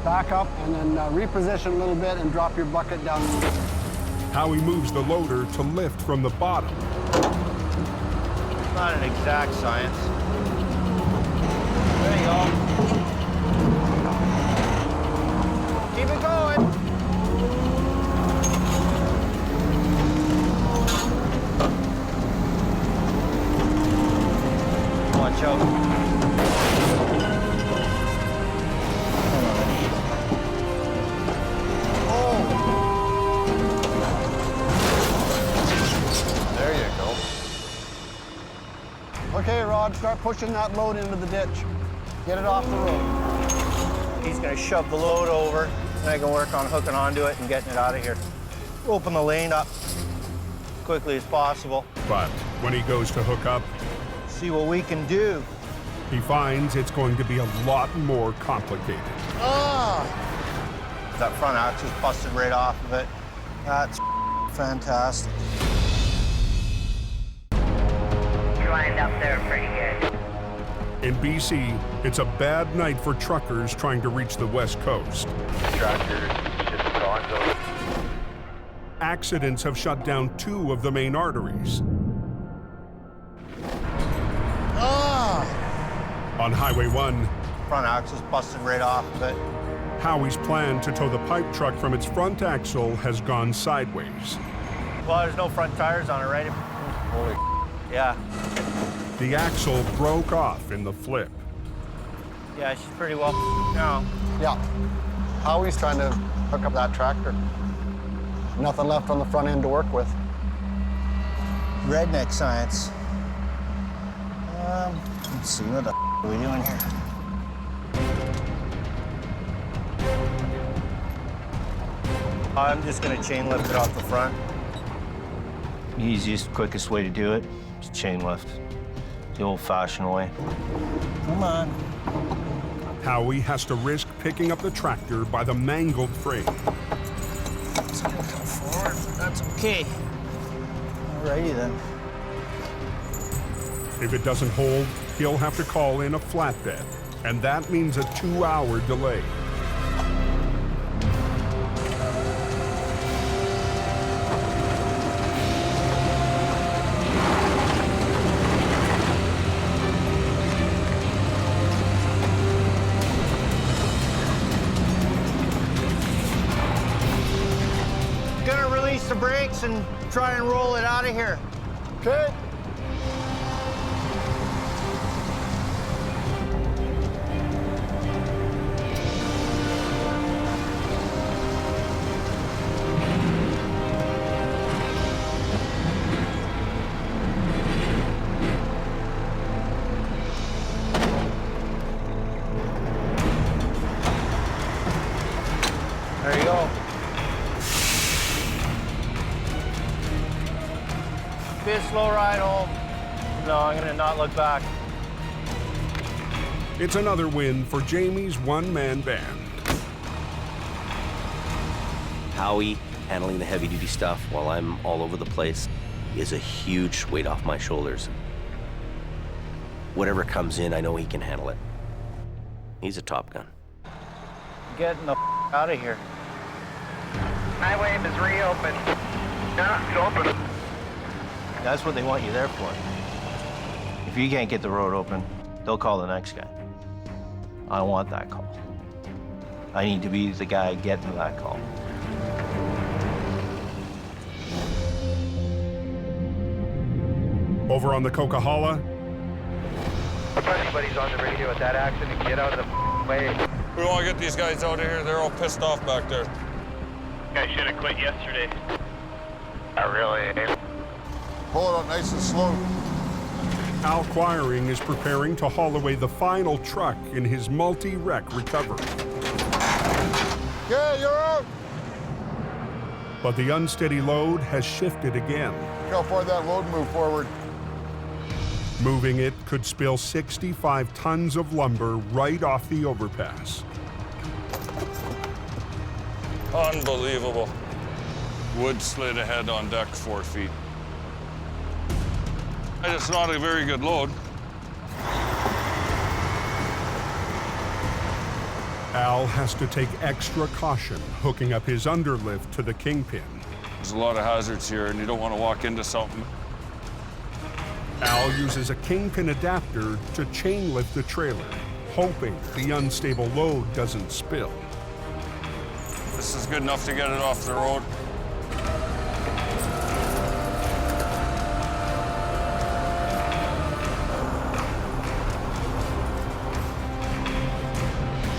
Back up and then reposition a little bit and drop your bucket down. Howie moves the loader to lift from the bottom. It's not an exact science. There you go. Keep it going. Watch out. Okay, Rod, start pushing that load into the ditch. Get it off the road. He's gonna shove the load over, and I can work on hooking onto it and getting it out of here. Open the lane up as quickly as possible. But when he goes to hook up, see what we can do. He finds it's going to be a lot more complicated. Ah! That front axle's busted right off of it. That's fantastic. Lined up there pretty good. In BC, it's a bad night for truckers trying to reach the West Coast. Accidents have shut down 2 of the main arteries. On Highway 1, front axle's busted right off of it. Howie's plan to tow the pipe truck from its front axle has gone sideways. Well, there's no front tires on it, right? Holy yeah. The axle broke off in the flip. Yeah, she's pretty well now. Yeah. Howie's trying to hook up that tractor. Nothing left on the front end to work with. Redneck science. Let's see, what the are we doing here? I'm just gonna chain lift it off the front. The easiest, quickest way to do it is chain lift. The old-fashioned way. Come on. Howie has to risk picking up the tractor by the mangled frame. It's gonna come forward, but that's okay. Alrighty then. If it doesn't hold, he'll have to call in a flatbed, and that means a 2-hour delay. The brakes and try and roll it out of here. Okay. There you go. be a slow ride home. No, I'm gonna not look back. It's another win for Jamie's one-man band. Howie handling the heavy-duty stuff while I'm all over the place is a huge weight off my shoulders. Whatever comes in, I know he can handle it. He's a Top Gun. Getting the out of here. Highway is reopened. Yeah, it's open. That's what they want you there for. If you can't get the road open, they'll call the next guy. I don't want that call. I need to be the guy getting that call. Over on the Coquihalla, If anybody's on the radio at that accident, get out of the way. We want to get these guys out of here. They're all pissed off back there. I should have quit yesterday. I really. Pull it up nice and slow. Al Quiring is preparing to haul away the final truck in his multi-wreck recovery. Okay, you're out. But the unsteady load has shifted again. Look how far that load moved forward. Moving it could spill 65 tons of lumber right off the overpass. Unbelievable. Wood slid ahead on deck 4 feet. It's not a very good load. Al has to take extra caution hooking up his underlift to the kingpin. There's a lot of hazards here, and you don't want to walk into something. Al uses a kingpin adapter to chain lift the trailer, hoping the unstable load doesn't spill. This is good enough to get it off the road.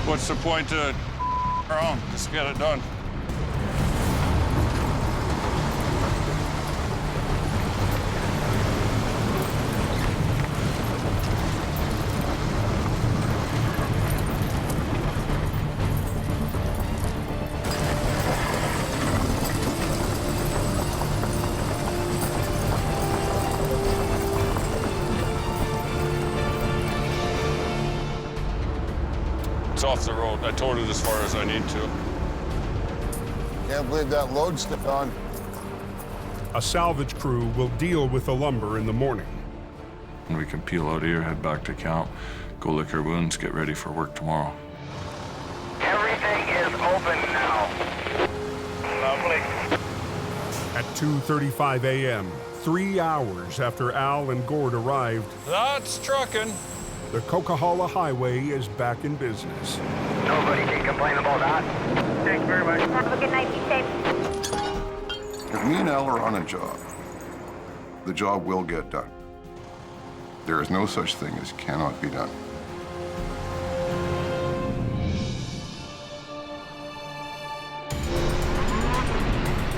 What's the point to around? Just get it done. It's off the road. I towed it as far as I need to. Can't believe that load's still on. A salvage crew will deal with the lumber in the morning. And we can peel out of here, head back to camp, go lick our wounds, get ready for work tomorrow. Everything is open now. Lovely. At 2:35 a.m., 3 hours after Al and Gord arrived, That's trucking. the Coquihalla Highway is back in business. Nobody can complain about that. Thanks very much. Have a good night. Be safe. If me and Al are on a job, the job will get done. There is no such thing as cannot be done.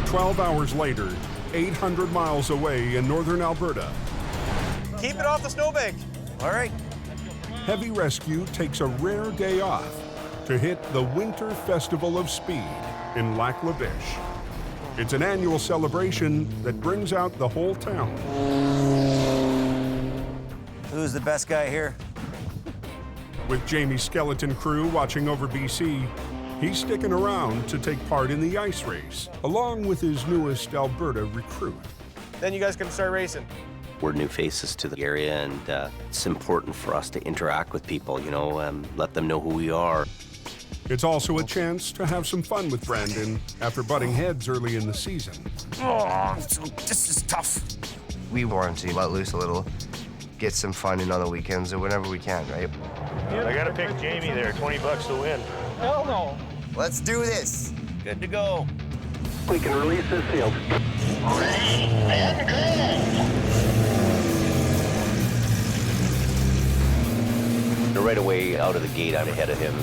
"12 hours later, 800 miles away in northern Alberta, Keep it off the snowbank. All right. Heavy Rescue takes a rare day off to hit the Winter Festival of Speed in Lac La Biche. It's an annual celebration that brings out the whole town. Who's the best guy here? With Jamie's skeleton crew watching over BC, he's sticking around to take part in the ice race, along with his newest Alberta recruit. Then you guys can start racing. We're new faces to the area, and it's important for us to interact with people, you know, let them know who we are. It's also a chance to have some fun with Brandon after butting heads early in the season. Oh, this is tough. We want to let loose a little, get some fun in on the weekends or whenever we can, right? I gotta pick Jamie there, 20 bucks to win. Hell no. Let's do this. Good to go. We can release this field. Right away out of the gate, I'm ahead of him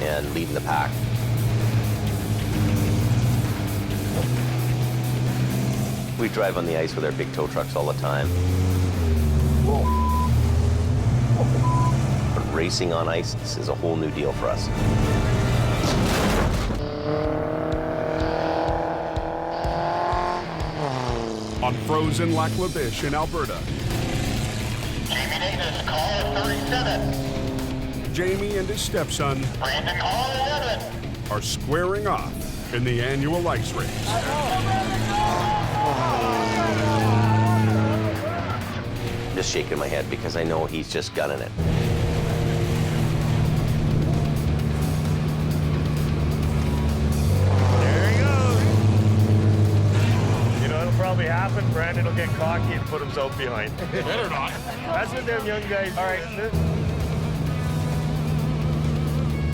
and leading the pack. We drive on the ice with our big tow trucks all the time. But racing on ice, this is a whole new deal for us. On frozen Lac La Biche in Alberta. Jamie Davis, caller 37. Jamie and his stepson Brandon, caller 11. are squaring off in the annual ice race. Just shaking my head because I know he's just gunning it. There he goes. You know what'll probably happen? Brandon will get cocky and put himself behind. Better not. That's what them young guys do. All right.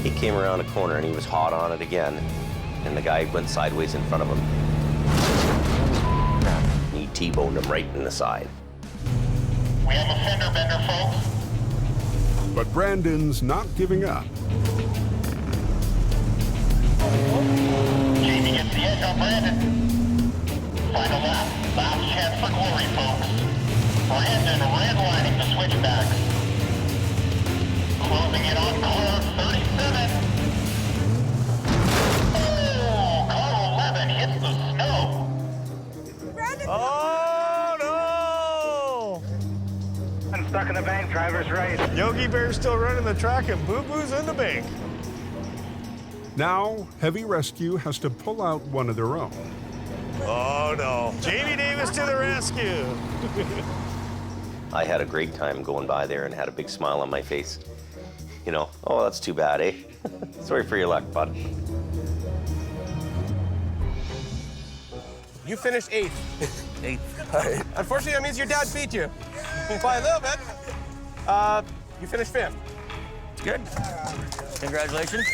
He came around a corner and he was hot on it again, and the guy went sideways in front of him. He T-boned him right in the side. We have a fender bender, folks. But Brandon's not giving up. Jamie gets the edge on Brandon. Final lap. Last chance for glory, folks. Brandon redlining the switchbacks. Closing in on car 37. Oh, car 11 hits the snow. Oh, no! I'm stuck in the bank, driver's right. Yogi Bear's still running the track and Boo Boo's in the bank. Now, Heavy Rescue has to pull out one of their own. Oh, no. Jamie Davis to the rescue. I had a great time going by there and had a big smile on my face. You know, oh, that's too bad, eh? Sorry for your luck, bud. You finished 8th. 8th. Unfortunately, that means your dad beat you by a little bit. You finished 5th. Good. Congratulations.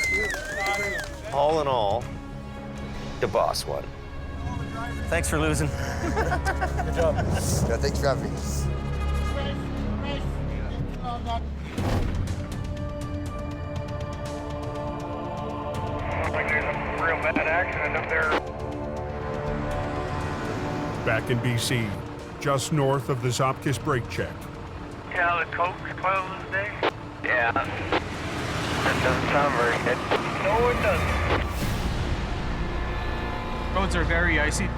All in all, the boss won. Thanks for losing. Good job. Yeah, thanks for having me. Looks like there's a real bad accident up there. Back in BC, just north of the Zopkis brake check. Yeah, the Coke's closed today. Yeah. That doesn't sound very good. No, it doesn't. Roads are very icy.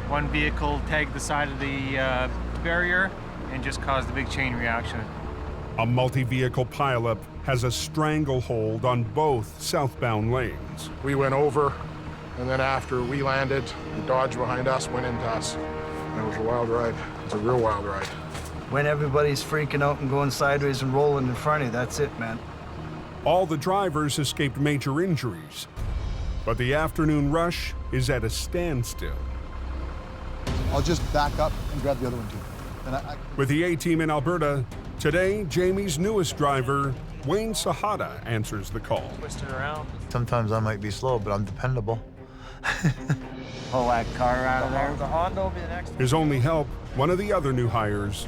One vehicle tagged the side of the barrier and just caused a big chain reaction. A multi-vehicle pileup has a stranglehold on both southbound lanes. We went over, and then after we landed, the Dodge behind us went into us. And it was a wild ride. It's a real wild ride. When everybody's freaking out and going sideways and rolling in front of you, that's it, man. All the drivers escaped major injuries, but the afternoon rush is at a standstill. I'll just back up and grab the other one, too. Then With the A-team in Alberta, today, Jamie's newest driver, Wayne Sahada, answers the call. Twisting around. Sometimes I might be slow, but I'm dependable. Pull that car out of there. The Honda will be the next one. His only help, one of the other new hires,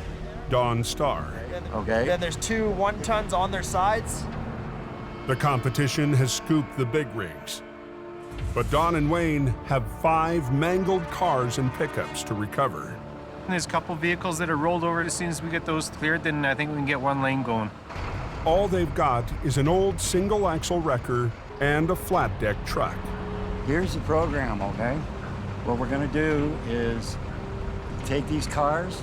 Don Starr. Okay. Then there's 2 1-tons on their sides. The competition has scooped the big rigs. But Don and Wayne have 5 mangled cars and pickups to recover. There's a couple vehicles that are rolled over. As soon as we get those cleared, then I think we can get one lane going. All they've got is an old single-axle wrecker and a flat-deck truck. Here's the program, okay? What we're gonna do is take these cars,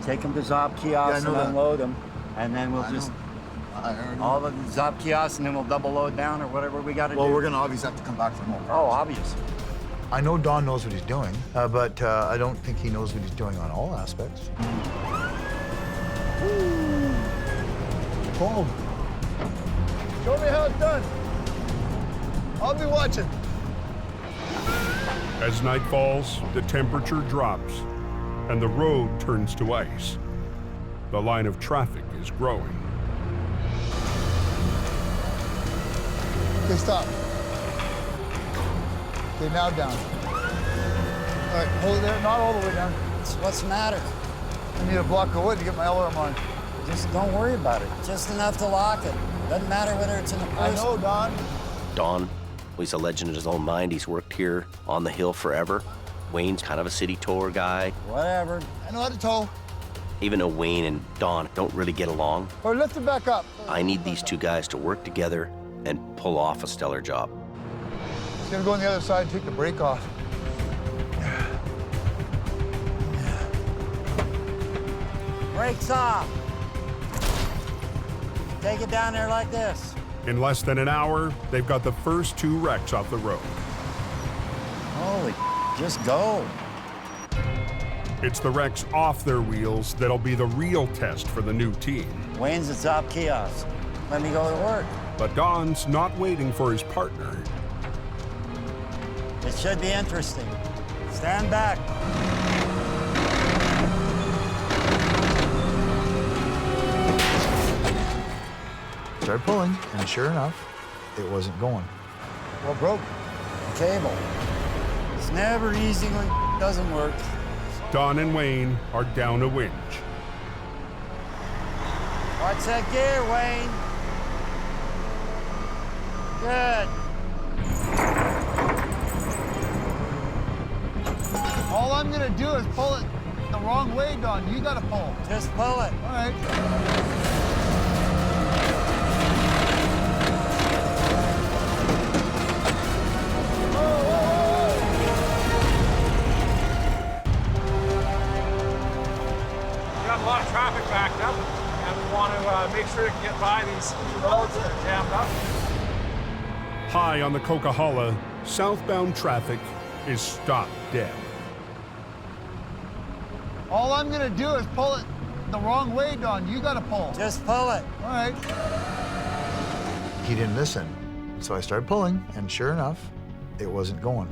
take them to Zop kiosks and unload them, and then we'll just all the Zop kiosks, and then we'll double load down or whatever we gotta do. Well, we're gonna obviously have to come back for more cars. Oh, obvious. I know Don knows what he's doing, but I don't think he knows what he's doing on all aspects. Boom. Show me how it's done. I'll be watching. As night falls, the temperature drops, and the road turns to ice. The line of traffic is growing. Okay, stop. Okay, now down. All right, hold it there. Not all the way down. What's the matter? I need a block of wood to get my alarm on. Just don't worry about it. Just enough to lock it. Doesn't matter whether it's in the person. I know, Don. Don, he's a legend in his own mind. He's worked here on the hill forever. Wayne's kind of a city tour guy. Whatever. I know how to tow. Even though Wayne and Don don't really get along, Or lift it back up. I need these 2 guys to work together and pull off a stellar job. He's gonna go on the other side and take the brake off. Brakes off. Take it down there like this. In less than an hour, they've got the first 2 wrecks off the road. Holy, just go. It's the wrecks off their wheels that'll be the real test for the new team. Wayne's at top kiosk. Let me go to work. But Don's not waiting for his partner. It should be interesting. Stand back. Started pulling, and sure enough, it wasn't going. What broke? The cable. It's never easy when it doesn't work. Don and Wayne are down a winch. Watch that gear, Wayne. Good. All I'm gonna do is pull it the wrong way, Don. You gotta pull. Just pull it. All right. Got a lot of traffic backed up, and we want to make sure we can get by these roads that are jammed up. High on the Coquihalla, southbound traffic is stopped dead. All I'm gonna do is pull it the wrong way, Don. You gotta pull. Just pull it. All right. He didn't listen, so I started pulling, and sure enough, it wasn't going.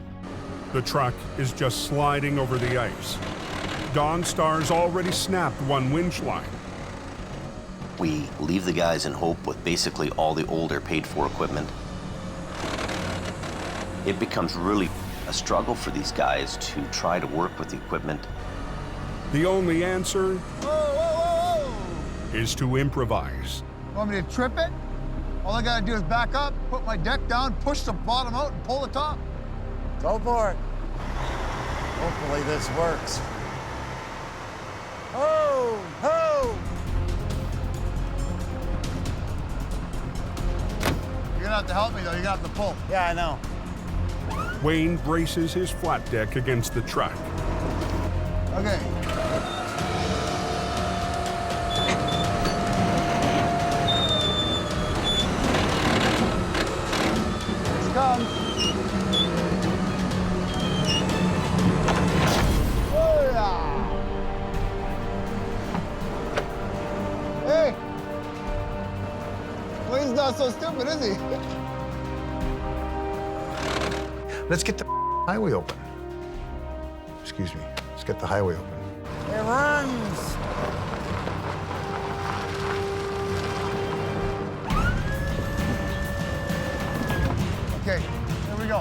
The truck is just sliding over the ice. Don Star's already snapped one winch line. We leave the guys in Hope with basically all the older paid-for equipment. It becomes really a struggle for these guys to try to work with the equipment. The only answer is to improvise. Want me to trip it? All I gotta do is back up, put my deck down, push the bottom out, and pull the top. Go for it. Hopefully this works. Ho! Ho! You're gonna have to help me, though. You're gonna have to pull. Yeah, I know. Wayne braces his flat deck against the truck. Okay. Here it comes. Oh, yeah. Hey. Wayne's not so stupid, is he? Let's get the highway open. Excuse me. Let's get the highway open. It runs. Okay, here we go.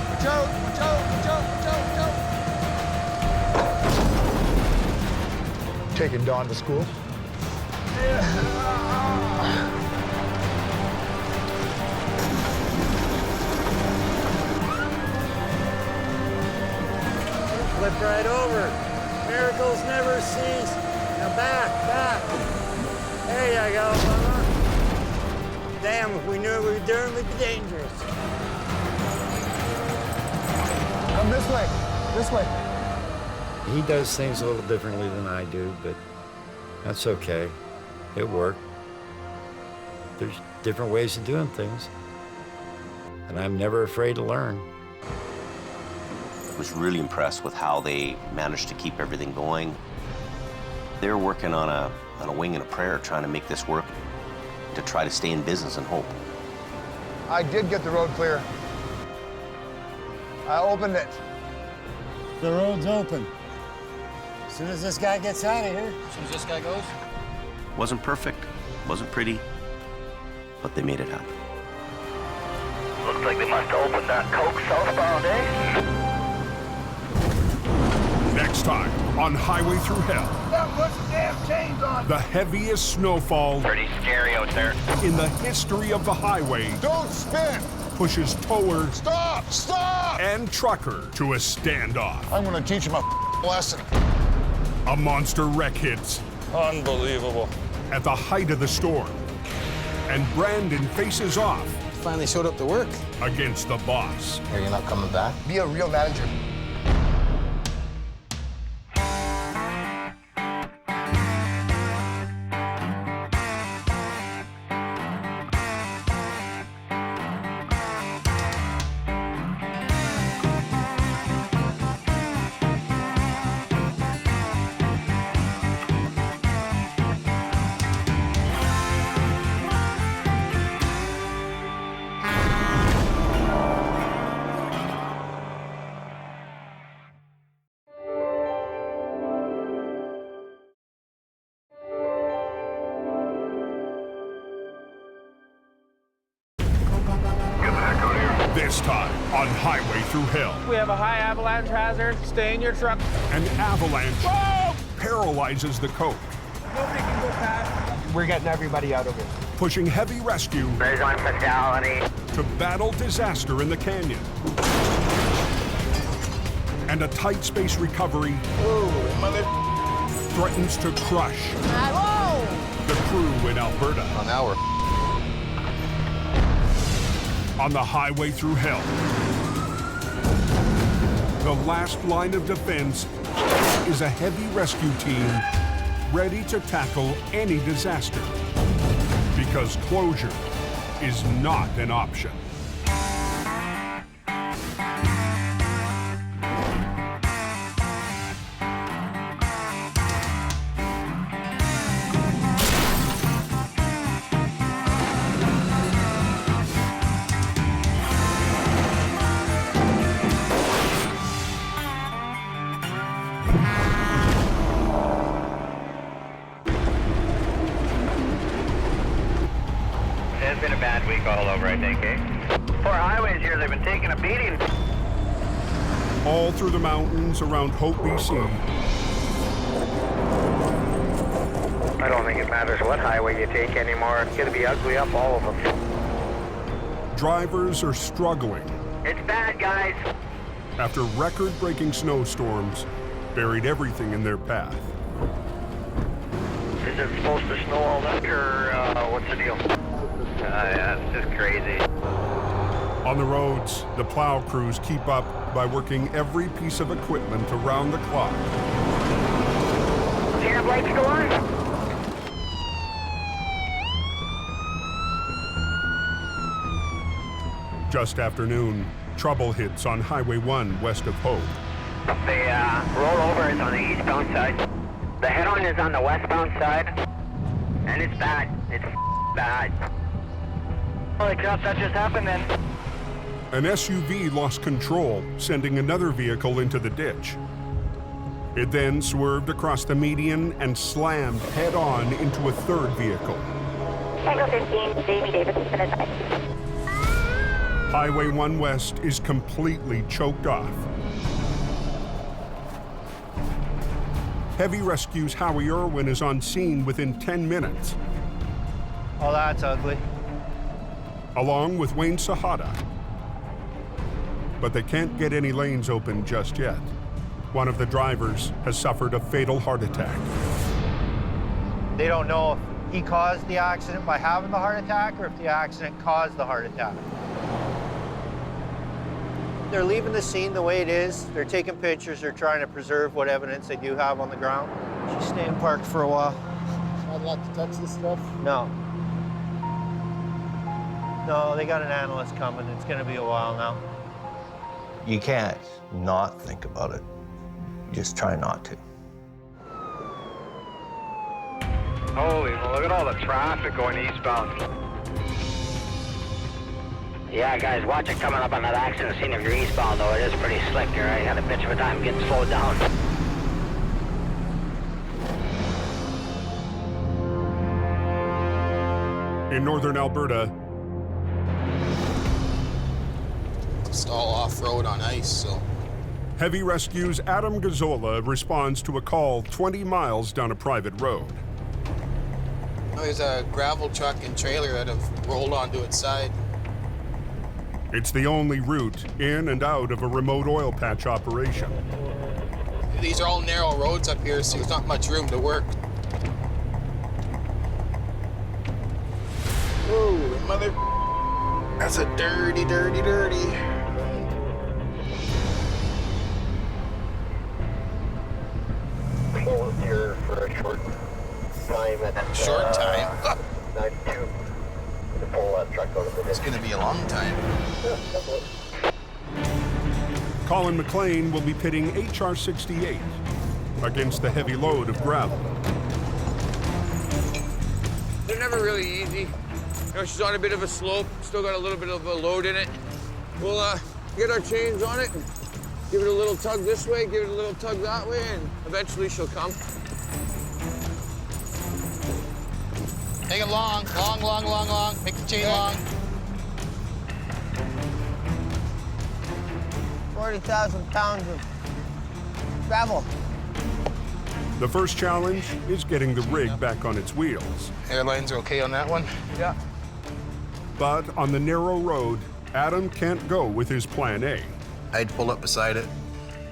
Watch out, watch out, watch out, watch out, watch out. Taking Dawn to school. Flip right over. Miracles never cease. Now back, back. There you go, mama. Damn, if we knew what we were doing, we'd be dangerous. Come this way, this way. He does things a little differently than I do, but that's okay. It worked. There's different ways of doing things, and I'm never afraid to learn. I was really impressed with how they managed to keep everything going. They were working on a wing and a prayer, trying to make this work, to try to stay in business and hope. I did get the road clear. I opened it. The road's open. As soon as this guy gets out of here. As soon as this guy goes. Wasn't perfect, wasn't pretty, but they made it happen. Looks like they must have opened that Coke southbound, eh? Next time on Highway Through Hell. Now put the damn chains on. The heaviest snowfall Pretty scary out there. in the history of the highway Don't spin. pushes tower Stop, stop. and trucker to a standoff. I'm gonna teach him a lesson. A monster wreck hits Unbelievable. at the height of the storm, and Brandon faces off Finally showed up to work. against the boss. Are you not coming back? Be a real manager. This time on Highway Through Hell, We have a high avalanche hazard. Stay in your truck. an avalanche Whoa! paralyzes the Coke, Nobody can go past. We're getting everybody out of here. pushing heavy rescue There's one fatality. to battle disaster in the canyon. And a tight space recovery threatens to crush the crew in Alberta. Now we're On the Highway Through Hell, the last line of defense is a heavy rescue team ready to tackle any disaster, because closure is not an option. It's been a bad week all over, I think, eh? Poor highways here, they've been taking a beating. All through the mountains around Hope, BC, I don't think it matters what highway you take anymore. It's gonna be ugly up all of them. drivers are struggling It's bad, guys. after record-breaking snowstorms buried everything in their path. Is it supposed to snow all winter, or what's the deal? Yeah, it's just crazy. On the roads, the plow crews keep up by working every piece of equipment around the clock. Do you have lights go on? Just after noon, trouble hits on Highway 1 west of Hope. The rollover is on the eastbound side. The head-on is on the westbound side. And it's bad. It's bad. Holy crap, that just happened then. An SUV lost control, sending another vehicle into the ditch. It then swerved across the median and slammed head-on into a third vehicle. Tango 15, Jamie Davis has been advised. Highway 1 West is completely choked off. Heavy Rescue's Howie Irwin is on scene within 10 minutes, Oh, that's ugly. along with Wayne Sahada. But they can't get any lanes open just yet. One of the drivers has suffered a fatal heart attack. They don't know if he caused the accident by having the heart attack or if the accident caused the heart attack. They're leaving the scene the way it is. They're taking pictures. They're trying to preserve what evidence they do have on the ground. She's staying parked for a while. Not allowed to touch this stuff? No. No, they got an analyst coming. It's going to be a while now. You can't not think about it. You just try not to. Holy, look at all the traffic going eastbound. Yeah, guys, watch it coming up on that accident scene if you're eastbound, though. It is pretty slick here. I had a bitch of a time getting slowed down. In northern Alberta, It's all off-road on ice, so. Heavy Rescue's Adam Gazzola responds to a call 20 miles down a private road. There's a gravel truck and trailer that have rolled onto its side. It's the only route in and out of a remote oil patch operation. These are all narrow roads up here, so there's not much room to work. Oh, mother. That's a dirty, dirty, dirty. Here for a short time at Short time? 92 to pull that truck out of the ditch. It's gonna be a long time. Colin McLean will be pitting HR-68 against the heavy load of gravel. They're never really easy. You know, she's on a bit of a slope, still got a little bit of a load in it. We'll get our chains on it, and give it a little tug this way, give it a little tug that way, and eventually she'll come. Take it long, long, long, long, long. Make the chain long. 40,000 pounds of gravel. The first challenge is getting the rig back on its wheels. Airlines are okay on that one? Yeah. But on the narrow road, Adam can't go with his plan A. I'd pull up beside it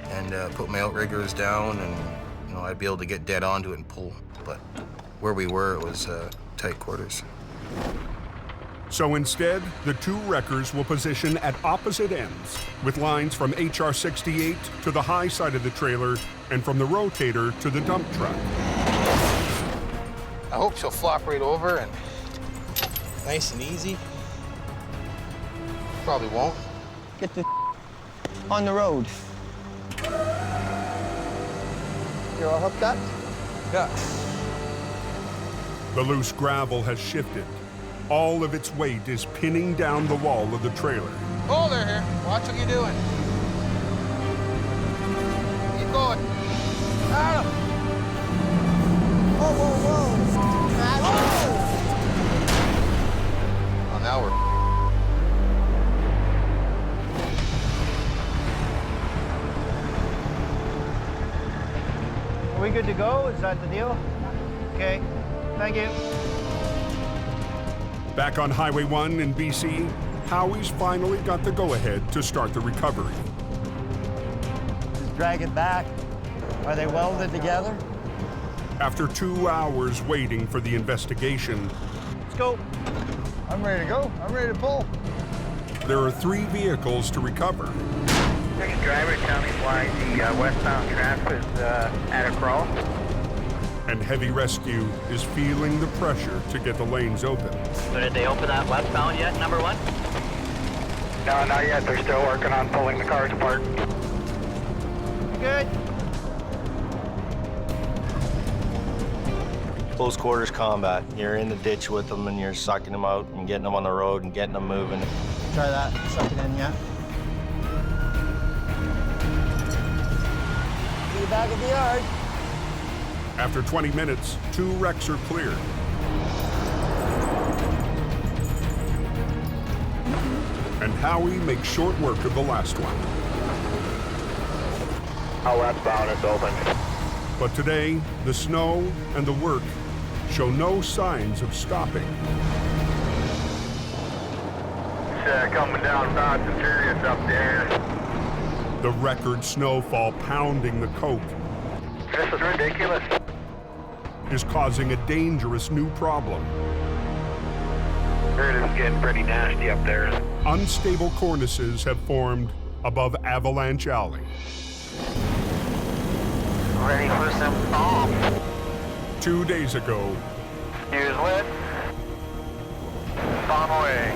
and put my outriggers down, and I'd be able to get dead onto it and pull. But where we were, it was tight quarters. So instead, the two wreckers will position at opposite ends, with lines from HR-68 to the high side of the trailer and from the rotator to the dump truck. I hope she'll flop right over and nice and easy. Probably won't. Get the on the road. You're all hooked up? Yeah. The loose gravel has shifted. All of its weight is pinning down the wall of the trailer. Hold her here. Watch what you're doing. Keep going. Adam! Whoa, whoa, whoa. Oh, now we're... Are we good to go? Is that the deal? Okay. Thank you. Back on Highway 1 in BC, Howie's finally got the go-ahead to start the recovery. Just drag it back. Are they welded together? After 2 hours waiting for the investigation, Let's go. I'm ready to go. I'm ready to pull. there are 3 vehicles to recover. Second driver, tell me why the westbound traffic is at a crawl. And Heavy Rescue is feeling the pressure to get the lanes open. So did they open that westbound yet, number 1? No, not yet. They're still working on pulling the cars apart. Good. Close quarters combat. You're in the ditch with them and you're sucking them out and getting them on the road and getting them moving. Try that. Suck it in, yeah. See you back at the yard. After 20 minutes, 2 wrecks are cleared. And Howie makes short work of the last one. How westbound is open. But today, the snow and the work show no signs of stopping. It's coming down fast and furious up there. The record snowfall pounding the coke This is ridiculous. is causing a dangerous new problem. It is getting pretty nasty up there. Unstable cornices have formed above Avalanche Alley. Ready for some bomb. 2 days ago, Here's lit. Bomb away.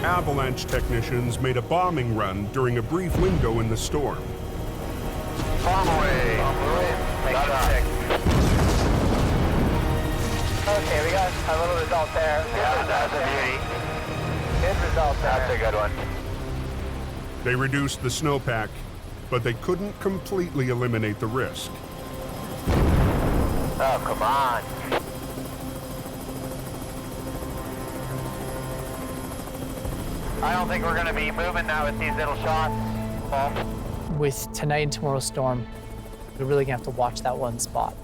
Avalanche technicians made a bombing run during a brief window in the storm. Bomb away. Bomb away. Make it sick. Okay, we got a little result there. Yeah, that's a beauty. Good result there. That's a good one. They reduced the snowpack, but they couldn't completely eliminate the risk. Oh, come on. I don't think we're going to be moving now with these little shots, Paul. With tonight and tomorrow's storm, we're really going to have to watch that one spot.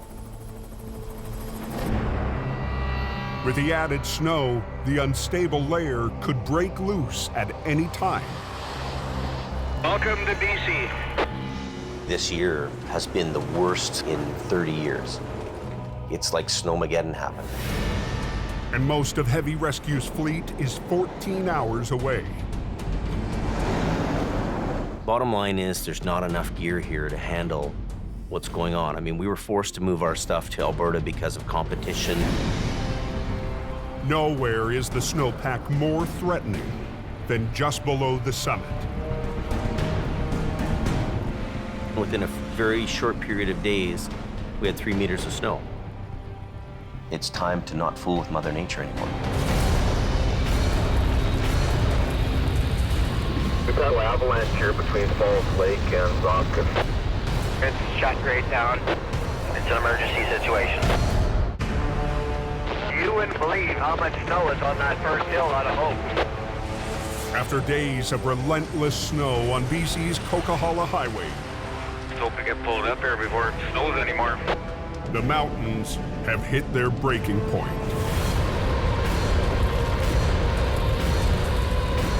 With the added snow, the unstable layer could break loose at any time. Welcome to BC. This year has been the worst in 30 years. It's like Snowmageddon happened. And most of Heavy Rescue's fleet is 14 hours away. Bottom line is there's not enough gear here to handle what's going on. I mean, we were forced to move our stuff to Alberta because of competition. Nowhere is the snowpack more threatening than just below the summit. Within a very short period of days, we had 3 meters of snow. It's time to not fool with Mother Nature anymore. We've got an avalanche here between Falls Lake and Zoskin. It's shut right down. It's an emergency situation. You wouldn't believe how much snow is on that first hill out of Hope. After days of relentless snow on BC's Coquihalla Highway, Hope to get pulled up here before it snows anymore. the mountains have hit their breaking point.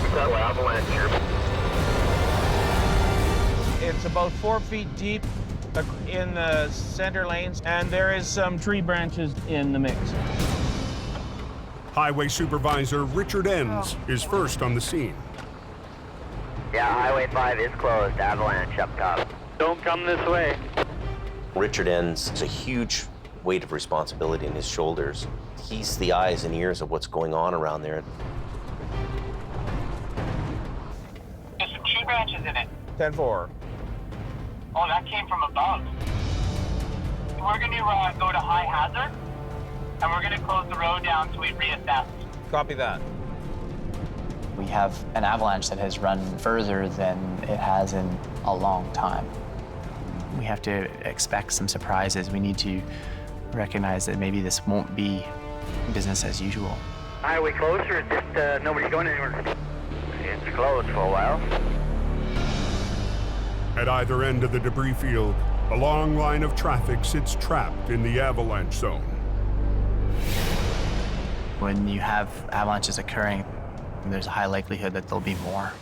We've got Avalanche here. It's about 4 feet deep in the center lanes, and there is some tree branches in the mix. Highway Supervisor Richard Enns is first on the scene. Yeah, Highway 5 is closed. Avalanche up top. Don't come this way. Richard Enns has a huge weight of responsibility on his shoulders. He's the eyes and ears of what's going on around there. There's some tree branches in it. 10-4. Oh, that came from above. We're going to go to high hazard, and we're going to close the road down till we reassess. Copy that. We have an avalanche that has run further than it has in a long time. We have to expect some surprises. We need to recognize that maybe this won't be business as usual. Highway closed, or just nobody's going anywhere? It's closed for a while. At either end of the debris field, a long line of traffic sits trapped in the avalanche zone. When you have avalanches occurring, there's a high likelihood that there'll be more.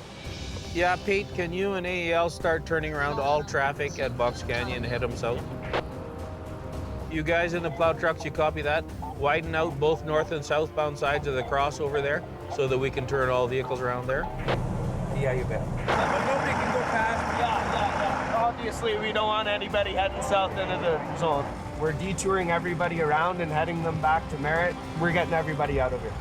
Yeah, Pete, can you and AEL start turning around all traffic at Box Canyon and head them south? You guys in the plow trucks, you copy that? Widen out both north and southbound sides of the crossover there so that we can turn all vehicles around there? Yeah, you bet. But nobody can go past. Yeah. Obviously, we don't want anybody heading south into the zone. We're detouring everybody around and heading them back to Merritt. We're getting everybody out of here.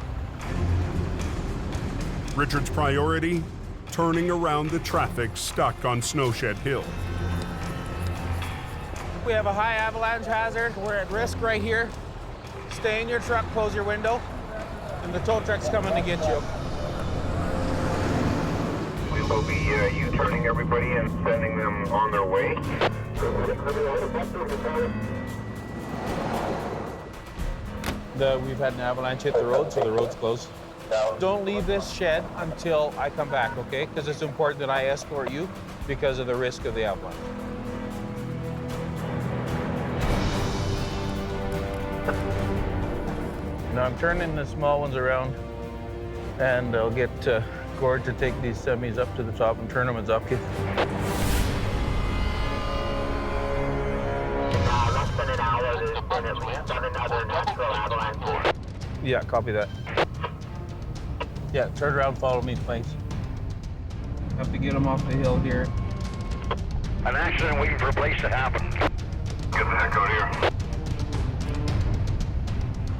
Richard's priority? Turning around the traffic stuck on Snowshed Hill. We have a high avalanche hazard. We're at risk right here. Stay in your truck, close your window, and the tow truck's coming to get you. We will be U-turning everybody and sending them on their way. We've had an avalanche hit the road, so the road's closed. Don't leave this shed until I come back, okay? Because it's important that I escort you because of the risk of the avalanche. Now I'm turning the small ones around, and I'll get Gord to take these semis up to the top and turn them as up. Less than an hour, there's been at least 7 other natural avalanches. Yeah, copy that. Yeah, turn around, follow me, please. Have to get them off the hill here. An accident waiting for a place to happen. Get the heck out of here.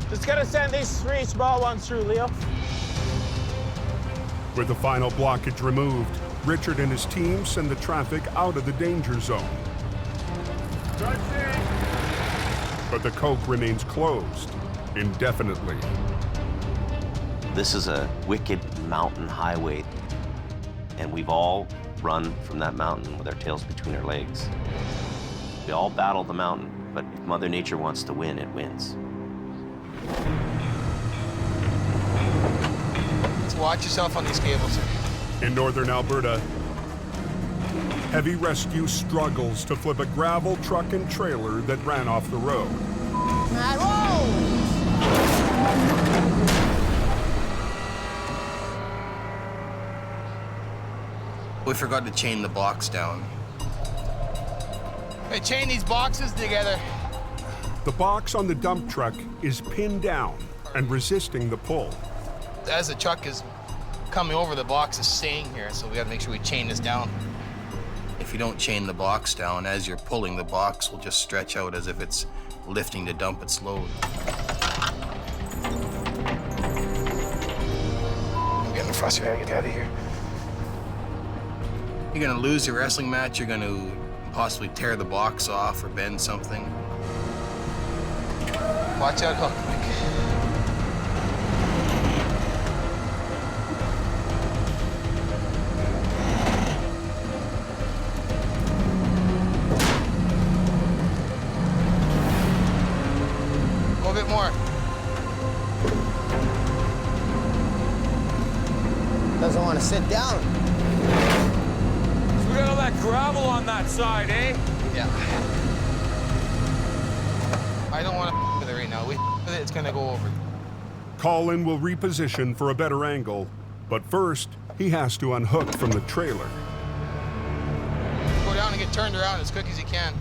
Just gonna send these 3 small ones through, Leo. With the final blockage removed, Richard and his team send the traffic out of the danger zone. But the Coke remains closed indefinitely. This is a wicked mountain highway, and we've all run from that mountain with our tails between our legs. We all battle the mountain, but if Mother Nature wants to win, it wins. So watch yourself on these cables. In northern Alberta, heavy rescue struggles to flip a gravel truck and trailer that ran off the road. We forgot to chain the box down. Hey, chain these boxes together. The box on the dump truck is pinned down and resisting the pull. As the truck is coming over, the box is staying here, so we gotta make sure we chain this down. If you don't chain the box down, as you're pulling, the box will just stretch out as if it's lifting to dump its load. I'm getting frustrated. I gotta get out of here. You're gonna lose your wrestling match, you're gonna possibly tear the box off or bend something. Watch out, hook, Mike. Go a bit more. Doesn't want want to sit down. We got all that gravel on that side, eh? Yeah. I don't want to with it right now. We with it, it's gonna go over. Colin will reposition for a better angle, but first, he has to unhook from the trailer. Go down and get turned around as quick as you can.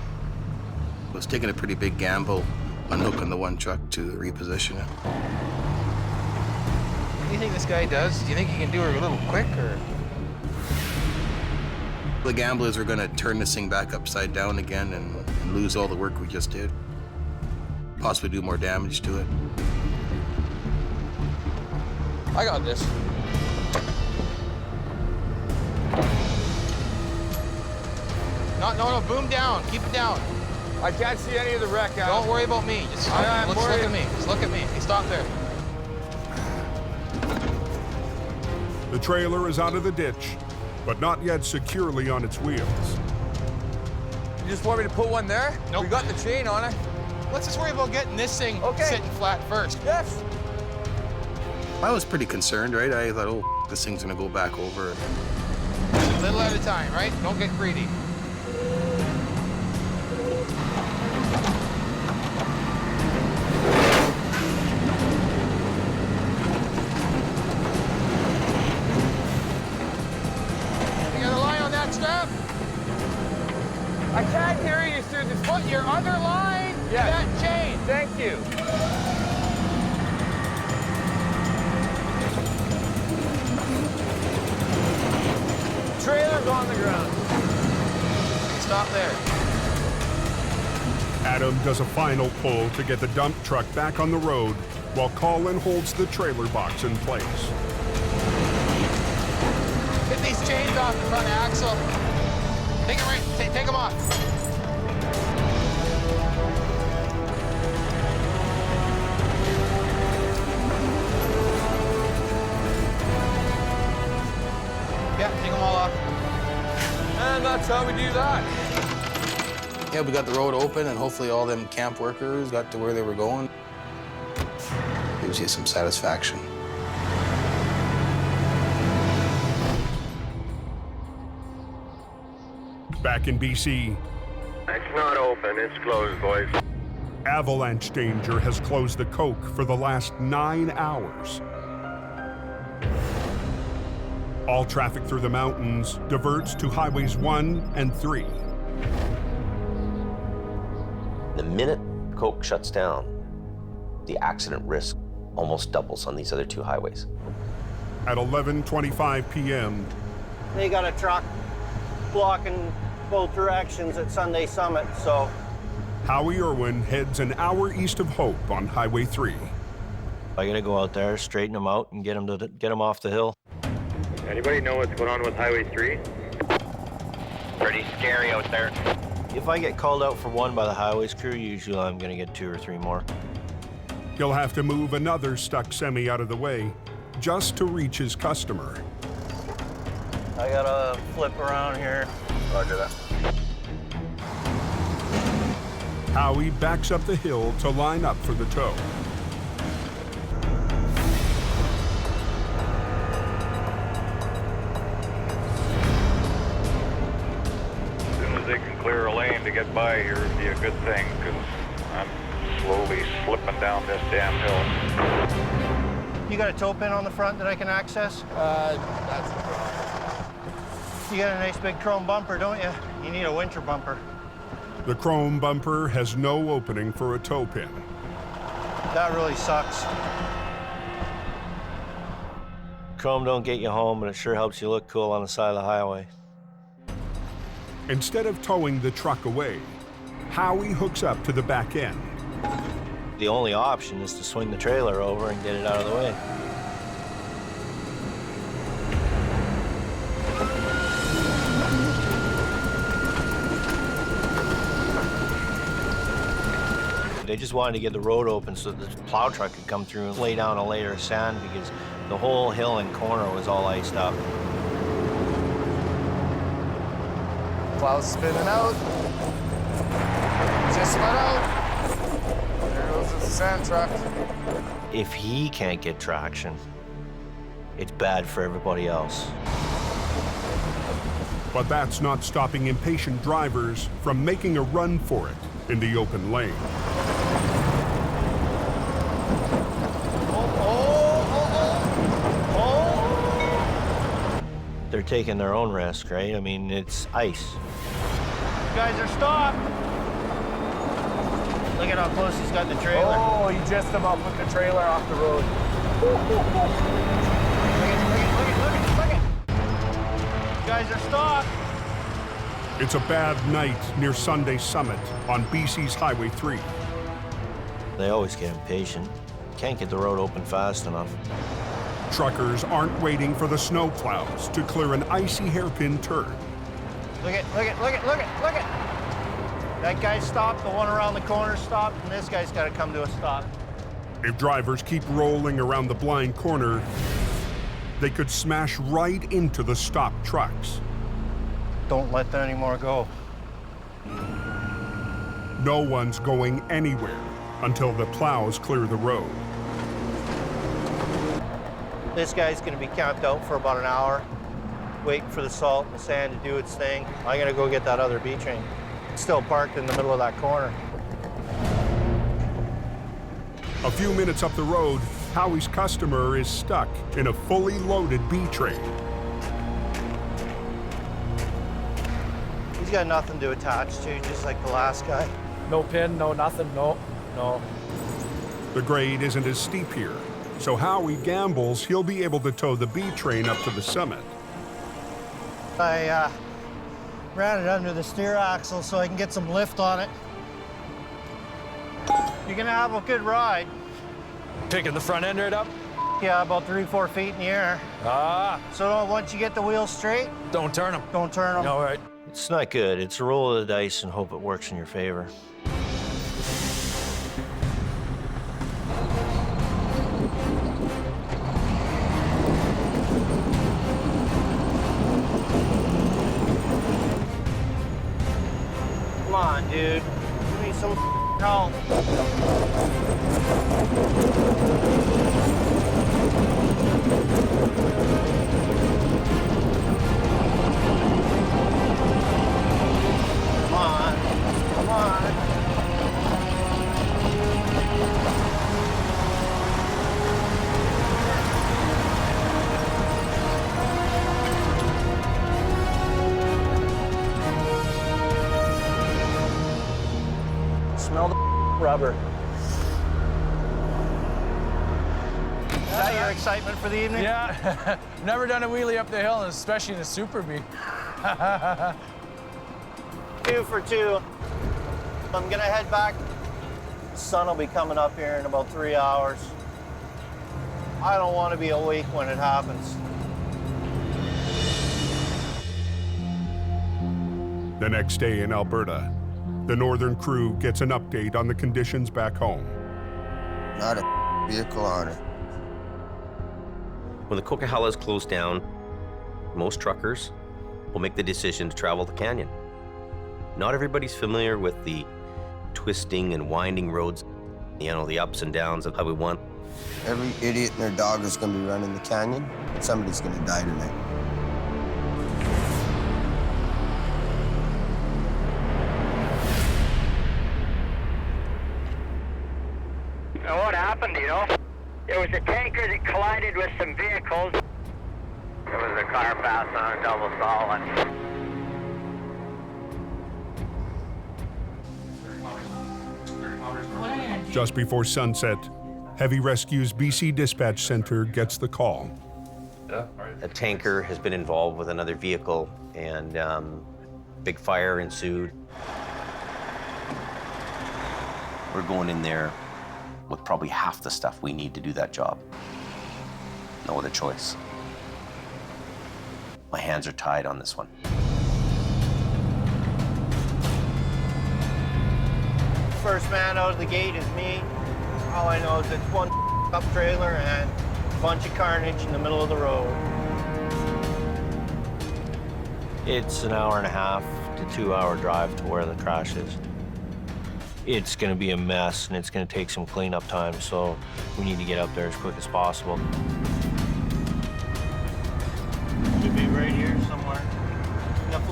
I was taking a pretty big gamble unhooking the one truck to reposition it. What do you think this guy does? Do you think he can do it a little quick, or? The gamble is we're gonna turn this thing back upside down again and lose all the work we just did. Possibly do more damage to it. I got this. No, boom down. Keep it down. I can't see any of the wreck out. Don't worry about me. Just look at me. Just look at me. Hey, stop there. The trailer is out of the ditch, but not yet securely on its wheels. You just want me to put one there? Nope. We got the chain on it. Let's just worry about getting this thing sitting flat first. Yes. I was pretty concerned, right? I thought, oh, this thing's gonna go back over. A little at a time, right? Don't get greedy. You got a line on that strap? I can't hear you through the Put your other line to that chain. Thank you. Trailer's on the ground. Stop there. Adam does a final pull to get the dump truck back on the road while Colin holds the trailer box in place. Get these chains off the front axle. Take them off. Yeah, take them all off. And that's how we do that. Yeah, we got the road open and hopefully all them camp workers got to where they were going. Gives you some satisfaction. Back in BC, It's not open, it's closed, boys. avalanche danger has closed the Coke for the last 9 hours. All traffic through the mountains diverts to highways 1 and 3. The minute Coke shuts down, the accident risk almost doubles on these other two highways. At 11:25 p.m., They got a truck blocking both directions at Sunday Summit, so. Howie Irwin heads an hour east of Hope on Highway 3. I gotta go out there, straighten them out, and get them off the hill. Anybody know what's going on with Highway 3? Pretty scary out there. If I get called out for one by the highways crew, usually I'm gonna get 2 or 3 more. He'll have to move another stuck semi out of the way just to reach his customer. I gotta flip around here. Roger that. Howie backs up the hill to line up for the tow. As soon as they can clear a lane to get by here, it'd be a good thing, because I'm slowly slipping down this damn hill. You got a tow pin on the front that I can access? That's the problem. You got a nice big chrome bumper, don't you? You need a winter bumper. The chrome bumper has no opening for a tow pin. That really sucks. Chrome don't get you home, but it sure helps you look cool on the side of the highway. Instead of towing the truck away, Howie hooks up to the back end. The only option is to swing the trailer over and get it out of the way. They just wanted to get the road open so the plow truck could come through and lay down a layer of sand because the whole hill and corner was all iced up. Plow's spinning out. Just spun out. There goes the sand truck. If he can't get traction, it's bad for everybody else. But that's not stopping impatient drivers from making a run for it in the open lane. They're taking their own risk, right? I mean, it's ice. You guys are stopped. Look at how close he's got the trailer. Oh, he just about put the trailer off the road. Look it. You guys are stopped. It's a bad night near Sunday Summit on BC's Highway 3. They always get impatient. Can't get the road open fast enough. Truckers aren't waiting for the snow plows to clear an icy hairpin turn. Look it. That guy stopped, the one around the corner stopped, and this guy's got to come to a stop. If drivers keep rolling around the blind corner, they could smash right into the stopped trucks. Don't let them anymore go. No one's going anywhere until the plows clear the road. This guy's going to be camped out for about an hour, waiting for the salt and the sand to do its thing. I'm going to go get that other B train. It's still parked in the middle of that corner. A few minutes up the road, Howie's customer is stuck in a fully loaded B train. He's got nothing to attach to, just like the last guy. No pin, no nothing, no. The grade isn't as steep here, so Howie gambles he'll be able to tow the B train up to the summit. I ran it under the steer axle so I can get some lift on it. You're gonna have a good ride. Picking the front end right up? Yeah, about 3-4 feet in the air. So once you get the wheels straight, don't turn them. Don't turn them. All right. It's not good. It's a roll of the dice and hope it works in your favor. Come on, dude. Give me some help. Come on. Smell the rubber. Is that your excitement for the evening? Yeah. Never done a wheelie up the hill, especially in a Super B. 2 for 2. I'm gonna head back. The sun will be coming up here in about 3 hours. I don't want to be awake when it happens. The next day in Alberta, the northern crew gets an update on the conditions back home. Not a vehicle on it. When the Coquihalla is closed down, most truckers will make the decision to travel the canyon. Not everybody's familiar with the twisting and winding roads, you know, the ups and downs of Highway 1. Every idiot and their dog is going to be running the canyon, and somebody's going to die tonight. Now what happened, you know? There was a tanker that collided with some vehicles. There was a car passing on a double solid. Just before sunset, Heavy Rescue's BC Dispatch Center gets the call. A tanker has been involved with another vehicle, and big fire ensued. We're going in there with probably half the stuff we need to do that job. No other choice. My hands are tied on this one. First man out of the gate is me. All I know is it's one up trailer and a bunch of carnage in the middle of the road. It's an 1.5 to 2 hour drive to where the crash is. It's gonna be a mess and it's gonna take some cleanup time, so we need to get up there as quick as possible.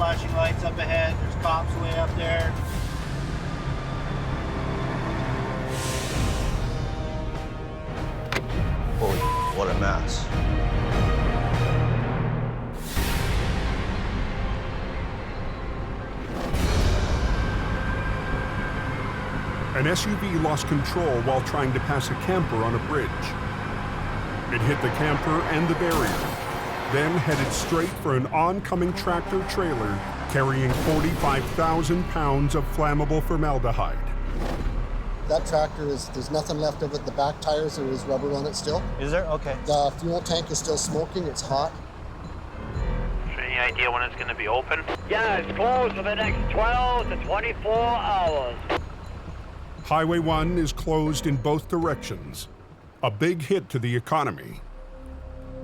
flashing lights up ahead. There's cops way up there. Holy, what a mess. An SUV lost control while trying to pass a camper on a bridge. It hit the camper and the barrier, then headed straight for an oncoming tractor trailer carrying 45,000 pounds of flammable formaldehyde. That tractor there's nothing left of it. The back tires, there is rubber on it still. Is there? Okay. The fuel tank is still smoking, it's hot. Any idea when it's going to be open? Yeah, it's closed for the next 12 to 24 hours. Highway 1 is closed in both directions. A big hit to the economy,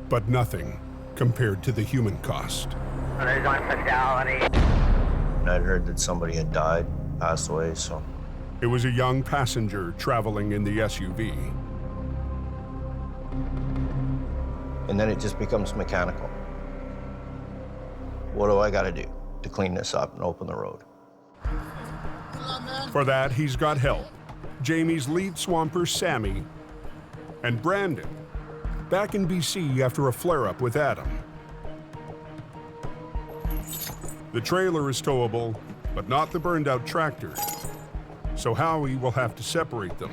but nothing compared to the human cost. There's one fatality. I'd heard that somebody had died, passed away, so. It was a young passenger traveling in the SUV. And then it just becomes mechanical. What do I gotta do to clean this up and open the road? For that, he's got help. Jamie's lead swamper, Sammy, and Brandon, back in BC after a flare-up with Adam. The trailer is towable, but not the burned-out tractor. So Howie will have to separate them.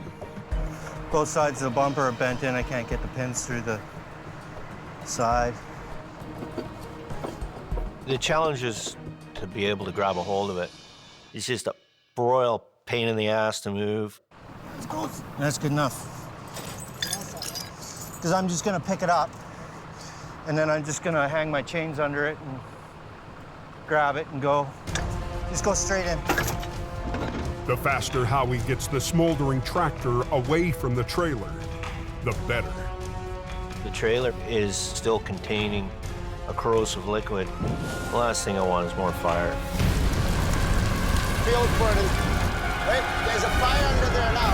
Both sides of the bumper are bent in. I can't get the pins through the side. The challenge is to be able to grab a hold of it. It's just a broil pain in the ass to move. That's good enough. Because I'm just gonna pick it up, and then I'm just gonna hang my chains under it and grab it and go. Just go straight in. The faster Howie gets the smoldering tractor away from the trailer, the better. The trailer is still containing a corrosive liquid. The last thing I want is more fire. Field's burning. Wait, there's a fire under there now.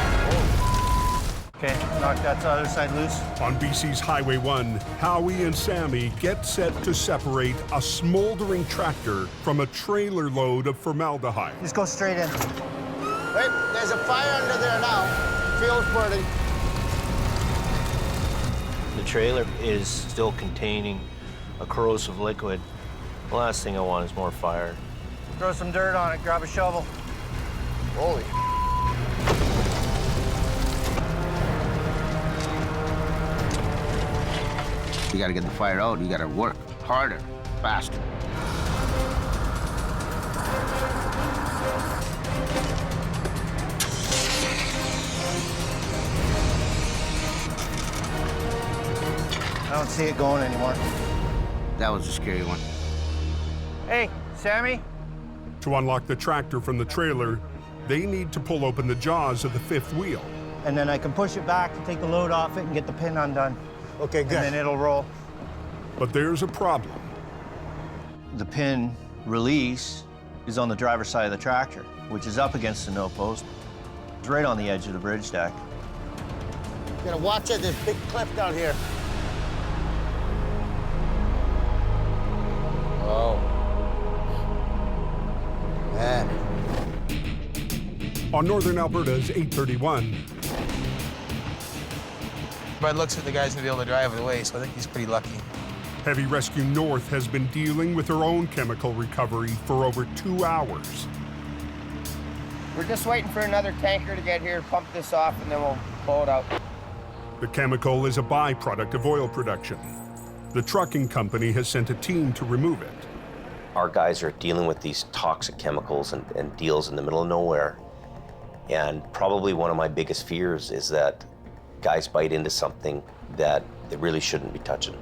Okay, knock that other side loose. On BC's Highway 1, Howie and Sammy get set to separate a smoldering tractor from a trailer load of formaldehyde. Just go straight in. Wait, there's a fire under there now. Field's burning. The trailer is still containing a corrosive liquid. The last thing I want is more fire. Throw some dirt on it, grab a shovel. Holy. You gotta get the fire out, you gotta work harder, faster. I don't see it going anymore. That was a scary one. Hey, Sammy? To unlock the tractor from the trailer, they need to pull open the jaws of the fifth wheel. And then I can push it back to take the load off it and get the pin undone. Okay, good. And then it'll roll. But there's a problem. The pin release is on the driver's side of the tractor, which is up against the nose post. It's right on the edge of the bridge deck. You gotta watch it, there's a big cliff down here. Oh. Man. On northern Alberta's 831. By the looks of it, the guy's gonna be able to drive it away, so I think he's pretty lucky. Heavy Rescue North has been dealing with their own chemical recovery for over 2 hours. We're just waiting for another tanker to get here, pump this off, and then we'll pull it out. The chemical is a byproduct of oil production. The trucking company has sent a team to remove it. Our guys are dealing with these toxic chemicals and deals in the middle of nowhere. And probably one of my biggest fears is that guys bite into something that they really shouldn't be touching.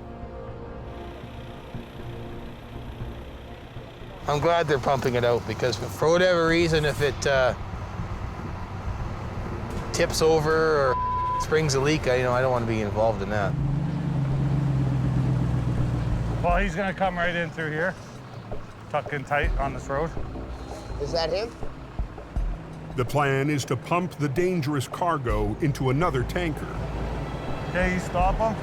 I'm glad they're pumping it out because for whatever reason, if it tips over or springs a leak, I don't want to be involved in that. Well, he's gonna come right in through here, tucked in tight on this road. Is that him? The plan is to pump the dangerous cargo into another tanker. Okay, you stop him.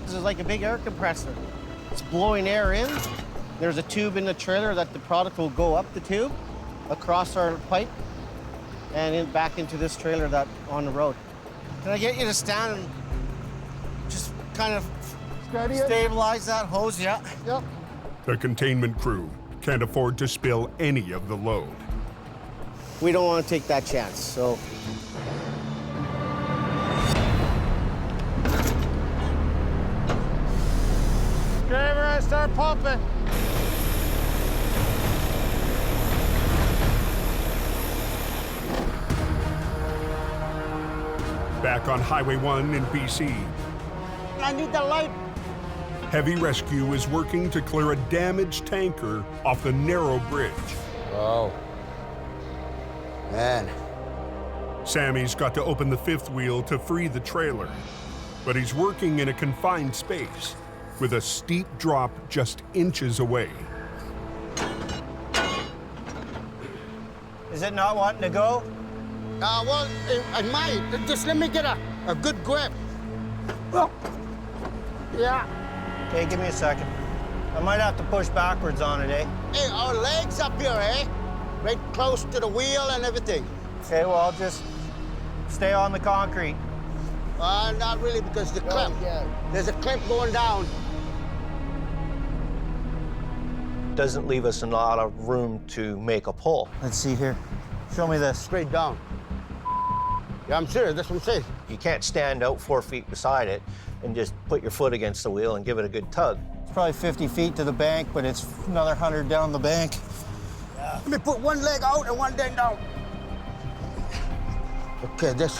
This is like a big air compressor. It's blowing air in. There's a tube in the trailer that the product will go up the tube, across our pipe, and back into this trailer that on the road. Can I get you to stand and just kind of stabilize that hose? Yeah. Yep. The containment crew can't afford to spill any of the load. We don't want to take that chance, so. Okay, we're gonna start pumping. Back on Highway 1 in BC, I need the light. heavy rescue is working to clear a damaged tanker off the narrow bridge. Oh. Man. Sammy's got to open the fifth wheel to free the trailer, but he's working in a confined space with a steep drop just inches away. Is it not wanting to go? Well, I might. Just let me get a good grip. Oh. Yeah. Okay, give me a second. I might have to push backwards on it, eh? Hey, our legs up here, eh? Right close to the wheel and everything. Okay, well, I'll just stay on the concrete. Not really, because the clamp. There's a clamp going down. Doesn't leave us a lot of room to make a pull. Let's see here. Show me this. Straight down. Yeah, I'm serious. That's what I'm saying. You can't stand out 4 feet beside it and just put your foot against the wheel and give it a good tug. It's probably 50 feet to the bank, but it's another 100 down the bank. Let me put one leg out and one leg down. Okay, this.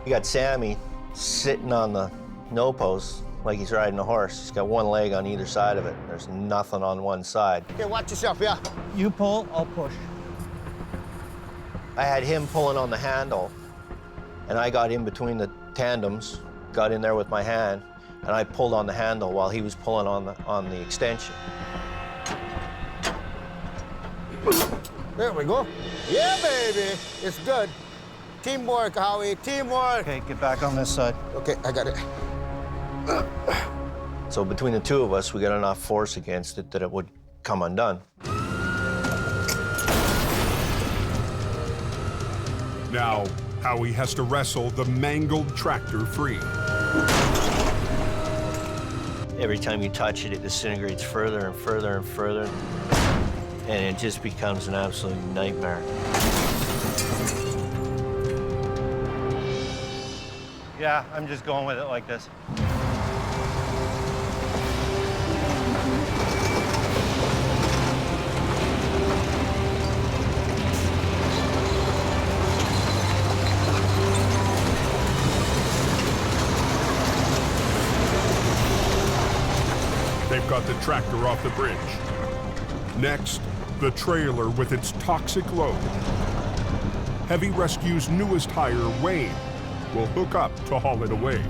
You got Sammy sitting on the no post like he's riding a horse. He's got one leg on either side of it. There's nothing on one side. Okay, watch yourself, yeah. You pull, I'll push. I had him pulling on the handle, and I got in between the tandems, got in there with my hand, and I pulled on the handle while he was pulling on the extension. There we go. Yeah, baby. It's good. Teamwork, Howie. Teamwork. Okay, get back on this side. Okay, I got it. So between the two of us, we got enough force against it that it would come undone. Now, Howie has to wrestle the mangled tractor free. Every time you touch it, it disintegrates further and further and further, and it just becomes an absolute nightmare. Yeah, I'm just going with it like this. They've got the tractor off the bridge. Next, the trailer with its toxic load. Heavy Rescue's newest hire, Wayne, will hook up to haul it away.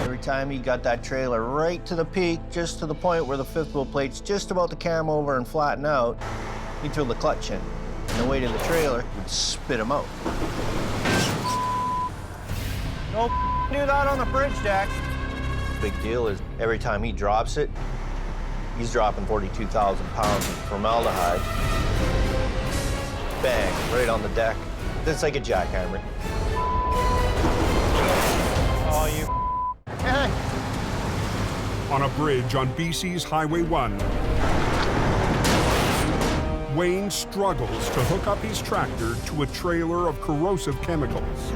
Every time he got that trailer right to the peak, just to the point where the fifth wheel plate's just about to cam over and flatten out, he threw the clutch in. And the weight of the trailer would spit him out. Don't do that on the bridge deck. Big deal is every time he drops it, he's dropping 42,000 pounds of formaldehyde. Bang, right on the deck. It's like a jackhammer. Oh, you. Hey. On a bridge on BC's Highway 1, Wayne struggles to hook up his tractor to a trailer of corrosive chemicals.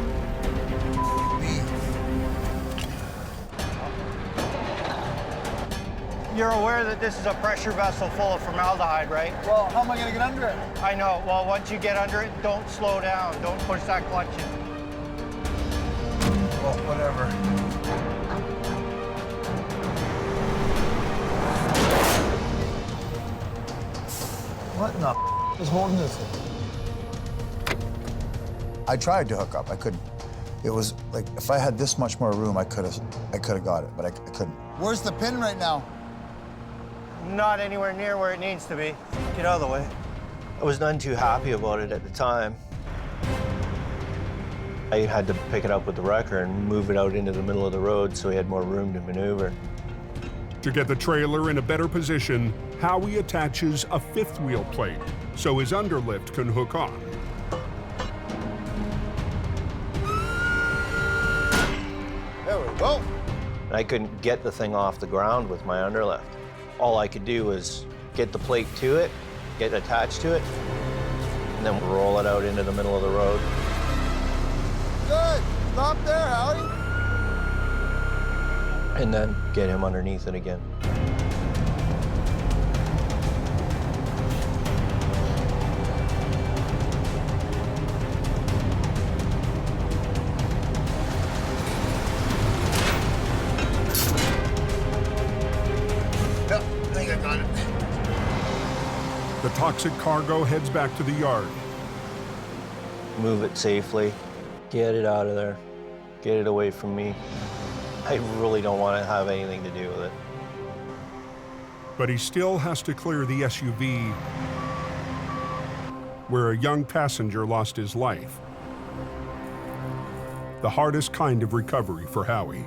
You're aware that this is a pressure vessel full of formaldehyde, right? Well, how am I gonna get under it? I know. Well, once you get under it, don't slow down. Don't push that clutch in. Well, whatever. What in the is holding this thing? I tried to hook up. I couldn't. It was like if I had this much more room, I could have got it, but I couldn't. Where's the pin right now? Not anywhere near where it needs to be. Get out of the way. I was none too happy about it at the time. I had to pick it up with the wrecker and move it out into the middle of the road so he had more room to maneuver. To get the trailer in a better position, Howie attaches a fifth wheel plate so his underlift can hook on. There we go. I couldn't get the thing off the ground with my underlift. All I could do was get the plate to it, get attached to it, and then roll it out into the middle of the road. Good. Stop there, Howie. And then get him underneath it again. Yep, I think I got it. The toxic cargo heads back to the yard. Move it safely, get it out of there, get it away from me. I really don't want to have anything to do with it. But he still has to clear the SUV where a young passenger lost his life. The hardest kind of recovery for Howie.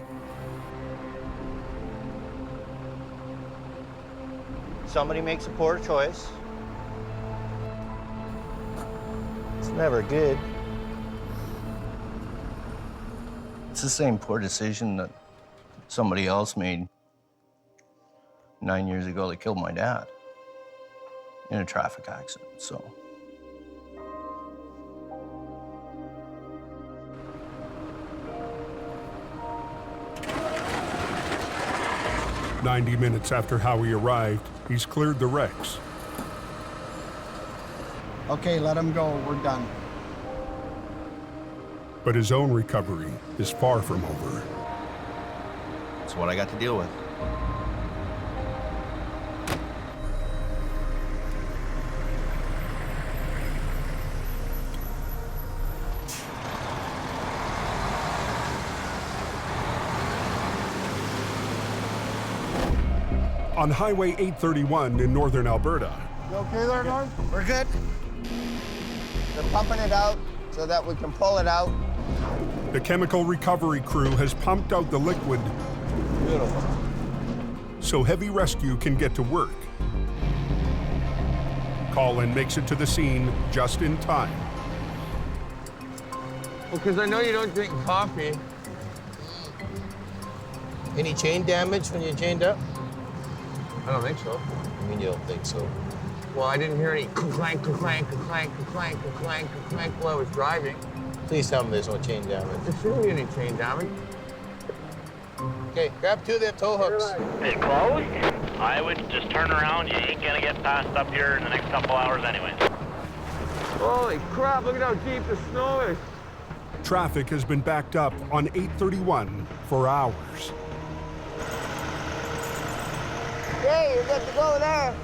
Somebody makes a poor choice. It's never good. It's the same poor decision that somebody else made 9 years ago that killed my dad in a traffic accident, so. "90 minutes after Howie arrived, he's cleared the wrecks. Okay, let him go. We're done. But his own recovery is far from over. That's what I got to deal with. On Highway 831 in northern Alberta, You okay there, Norm? We're good. They're pumping it out so that we can pull it out. the chemical recovery crew has pumped out the liquid so heavy rescue can get to work. Colin makes it to the scene just in time. Well, because I know you don't drink coffee. Any chain damage when you chained up? I don't think so. I mean, you don't think so. Well, I didn't hear any clank, clank, clank, clank, clank, clank while I was driving. Please tell me there's no chain damage. There shouldn't be any chain damage. Okay, grab two of them tow hooks. Is it closed? I would just turn around. You ain't gonna get past up here in the next couple hours anyway. Holy crap, look at how deep the snow is. Traffic has been backed up on 831 for hours. Hey, you're good to go there.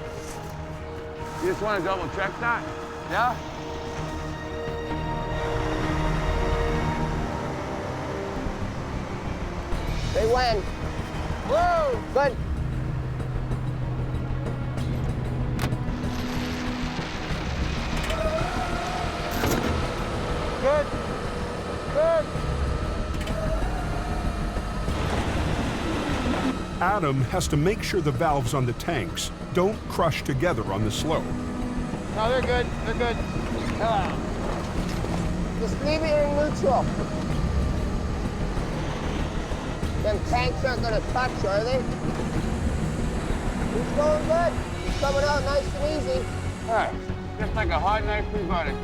You just want to double check that? Yeah? They win. Whoa! Good. Good. Good. Adam has to make sure the valves on the tanks don't crush together on the slope. No, they're good. They're good. Just leave it in neutral. Them tanks aren't gonna touch, are they? He's going good. He's coming out nice and easy. All right, just like a hot knife through butter.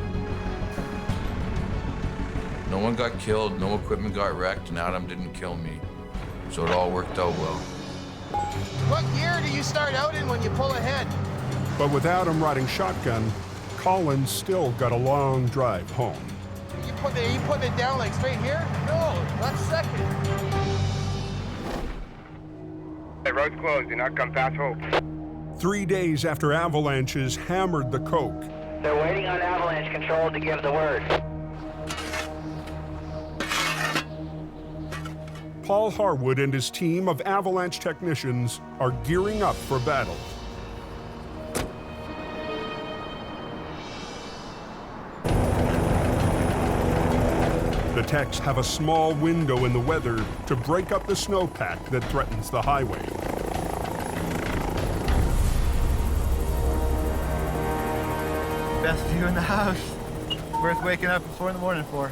No one got killed, no equipment got wrecked, and Adam didn't kill me. So it all worked out well. What gear do you start out in when you pull ahead? But with Adam riding shotgun, Colin's still got a long drive home. You putting it down like straight here? No, that's second. The road's closed. Do not come past Hope. 3 days after Avalanche's hammered the Coke, They're waiting on Avalanche Control to give the word. Paul Harwood and his team of Avalanche technicians are gearing up for battle. techs have a small window in the weather to break up the snowpack that threatens the highway. Best view in the house. Worth waking up at 4 in the morning for.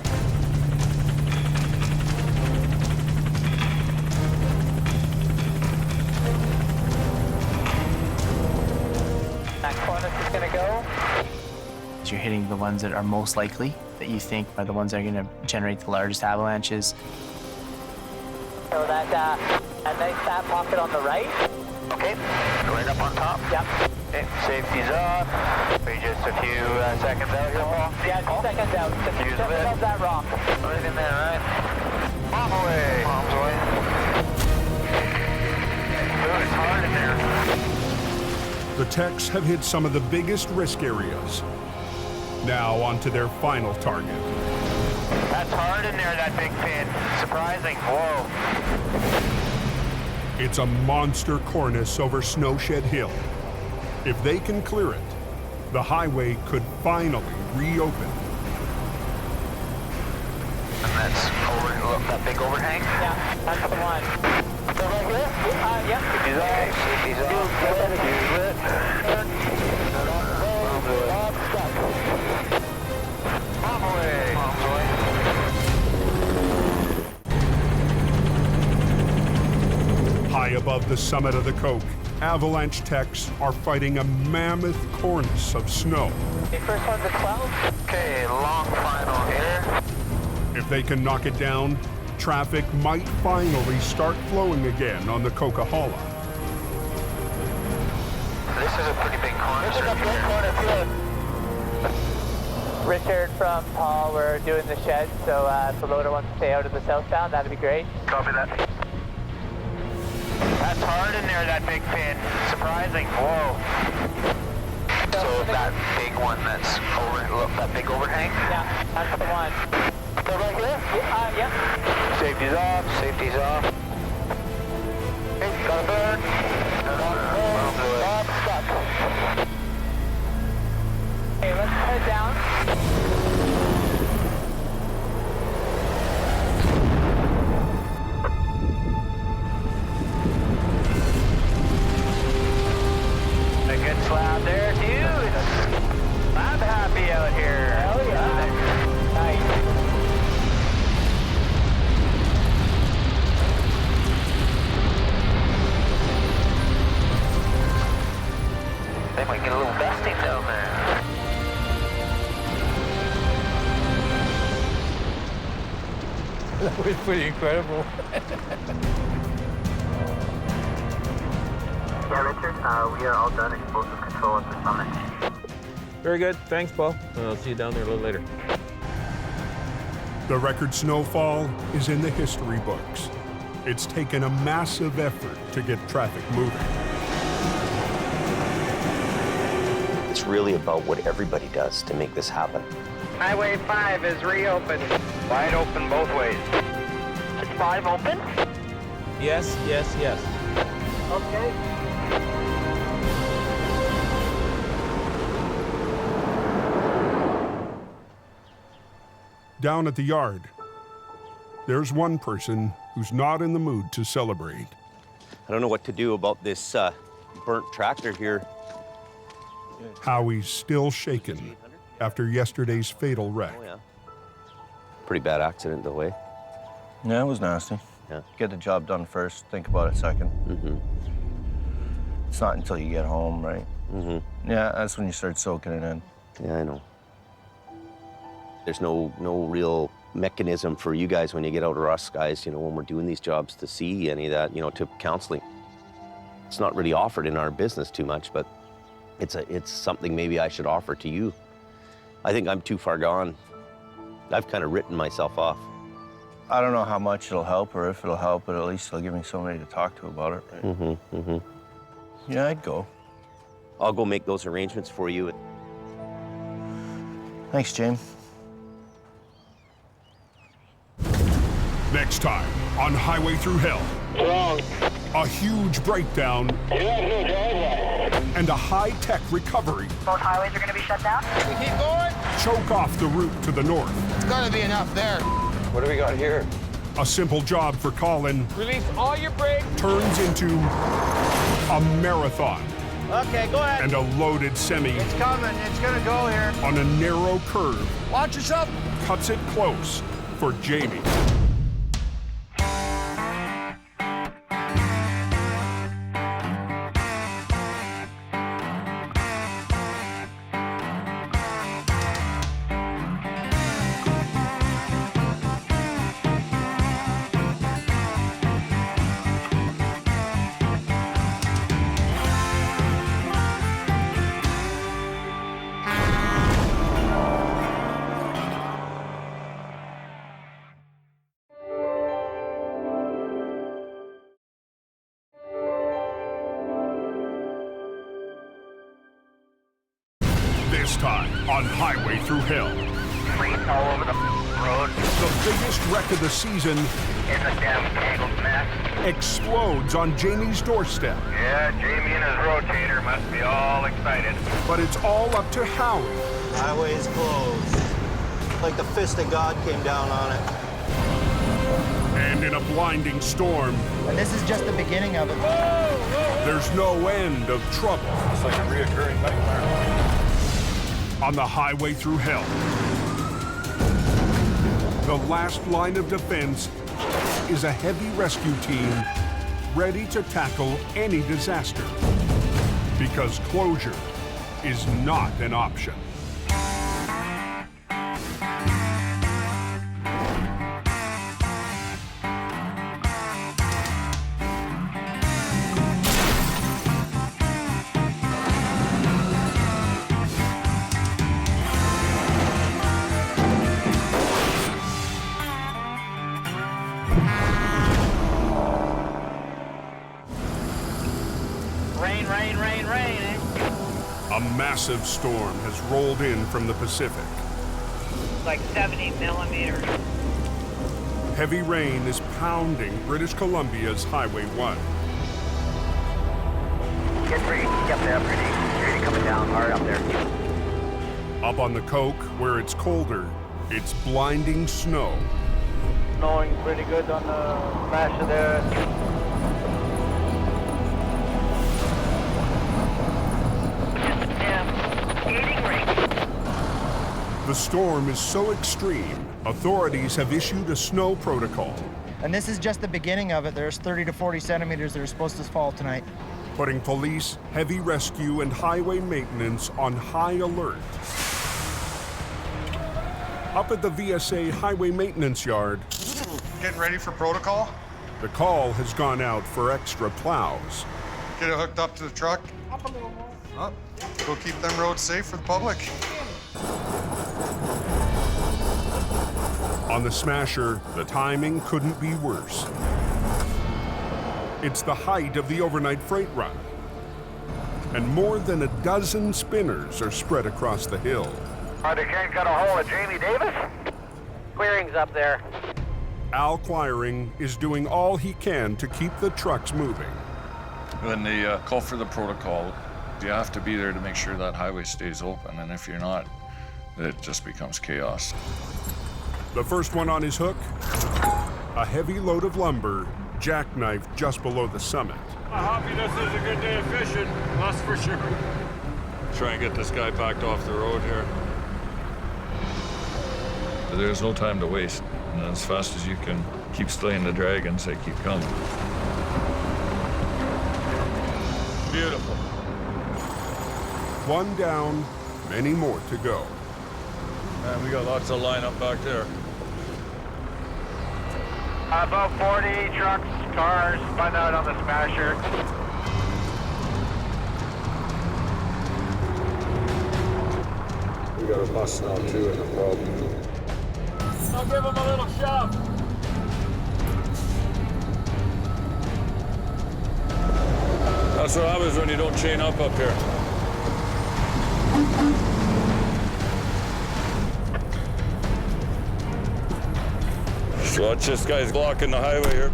That corner is gonna go. You're hitting the ones that are most likely, that you think are the ones that are gonna generate the largest avalanches. So that nice fat pocket on the right. Okay, right up on top. Yep. Okay, safety's off. We're just a few seconds out here, Paul. Yeah, 2 seconds out. Just above that rock. Right in there, right? Bomb away. Bombs away. Ooh, it's hard in there. The techs have hit some of the biggest risk areas. Now on to their final target. That's hard in there, that big pin. Surprising. Whoa. It's a monster cornice over Snowshed Hill. If they can clear it, the highway could finally reopen. And that's look, that big overhang? Yeah, that's the one. So right here? Yep. He's off. He's off. He's lit. Bomb away. Bombs away. High above the summit of the Coke, Avalanche techs are fighting a mammoth cornice of snow. Okay, first one's a 12. Okay, long final here. If they can knock it down, traffic might finally start flowing again on the Coquihalla. This is a pretty big corner. This is a big corner here. Richard from Paul, we're doing the shed, so if the loader wants to stay out of the southbound, that'd be great. Copy that. That's hard in there, that big pin. Surprising. Whoa. So that big one that's over, look, that big overhang? Yeah, that's the one. So right here? Yep. Safety's off. Safety's off. Okay, got a burn. Bob stuck. Okay, let's head down. A good slab there, too. I'm happy out here. Hell yeah. Nice. They might get a little dusting down there. That was pretty incredible. Yeah, Richard, we are all done explosive control at the summit. Very good. Thanks, Paul. I'll see you down there a little later. The record snowfall is in the history books. It's taken a massive effort to get traffic moving. It's really about what everybody does to make this happen. Highway 5 is reopened. Wide open both ways. Is 5 open? Yes, yes, yes. Okay. Down at the yard, there's one person who's not in the mood to celebrate. I don't know what to do about this burnt tractor here. Howie's still shaken after yesterday's fatal wreck. Oh, yeah. Pretty bad accident, though, eh? Yeah, it was nasty. Yeah. Get the job done first, think about it second. Mm-hmm. It's not until you get home, right? Mm-hmm. Yeah, that's when you start soaking it in. Yeah, I know. There's no real mechanism for you guys when you get out, or us guys, you know, when we're doing these jobs, to see any of that, you know, to counseling. It's not really offered in our business too much, but it's something maybe I should offer to you. I think I'm too far gone. I've kind of written myself off. I don't know how much it'll help or if it'll help, but at least it'll give me somebody to talk to about it, right? Mm-hmm, mm-hmm. Yeah, I'd go. I'll go make those arrangements for you. Thanks, James. Next time on Highway Through Hell. Wrong. A huge breakdown and a high-tech recovery. Both highways are going to be shut down? We keep going? Choke off the route to the north. It's got to be enough there. What do we got here? A simple job for Colin Release all your brakes. turns into a marathon Okay, go ahead. and a loaded semi It's coming. It's gonna go here. on a narrow curve Watch yourself. cuts it close for Jamie. This time on Highway Through Hell. Fleet all over the road. The biggest wreck of the season It's a damn tangled mess. explodes on Jamie's doorstep. Yeah, Jamie and his rotator must be all excited. But it's all up to Howie. Highway's closed. Like the fist of God came down on it. And in a blinding storm, And this is just the beginning of it. there's no end of trouble. It's like a reoccurring nightmare. On the Highway Through Hell, the last line of defense is a heavy rescue team ready to tackle any disaster. Because closure is not an option. Rain, rain, rain, rain, eh? A massive storm has rolled in from the Pacific. Like 70 millimeters. Heavy rain is pounding British Columbia's Highway 1. Get ready. Get there, pretty. You're really coming down hard up there. Up on the Coke, where it's colder, it's blinding snow. Snowing pretty good on the smash of there. Skating rink. The storm is so extreme, authorities have issued a snow protocol, And this is just the beginning of it. There's 30 to 40 centimeters that are supposed to fall tonight. putting police, heavy rescue, and highway maintenance on high alert. Up at the VSA Highway Maintenance Yard, Getting ready for protocol? the call has gone out for extra plows. Get it hooked up to the truck. Up. Go keep them roads safe for the public. On the Smasher, the timing couldn't be worse. It's the height of the overnight freight run, and more than a dozen spinners are spread across the hill. They can't get a hold of Jamie Davis? Quiring's up there. Al Quiring is doing all he can to keep the trucks moving. When they call for the protocol, you have to be there to make sure that highway stays open, and if you're not, it just becomes chaos. The first one on his hook, a heavy load of lumber, jackknife just below the summit. Happy this is a good day of fishing, that's for sure. Try and get this guy backed off the road here. There's no time to waste. And as fast as you can keep slaying the dragons, they keep coming. Beautiful. One down, many more to go. And we got lots of lineup back there. About 40 trucks, cars spun out on the Smasher. We got a bus now too in the problem. I'll give him a little shove. That's what happens when you don't chain up here. So watch this guy's blocking the highway here.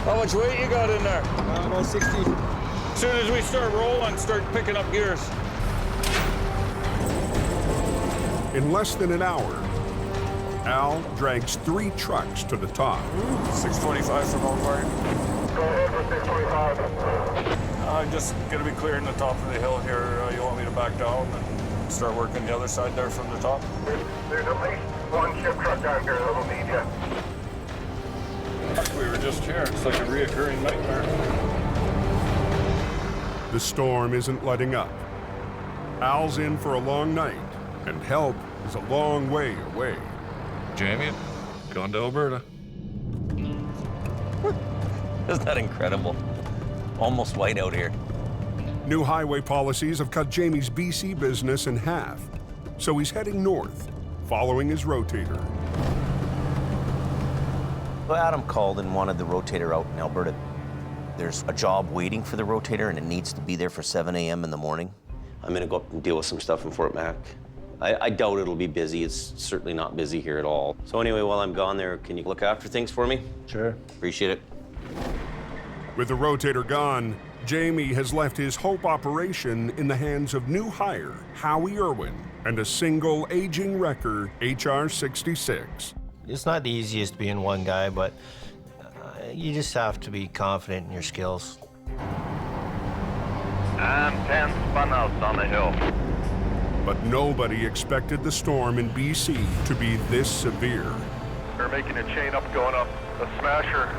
How much weight you got in there? About 60. As soon as we start rolling, start picking up gears. In less than an hour, Al drags 3 trucks to the top. 625 from Al Quiring. Go ahead for 625. I'm just going to be clearing the top of the hill here. You want me to back down and start working the other side there from the top? There's at least 1 ship truck down here that'll need you. We were just here. It's like a reoccurring nightmare. The storm isn't letting up. Al's in for a long night, and help is a long way away. Jamie, going to Alberta. Isn't that incredible? Almost white out here. New highway policies have cut Jamie's BC business in half, so he's heading north, following his rotator. Well, Adam called and wanted the rotator out in Alberta. There's a job waiting for the rotator, and it needs to be there for 7 a.m. in the morning. I'm gonna go up and deal with some stuff in Fort Mac. I doubt it'll be busy. It's certainly not busy here at all. So anyway, while I'm gone there, can you look after things for me? Sure. Appreciate it. With the rotator gone, Jamie has left his Hope operation in the hands of new hire, Howie Irwin, and a single aging wrecker, HR 66. It's not the easiest being one guy, but you just have to be confident in your skills. And 10 spun out on the hill. But nobody expected the storm in BC to be this severe. They're making a chain up, going up. A smasher.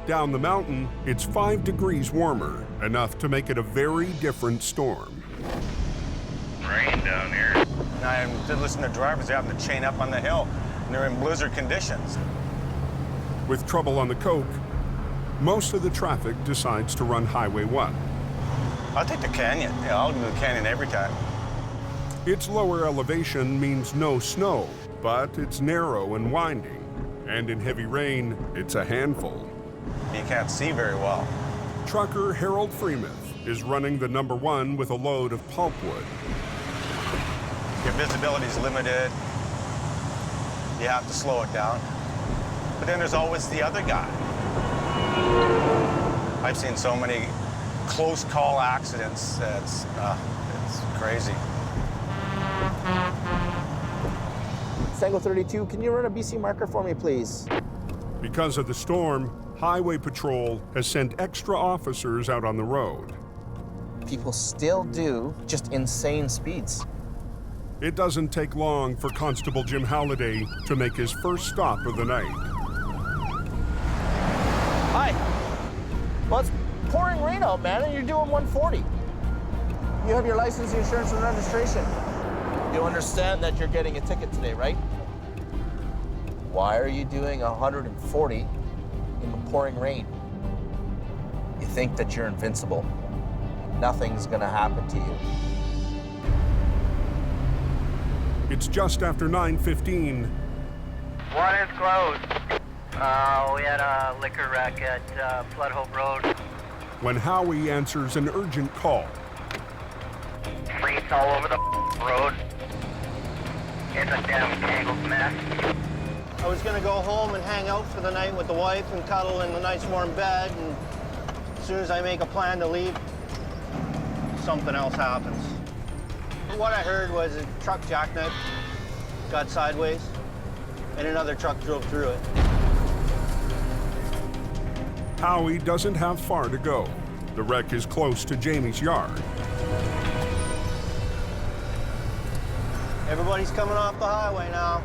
Down the mountain, it's 5 degrees warmer, enough to make it a very different storm. Rain down here. I did listen to drivers having to chain up on the hill, and they're in blizzard conditions. With trouble on the Coke, most of the traffic decides to run Highway 1. I'll take the canyon. Yeah, I'll do the canyon every time. Its lower elevation means no snow, but it's narrow and winding. And in heavy rain, it's a handful. You can't see very well. Trucker Harold Freemuth is running the number 1 with a load of pulpwood. Your visibility's limited. You have to slow it down. But then there's always the other guy. I've seen so many close call accidents. It's crazy. Tango 32, can you run a BC marker for me, please? Because of the storm, Highway Patrol has sent extra officers out on the road. People still do just insane speeds. It doesn't take long for Constable Jim Halliday to make his first stop of the night. Hi. Well, it's pouring rain out, man, and you're doing 140. You have your license, insurance, and registration. You understand that you're getting a ticket today, right? Why are you doing 140 in the pouring rain? You think that you're invincible. Nothing's gonna happen to you. It's just after 9:15. One is closed. We had a liquor wreck at Flood Hope Road. When Howie answers an urgent call. Freaks all over the road. It's a damn tangled mess. I was gonna go home and hang out for the night with the wife and cuddle in a nice warm bed, and as soon as I make a plan to leave, something else happens. What I heard was a truck jackknife got sideways, and another truck drove through it. Howie doesn't have far to go. The wreck is close to Jamie's yard. Everybody's coming off the highway now.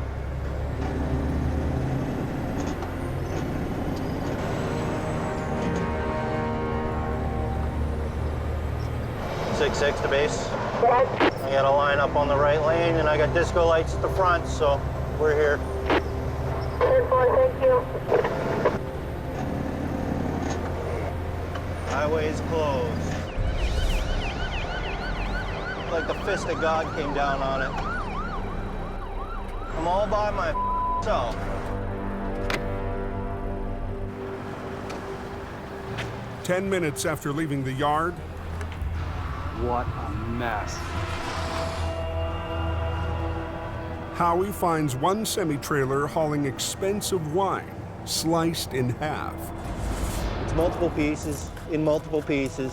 Six to base. I got a line up on the right lane, and I got disco lights at the front, so we're here. 10-4, thank you. Highway is closed. Like the fist of God came down on it. I'm all by myself. "10 minutes after leaving the yard. What a mess. Howie finds one semi-trailer hauling expensive wine, sliced in half. It's multiple pieces, in multiple pieces.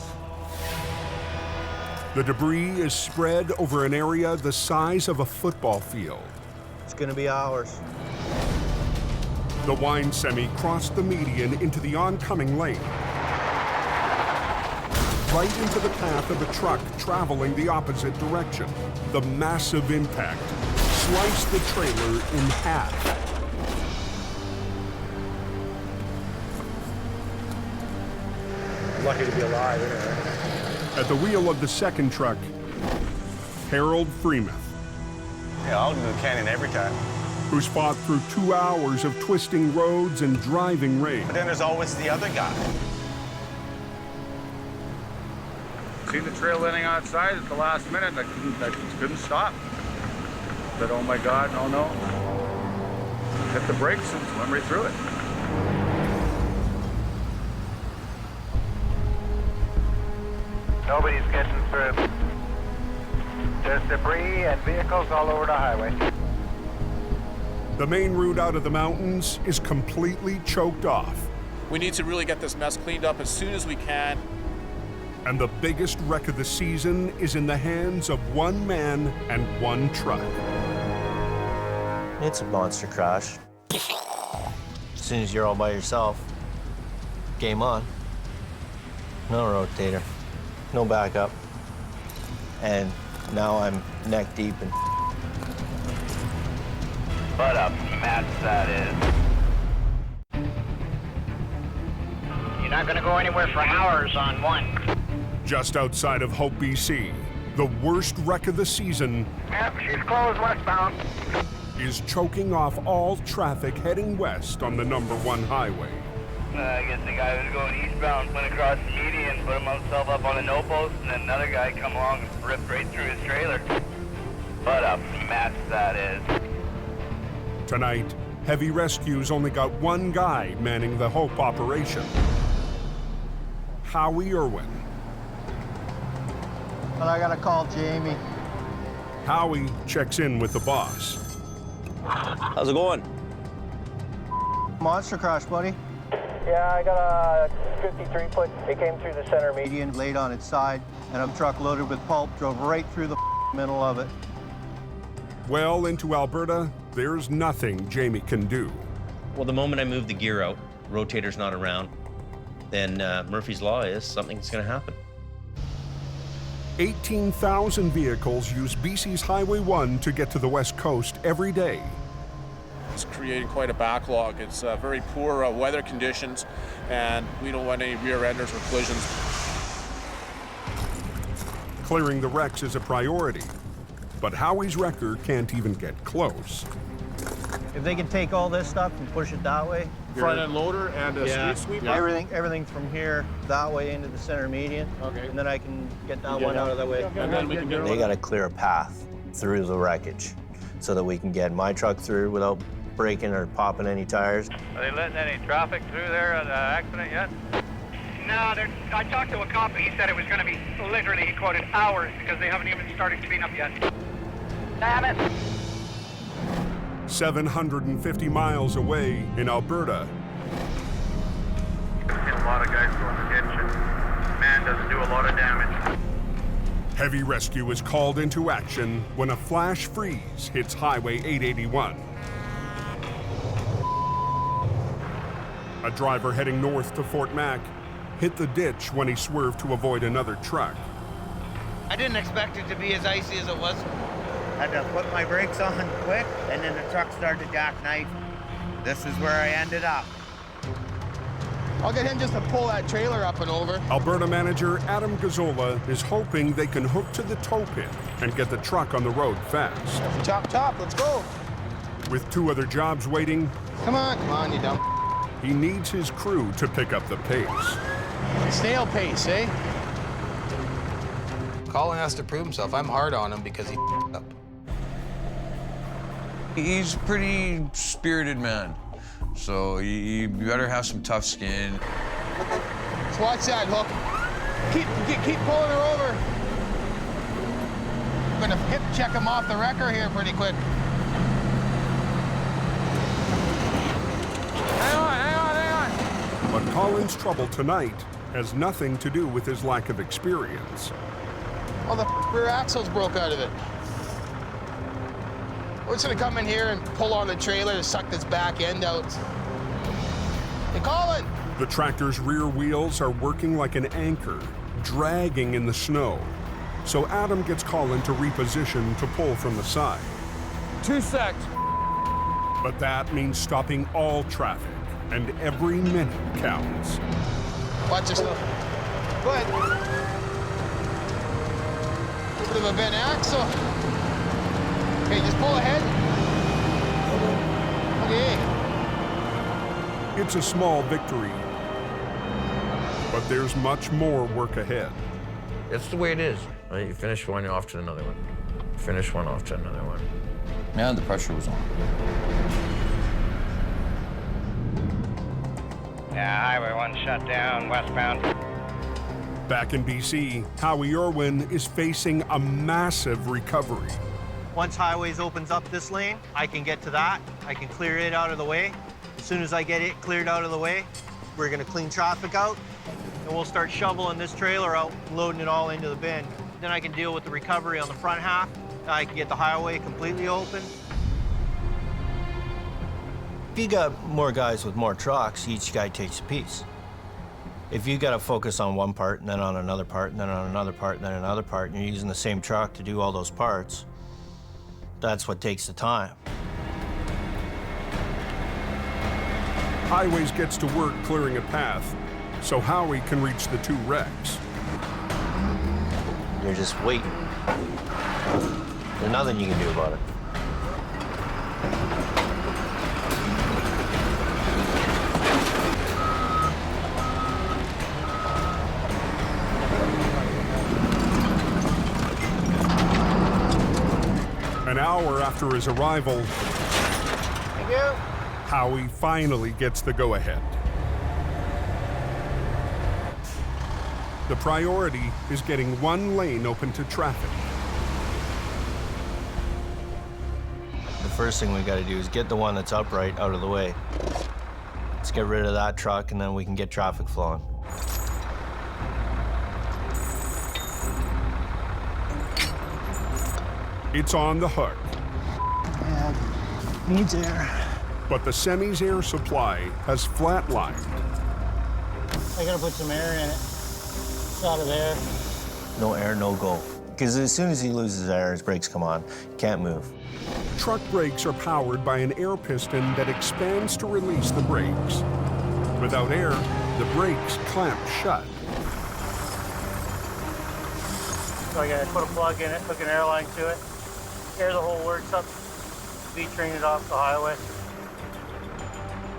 The debris is spread over an area the size of a football field. It's gonna be ours. The wine semi crossed the median into the oncoming lane, right into the path of a truck traveling the opposite direction. The massive impact sliced the trailer in half. I'm lucky to be alive anyway. At the wheel of the second truck, Harold Freemuth, Yeah, I'll do the canyon every time. who's fought through 2 hours of twisting roads and driving rain. But then there's always the other guy. Seen the trail ending outside at the last minute. I couldn't stop. Said, oh my God, oh no. Hit the brakes and went right through it. Nobody's getting through. There's debris and vehicles all over the highway. The main route out of the mountains is completely choked off. We need to really get this mess cleaned up as soon as we can. And the biggest wreck of the season is in the hands of one man and one truck. It's a monster crash. As soon as you're all by yourself, game on. No rotator, no backup. And now I'm neck deep in. What a mess that is. You're not gonna go anywhere for hours on one. Just outside of Hope, BC, the worst wreck of the season Yep, she's closed westbound. is choking off all traffic heading west on the #1 highway. I guess the guy was going eastbound, went across the median, put himself up on a no post, and then another guy come along and ripped right through his trailer. What a mess that is. Tonight, heavy rescues only got one guy manning the Hope operation. Howie Irwin. But I gotta call Jamie. Howie checks in with the boss. How's it going? Monster crash, buddy. Yeah, I got a 53-foot. It came through the center Median laid on its side, and a truck loaded with pulp drove right through the middle of it. Well into Alberta, there's nothing Jamie can do. Well, the moment I move the gear out, rotator's not around, then Murphy's Law is something's going to happen. 18,000 vehicles use BC's Highway 1 to get to the West Coast every day. It's creating quite a backlog. It's very poor weather conditions, and we don't want any rear enders or collisions. Clearing the wrecks is a priority, but Howie's wrecker can't even get close. If they can take all this stuff and push it that way. Front end loader and a street sweeper? Everything from here that way into the center median. Okay. And then I can get that one out of the way. And then we can get They got to clear a path through the wreckage so that we can get my truck through without breaking or popping any tires. Are they letting any traffic through there at the accident yet? No, I talked to a cop and he said it was going to be literally, he quoted, hours because they haven't even started cleanup yet. Damn it! 750 miles away in Alberta. A lot of guys go in the ditch and man doesn't do a lot of damage. Heavy rescue is called into action when a flash freeze hits Highway 881. A driver heading north to Fort Mac hit the ditch when he swerved to avoid another truck. I didn't expect it to be as icy as it was. Had to put my brakes on quick, and then the truck started to jackknife. This is where I ended up. I'll get him just to pull that trailer up and over. Alberta manager Adam Gazzola is hoping they can hook to the tow pin and get the truck on the road fast. Chop, let's go. With 2 other jobs waiting, Come on, you dumb. he needs his crew to pick up the pace. Snail pace, eh? Colin has to prove himself. I'm hard on him because he up. He's a pretty spirited man, so you better have some tough skin. Let's watch that hook. Keep pulling her over. I'm gonna hip check him off the wrecker here pretty quick. Hang on. But Colin's trouble tonight has nothing to do with his lack of experience. Oh, the rear axle's broke out of it. We're just gonna come in here and pull on the trailer to suck this back end out. Hey, Colin! The tractor's rear wheels are working like an anchor, dragging in the snow. So Adam gets Colin to reposition to pull from the side. 2 secs. But that means stopping all traffic, and every minute counts. Watch yourself. Go ahead. A bit of a bent axle. Okay, just pull ahead. Okay. It's a small victory, but there's much more work ahead. It's the way it is. You finish one, you're off to another one. Finish one, off to another one. Yeah, the pressure was on. Yeah, Highway 1 shut down, westbound. Back in BC, Howie Irwin is facing a massive recovery. Once Highways opens up this lane, I can get to that. I can clear it out of the way. As soon as I get it cleared out of the way, we're gonna clean traffic out, and we'll start shoveling this trailer out, loading it all into the bin. Then I can deal with the recovery on the front half. I can get the highway completely open. If you got more guys with more trucks, each guy takes a piece. If you got to focus on one part, and then on another part, and then on another part, and then another part, and you're using the same truck to do all those parts, that's what takes the time. Highways gets to work clearing a path, so Howie can reach the two wrecks. You're just waiting. There's nothing you can do about it. An hour after his arrival, Thank you. Howie finally gets the go-ahead. The priority is getting one lane open to traffic. The first thing we got to do is get the one that's upright out of the way. Let's get rid of that truck, and then we can get traffic flowing. It's on the hook. Yeah, needs air. But the semi's air supply has flatlined. I gotta put some air in it. It's out of there. No air, no go. Because as soon as he loses air, his brakes come on. He can't move. Truck brakes are powered by an air piston that expands to release the brakes. Without air, the brakes clamp shut. So I gotta put a plug in it, hook an airline to it, air the whole works up, V-train it off the highway.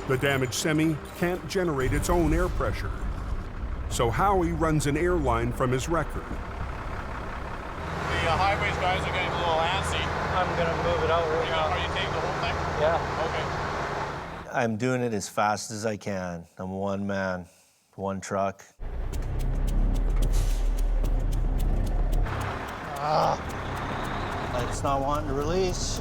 The damaged semi can't generate its own air pressure. So Howie runs an airline from his wrecker. The Highways guys are getting a little antsy. I'm gonna move it out right now. Are you taking the whole thing? Yeah. Okay. I'm doing it as fast as I can. I'm one man, one truck. It's not wanting to release.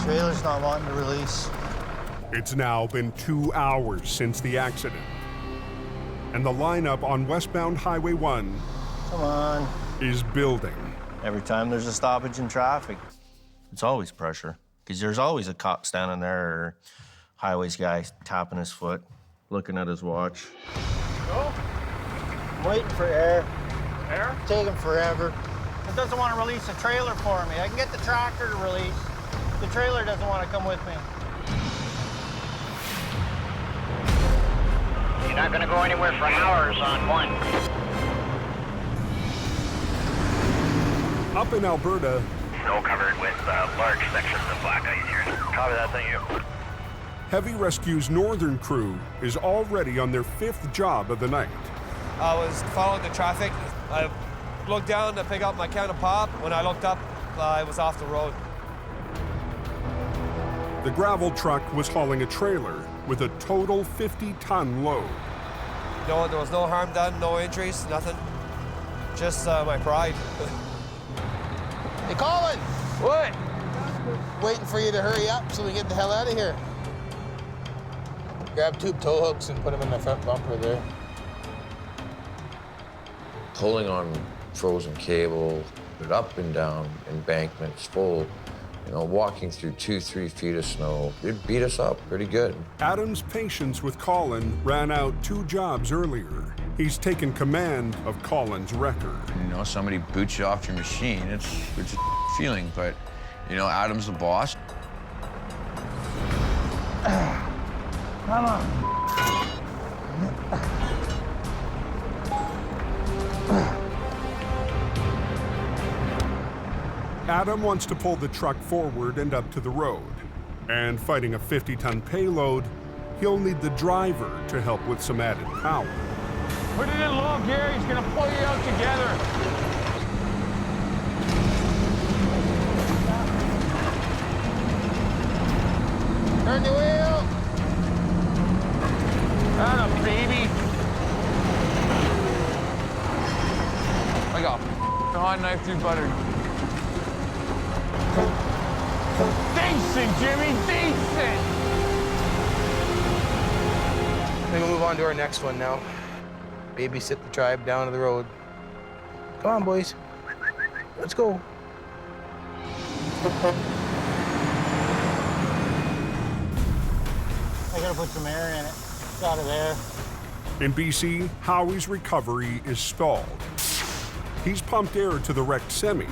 Trailer's not wanting to release. It's now been 2 hours since the accident. And the lineup on westbound Highway 1 Come on. is building. Every time there's a stoppage in traffic, it's always pressure. Because there's always a cop standing there or highways guy tapping his foot, looking at his watch. I'm waiting for air. Air? It's taking forever. It doesn't want to release the trailer for me. I can get the tractor to release. The trailer doesn't want to come with me. You're not gonna go anywhere for hours on one. Up in Alberta, Snow covered with large sections of black ice here. Copy that, thank you. Heavy Rescue's northern crew is already on their 5th job of the night. I was following the traffic. I looked down to pick up my can of pop. When I looked up, I was off the road. The gravel truck was hauling a trailer with a total 50-ton load. No, there was no harm done, no injuries, nothing. Just my pride. Hey, Colin! What? Waiting for you to hurry up so we get the hell out of here. Grab 2 tow hooks and put them in the front bumper there. pulling on frozen cable, up and down embankments full, you know, walking through 2-3 feet of snow. It beat us up pretty good. Adam's patience with Colin ran out 2 jobs earlier. He's taken command of Colin's wrecker. You know, somebody boots you off your machine. It's a feeling, but, you know, Adam's the boss. Come on. Adam wants to pull the truck forward and up to the road. And fighting a 50-ton payload, he'll need the driver to help with some added power. Put it in low gear, he's gonna pull you out together. Turn the wheel. Atta baby. I got hot knife through butter. Decent, Jimmy, decent. I think we'll move on to our next one now. Babysit the tribe down to the road. Come on, boys. Let's go. I gotta put some air in it. It's out of there. In BC, Howie's recovery is stalled. He's pumped air to the wrecked semi,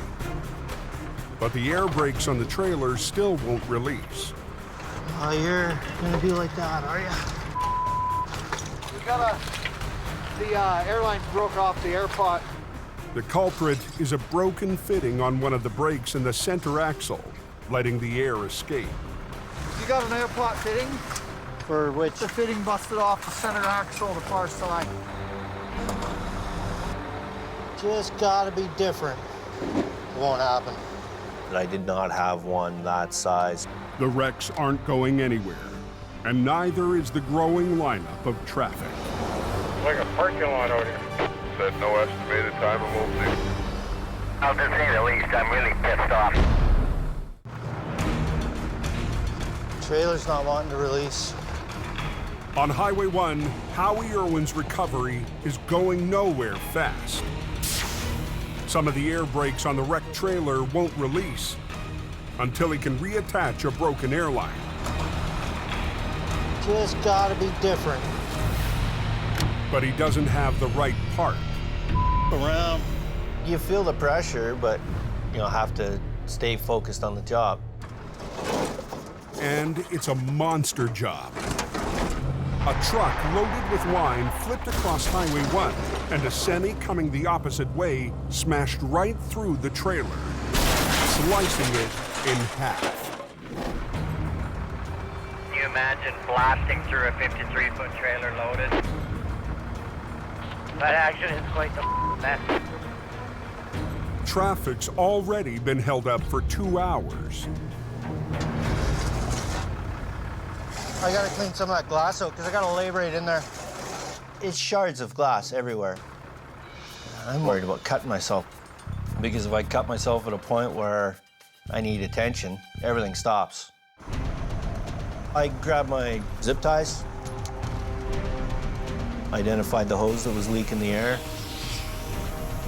but the air brakes on the trailer still won't release. Oh, you're gonna be like that, are you? We got the airline broke off the air pot. The culprit is a broken fitting on one of the brakes in the center axle, letting the air escape. You got an air pot fitting? For which? The fitting busted off the center axle, the far side. Just gotta be different. It won't happen. I did not have one that size. The wrecks aren't going anywhere, and neither is the growing lineup of traffic. Like a parking lot out here. Said no estimated time of opening. I'll just say the least, I'm really pissed off. Trailer's not wanting to release. On Highway 1, Howie Irwin's recovery is going nowhere fast. Some of the air brakes on the wrecked trailer won't release until he can reattach a broken airline. Just gotta be different. But he doesn't have the right part. Around. You feel the pressure, but you know, have to stay focused on the job. And it's a monster job. A truck loaded with wine flipped across Highway 1, and a semi coming the opposite way smashed right through the trailer, slicing it in half. Can you imagine blasting through a 53-foot trailer loaded? That action is quite the mess. Traffic's already been held up for 2 hours. I gotta clean some of that glass out because I got a lay right in there. It's shards of glass everywhere. I'm worried about cutting myself because if I cut myself at a point where I need attention, everything stops. I grabbed my zip ties, identified the hose that was leaking the air,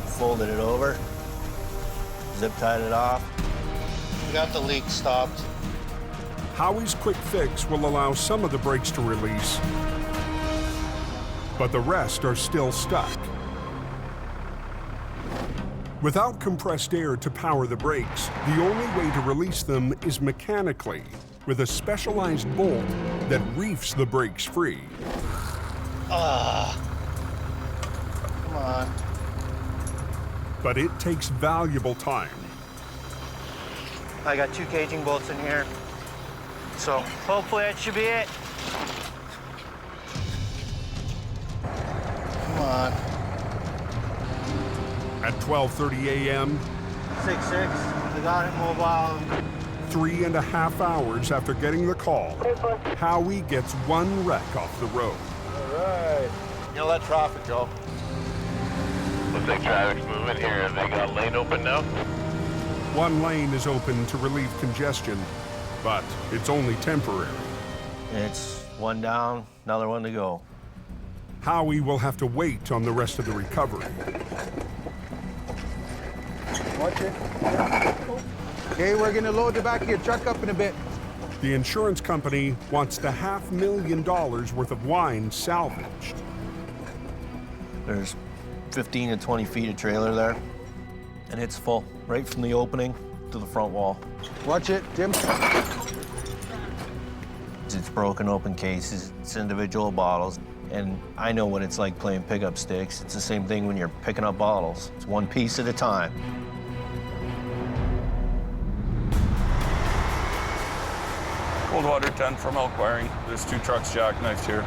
folded it over, zip tied it off. We got the leak stopped. Howie's quick fix will allow some of the brakes to release, but the rest are still stuck. Without compressed air to power the brakes, the only way to release them is mechanically, with a specialized bolt that reefs the brakes free. Come on. But it takes valuable time. I got 2 caging bolts in here. So hopefully that should be it. Come on. At 12:30 a.m., 6-6, I got it mobile. 3.5 hours after getting the call, Howie gets one wreck off the road. All right. You know that traffic, Joe. Looks like traffic's moving here. Have they got a lane open now? One lane is open to relieve congestion, but it's only temporary. It's one down, another one to go. Howie will have to wait on the rest of the recovery. Watch it. Okay, we're gonna load the back of your truck up in a bit. The insurance company wants the $500,000 worth of wine salvaged. There's 15 to 20 feet of trailer there, and it's full, right from the opening to the front wall. Watch it, Jim. It's broken open cases, it's individual bottles, and I know what it's like playing pickup sticks. It's the same thing when you're picking up bottles. It's one piece at a time. Cold water 10 from Al Quiring. There's 2 trucks jackknifed here.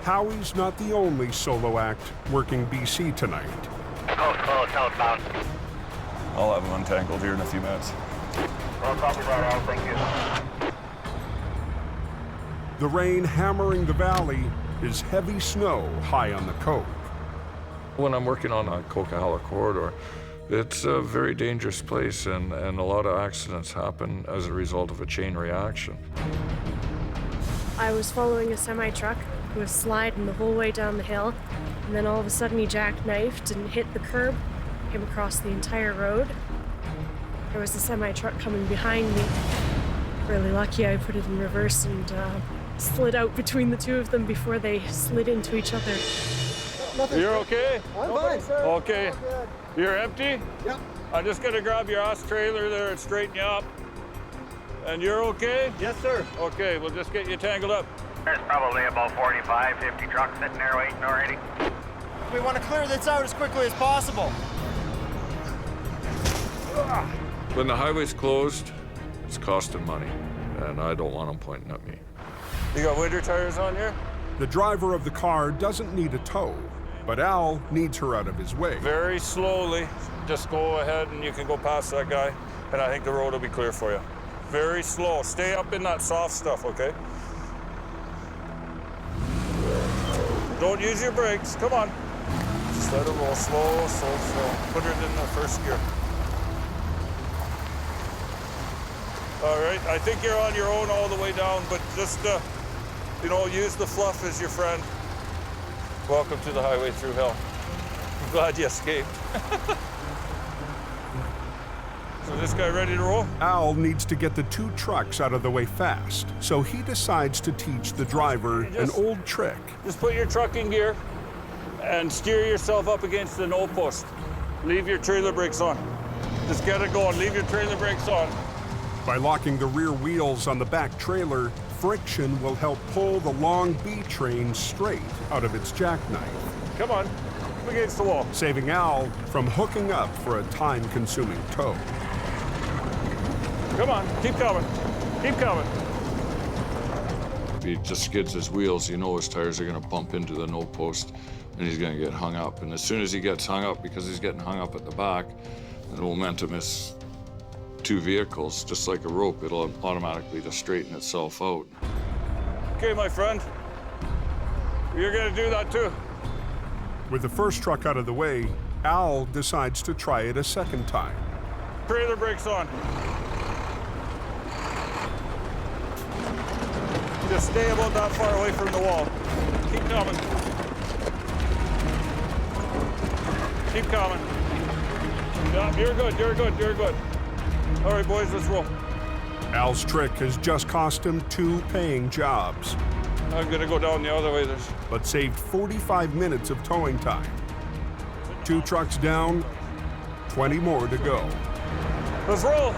Howie's not the only solo act working BC tonight. Close, southbound. I'll have them untangled here in a few minutes. Well, copy that, Al, thank you. The rain hammering the valley is heavy snow high on the cove. When I'm working on a Coquihalla corridor, it's a very dangerous place, and a lot of accidents happen as a result of a chain reaction. I was following a semi-truck who was sliding the whole way down the hill, and then all of a sudden he jackknifed and hit the curb, came across the entire road. There was a semi-truck coming behind me. Really lucky I put it in reverse and slid out between the two of them before they slid into each other. You're okay? I'm fine, sir. Okay. You're empty? Yep. I'm just gonna grab your ass trailer there and straighten you up. And you're okay? Yes, sir. Okay, we'll just get you tangled up. There's probably about 45, 50 trucks sitting there waiting already. We want to clear this out as quickly as possible. When the highway's closed, it's costing money, and I don't want them pointing at me. You got winter tires on here? The driver of the car doesn't need a tow, but Al needs her out of his way. Very slowly, just go ahead and you can go past that guy, and I think the road will be clear for you. Very slow. Stay up in that soft stuff, okay? Don't use your brakes. Come on. Just let it roll slow, slow, slow. Put it in the first gear. All right, I think you're on your own all the way down, but just, you know, use the fluff as your friend. Welcome to the highway through hell. I'm glad you escaped. So this guy ready to roll? Al needs to get the 2 trucks out of the way fast, so he decides to teach the driver an old trick. Just put your truck in gear and steer yourself up against the no post. Leave your trailer brakes on. Just get it going. Leave your trailer brakes on. By locking the rear wheels on the back trailer, friction will help pull the long B train straight out of its jackknife. Come on, up against the wall. Saving Al from hooking up for a time-consuming tow. Come on, keep coming. Keep coming. If he just skids his wheels, you know his tires are gonna bump into the no post and he's gonna get hung up. And as soon as he gets hung up, because he's getting hung up at the back, the momentum is 2 vehicles, just like a rope, it'll automatically just straighten itself out. Okay, my friend, you're gonna do that too. With the first truck out of the way, Al decides to try it a second time. Trailer brakes on. Just stay about that far away from the wall. Keep coming. Keep coming. Yeah, you're good, you're good, you're good. All right, boys, let's roll. Al's trick has just cost him 2 paying jobs. I'm gonna go down the other way. But saved 45 minutes of towing time. 2 trucks down, 20 more to go. Let's roll.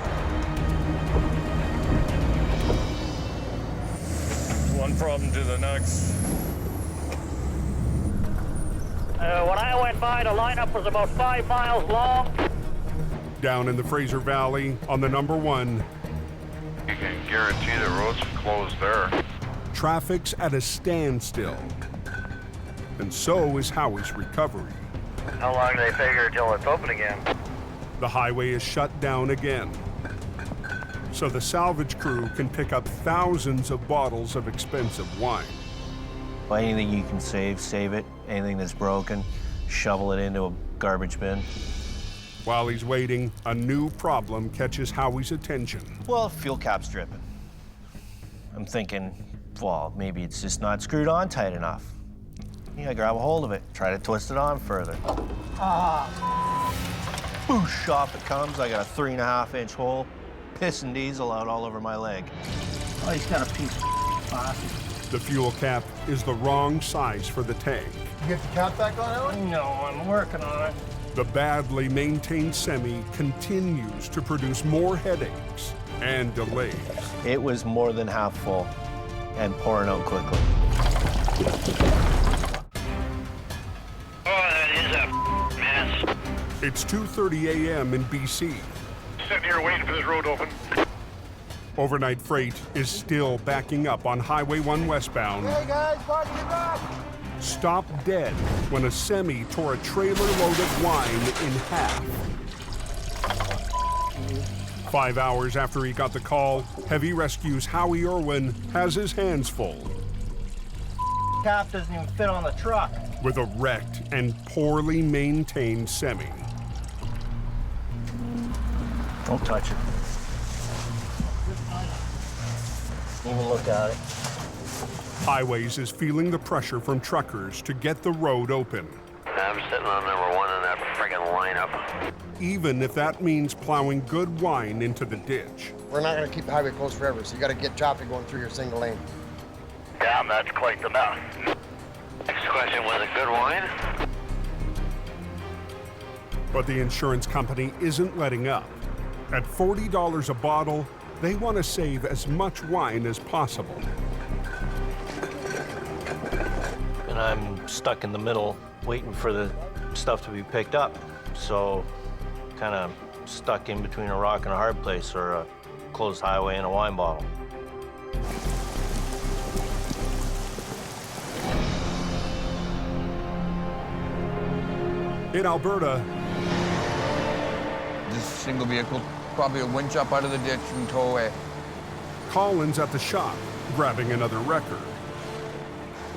One problem to the next. When I went by, the lineup was about 5 miles long. Down in the Fraser Valley on the number 1. You can guarantee the road's closed there. Traffic's at a standstill. And so is Howie's recovery. How long do they figure until it's open again? The highway is shut down again. So the salvage crew can pick up thousands of bottles of expensive wine. Anything you can save it. Anything that's broken, shovel it into a garbage bin. While he's waiting, a new problem catches Howie's attention. Well, fuel cap's dripping. I'm thinking, well, maybe it's just not screwed on tight enough. Yeah, grab a hold of it, try to twist it on further. Boosh, off it comes. I got a 3.5-inch hole, pissing diesel out all over my leg. Oh, he's got a piece of plastic. The fuel cap is the wrong size for the tank. You get the cap back on, Alan? No, I'm working on it. The badly maintained semi continues to produce more headaches and delays. It was more than half full and pouring out quickly. Oh, that is a mess. It's 2:30 a.m. in BC. Sitting here waiting for this road to open. Overnight freight is still backing up on Highway 1 westbound. Hey guys, park in the back. Stopped dead when a semi tore a trailer load of wine in half. 5 hours after he got the call, Heavy Rescue's Howie Irwin has his hands full Cap doesn't even fit on the truck. with a wrecked and poorly maintained semi. Don't touch it. Even look at it. Highways is feeling the pressure from truckers to get the road open, I'm sitting on number 1 in that friggin' lineup. even if that means plowing good wine into the ditch. We're not going to keep the highway closed forever, so you got to get traffic going through your single lane. Damn, that's quite the mess. Next question, was it good wine? But the insurance company isn't letting up. At $40 a bottle, they want to save as much wine as possible. And I'm stuck in the middle waiting for the stuff to be picked up. So kind of stuck in between a rock and a hard place, or a closed highway and a wine bottle. In Alberta, This single vehicle, probably a winch up out of the ditch and tow away. Colin's at the shop, grabbing another record.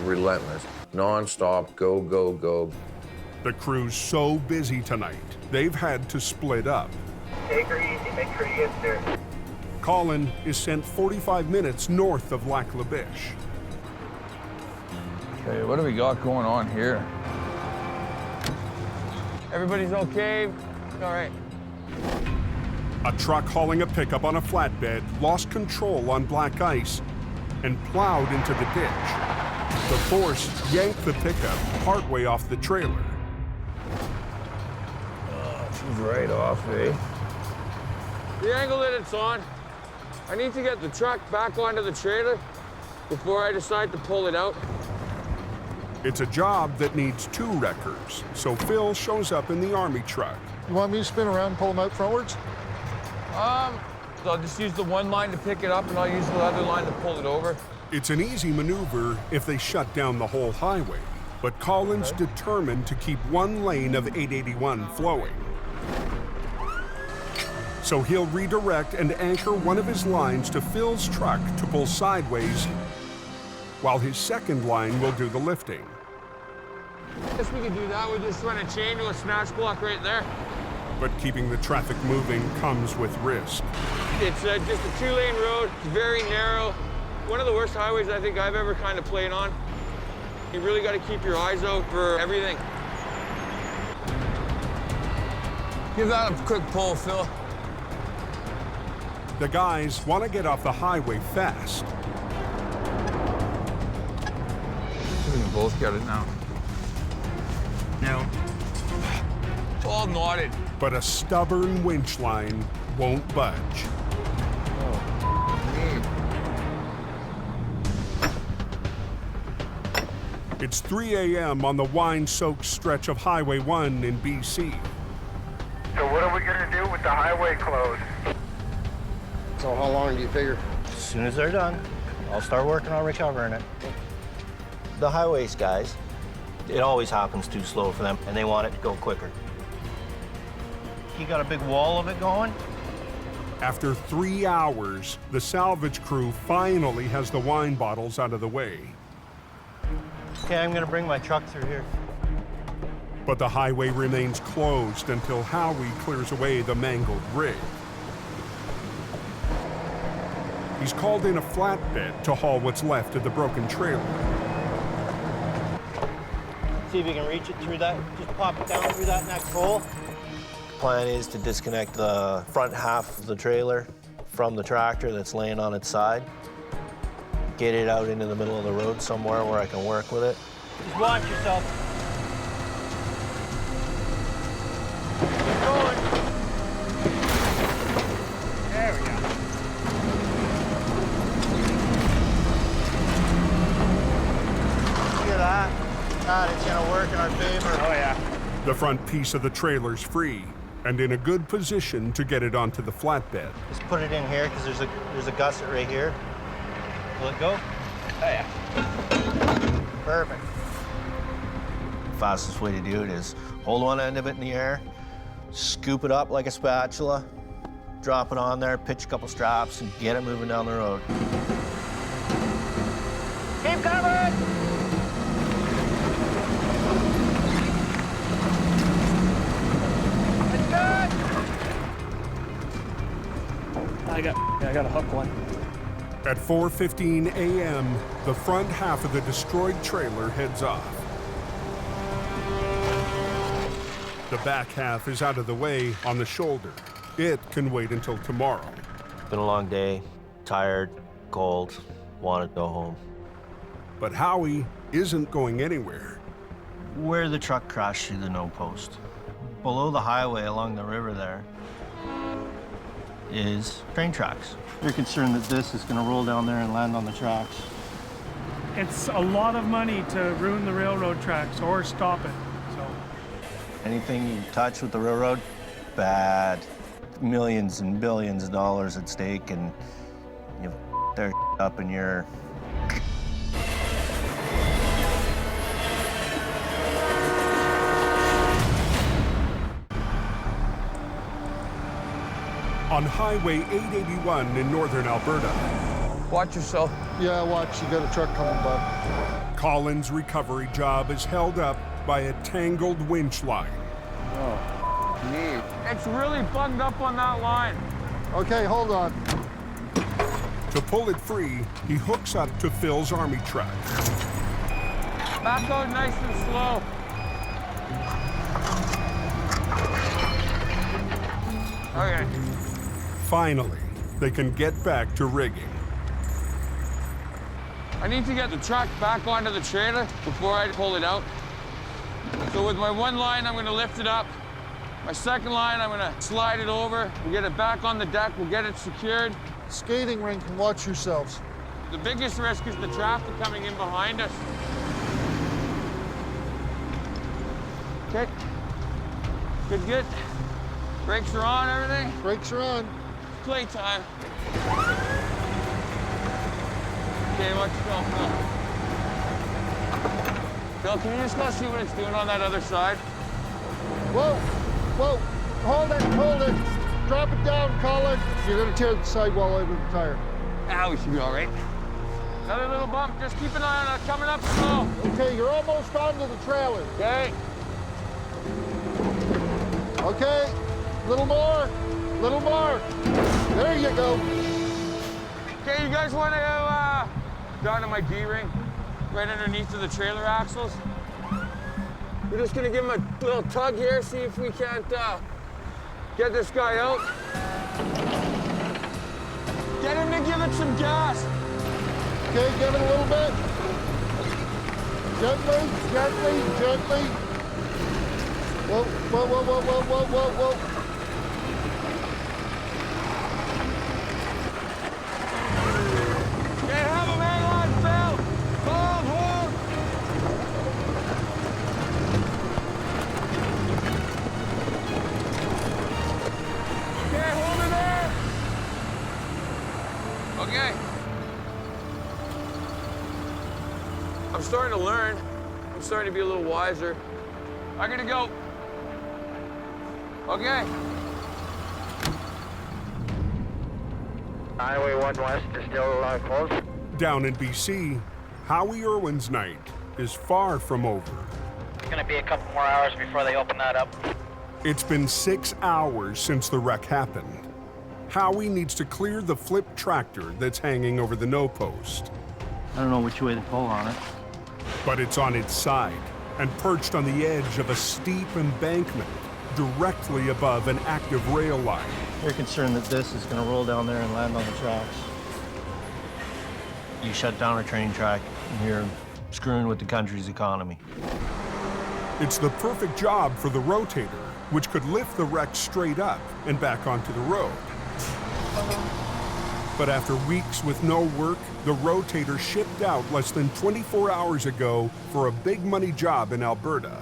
Relentless, non-stop, go, go, go. The crew's so busy tonight, they've had to split up. Take her easy, make sure you get there. Colin is sent 45 minutes north of Lac La Biche. Okay, what do we got going on here? Everybody's okay? All right. A truck hauling a pickup on a flatbed lost control on black ice and plowed into the ditch. The force yanked the pickup partway off the trailer. She's right off, eh? The angle that it's on, I need to get the truck back onto the trailer before I decide to pull it out. It's a job that needs 2 wreckers, so Phil shows up in the army truck. You want me to spin around and pull them out frontwards? I'll just use the one line to pick it up, and I'll use the other line to pull it over. It's an easy maneuver if they shut down the whole highway, but Colin's determined to keep one lane of 881 flowing. So he'll redirect and anchor one of his lines to Phil's truck to pull sideways, while his second line will do the lifting. Guess we could do that. We'll just run a chain to a snatch block right there. But keeping the traffic moving comes with risk. It's just a 2-lane road. It's very narrow. One of the worst highways I think I've ever kind of played on. You really got to keep your eyes out for everything. Give that a quick pull, Phil. The guys want to get off the highway fast. We can both get it now. No. It's all knotted. But a stubborn winch line won't budge. It's 3 a.m. on the wine-soaked stretch of Highway 1 in BC. So what are we gonna do with the highway closed? So how long do you figure? As soon as they're done, I'll start working on recovering it. The highways guys, it always happens too slow for them, and they want it to go quicker. You got a big wall of it going? After 3 hours, the salvage crew finally has the wine bottles out of the way. Okay, I'm gonna bring my truck through here. But the highway remains closed until Howie clears away the mangled rig. He's called in a flatbed to haul what's left of the broken trailer. See if you can reach it through that. Just pop it down through that next hole. Plan is to disconnect the front half of the trailer from the tractor that's laying on its side. Get it out into the middle of the road somewhere where I can work with it. Just watch yourself. Keep going. There we go. Look at that. God, it's gonna work in our favor. Oh yeah. The front piece of the trailer's free and in a good position to get it onto the flatbed. Just put it in here because there's a gusset right here. Will it go? Oh yeah. Perfect. Fastest way to do it is hold one end of it in the air, scoop it up like a spatula, drop it on there, pitch a couple straps, and get it moving down the road. Keep coming! It's good! I got a hook one. At 4:15 a.m., the front half of the destroyed trailer heads off. The back half is out of the way on the shoulder. It can wait until tomorrow. Been a long day, tired, cold, want to go home. But Howie isn't going anywhere. Where the truck crashed through the no post, below the highway along the river there, is train tracks. They're concerned that this is going to roll down there and land on the tracks. It's a lot of money to ruin the railroad tracks or stop it. So anything you touch with the railroad, bad. Millions and billions of dollars at stake, and you their up in your. On Highway 881 in northern Alberta. Watch yourself. Yeah, watch. You got a truck coming, bud. Colin's recovery job is held up by a tangled winch line. Oh, neat. It's really bugged up on that line. Okay, hold on. To pull it free, he hooks up to Phil's army truck. Back out nice and slow. Okay. Finally, they can get back to rigging. I need to get the truck back onto the trailer before I pull it out. So with my one line, I'm gonna lift it up. My second line, I'm gonna slide it over. We'll get it back on the deck, we'll get it secured. Skating rink, and watch yourselves. The biggest risk is the traffic coming in behind us. Okay. Good, good. Brakes are on, everything? Brakes are on. Playtime. Okay, watch Phil, Phil. Phil, can you just go see what it's doing on that other side? Whoa, whoa, hold it. Drop it down, Colin. You're gonna tear the sidewall out of the tire. Ah, we should be all right. Another little bump, just keep an eye on it, coming up slow. Okay, you're almost onto the trailer. Okay. Okay, little more. There you go. Okay, you guys want to go down to my D-ring, right underneath of the trailer axles? We're just gonna give him a little tug here, see if we can't get this guy out. Get him to give it some gas. Okay, give it a little bit. Gently. Whoa. Can't have him hang on, Phil. Hold. Okay, hold it there. Okay. I'm starting to learn. I'm starting to be a little wiser. I'm gonna go. Okay. Highway 1 West is still closed. Down in BC, Howie Irwin's night is far from over. It's going to be a couple more hours before they open that up. It's been 6 hours since the wreck happened. Howie needs to clear the flipped tractor that's hanging over the no post. I don't know which way to pull on it. But it's on its side and perched on the edge of a steep embankment directly above an active rail line. You're concerned that this is going to roll down there and land on the tracks. You shut down a train track, and you're screwing with the country's economy. It's the perfect job for the rotator, which could lift the wreck straight up and back onto the road. But after weeks with no work, the rotator shipped out less than 24 hours ago for a big money job in Alberta.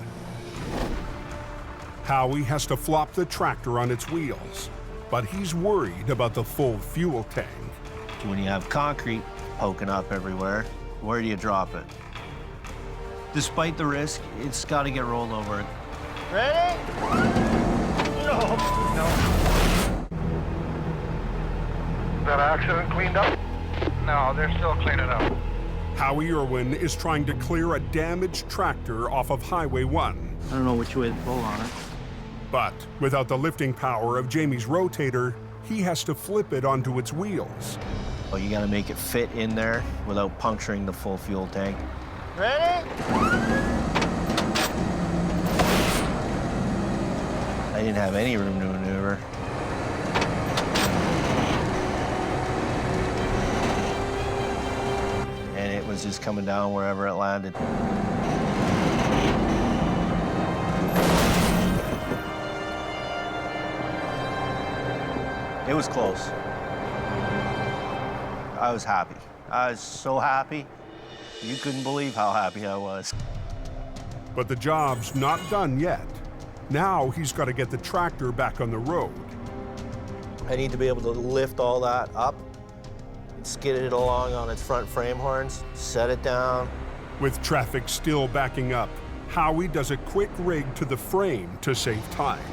Howie has to flop the tractor on its wheels, but he's worried about the full fuel tank. When you have concrete poking up everywhere, where do you drop it? Despite the risk, it's got to get rolled over it. Ready? No. Is that accident cleaned up? No, they're still cleaning up. Howie Irwin is trying to clear a damaged tractor off of Highway 1. I don't know which way to pull on it. But without the lifting power of Jamie's rotator, he has to flip it onto its wheels. Well, you got to make it fit in there without puncturing the full fuel tank. Ready? I didn't have any room to maneuver. And it was just coming down wherever it landed. It was close. I was happy. I was so happy. You couldn't believe how happy I was. But the job's not done yet. Now he's got to get the tractor back on the road. I need to be able to lift all that up, skid it along on its front frame horns, set it down. With traffic still backing up, Howie does a quick rig to the frame to save time.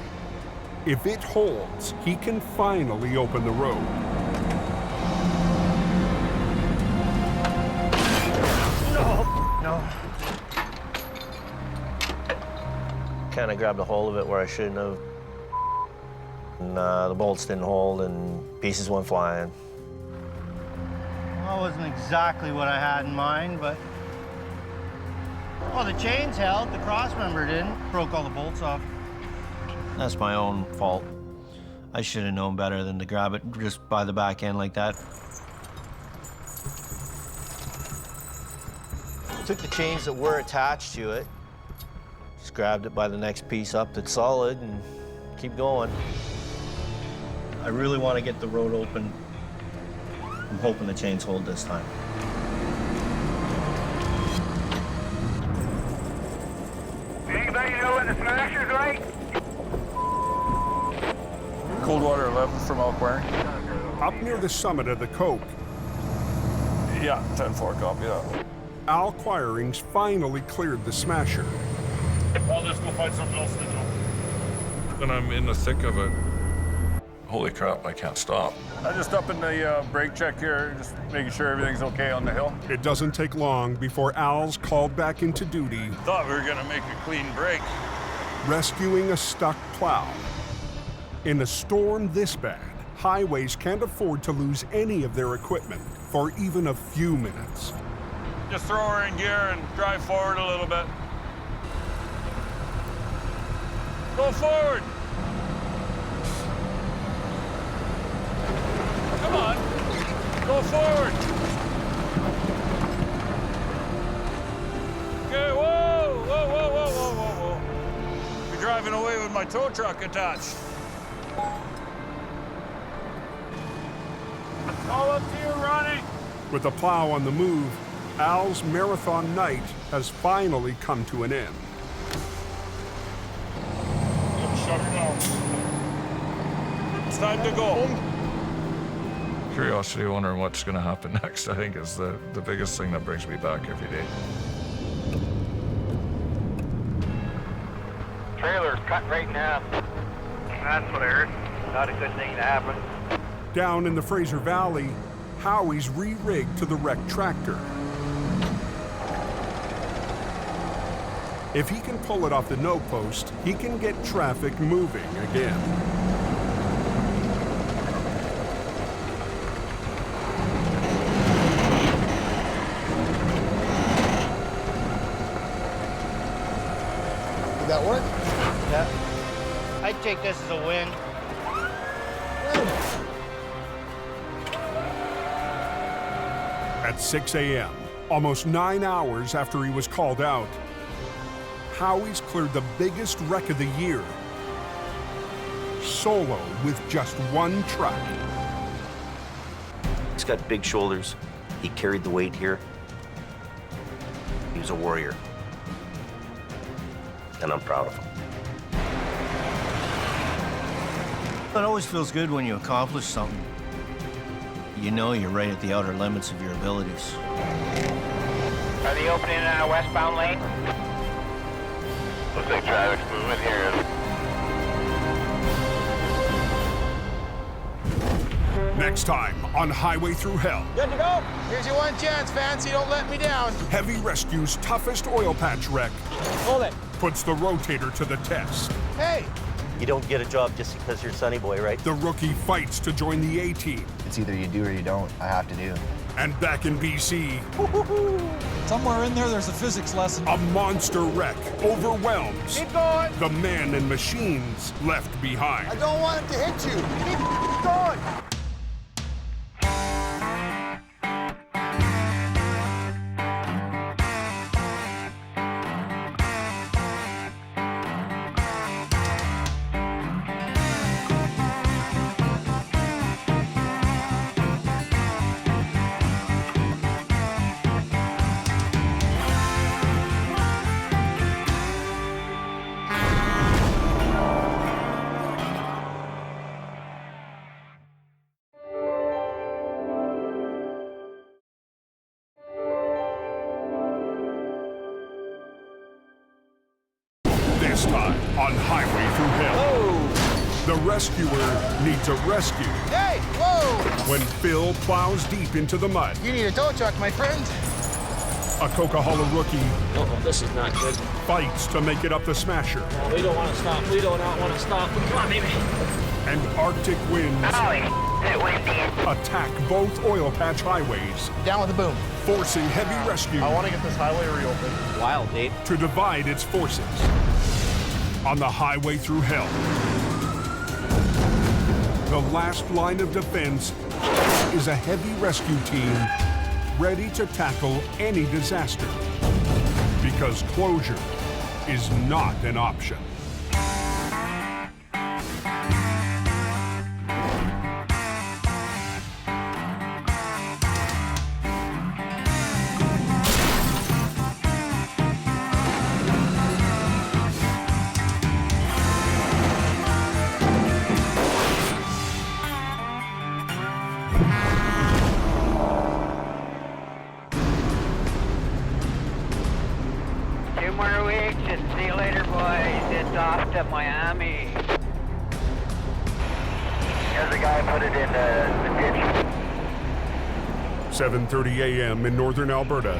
If it holds, he can finally open the road. No. Kind of grabbed a hold of it where I shouldn't have. And the bolts didn't hold and pieces went flying. Well, it wasn't exactly what I had in mind, but... Well, the chains held, the cross member didn't. Broke all the bolts off. That's my own fault. I should have known better than to grab it just by the back end like that. Took the chains that were attached to it, just grabbed it by the next piece up that's solid and keep going. I really want to get the road open. I'm hoping the chains hold this time. Anybody know when the smasher's right? Coldwater 11 from Al Quiring. Up near the summit of the Coke, Yeah, 10-4, copy that. Al Quiring's finally cleared the smasher. I'll just go find something else to do. And I'm in the thick of it. Holy crap, I can't stop. I'm just up in the brake check here, just making sure everything's okay on the hill. It doesn't take long before Al's called back into duty, Thought we were gonna make a clean break. rescuing a stuck plow. In a storm this bad, highways can't afford to lose any of their equipment for even a few minutes. Just throw her in gear and drive forward a little bit. Go forward. Come on, go forward. Okay, whoa, whoa, whoa, whoa, whoa, whoa, whoa. You're driving away with my tow truck attached. All up to you, Ronnie. With the plow on the move, Al's marathon night has finally come to an end. Shut her down. It's time to go. Curiosity, wondering what's going to happen next, I think, is the biggest thing that brings me back every day. Trailer's cut right in half. That's what I heard. Not a good thing to happen. Down in the Fraser Valley, Howie's re-rigged to the wrecked tractor. If he can pull it off the no post, he can get traffic moving again. Did that work? Yeah. I this is a win. At 6 a.m., almost 9 hours after he was called out, Howie's cleared the biggest wreck of the year, solo with just one truck. He's got big shoulders. He carried the weight here. He was a warrior. And I'm proud of him. It always feels good when you accomplish something. You know you're right at the outer limits of your abilities. Are they opening in a westbound lane? Looks like traffic's moving here. Next time on Highway Through Hell. Good to go. Here's your one chance, Fancy. Don't let me down. Heavy Rescue's toughest oil patch wreck Hold it. puts the rotator to the test. Hey. You don't get a job just because you're Sonny Boy, right? The rookie fights to join the A-team. It's either you do or you don't. I have to do. And back in BC, somewhere in there, there's a physics lesson. A monster wreck overwhelms Keep going. the man and machines left behind. I don't want it to hit you. Keep going. This time on Highway Through Hell, the rescuer needs a rescue. Hey, whoa! When Phil plows deep into the mud, You need a tow truck, my friend. a Coquihalla rookie Uh-oh, this is not good. fights to make it up the Smasher. Oh, we don't want to stop. We do not want to stop. Come on, baby. And Arctic winds attack both oil patch highways, Down with the boom. forcing heavy rescue I want to get this highway reopened. Wild, Dave. to divide its forces. On the Highway Through Hell, the last line of defense is a heavy rescue team ready to tackle any disaster, because closure is not an option. See you later, boys. It's off to Miami. Here's a guy put it in the ditch. 7:30 a.m. in northern Alberta.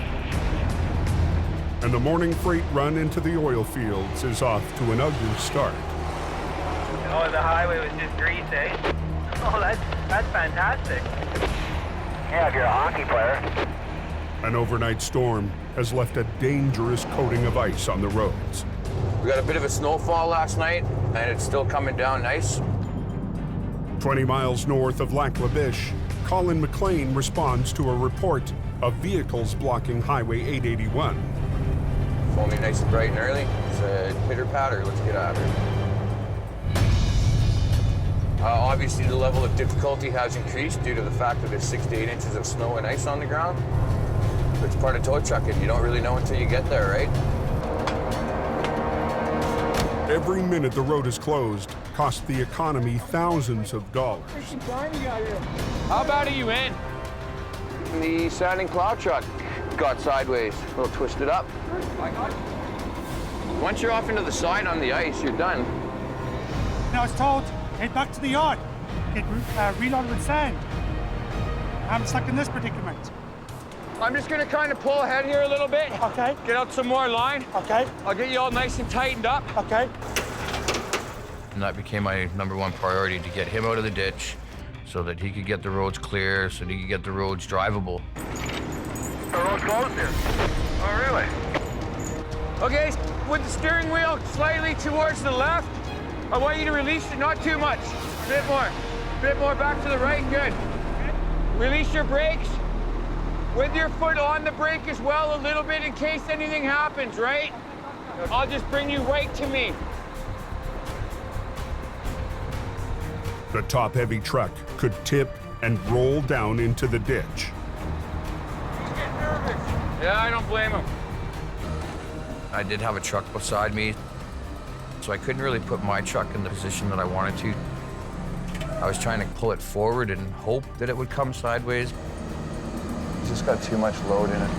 And the morning freight run into the oil fields is off to an ugly start. Oh, the highway was just grease, eh? Oh, that's fantastic. Yeah, if you're a hockey player. An overnight storm has left a dangerous coating of ice on the roads. We got a bit of a snowfall last night, and it's still coming down nice. 20 miles north of Lac La Biche, Colin McLean responds to a report of vehicles blocking Highway 881. It's only nice and bright and early. It's a pitter-patter. Let's get at her. Obviously, the level of difficulty has increased due to the fact that there's 6 to 8 inches of snow and ice on the ground. It's part of tow trucking. You don't really know until you get there, right? Every minute the road is closed costs the economy thousands of dollars. How bad are you in? The sanding plow truck got sideways, a little twisted up. Once you're off into the side on the ice, you're done. I was told, head back to the yard, get reloaded with sand. I'm stuck in this predicament. I'm just gonna kind of pull ahead here a little bit. Okay. Get out some more line. Okay. I'll get you all nice and tightened up. Okay. And that became my #1 priority, to get him out of the ditch so that he could get the roads clear, so that he could get the roads drivable. The road's closed here. Oh, really? Okay, with the steering wheel slightly towards the left, I want you to release it, not too much. A bit more. A bit more back to the right, good. Release your brakes. With your foot on the brake as well, a little bit in case anything happens, right? I'll just bring you right to me. The top-heavy truck could tip and roll down into the ditch. He's getting nervous. Yeah, I don't blame him. I did have a truck beside me, so I couldn't really put my truck in the position that I wanted to. I was trying to pull it forward and hope that it would come sideways. It's just got too much load in it.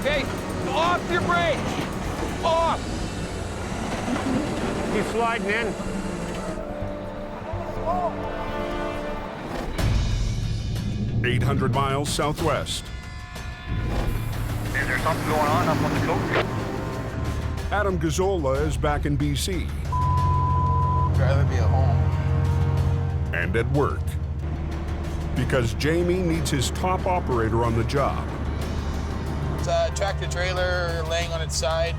Okay, off your brakes. Off. He's sliding in. 800 miles southwest. Is there something going on up on the coast? Adam Gazzola is back in BC. Rather be at home. And at work. Because Jamie needs his top operator on the job. It's a tractor trailer laying on its side.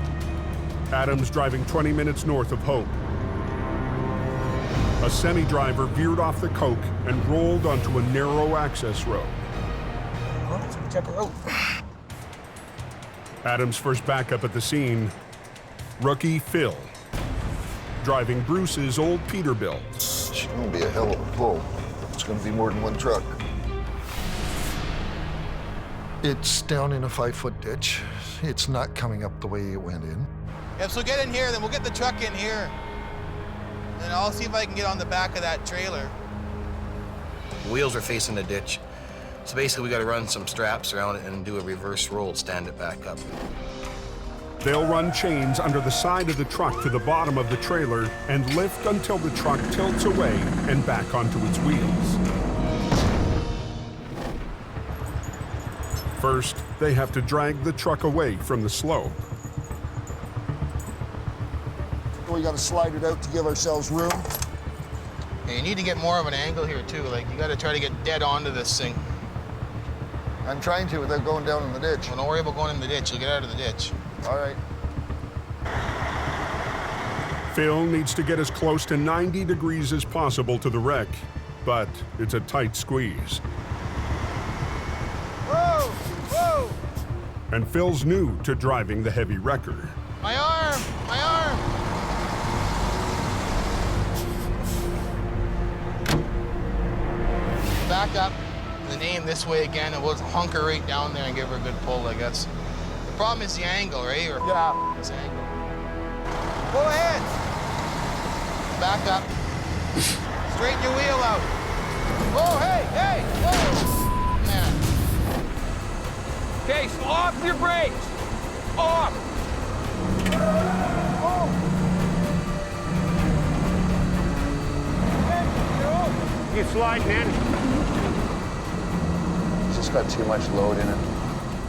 Adam's driving 20 minutes north of Hope. A semi-driver veered off the coke and rolled onto a narrow access road. Oh, let's check the road. Adam's first backup at the scene, rookie Phil, driving Bruce's old Peterbilt. It's gonna be a hell of a pull. It's gonna be more than one truck. It's down in a 5-foot ditch. It's not coming up the way it went in. Yeah, so get in here, then we'll get the truck in here. And I'll see if I can get on the back of that trailer. The wheels are facing the ditch. So basically, we got to run some straps around it and do a reverse roll, stand it back up. They'll run chains under the side of the truck to the bottom of the trailer and lift until the truck tilts away and back onto its wheels. First, they have to drag the truck away from the slope. We got to slide it out to give ourselves room. Yeah, you need to get more of an angle here too. Like you got to try to get dead onto this thing. I'm trying to without going down in the ditch. Well, don't worry about going in the ditch. You'll get out of the ditch. All right. Phil needs to get as close to 90 degrees as possible to the wreck, but it's a tight squeeze. Whoa! Whoa! And Phil's new to driving the heavy wrecker. My arm! My arm! Back up the name this way again, and we'll hunker right down there and give her a good pull, I guess. The problem is the angle, right? Or yeah. This angle. Go ahead. Back up. Straighten your wheel out. Oh, hey, hey, whoa! Man. Okay, so off your brakes. Off. He's sliding in. It's just got too much load in it.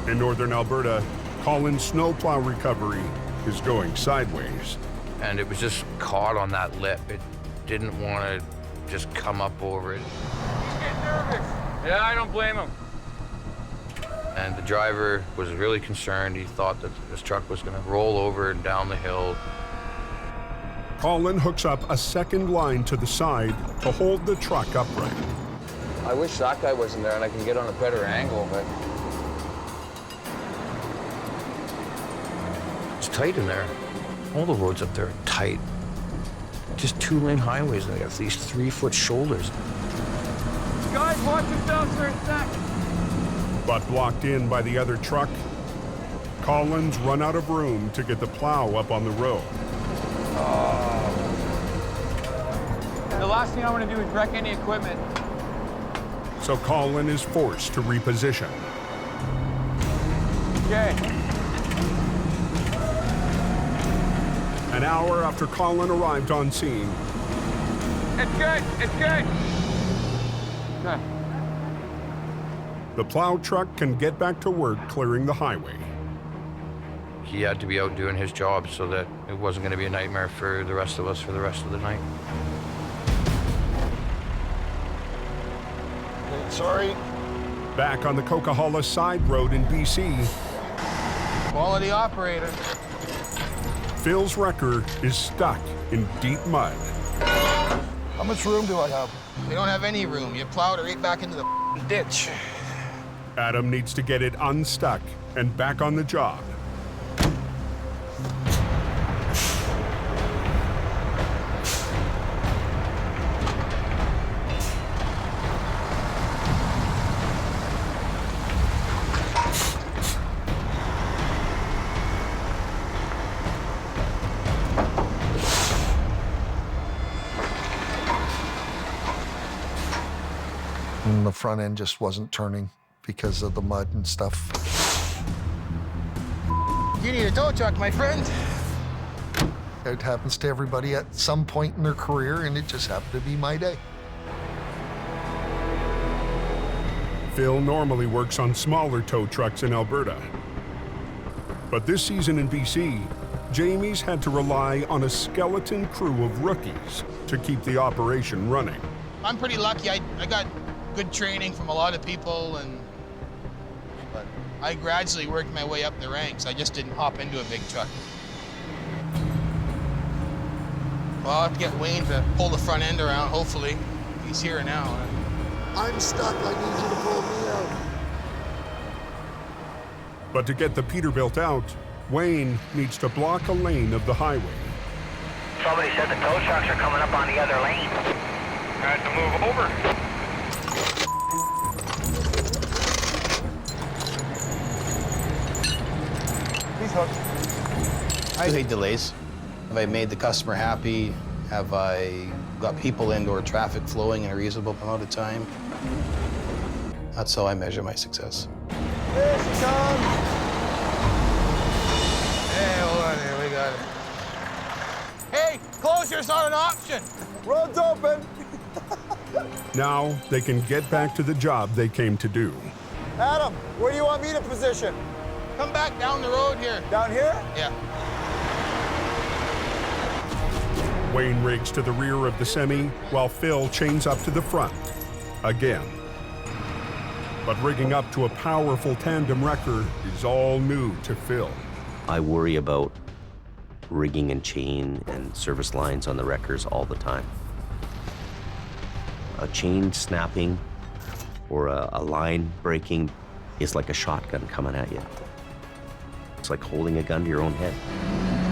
In northern Alberta, Colin's snowplow recovery is going sideways. And it was just caught on that lip. It didn't want to just come up over it. He's getting nervous. Yeah, I don't blame him. And the driver was really concerned. He thought that this truck was going to roll over and down the hill. Colin hooks up a second line to the side to hold the truck upright. I wish that guy wasn't there and I can get on a better angle, but It's tight in there. All the roads up there are tight. Just 2-lane highways, and they have these 3-foot shoulders. Guys, watch yourselves for a sec. But blocked in by the other truck, Colin's run out of room to get the plow up on the road. The last thing I want to do is wreck any equipment. So Colin is forced to reposition. Okay. An hour after Colin arrived on scene, It's good. It's good. Okay. the plow truck can get back to work clearing the highway. He had to be out doing his job so that it wasn't going to be a nightmare for the rest of us for the rest of the night. Sorry. Back on the Coquihalla side road in BC, Quality operator. Phil's wrecker is stuck in deep mud. How much room do I have? We don't have any room. You plowed it right back into the ditch. Adam needs to get it unstuck and back on the job. And the front end just wasn't turning because of the mud and stuff. You need a tow truck, my friend. It happens to everybody at some point in their career, and it just happened to be my day. Phil normally works on smaller tow trucks in Alberta. But this season in BC, Jamie's had to rely on a skeleton crew of rookies to keep the operation running. I'm pretty lucky. I got good training from a lot of people, but I gradually worked my way up the ranks. I just didn't hop into a big truck. Well, I'll have to get Wayne to pull the front end around, hopefully. He's here now. I'm stuck. I need you to pull me out. But to get the Peterbilt out, Wayne needs to block a lane of the highway. Somebody said the tow trucks are coming up on the other lane. Got to move over. He's hooked. I hate delays. Have I made the customer happy? Have I got people into or traffic flowing in a reasonable amount of time? That's how I measure my success. There she comes. Hey, hold on here, we got it. Hey, closure's not an option. Road's open. Now they can get back to the job they came to do. Adam, where do you want me to position? Come back down the road here. Down here? Yeah. Wayne rigs to the rear of the semi while Phil chains up to the front. Again. But rigging up to a powerful tandem wrecker is all new to Phil. I worry about rigging and chain and service lines on the wreckers all the time. A chain snapping or a line breaking is like a shotgun coming at you. It's like holding a gun to your own head.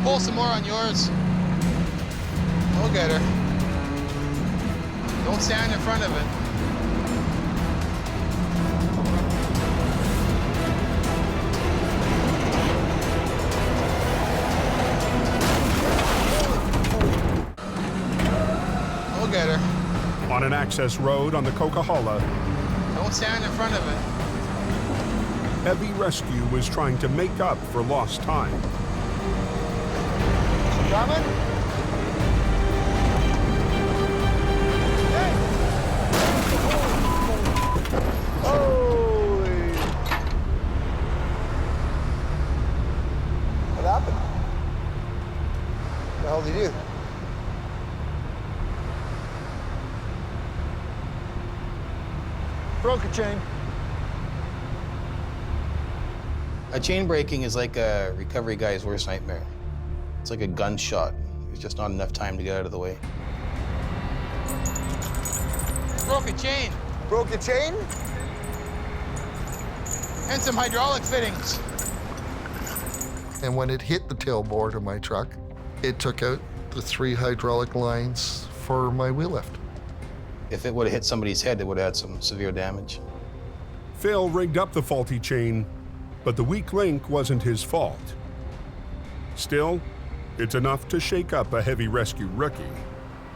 Pull some more on yours. We'll get her. Don't stand in front of it. We'll get her. On an access road on the Coquihalla, Don't stand in front of it. Heavy Rescue was trying to make up for lost time. Coming? Holy! What happened? What the hell did he do? Broke a chain. A chain breaking is like a recovery guy's worst nightmare. It's like a gunshot. There's just not enough time to get out of the way. Broke a chain. Broke a chain? And some hydraulic fittings. And when it hit the tailboard of my truck, it took out the 3 hydraulic lines for my wheel lift. If it would have hit somebody's head, it would have had some severe damage. Phil rigged up the faulty chain, but the weak link wasn't his fault. Still, it's enough to shake up a Heavy Rescue rookie.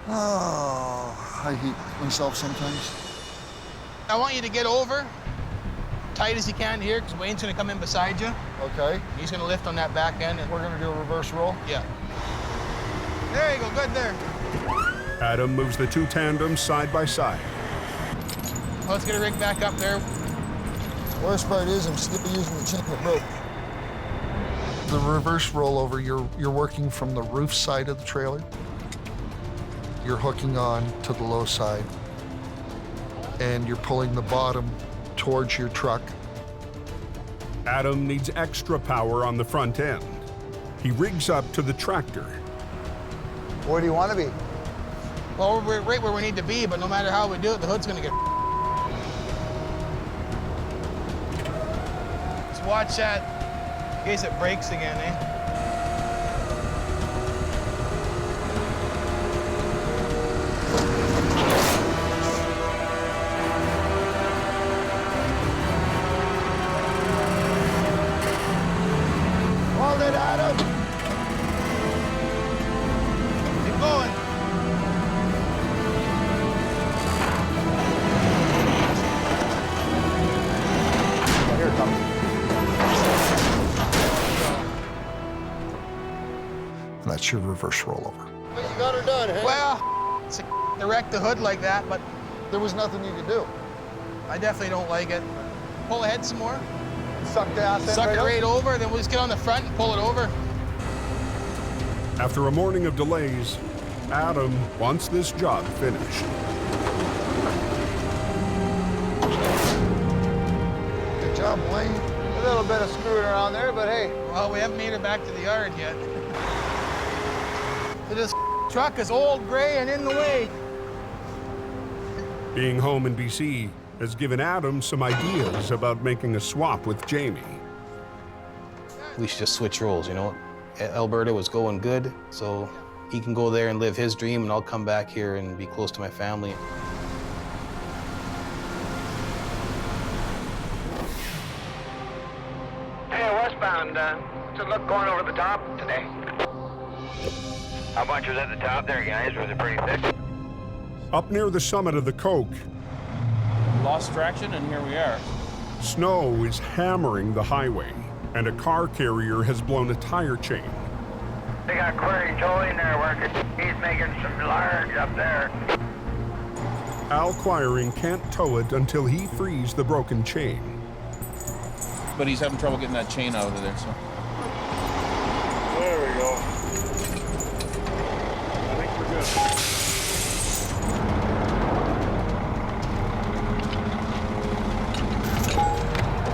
Oh, I hate myself sometimes. I want you to get over tight as you can here, because Wayne's going to come in beside you. Okay. He's going to lift on that back end. And we're going to do a reverse roll? Yeah. There you go, good there. Adam moves the 2 tandems side by side. Well, let's get a rig back up there. Worst part is I'm still using the chain that broke. The reverse rollover, you're working from the roof side of the trailer. You're hooking on to the low side, and you're pulling the bottom towards your truck. Adam needs extra power on the front end. He rigs up to the tractor. Where do you want to be? Well, we're right where we need to be, but no matter how we do it, the hood's gonna get. Let's watch that in case it breaks again, eh? Hold it, Adam. Keep going. Here it comes. And that's your reverse rollover. But you got her done, hey? Well, it's to wreck the hood like that, but there was nothing you could do. I definitely don't like it. Pull ahead some more. Suck the ass in Suck right it out? right over, then we'll just get on the front and pull it over. After a morning of delays, Adam wants this job finished. Good job, Wayne. A little bit of screwing around there, but hey. Well, we haven't made it back to the yard yet. This truck is old, gray, and in the way. Being home in BC has given Adam some ideas about making a swap with Jamie. We should just switch roles, you know? Alberta was going good, so he can go there and live his dream, and I'll come back here and be close to my family. Hey, westbound, what's it look going over the top today? How much was at the top there, guys? Was it pretty thick? Up near the summit of the Coke, Lost traction, and here we are. snow is hammering the highway, and a car carrier has blown a tire chain. They got Query Joe in there working. He's making some large up there. Al Quiring can't tow it until he frees the broken chain. But he's having trouble getting that chain out of there, so. There we go. I think we're good.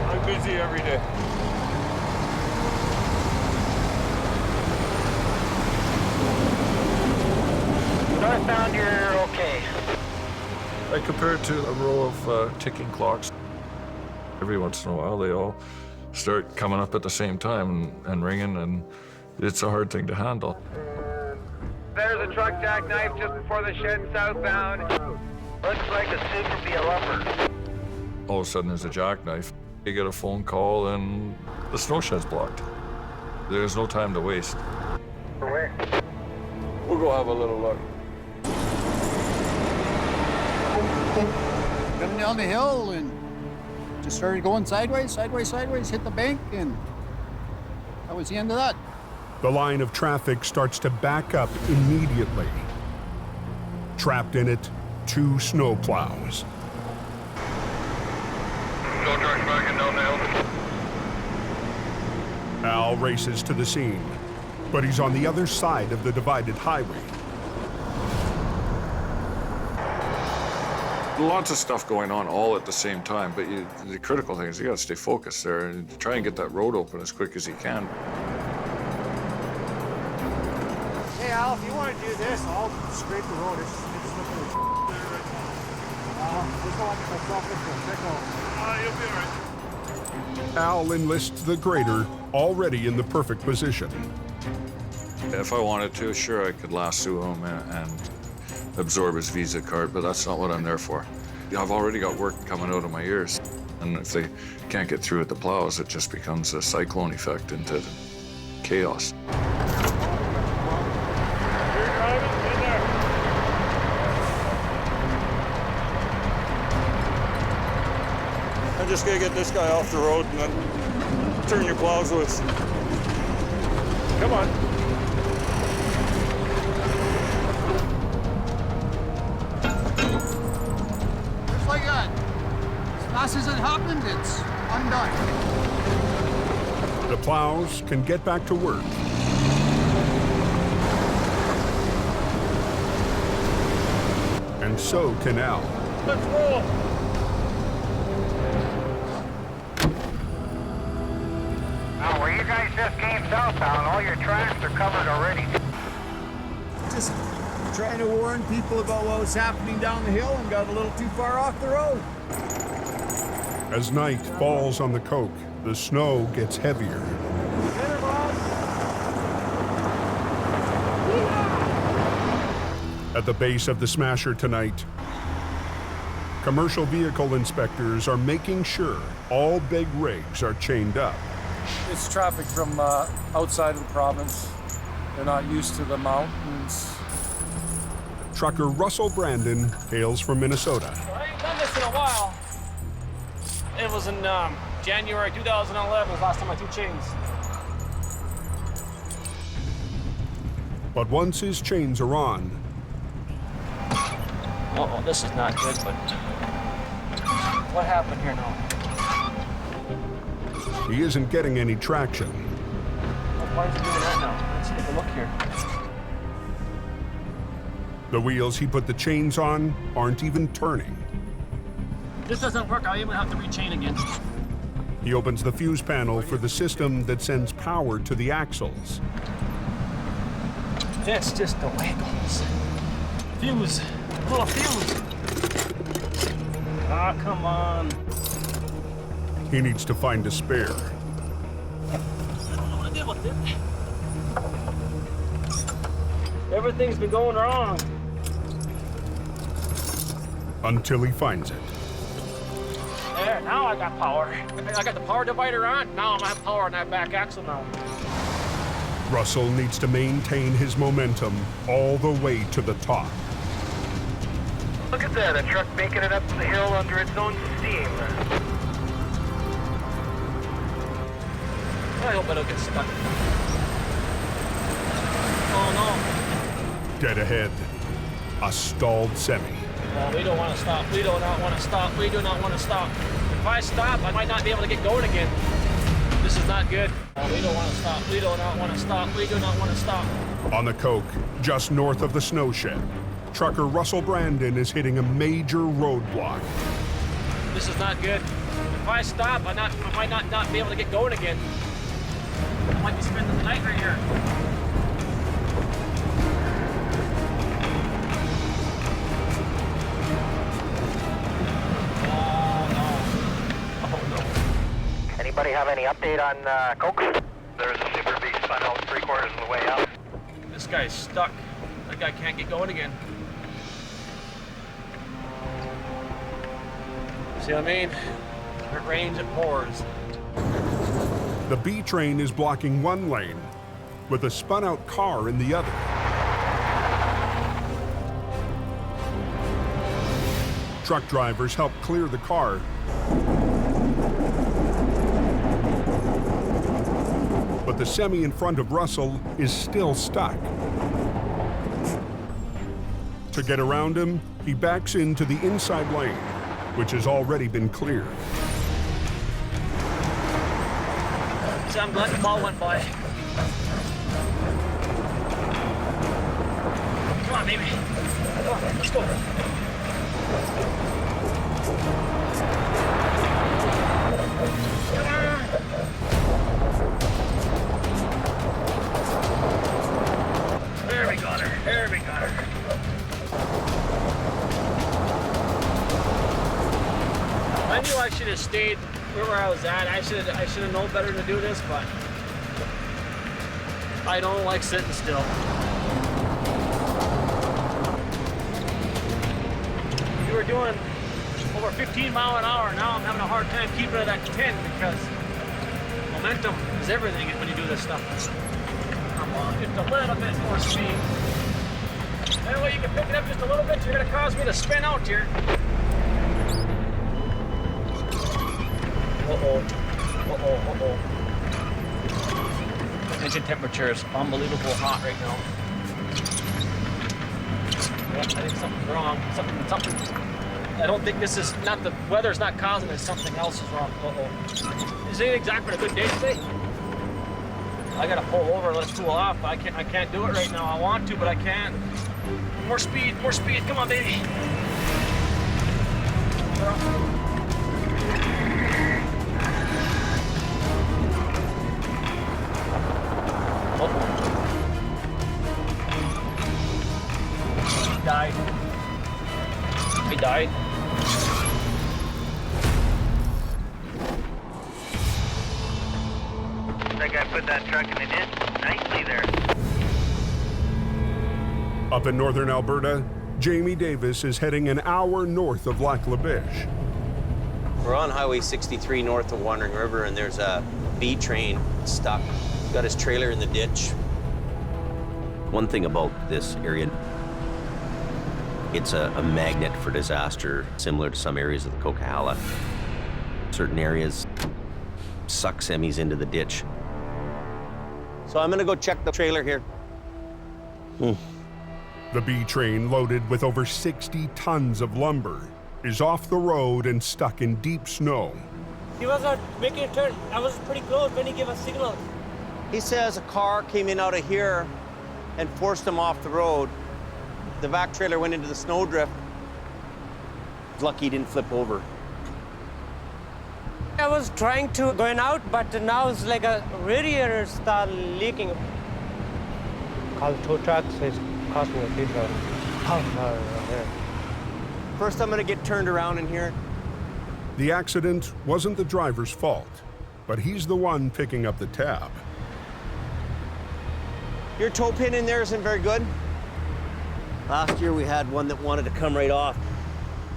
I'm busy every day. Northbound, you're okay. I compare it to a row of ticking clocks. Every once in a while, they all start coming up at the same time and ringing, and it's a hard thing to handle. There's a truck jackknife just before the shed southbound. Looks like a super be a lumber. All of a sudden, there's a jackknife. You get a phone call, and the snow shed's blocked. There's no time to waste. Where? We'll go have a little look. Coming down the hill and just started going sideways, sideways, sideways, hit the bank, and that was the end of that. The line of traffic starts to back up immediately. Trapped in it, 2 snow plows. No trucks backing down the hill. Al races to the scene, but he's on the other side of the divided highway. Lots of stuff going on all at the same time, but the critical thing is you gotta stay focused there and try and get that road open as quick as you can. Hey Al, if you want to do this, I'll scrape the road. It's looking like there right now. Just don't want to get myself into a pickle. You'll be all right. Al enlists the grader, already in the perfect position. If I wanted to, sure, I could lasso him and absorb his Visa card, but that's not what I'm there for. I've already got work coming out of my ears, and if they can't get through with the plows, it just becomes a cyclone effect into chaos. I'm just gonna get this guy off the road and then turn your plows loose. Come on. Just like that. As fast as it happened, it's undone. The plows can get back to work. And so can Al. Let's roll. Now, where you guys just came southbound, all your tracks are covered already. just trying to warn people about what was happening down the hill and got a little too far off the road. As night falls on the Coke, the snow gets heavier. At the base of the Smasher tonight, commercial vehicle inspectors are making sure all big rigs are chained up. It's traffic from outside of the province. They're not used to the mountains. Trucker Russell Brandon hails from Minnesota. I ain't done this in a while. It was in January 2011 was the last time I threw chains. But once his chains are on, Uh-oh, this is not good, but what happened here now? he isn't getting any traction. Why is he doing that now? Let's take a look here. The wheels he put the chains on aren't even turning. This doesn't work. I even have to rechain again. He opens the fuse panel for the system that sends power to the axles. That's just the way it goes. Fuse. Little fuse. Ah, come on. He needs to find a spare. I don't know what to do with it. Everything's been going wrong. Until he finds it. There, now I got power. I got the power divider on. Now I'm gonna have power on that back axle now. Russell needs to maintain his momentum all the way to the top. Look at that, a truck making it up the hill under its own steam. I hope I don't get stuck. Oh no. Dead ahead, a stalled semi. Oh, we don't want to stop. We do not want to stop. We do not want to stop. If I stop, I might not be able to get going again. This is not good. Oh, we don't want to stop. We do not want to stop. We do not want to stop. On the Coke, just north of the snow shed, trucker Russell Brandon is hitting a major roadblock. This is not good. If I stop, I might not be able to get going again. I might be spending the night right here. Anybody have any update on Coke? There's a Super Beast spun out 3/4 on the way out. This guy's stuck. That guy can't get going again. See what I mean? If it rains, it pours. The B train is blocking one lane, with a spun-out car in the other. Truck drivers help clear the car. But the semi in front of Russell is still stuck. To get around him, he backs into the inside lane, which has already been cleared. See, I'm glad the ball went by. Come on, baby. Come on, let's go. Come on. There we got her. There we got her. I knew I should have stayed where I was at. I should have known better to do this, but I don't like sitting still. We were doing over 15 miles an hour. Now I'm having a hard time keeping it at 10 because momentum is everything when you do this stuff. Come on, just a little bit more speed. That way you can pick it up just a little bit. You're going to cause me to spin out here. Uh-oh. Uh-oh, uh-oh. Engine temperature is unbelievable hot right now. Yep, I think something's wrong. Something. I don't think this is not the weather's not causing it. Something else is wrong. Uh-oh. Is it exactly a good day today? I gotta pull over. Let's cool off. I can't do it right now. I want to, but I can't. More speed. More speed. Come on, baby. He died. That guy put that truck in the ditch nicely there. Up in northern Alberta, Jamie Davis is heading an hour north of Lac La Biche. We're on Highway 63 north of Wandering River, and there's a B train stuck. Got his trailer in the ditch. One thing about this area, it's a magnet for disaster, similar to some areas of the Coquihalla. Certain areas suck semis into the ditch. So I'm gonna go check the trailer here. The B train, loaded with over 60 tons of lumber, is off the road and stuck in deep snow. He was making a turn. I was pretty close when he gave a signal. He says a car came in out of here and forced him off the road. The vac trailer went into the snowdrift. Lucky he didn't flip over. I was trying to going out, but now it's like a radiator start leaking. Call the tow truck, so it's cost me a big $1,000. First, I'm gonna get turned around in here. The accident wasn't the driver's fault, but he's the one picking up the tab. Your tow pin in there isn't very good. Last year we had one that wanted to come right off.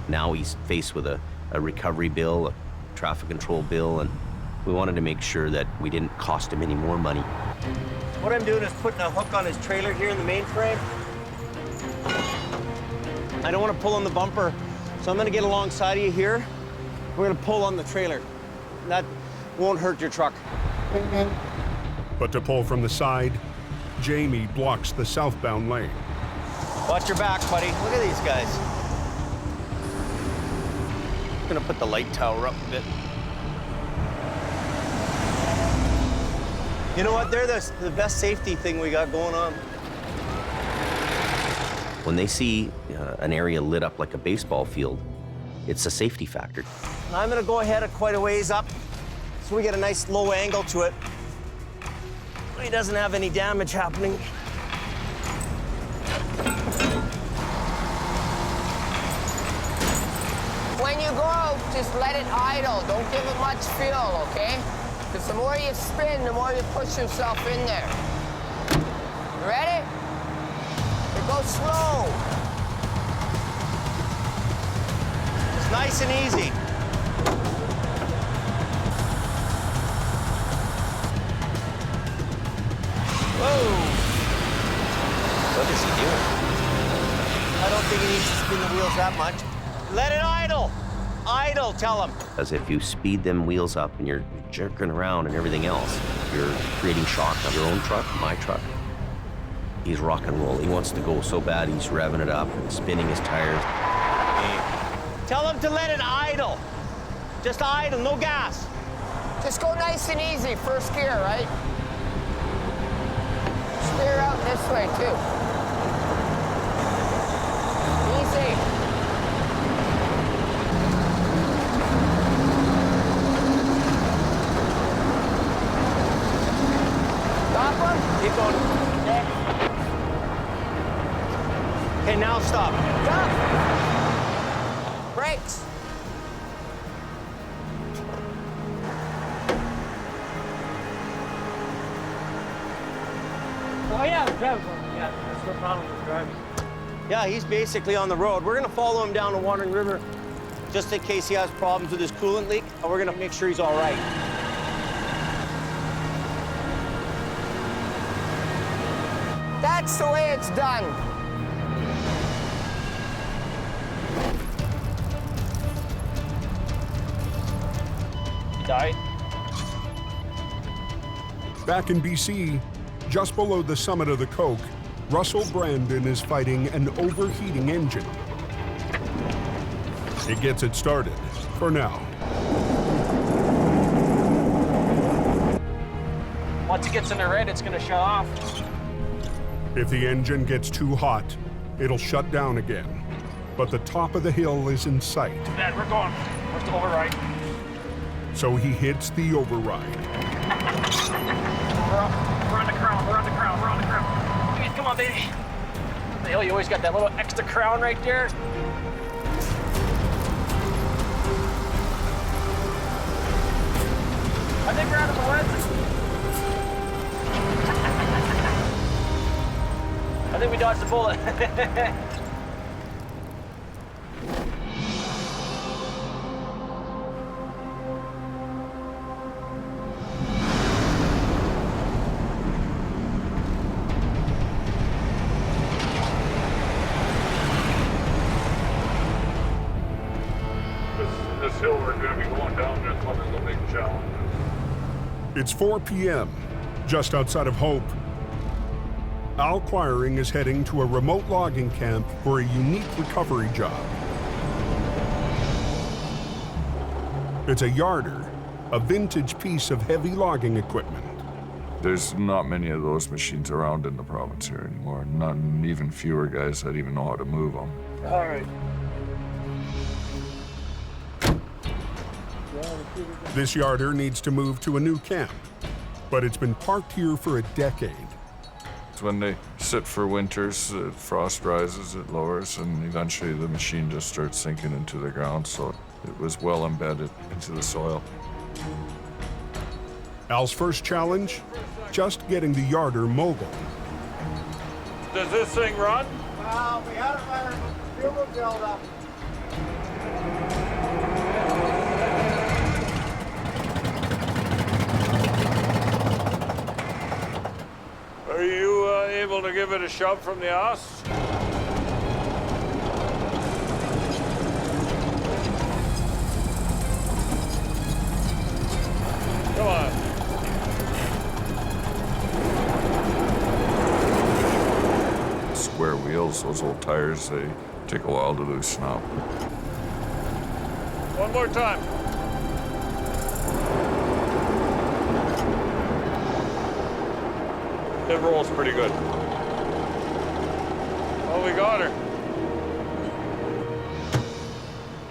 Now he's faced with a recovery bill, a traffic control bill, and we wanted to make sure that we didn't cost him any more money. What I'm doing is putting a hook on his trailer here in the main frame. I don't want to pull on the bumper, so I'm going to get alongside of you here. We're going to pull on the trailer. That won't hurt your truck. But to pull from the side, Jamie blocks the southbound lane. Watch your back, buddy. Look at these guys. I'm going to put the light tower up a bit. You know what? They're the best safety thing we got going on. When they see an area lit up like a baseball field, it's a safety factor. I'm gonna go ahead quite a ways up so we get a nice low angle to it. He doesn't have any damage happening. When you go out, just let it idle. Don't give it much fuel, okay? Because the more you spin, the more you push yourself in there. You ready? Go slow. It's nice and easy. Whoa. What is he doing? I don't think he needs to spin the wheels that much. Let it idle. Idle, tell him. As if you speed them wheels up and you're jerking around and everything else, you're creating shock on your own truck, my truck. He's rock and roll. He wants to go so bad, he's revving it up and spinning his tires. Tell him to let it idle. Just idle, no gas. Just go nice and easy, first gear, right? Steer out this way, too. Easy. Stop him. Keep going. Okay, now stop. Stop. Brakes. Oh yeah, driving. Yeah, that's no problem with driving. Yeah, he's basically on the road. We're gonna follow him down to Wandering River just in case he has problems with his coolant leak, and we're gonna make sure he's all right. That's the way it's done. He died. Back in BC, just below the summit of the Coke, Russell Brandon is fighting an overheating engine. It gets it started, for now. Once it gets in the red, it's gonna shut off. If the engine gets too hot, it'll shut down again. But the top of the hill is in sight. Dad, we're going. Where's the override? So he hits the override. We're on the crown, we're on the crown, we're on the crown. Come on, baby. The hell, you always got that little extra crown right there. dodged the bullet. This hill we're going to be going down, this one is a big challenge. It's 4 p.m., just outside of Hope. Al Quiring is heading to a remote logging camp for a unique recovery job. It's a yarder, a vintage piece of heavy logging equipment. There's not many of those machines around in the province here anymore. None, even fewer guys that even know how to move them. All right. This yarder needs to move to a new camp, but it's been parked here for a decade. When they sit for winters, frost rises, it lowers, and eventually the machine just starts sinking into the ground, so it was well embedded into the soil. Al's first challenge, just getting the yarder mobile. Does this thing run? We had our fuel build up. Are you able to give it a shove from the ass? Come on. Square wheels, those old tires, they take a while to loosen up. One more time. It rolls pretty good. Oh, we got her.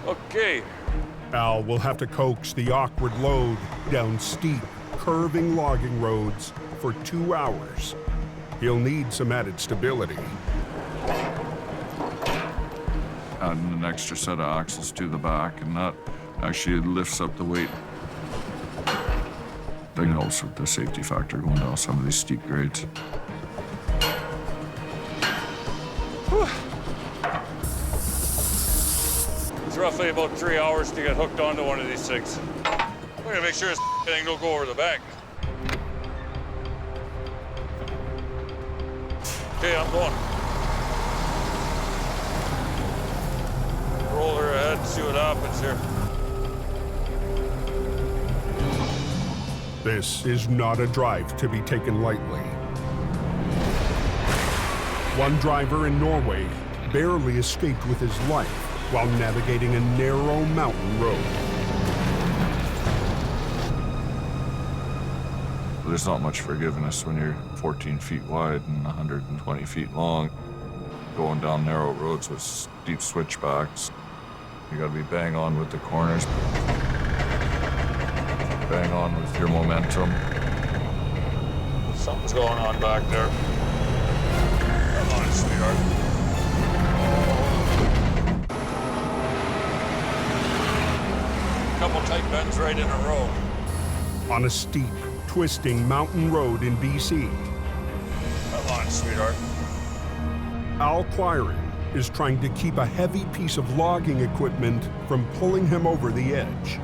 Okay. Al will have to coax the awkward load down steep, curving logging roads for 2 hours. He'll need some added stability. Adding an extra set of axles to the back, and that actually lifts up the weight. That helps with the safety factor going down some of these steep grades. It's roughly about 3 hours to get hooked onto one of these things. I'm gonna make sure this thing don't go over the bank. Okay, I'm going. Roll her ahead and see what happens here. This is not a drive to be taken lightly. One driver in Norway barely escaped with his life while navigating a narrow mountain road. There's not much forgiveness when you're 14 feet wide and 120 feet long. Going down narrow roads with steep switchbacks. You gotta be bang on with the corners. Bang on with your momentum. Something's going on back there. Come on, sweetheart. Couple tight bends right in a row. On a steep, twisting mountain road in BC. Come on, sweetheart. Al Quiring is trying to keep a heavy piece of logging equipment from pulling him over the edge.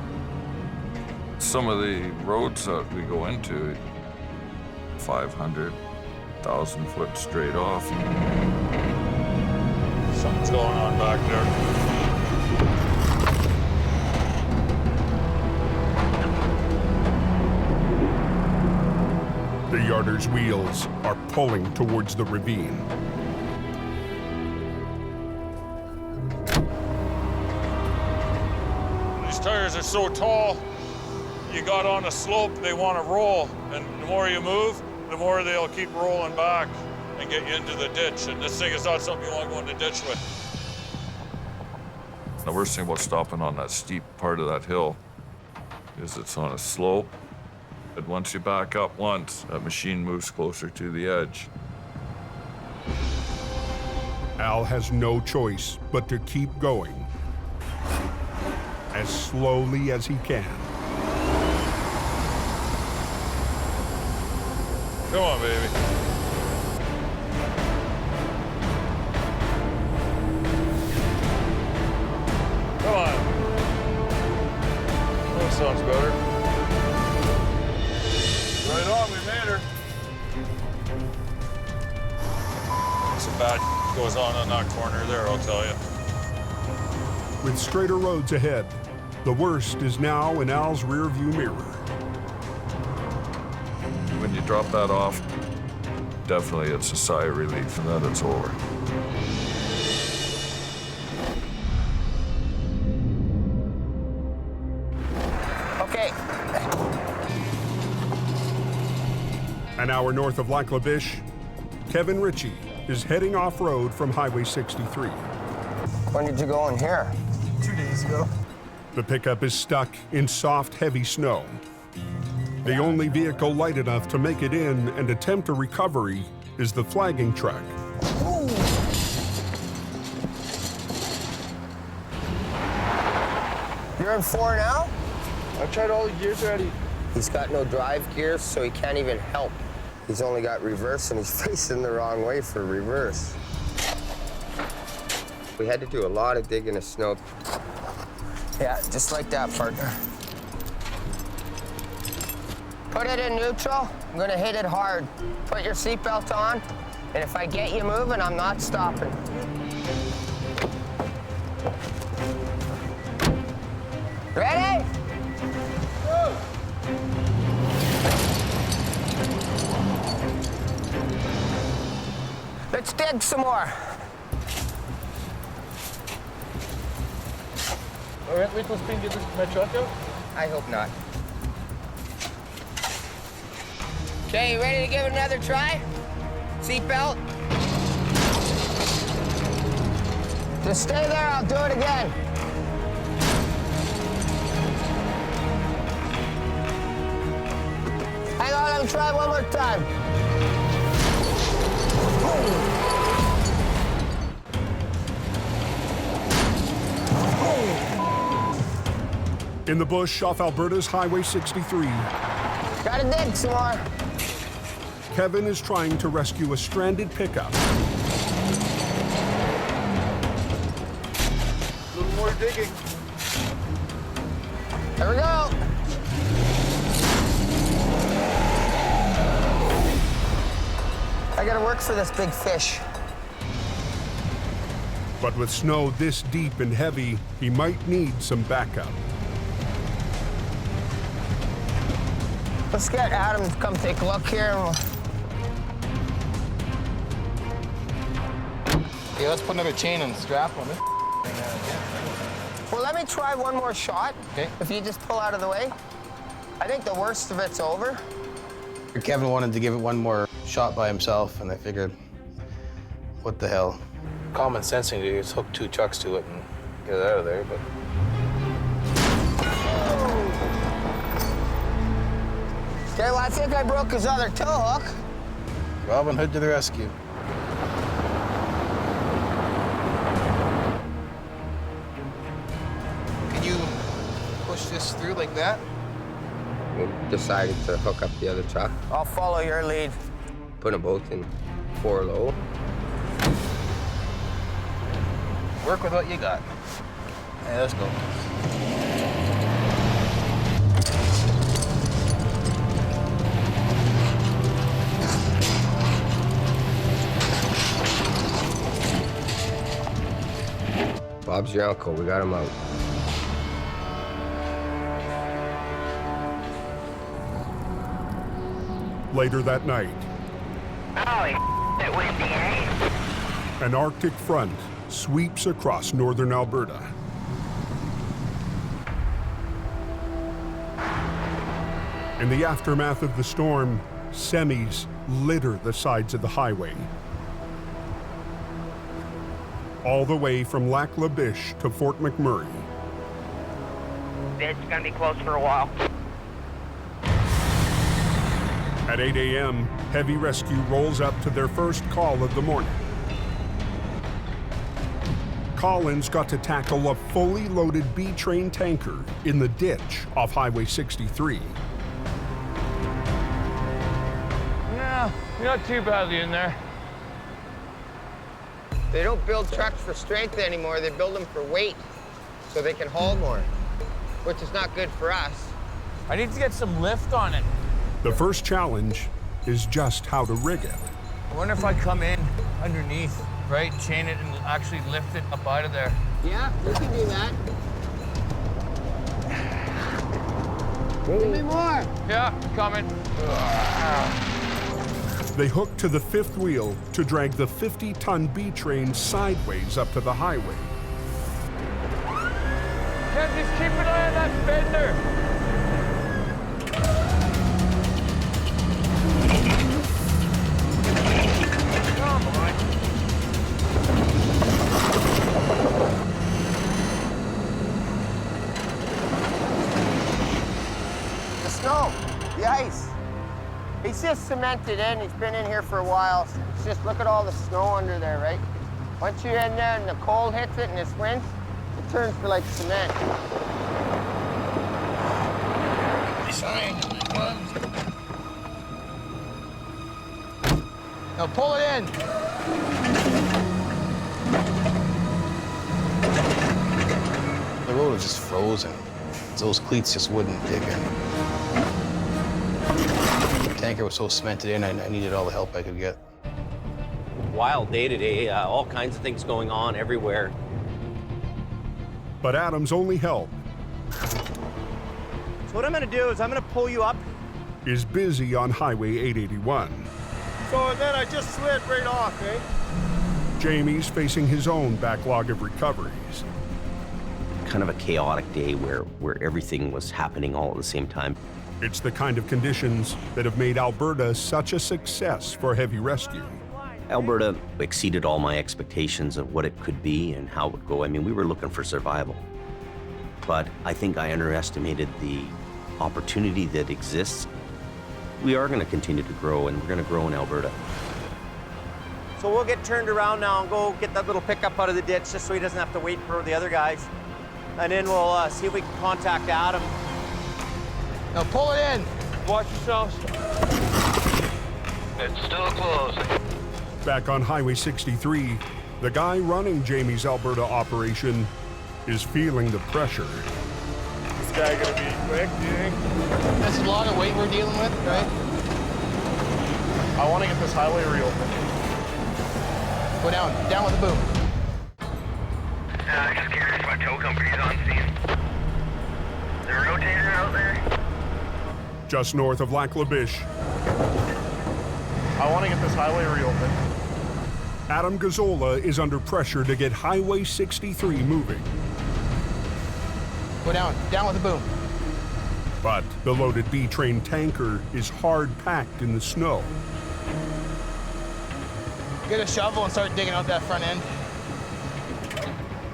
Some of the roads that we go into, 500,000 foot straight off. Something's going on back there. The yarder's wheels are pulling towards the ravine. These tires are so tall, you got on a slope, they want to roll, and the more you move, the more they'll keep rolling back and get you into the ditch. And this thing is not something you want to go in the ditch with. The worst thing about stopping on that steep part of that hill is it's on a slope. And once you back up once, that machine moves closer to the edge. Al has no choice but to keep going as slowly as he can. Come on, baby. sounds better. Right on, we made her. Some bad goes on that corner there, I'll tell you. With straighter roads ahead, the worst is now in Al's rearview mirror. When you drop that off, definitely it's a sigh of relief and then it's over. Okay. An hour north of Lac La Biche, Kevin Ritchie is heading off-road from Highway 63. When did you go in here? 2 days ago. The pickup is stuck in soft, heavy snow. The only vehicle light enough to make it in and attempt a recovery is the flagging truck. Ooh. You're in 4 now? I've tried all the gears already. He's got no drive gears, so he can't even help. He's only got reverse, and he's facing the wrong way for reverse. We had to do a lot of digging of snow. Yeah, just like that, partner. Put it in neutral. I'm gonna hit it hard. Put your seatbelt on, and if I get you moving, I'm not stopping. Ready? Go. Let's dig some more. All right, wait till Spring get my truck out. I hope not. Okay, you ready to give it another try? Seatbelt. Just stay there, I'll do it again. Hang on, let me try one more time. In the bush off Alberta's Highway 63, gotta dig some more. Kevin is trying to rescue a stranded pickup. A little more digging. Here we go. I gotta work for this big fish. But with snow this deep and heavy, he might need some backup. Let's get Adam to come take a look here. Yeah, let's put another chain and strap on it. Well, let me try one more shot. Okay. If you just pull out of the way. I think the worst of it's over. Kevin wanted to give it one more shot by himself, and I figured, what the hell? Common sensing to just hook 2 trucks to it and get it out of there, but... Okay, well, I think I broke his other tow hook. Robin Hood to the rescue. Can you push this through like that? We decided to hook up the other truck. I'll follow your lead. Put them both in 4 low. Work with what you got. Hey, let's go. Bob's your uncle. We got him out. Later that night, Holy it windy, eh? an Arctic front sweeps across northern Alberta. In the aftermath of the storm, semis litter the sides of the highway. All the way from Lac La Biche to Fort McMurray. It's gonna be closed for a while. At 8 a.m., heavy rescue rolls up to their first call of the morning. Collins got to tackle a fully loaded B-train tanker in the ditch off Highway 63. Yeah, not too badly in there. They don't build trucks for strength anymore. They build them for weight, so they can haul more. which is not good for us. I need to get some lift on it. The first challenge is just how to rig it. I wonder if I come in underneath, right, chain it and actually lift it up out of there. Yeah, you can do that. Give me more. Yeah, coming. They hook to the fifth wheel to drag the 50-ton B train sideways up to the highway. Ken, just keep an eye on that fender. Come on. The snow, the ice. He's just cemented in. He's been in here for a while. It's just look at all the snow under there, right? Once you're in there and the cold hits it and it splints, it turns to like cement. Now pull it in. The road was just frozen. Those cleats just wouldn't dig in. The tanker was so cemented in, I needed all the help I could get. Wild day today, all kinds of things going on everywhere. But Adam's only help So what I'm gonna do is I'm gonna pull you up. is busy on Highway 881. So then I just slid right off, eh? Jamie's facing his own backlog of recoveries. Kind of a chaotic day where everything was happening all at the same time. It's the kind of conditions that have made Alberta such a success for heavy rescue. Alberta exceeded all my expectations of what it could be and how it would go. I mean, we were looking for survival. But I think I underestimated the opportunity that exists. We are going to continue to grow, and we're going to grow in Alberta. So we'll get turned around now and go get that little pickup out of the ditch just so he doesn't have to wait for the other guys. And then we'll see if we can contact Adam. Now pull it in. Watch yourselves. It's still closed. Back on Highway 63, the guy running Jamie's Alberta operation is feeling the pressure. This guy gonna be quick, do you think? That's a lot of weight we're dealing with, right? I want to get this highway reopened. Go down with the boom. Just curious what tow company's on scene. The rotator out there? Just north of Lac La Biche, I want to get this highway reopened. Adam Gazzola is under pressure to get Highway 63 moving. Go down with the boom. But the loaded B-train tanker is hard-packed in the snow. Get a shovel and start digging out that front end.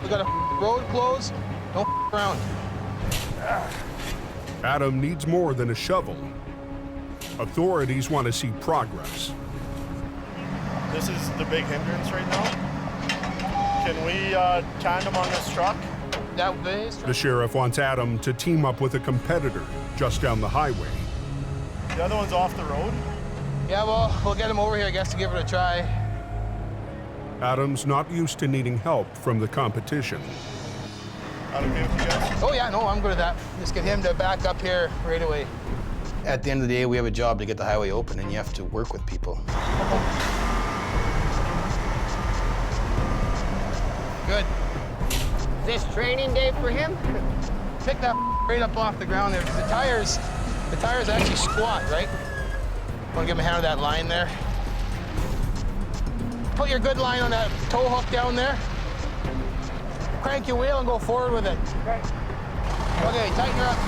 We got a road closed. Don't around. Adam needs more than a shovel. Authorities want to see progress. This is the big hindrance right now. Can we tandem on this truck? That is. The sheriff wants Adam to team up with a competitor just down the highway. The other one's off the road. Yeah, well, we'll get him over here, I guess, to give it a try. Adam's not used to needing help from the competition. That okay with you guys? Oh yeah, no, I'm good at that. Just get him to back up here right away. At the end of the day, we have a job to get the highway open, and you have to work with people. Good. Is this training day for him? Pick that right up off the ground there. The tires actually squat, right? Want to give him a hand with that line there? Put your good line on that tow hook down there. Crank your wheel and go forward with it. Okay, tighten her up.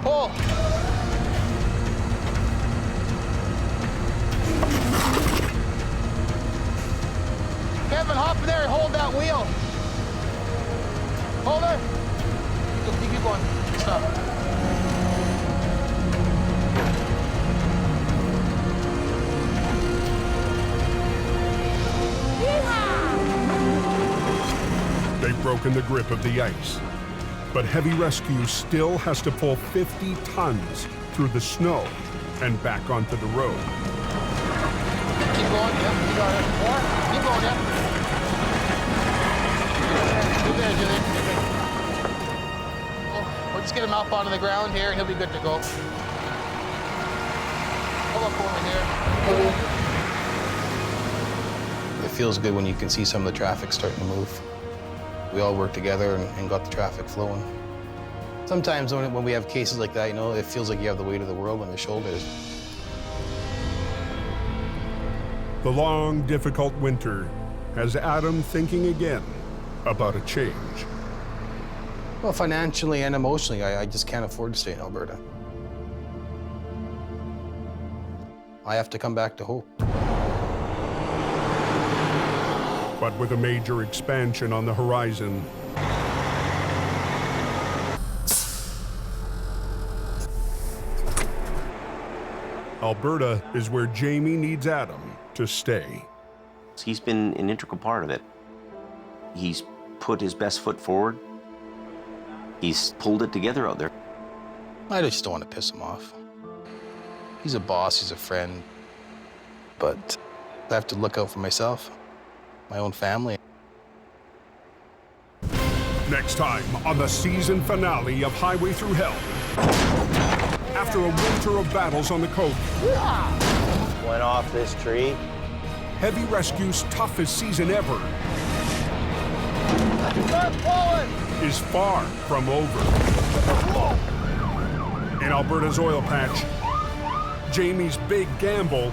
Pull. Kevin, hop in there and hold that wheel. Hold her. Go, keep going. Stop. They've broken the grip of the ice. But heavy rescue still has to pull 50 tons through the snow and back onto the road. Keep going, yep, you got it. More. Keep going, yep. Good there, Julian. Let's get him up onto the ground here, and he'll be good to go. Pull up over here. It feels good when you can see some of the traffic starting to move. We all work together and got the traffic flowing. Sometimes when we have cases like that, you know, it feels like you have the weight of the world on your shoulders. The long, difficult winter has Adam thinking again about a change. Well, financially and emotionally, I just can't afford to stay in Alberta. I have to come back to hope. But with a major expansion on the horizon, Alberta is where Jamie needs Adam to stay. He's been an integral part of it. He's put his best foot forward. He's pulled it together out there. I just don't want to piss him off. He's a boss, he's a friend, but I have to look out for myself, my own family. Next time on the season finale of Highway Through Hell. After a winter of battles on the coast, Went off this tree. heavy rescue's toughest season ever is far from over. In Alberta's oil patch, Jamie's big gamble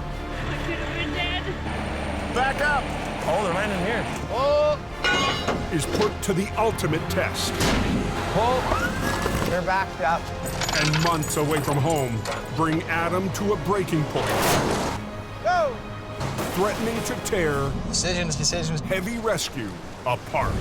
Back up! Oh, they're landing here. Oh! is put to the ultimate test. Oh, they're backed up. And months away from home bring Adam to a breaking point. Go! Threatening to tear Decisions. heavy rescue apart.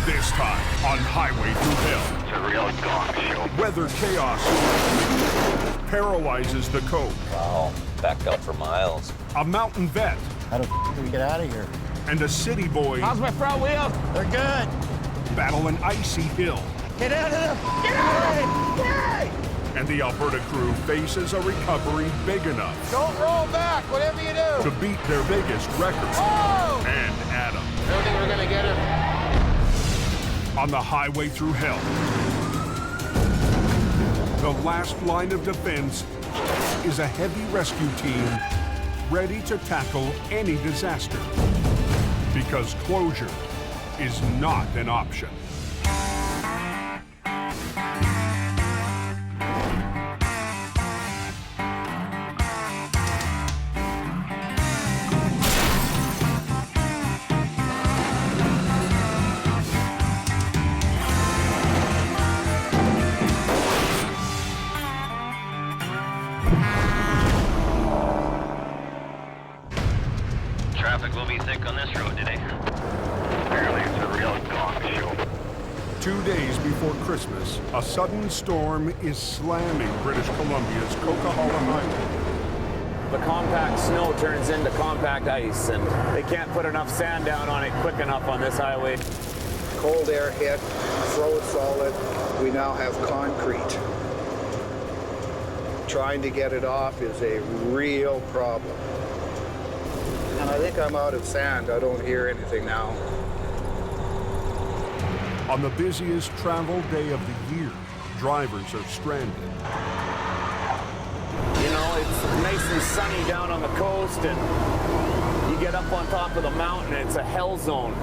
This time on Highway Through Hell. It's a real gong show. Weather chaos paralyzes the coast. Wow, backed out for miles. A mountain vet How the do we get out of here? and a city boy How's my front wheel? They're good. battle an icy hill. Get out of there. Get out of it! And the Alberta crew faces a recovery big enough Don't roll back, whatever you do. to beat their biggest record. Oh! And Adam. I don't think we're gonna get him. On the Highway Through Hell. The last line of defense is a heavy rescue team ready to tackle any disaster. Because closure is not an option. Traffic will be thick on this road today. Apparently it's a real gong show. 2 days before Christmas, a sudden storm is slamming British Columbia's Coquihalla Highway. The compact snow turns into compact ice, and they can't put enough sand down on it quick enough on this highway. Cold air hit, froze solid. We now have concrete. Trying to get it off is a real problem. And I think I'm out of sand. I don't hear anything now. On the busiest travel day of the year, drivers are stranded. You know, it's nice and sunny down on the coast, and you get up on top of the mountain, it's a hell zone.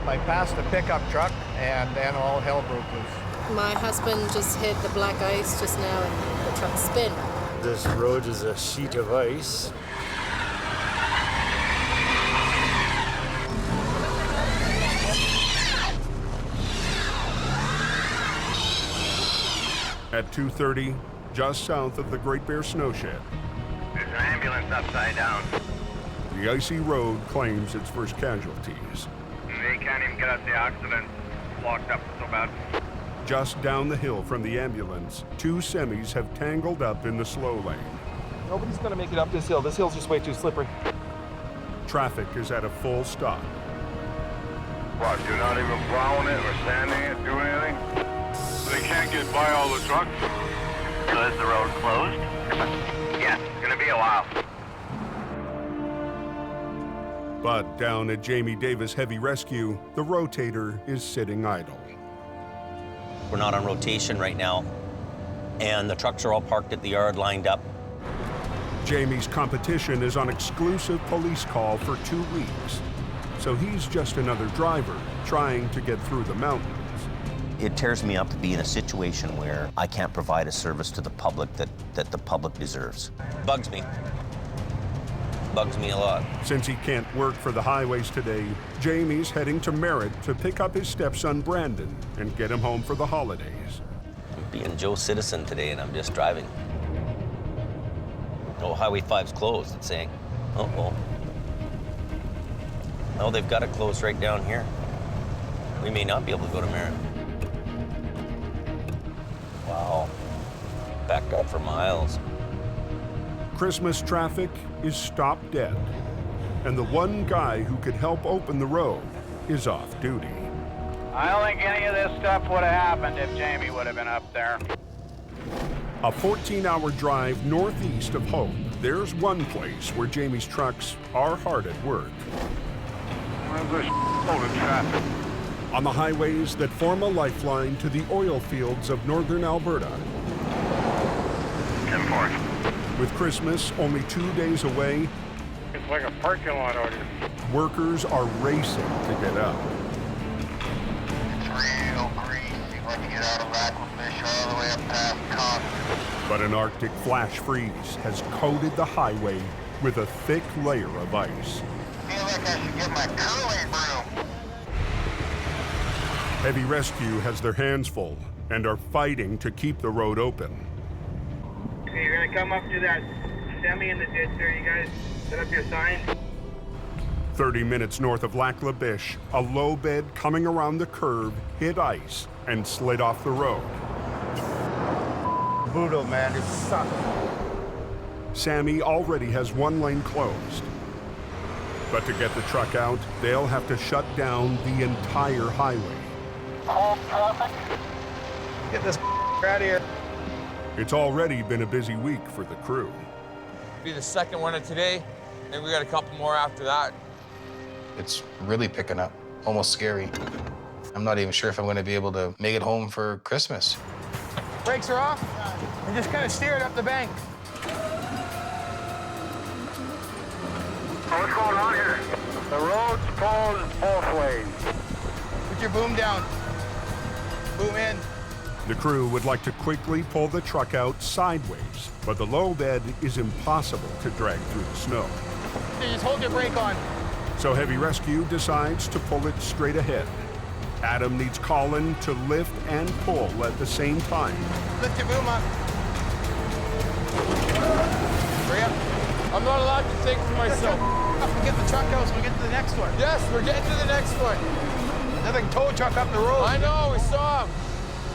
I passed a pickup truck, and then all hell broke loose. My husband just hit the black ice just now, and the truck spin. This road is a sheet of ice. At 2:30, just south of the Great Bear Snowshed, There's an ambulance upside down. The icy road claims its first casualties. They can't even get out the accident. Locked up so bad. Just down the hill from the ambulance, 2 semis have tangled up in the slow lane. Nobody's gonna make it up this hill. This hill's just way too slippery. Traffic is at a full stop. What, you're not even plowing it or sanding it, doing anything? They can't get by all the trucks. So is the road closed? Yeah, it's gonna be a while. But down at Jamie Davis Heavy Rescue, the rotator is sitting idle. We're not on rotation right now, and the trucks are all parked at the yard, lined up. Jamie's competition is on exclusive police call for 2 weeks, so he's just another driver trying to get through the mountains. It tears me up to be in a situation where I can't provide a service to the public that the public deserves. Bugs me. Bugs me a lot. Since he can't work for the highways today, Jamie's heading to Merritt to pick up his stepson Brandon and get him home for the holidays. I'm being Joe Citizen today, and I'm just driving. Oh, Highway 5's closed, it's saying. Uh-oh. Oh, they've got it closed right down here. We may not be able to go to Merritt. Wow. Backed up for miles. Christmas traffic is stopped dead, and the one guy who could help open the road is off duty. I don't think any of this stuff would have happened if Jamie would have been up there. A 14-hour drive northeast of Hope, there's one place where Jamie's trucks are hard at work. There's load of traffic. On the highways that form a lifeline to the oil fields of northern Alberta. 10-4. With Christmas only 2 days away, It's like a parking lot out here. workers are racing to get up. It's real greasy when you get out of Aquafish all the way up past Concord. But an Arctic flash freeze has coated the highway with a thick layer of ice. Feel like I should get my curling broom. Heavy Rescue has their hands full and are fighting to keep the road open. Okay, you're gonna come up to that semi in the ditch there, you guys. Set up your sign. 30 minutes north of Lac La Biche, a low bed coming around the curve hit ice and slid off the road. Brutal, man, it sucks. Sammy already has one lane closed. But to get the truck out, they'll have to shut down the entire highway. Get this out of here. It's already been a busy week for the crew. Be the second one of today, and we got a couple more after that. It's really picking up, almost scary. I'm not even sure if I'm going to be able to make it home for Christmas. Brakes are off, and just kind of steer it up the bank. What's going on here? The road's closed both ways. Put your boom down. Boom in. The crew would like to quickly pull the truck out sideways, but the low bed is impossible to drag through the snow. Just hold your brake on. So Heavy Rescue decides to pull it straight ahead. Adam needs Colin to lift and pull at the same time. Lift your boom up. Hurry up. I'm not allowed to take for myself. We get the truck out so we get to the next one. Yes, we're getting to the next one. Nothing tow truck up the road. I know, we saw him.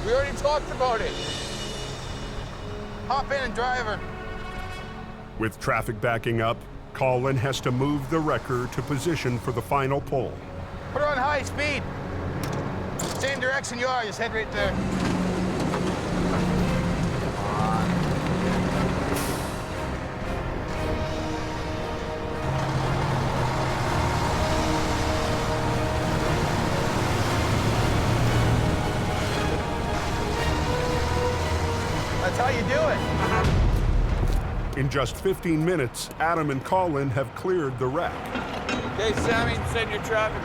We already talked about it. Hop in and drive her. With traffic backing up, Colin has to move the wrecker to position for the final pull. Put her on high speed. Same direction you are, just head right there. That's how you do it. In just 15 minutes, Adam and Colin have cleared the wreck. Okay, Sammy, send your traffic.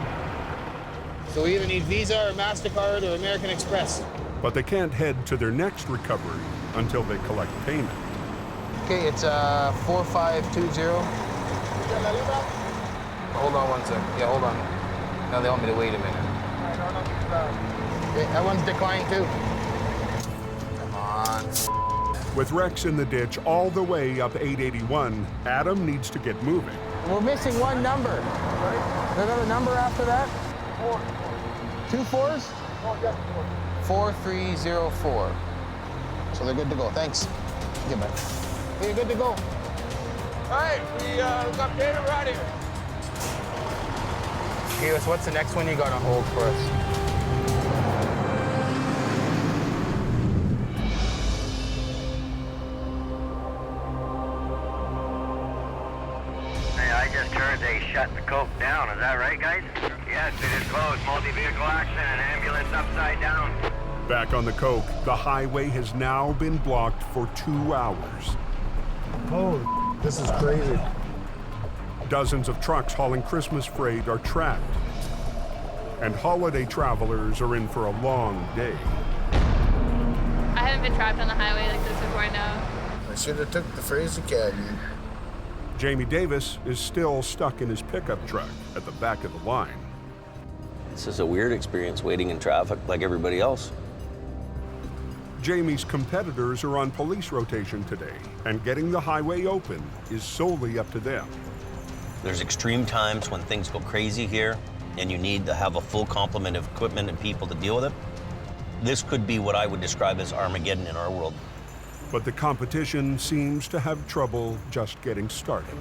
So we either need Visa or MasterCard or American Express. But they can't head to their next recovery until they collect payment. Okay, it's 4520. Hold on one sec. Yeah, hold on. Now they want me to wait a minute. Okay, that one's declined too. Come on. With Rex in the ditch all the way up 881, Adam needs to get moving. We're missing one number. Right? There's another number after that? 4. 2 4s? Oh, yeah, 4. 4304. So they're good to go. Thanks. Get back. You're good to go. All right, we got data right here. Okay, so what's the next one you got on hold for us? I just heard they shut the coke down. Is that right, guys? Yes, it is closed. Multi-vehicle accident and ambulance upside down. Back on the coke, the highway has now been blocked for 2 hours. Oh, this is crazy. Dozens of trucks hauling Christmas freight are trapped. And holiday travelers are in for a long day. I haven't been trapped on the highway like this before, no. I should have took the Fraser Canyon. Jamie Davis is still stuck in his pickup truck at the back of the line. This is a weird experience waiting in traffic like everybody else. Jamie's competitors are on police rotation today, and getting the highway open is solely up to them. There's extreme times when things go crazy here, and you need to have a full complement of equipment and people to deal with it. This could be what I would describe as Armageddon in our world. But the competition seems to have trouble just getting started.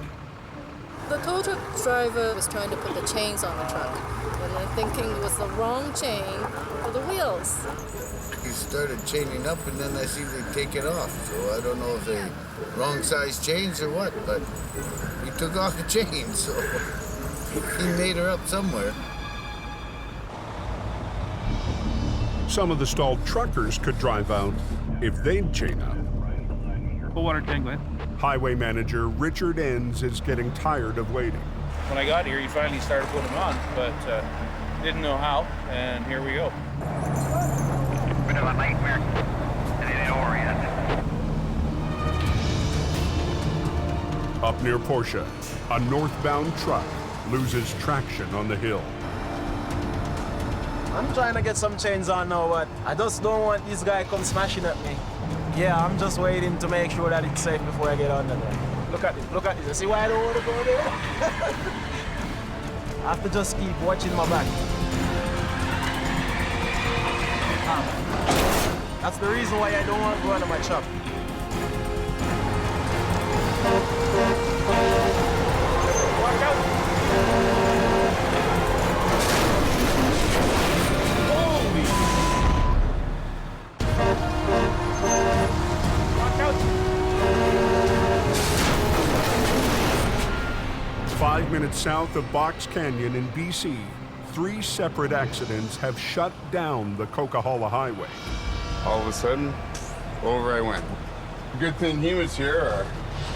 The tow truck driver was trying to put the chains on the truck, and I'm thinking it was the wrong chain for the wheels. He started chaining up, and then I see they take it off. So I don't know if they wrong size chains or what, but he took off the chain, so he made her up somewhere. Some of the stalled truckers could drive out if they'd chain up. Full water tank, man. Highway manager Richard Enns is getting tired of waiting. When I got here, he finally started putting them on, but didn't know how, and here we go. Bit of a nightmare. And it ain't over yet. Up near Porsche, a northbound truck loses traction on the hill. I'm trying to get some chains on now, but I just don't want this guy come smashing at me. Yeah, I'm just waiting to make sure that it's safe before I get under there. Look at this, You see why I don't want to go there? I have to just keep watching my back. That's the reason why I don't want to go under my shop. Watch out! Holy! Watch out! 5 minutes south of Box Canyon in BC, 3 separate accidents have shut down the Coquihalla Highway. All of a sudden, over I went. Good thing he was here, or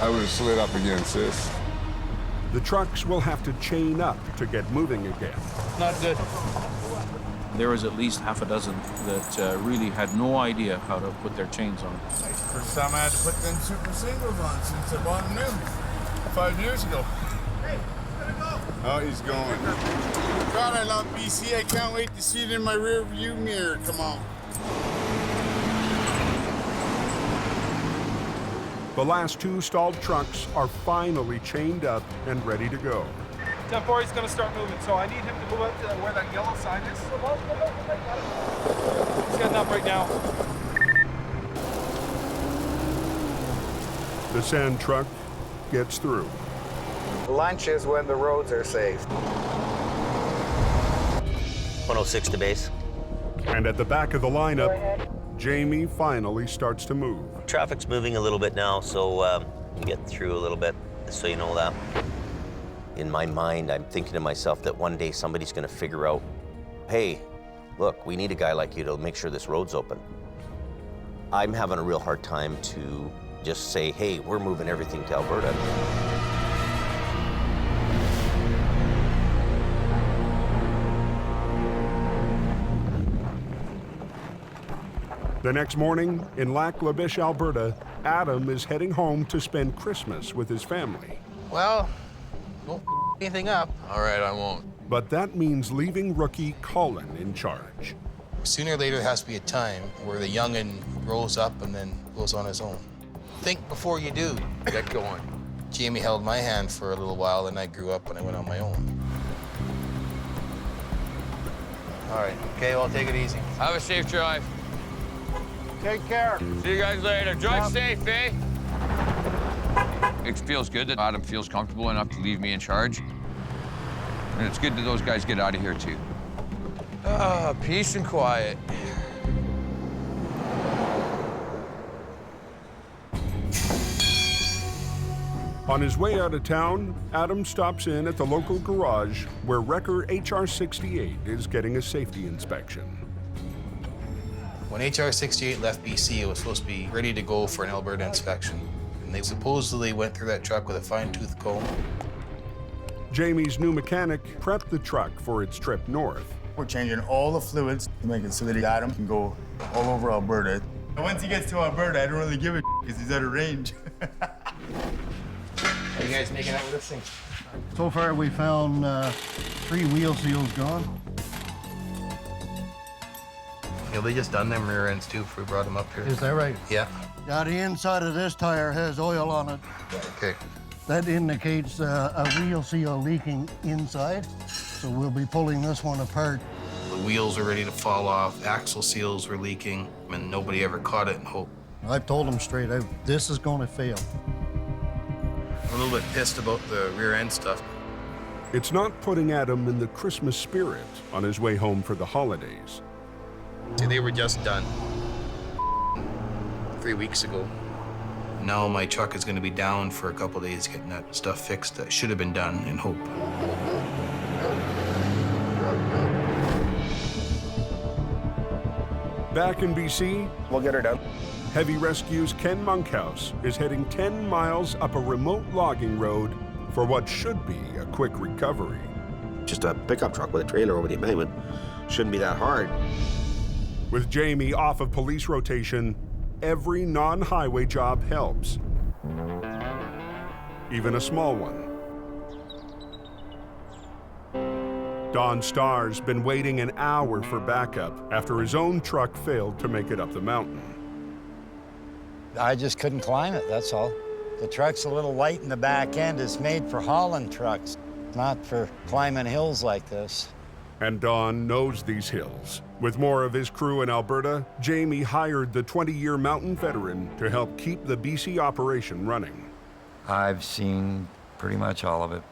I would have slid up against this. The trucks will have to chain up to get moving again. Not good. There was at least half a dozen that really had no idea how to put their chains on. First time I had to put them super singles on since I bought them new 5 years ago. Hey, he's gonna go. Oh, he's going. God, I love BC. I can't wait to see it in my rear view mirror. Come on. The last 2 stalled trucks are finally chained up and ready to go. 10-4, he's going to start moving, so I need him to move up to where that yellow sign is. He's getting up right now. The sand truck gets through. Lunch is when the roads are safe. 106 to base. And at the back of the lineup, Jamie finally starts to move. Traffic's moving a little bit now, so we get through a little bit, so you know that. In my mind, I'm thinking to myself that one day somebody's gonna figure out, hey, look, we need a guy like you to make sure this road's open. I'm having a real hard time to just say, hey, we're moving everything to Alberta. The next morning, in Lac La Biche, Alberta, Adam is heading home to spend Christmas with his family. Well, don't anything up. All right, I won't. But that means leaving rookie Colin in charge. Sooner or later, there has to be a time where the young'un grows up and then goes on his own. Think before you do. Get going. Jamie held my hand for a little while, and I grew up and I went on my own. All right, okay, well, take it easy. Have a safe drive. Take care. See you guys later. Drive safe, eh? It feels good that Adam feels comfortable enough to leave me in charge. And it's good that those guys get out of here, too. Peace and quiet. On his way out of town, Adam stops in at the local garage where Wrecker HR68 is getting a safety inspection. When HR68 left BC, it was supposed to be ready to go for an Alberta inspection. And they supposedly went through that truck with a fine-tooth comb. Jamie's new mechanic prepped the truck for its trip north. We're changing all the fluids to make it so that Adam can go all over Alberta. And once he gets to Alberta, I don't really give a because he's out of range. How are you guys making out with this thing? So far, we found 3 wheel seals gone. Yeah, they just done them rear ends too if we brought them up here. Is that right? Yeah. Yeah, the inside of this tire has oil on it. Okay. That indicates a wheel seal leaking inside. So we'll be pulling this one apart. The wheels are ready to fall off, axle seals were leaking, and nobody ever caught it and hope. I've told them straight out, this is going to fail. I'm a little bit pissed about the rear end stuff. It's not putting Adam in the Christmas spirit on his way home for the holidays. See, they were just done 3 weeks ago. Now my truck is going to be down for a couple days getting that stuff fixed that should have been done in hope. Back in BC, we'll get her done. Heavy Rescue's Ken Monkhouse is heading 10 miles up a remote logging road for what should be a quick recovery. Just a pickup truck with a trailer over the embankment. Shouldn't be that hard. With Jamie off of police rotation, every non-highway job helps. Even a small one. Don Starr's been waiting an hour for backup after his own truck failed to make it up the mountain. I just couldn't climb it, that's all. The truck's a little light in the back end. It's made for hauling trucks, not for climbing hills like this. And Don knows these hills. With more of his crew in Alberta, Jamie hired the 20-year mountain veteran to help keep the BC operation running. I've seen pretty much all of it.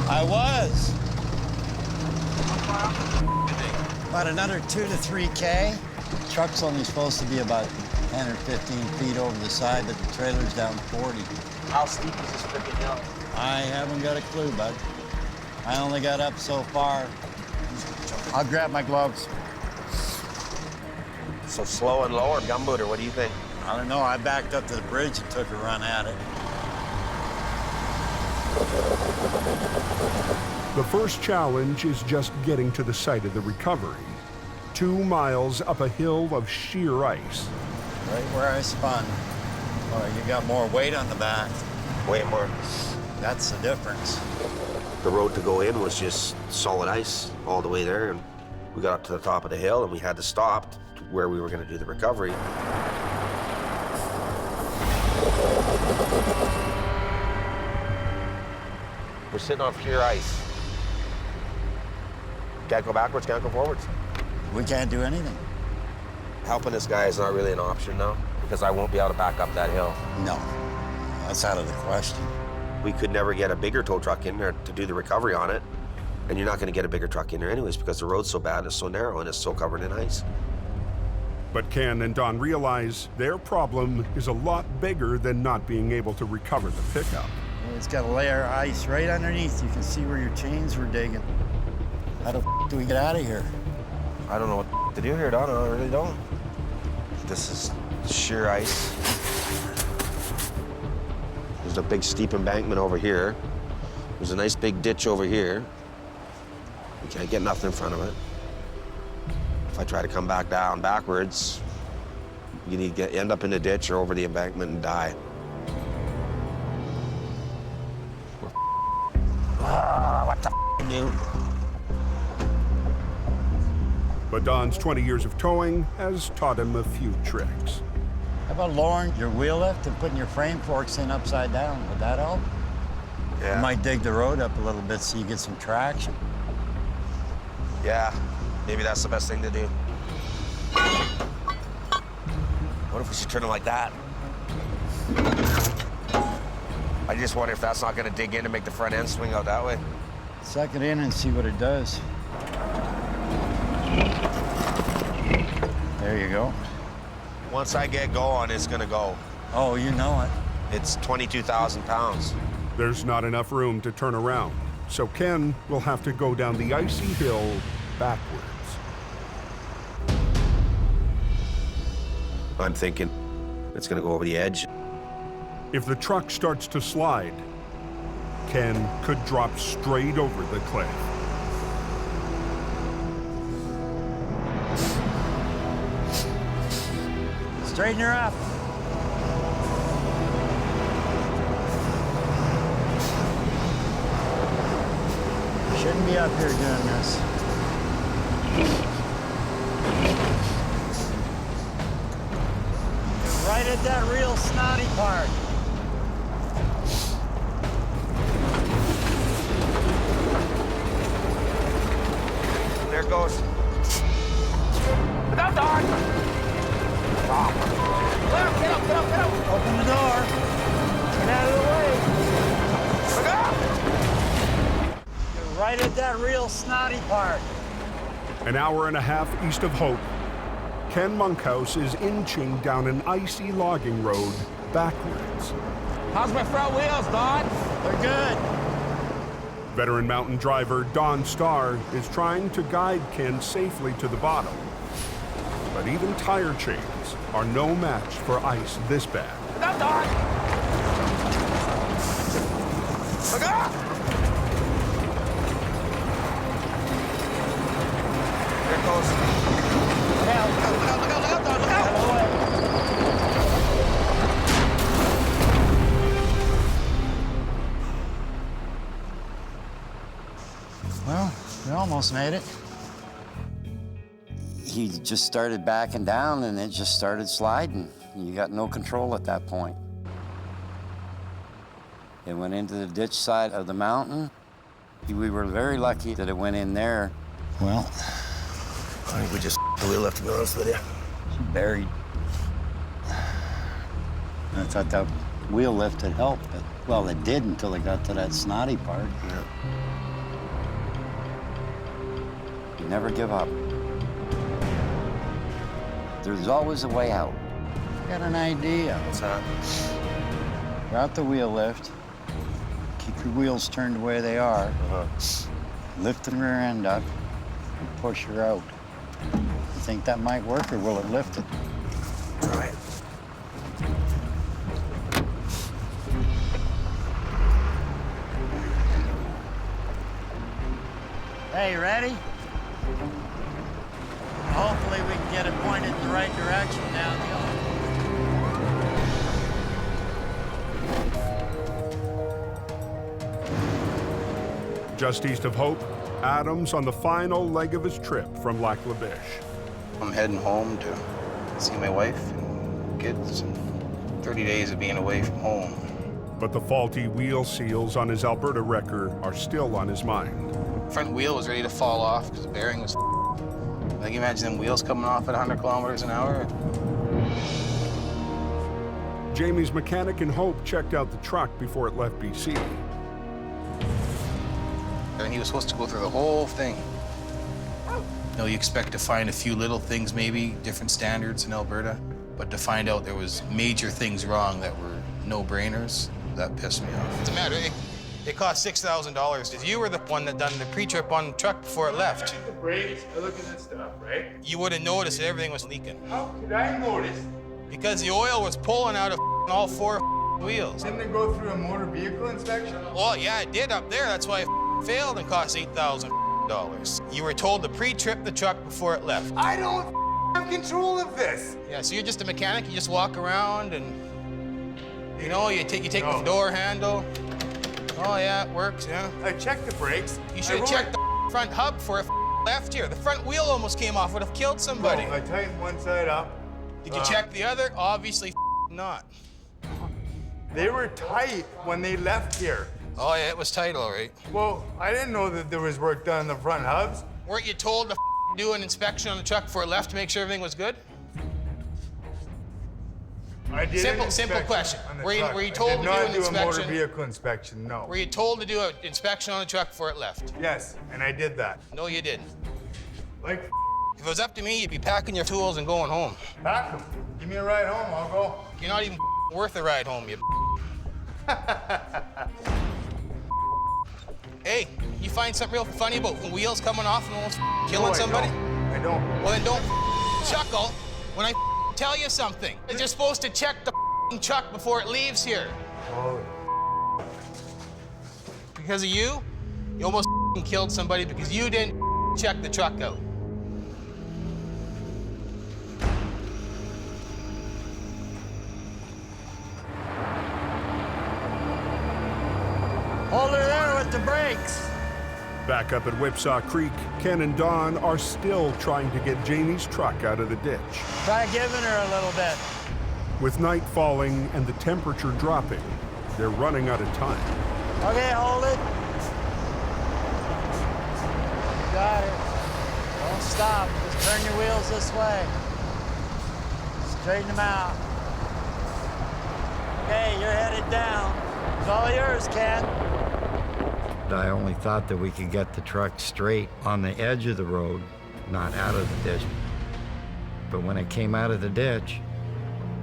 I was. About another 2 to 3K. The truck's only supposed to be about 10 or 15 feet over the side, but the trailer's down 40. How steep is this freaking hill? I haven't got a clue, bud. I only got up so far. I'll grab my gloves. So slow and low or gumboot, or what do you think? I don't know. I backed up to the bridge and took a run at it. The first challenge is just getting to the site of the recovery. 2 miles up a hill of sheer ice. Right where I spun. Oh, you got more weight on the back. Way more. That's the difference. The road to go in was just solid ice all the way there, and we got up to the top of the hill and we had to stop to where we were going to do the recovery. We're sitting on pure ice. Can't go backwards, can't go forwards. We can't do anything. Helping this guy is not really an option now, because I won't be able to back up that hill. No, that's out of the question. We could never get a bigger tow truck in there to do the recovery on it, and you're not going to get a bigger truck in there anyways because the road's so bad, it's so narrow, and it's so covered in ice. But Ken and Don realize their problem is a lot bigger than not being able to recover the pickup. It's got a layer of ice right underneath. You can see where your chains were digging. How the f do we get out of here? I don't know what to do here, Don. I really don't. This is sheer ice. There's a big steep embankment over here. There's a nice big ditch over here. You can't get nothing in front of it. If I try to come back down backwards, you need to end up in the ditch or over the embankment and die. What the f do? But Don's 20 years of towing has taught him a few tricks. How about lowering your wheel lift and putting your frame forks in upside down? Would that help? Yeah. You might dig the road up a little bit so you get some traction. Yeah, maybe that's the best thing to do. What if we should turn it like that? I just wonder if that's not gonna dig in to make the front end swing out that way. Suck it in and see what it does. There you go. Once I get going, it's gonna go. Oh, you know it. It's 22,000 pounds. There's not enough room to turn around, so Ken will have to go down the icy hill backwards. I'm thinking it's gonna go over the edge. If the truck starts to slide, Ken could drop straight over the cliff. Straighten her up. Shouldn't be up here doing this. Right at that real snotty part. There it goes. Look out, Don! Oh. Get up, get up, get up! Open the door. Get out of the way. Look out! You're right at that real snotty part. An hour and a half east of Hope, Ken Monkhouse is inching down an icy logging road backwards. How's my front wheels, Don? They're good. Veteran mountain driver Don Starr is trying to guide Ken safely to the bottom. But even tire chains are no match for ice this bad. Look out, Don! Look out! There it goes. Look out, look out, look out, look out, Don, look out! Well, we almost made it. He just started backing down and it just started sliding. You got no control at that point. It went into the ditch side of the mountain. We were very lucky that it went in there. Well, I think we just the wheel left, to be honest with you. She buried. I thought that wheel lift had helped, but, well, it did until it got to that snotty part. Yeah. You never give up. There's always a way out. I got an idea. What's that? Got the wheel lift. Keep your wheels turned the way they are. Lift the rear end up and push her out. You think that might work, or will it lift it? All right. Hey, ready? Hopefully we can get it pointed in the right direction down the hill. Just east of Hope, Adam's on the final leg of his trip from Lac La Biche. I'm heading home to see my wife and kids, and 30 days of being away from home. But the faulty wheel seals on his Alberta wrecker are still on his mind. Front wheel was ready to fall off because the bearing was like, you imagine them wheels coming off at 100 kilometers an hour. Jamie's mechanic in Hope checked out the truck before it left BC. And he was supposed to go through the whole thing. You know, you expect to find a few little things, maybe different standards in Alberta, but to find out there was major things wrong that were no-brainers, that pissed me off. What's the matter? It cost $6,000. If you were the one that done the pre-trip on the truck before it left, The brakes, I look at this stuff, right? you would have noticed that everything was leaking. How could I notice? Because the oil was pulling out of all four wheels. Didn't it go through a motor vehicle inspection? Well, yeah, it did up there. That's why it failed and cost $8,000. You were told to pre-trip the truck before it left. I don't have control of this. Yeah, so you're just a mechanic. You just walk around and, you know, you take the door handle. Oh, yeah, it works, yeah. I checked the brakes. You should have checked the front hub before it left here. The front wheel almost came off. Would have killed somebody. No, I tightened one side up. Did you check the other? Obviously not. They were tight when they left here. Oh yeah, it was tight, all right. Well, I didn't know that there was work done on the front hubs. Weren't you told to do an inspection on the truck before it left to make sure everything was good? I did Simple question. on the Were truck. you told I to did do an not do a motor inspection? vehicle inspection, no. Were you told to do an inspection on the truck before it left? Yes, and I did that. No, you didn't. Like, If it was up to me, you'd be packing your tools and going home. pack them. Give me a ride home, I'll go. You're not even worth a ride home, you. Hey, you find something real funny about wheels coming off and almost killing somebody? I don't. Well, then don't chuckle when I tell you something. You're supposed to check the truck before it leaves here. Oh. Because of you, you almost killed somebody because you didn't check the truck out. Hold her there with the brakes. Back up at Whipsaw Creek, Ken and Don are still trying to get Jamie's truck out of the ditch. Try giving her a little bit. With night falling and the temperature dropping, they're running out of time. Okay, hold it. Got it. Don't stop. Just turn your wheels this way. Straighten them out. Okay, you're headed down. It's all yours, Ken. I only thought that we could get the truck straight on the edge of the road, not out of the ditch. But when it came out of the ditch,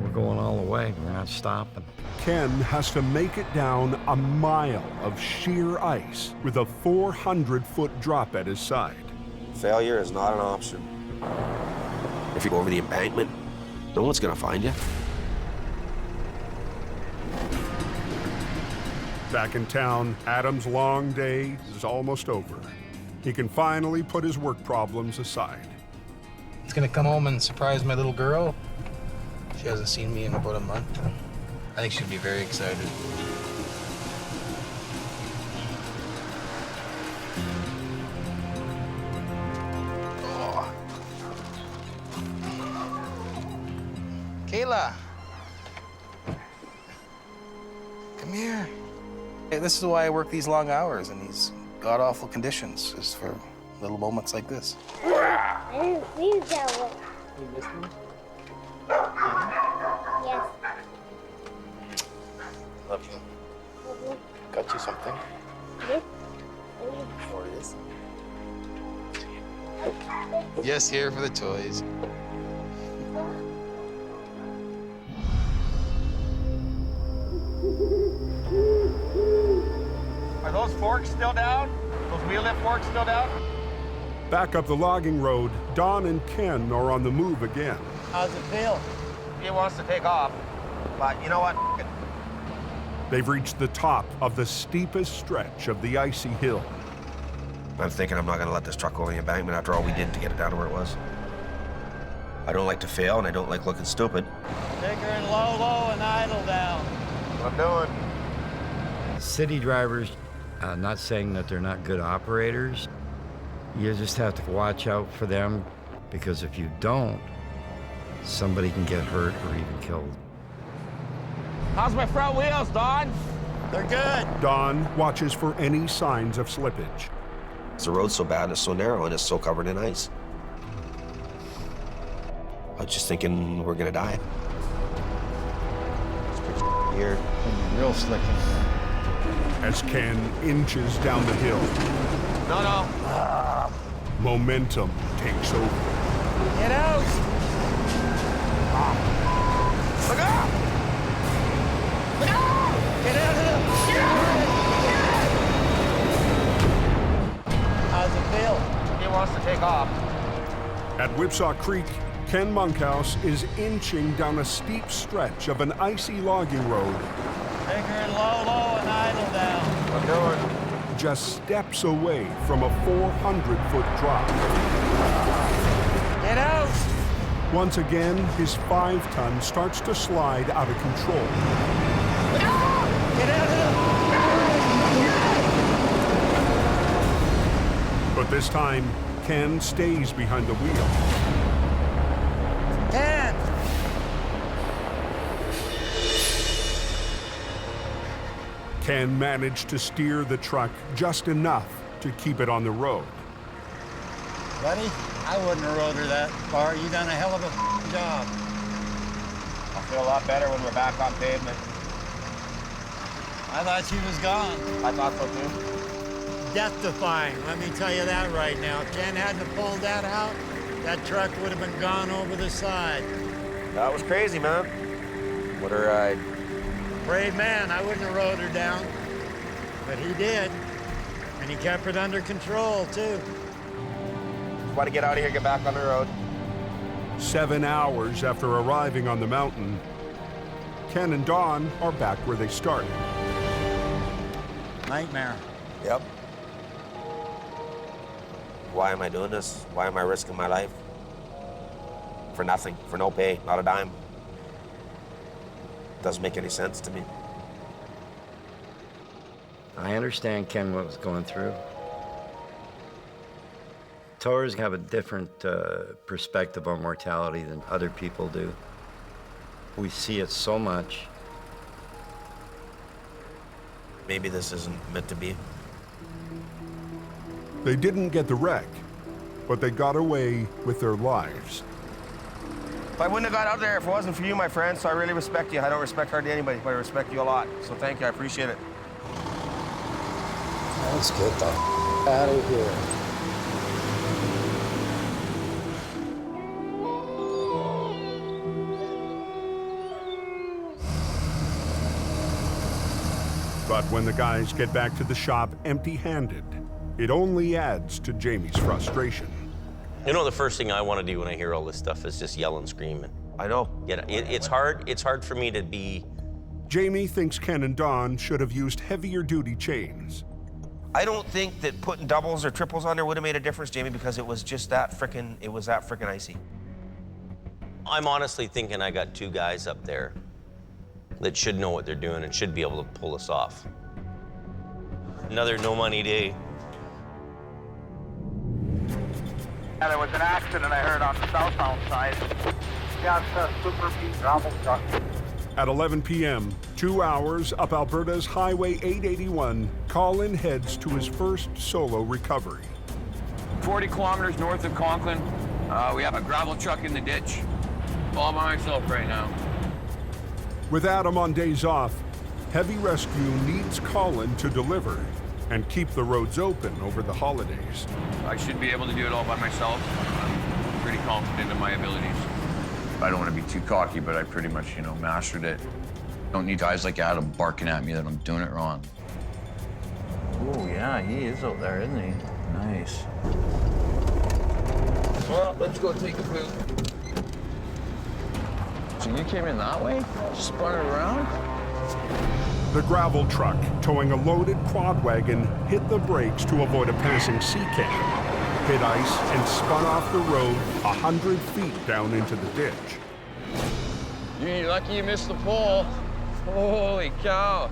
we're going all the way. We're not stopping. Ken has to make it down a mile of sheer ice with a 400-foot drop at his side. Failure is not an option. If you go over the embankment, no one's gonna find you. Back in town, Adam's long day is almost over. He can finally put his work problems aside. It's gonna come home and surprise my little girl. She hasn't seen me in about a month. I think she'll be very excited. Oh. Kayla. Come here. Hey, this is why I work these long hours in these god-awful conditions, is for little moments like this. I didn't see that one. You missed me? Yes. Love you. Got you something? Yes. What it is? Yes, here for the toys. Are those forks still down? Those wheel lift forks still down? Back up the logging road, Don and Ken are on the move again. How's it feel? He wants to take off, but you know what? They've reached the top of the steepest stretch of the icy hill. I'm thinking I'm not gonna let this truck go over the embankment after all we did to get it down to where it was. I don't like to fail, and I don't like looking stupid. Take her in low, low, and idle down. What I'm doing. City drivers, not saying that they're not good operators. You just have to watch out for them, because if you don't, somebody can get hurt or even killed. How's my front wheels, Don? They're good. Don watches for any signs of slippage. The road's so bad, it's so narrow, and it's so covered in ice. I was just thinking we're gonna die. It's pretty weird. Real slick in there. As Ken inches down the hill, No. momentum takes over. Get out! Look out! Look out! Get out of the... How's it feel? He wants to take off. At Whipsaw Creek, Ken Monkhouse is inching down a steep stretch of an icy logging road. Take her in low, low, and idle down. What I'm doing. Just steps away from a 400-foot drop. Get out! Once again, his 5-ton starts to slide out of control. Get out of the... But this time, Ken stays behind the wheel. Ken! Ken managed to steer the truck just enough to keep it on the road. Buddy, I wouldn't have rode her that far. You done a hell of a job. I'll feel a lot better when we're back on pavement. I thought she was gone. I thought so too. Death-defying, let me tell you that right now. If Ken hadn't pulled that out, that truck would have been gone over the side. That was crazy, man. What a ride. Brave man, I wouldn't have rode her down. But he did. And he kept it under control, too. Just want to get out of here, get back on the road. 7 hours after arriving on the mountain, Ken and Dawn are back where they started. Nightmare. Yep. Why am I doing this? Why am I risking my life? For nothing, for no pay, not a dime. Doesn't make any sense to me. I understand, Ken, what was going through. Towers have a different perspective on mortality than other people do. We see it so much. Maybe this isn't meant to be. They didn't get the wreck, but they got away with their lives. If I wouldn't have got out there if it wasn't for you, my friend, so I really respect you. I don't respect hardly anybody, but I respect you a lot. So thank you, I appreciate it. Let's get the out of here. But when the guys get back to the shop empty-handed, it only adds to Jamie's frustration. You know, the first thing I want to do when I hear all this stuff is just yell and scream. I know. It's hard for me to be... Jamie thinks Ken and Dawn should have used heavier-duty chains. I don't think that putting doubles or triples on there would have made a difference, Jamie, because it was just that frickin' icy. I'm honestly thinking I got two guys up there that should know what they're doing and should be able to pull us off. Another no-money day. Yeah, there was an accident I heard on the southbound side. Yeah, it's a super beat gravel truck. At 11 p.m., 2 hours up Alberta's Highway 881, Colin heads to his first solo recovery. 40 kilometers north of Conklin. We have a gravel truck in the ditch. All by myself right now. With Adam on days off, Heavy Rescue needs Colin to deliver and keep the roads open over the holidays. I should be able to do it all by myself. I'm pretty confident in my abilities. I don't want to be too cocky, but I pretty much, mastered it. Don't need guys like Adam barking at me that I'm doing it wrong. Oh, yeah, he is out there, isn't he? Nice. Well, let's go take a poop. So you came in that way? Spun it around? The gravel truck, towing a loaded quad wagon, hit the brakes to avoid a passing sea can, hit ice, and spun off the road 100 feet down into the ditch. You're lucky you missed the pole. Holy cow.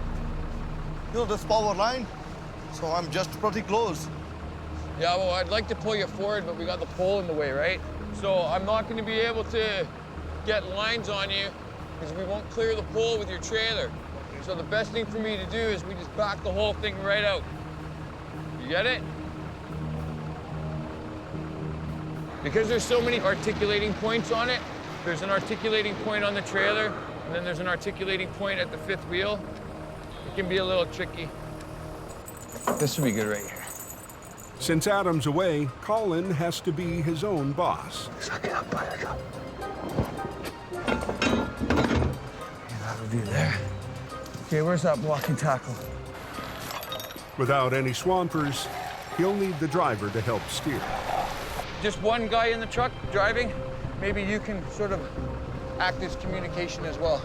This power line, so I'm just pretty close. Yeah, well, I'd like to pull you forward, but we got the pole in the way, right? So I'm not going to be able to get lines on you because we won't clear the pole with your trailer. So the best thing for me to do is we just back the whole thing right out. You get it? Because there's so many articulating points on it, there's an articulating point on the trailer, and then there's an articulating point at the fifth wheel. It can be a little tricky. This would be good right here. Since Adam's away, Colin has to be his own boss. Suck it up, buttercup. That'll do there. Okay, where's that blocking tackle? Without any swampers, he'll need the driver to help steer. Just one guy in the truck driving, maybe you can sort of act as communication as well.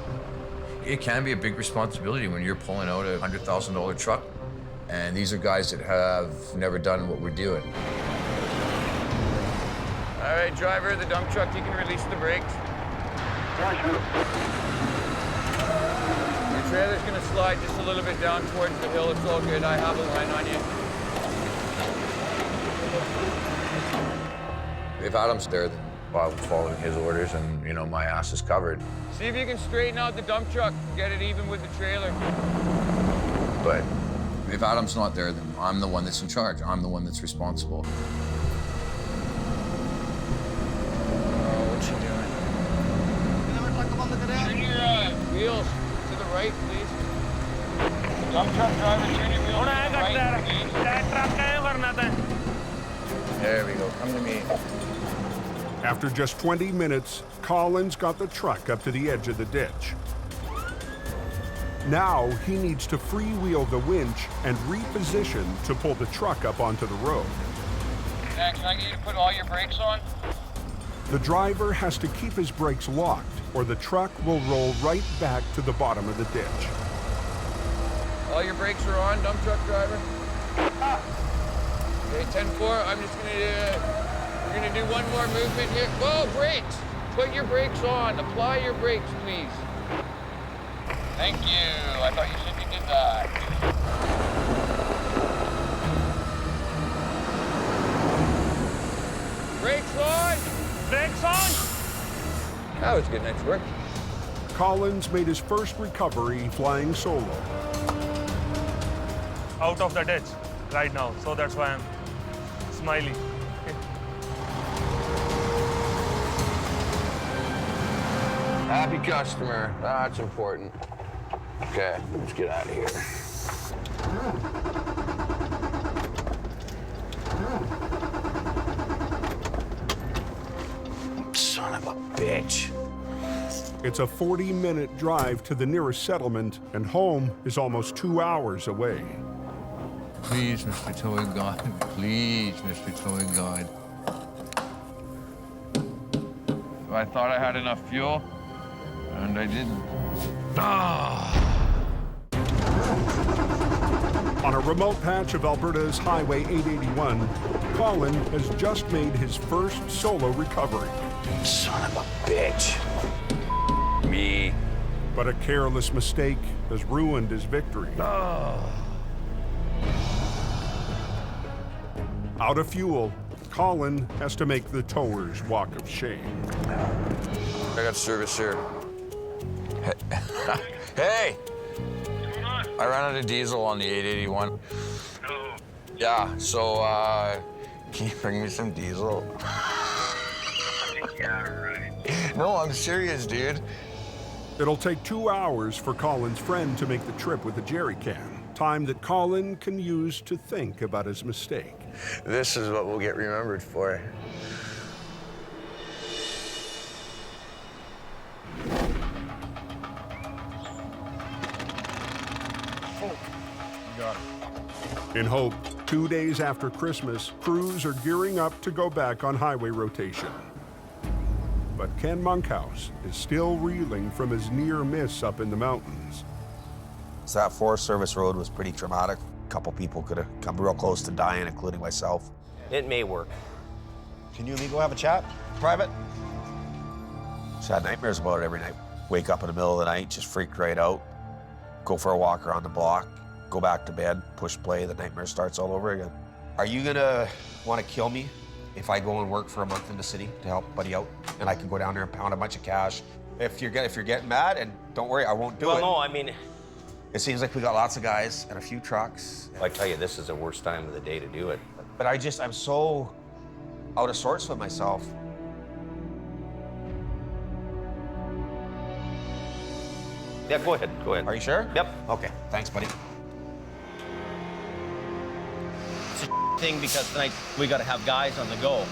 It can be a big responsibility when you're pulling out a $100,000 truck, and these are guys that have never done what we're doing. All right, driver, the dump truck, you can release the brakes. Your trailer's gonna slide just a little bit down towards the hill. It's all good. I have a line on you. If Adam's there, then I'm following his orders and, you know, my ass is covered. See if you can straighten out the dump truck, get it even with the trailer. But if Adam's not there, then I'm the one that's in charge. I'm the one that's responsible. What you doing? Turn your wheels to the right, please. Dump truck driver, turn your wheels to the right, please. There we go. Come to me. After just 20 minutes, Collins got the truck up to the edge of the ditch. Now he needs to freewheel the winch and reposition to pull the truck up onto the road. Zach, can I get you to put all your brakes on? The driver has to keep his brakes locked, or the truck will roll right back to the bottom of the ditch. All your brakes are on, dump truck driver. Okay, 10-4, I'm just we're gonna do one more movement here. Whoa, brakes! Put your brakes on, apply your brakes, please. Thank you, I thought you said you did that. Brakes on! Brakes on! That was a good night's work. Collins made his first recovery flying solo. Out of the ditch right now, so that's why I'm smiling. Happy customer, that's important. Okay, let's get out of here. Son of a bitch. It's a 40-minute drive to the nearest settlement, and home is almost 2 hours away. Please, Mr. Towing God. Please, Mr. Towing God. I thought I had enough fuel, and I didn't. On a remote patch of Alberta's Highway 881, Colin has just made his first solo recovery. Son of a bitch. Me. But a careless mistake has ruined his victory. Out of fuel, Colin has to make the tower's walk of shame. I got service here. Hey! I ran out of diesel on the 881. No. Yeah, so, can you bring me some diesel? Yeah, right. No, I'm serious, dude. It'll take 2 hours for Colin's friend to make the trip with a jerry can. Time that Colin can use to think about his mistake. This is what we'll get remembered for. In Hope, 2 days after Christmas, crews are gearing up to go back on highway rotation. But Ken Monkhouse is still reeling from his near miss up in the mountains. So that Forest Service road was pretty traumatic. A couple people could have come real close to dying, including myself. It may work. Can you and me go have a chat? Private? Just had nightmares about it every night. Wake up in the middle of the night, just freak right out. Go for a walk around the block, go back to bed, push play, the nightmare starts all over again. Are you gonna want to kill me if I go and work for a month in the city to help Buddy out? And I can go down there and pound a bunch of cash. If you're getting mad, and don't worry, I won't do it. Well, no, I mean, it seems like we got lots of guys and a few trucks. I tell you, this is the worst time of the day to do it. But I'm so out of sorts with myself. Yeah, go ahead, go ahead. Are you sure? Yep. Okay, thanks, buddy. It's a thing because tonight we got to have guys on the go.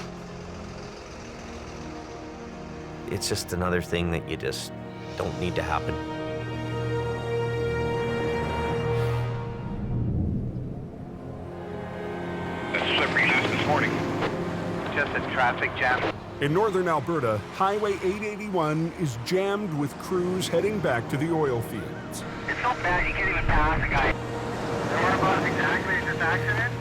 It's just another thing that you just don't need to happen. Slippery news this morning. Just a traffic jam. In northern Alberta, Highway 881 is jammed with crews heading back to the oil fields. It's so bad you can't even pass a guy. And what about exactly this accident?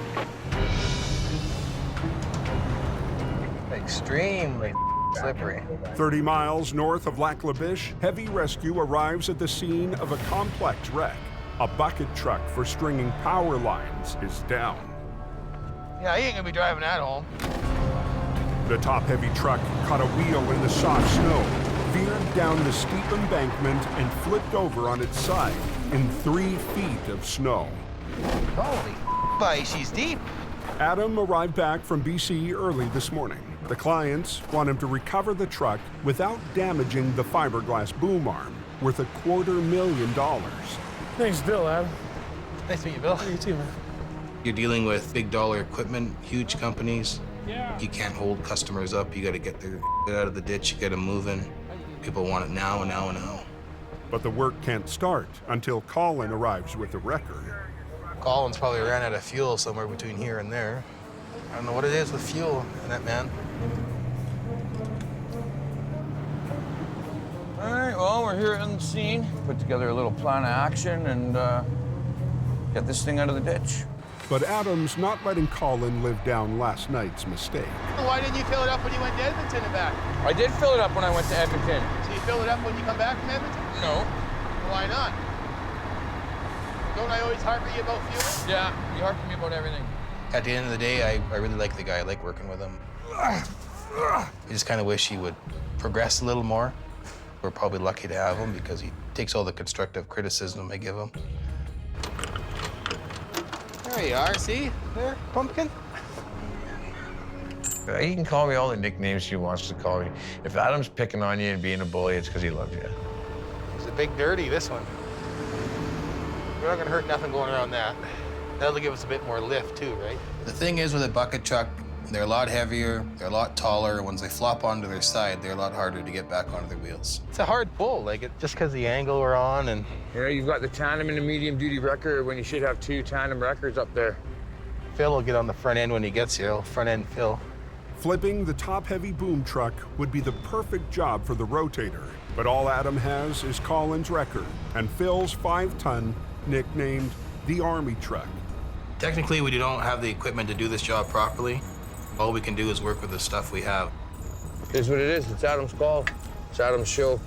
Extremely slippery. 30 miles north of Lac La Biche, heavy rescue arrives at the scene of a complex wreck. A bucket truck for stringing power lines is down. Yeah, he ain't gonna be driving that home. The top-heavy truck caught a wheel in the soft snow, veered down the steep embankment, and flipped over on its side in 3 feet of snow. Holy boy, she's deep. Adam arrived back from BC early this morning. The clients want him to recover the truck without damaging the fiberglass boom arm, worth $250,000. Thanks, Bill, Adam. Nice to meet you, Bill. You too, man. You're dealing with big dollar equipment, huge companies. Yeah. You can't hold customers up. You got to get their out of the ditch. You get them moving. People want it now and now and now. But the work can't start until Colin arrives with the record. Colin's probably ran out of fuel somewhere between here and there. I don't know what it is with fuel in that man. All right, well, we're here on the scene. Put together a little plan of action and get this thing out of the ditch. But Adam's not letting Colin live down last night's mistake. Why didn't you fill it up when you went to Edmonton and back? I did fill it up when I went to Edmonton. So you fill it up when you come back from Edmonton? No. Why not? Don't I always harp you about fuel? Yeah, you harp me about everything. At the end of the day, I really like the guy. I like working with him. I just kind of wish he would progress a little more. We're probably lucky to have him because he takes all the constructive criticism I give him. There you are, see? There, pumpkin. He can call me all the nicknames he wants to call me. If Adam's picking on you and being a bully, it's because he loves you. He's a big dirty, this one. We're not gonna hurt nothing going around that. That'll give us a bit more lift too, right? The thing is with a bucket truck, they're a lot heavier, they're a lot taller. Once they flop onto their side, they're a lot harder to get back onto their wheels. It's a hard pull, like just because the angle we're on and... Yeah, you've got the tandem and the medium-duty wrecker when you should have 2 tandem wreckers up there. Phil will get on the front end when he gets here. Front end Phil. Flipping the top-heavy boom truck would be the perfect job for the rotator, but all Adam has is Colin's record and Phil's 5-ton, nicknamed the Army truck. Technically, we don't have the equipment to do this job properly. All we can do is work with the stuff we have. Here's what it is. It's Adam's call. It's Adam's show.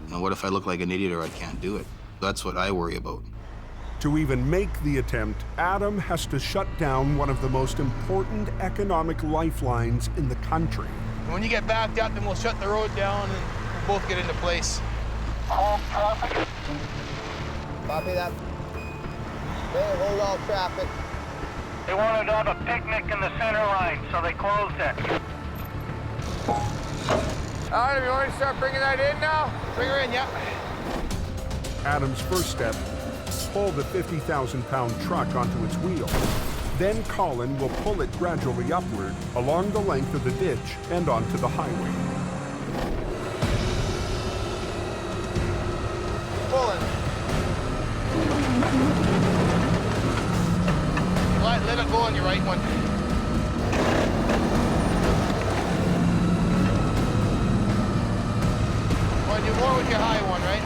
Now, what if I look like an idiot or I can't do it? That's what I worry about. To even make the attempt, Adam has to shut down one of the most important economic lifelines in the country. When you get backed up, then we'll shut the road down and we'll both get into place. Copy that. Okay, hold all traffic. They wanted to have a picnic in the center line, so they closed it. Adam, you want to start bringing that in now? Bring her in, yeah. Adam's first step, pull the 50,000-pound truck onto its wheel. Then Colin will pull it gradually upward along the length of the ditch and onto the highway. Pulling. Let it go on your right one. Want to do more with your high one, right?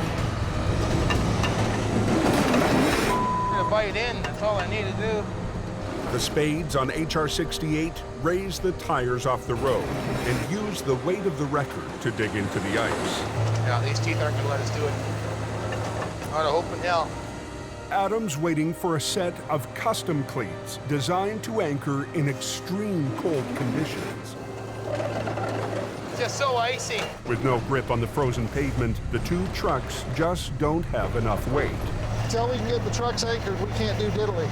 I'm gonna bite in, that's all I need to do. The spades on HR-68 raise the tires off the road and use the weight of the wrecker to dig into the ice. Yeah, these teeth aren't gonna let us do it. Not a hope in hell. Adam's waiting for a set of custom cleats designed to anchor in extreme cold conditions. Just so icy. With no grip on the frozen pavement, the 2 trucks just don't have enough weight. Until we can get the trucks anchored, we can't do diddly.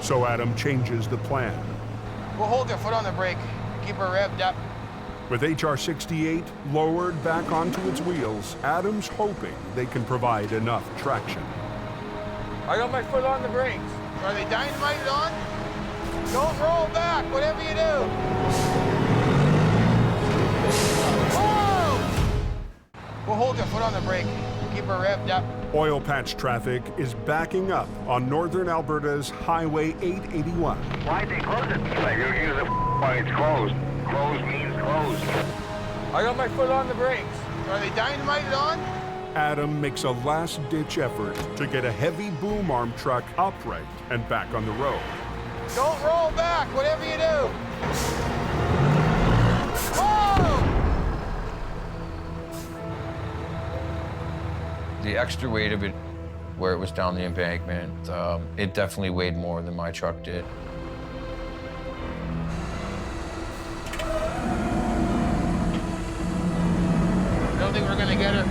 So Adam changes the plan. We'll hold your foot on the brake. Keep her revved up. With HR-68 lowered back onto its wheels, Adam's hoping they can provide enough traction. I got my foot on the brakes. Are they dynamited on? Don't roll back, whatever you do. Whoa! We'll hold your foot on the brake. Keep her revved up. Oil patch traffic is backing up on northern Alberta's Highway 881. Why'd they close it? Like, you use it when it's closed. Closed means closed. I got my foot on the brakes. Are they dynamited on? Adam makes a last-ditch effort to get a heavy boom arm truck upright and back on the road. Don't roll back, whatever you do. Whoa! The extra weight of it, where it was down the embankment, it definitely weighed more than my truck did. think we're gonna get her.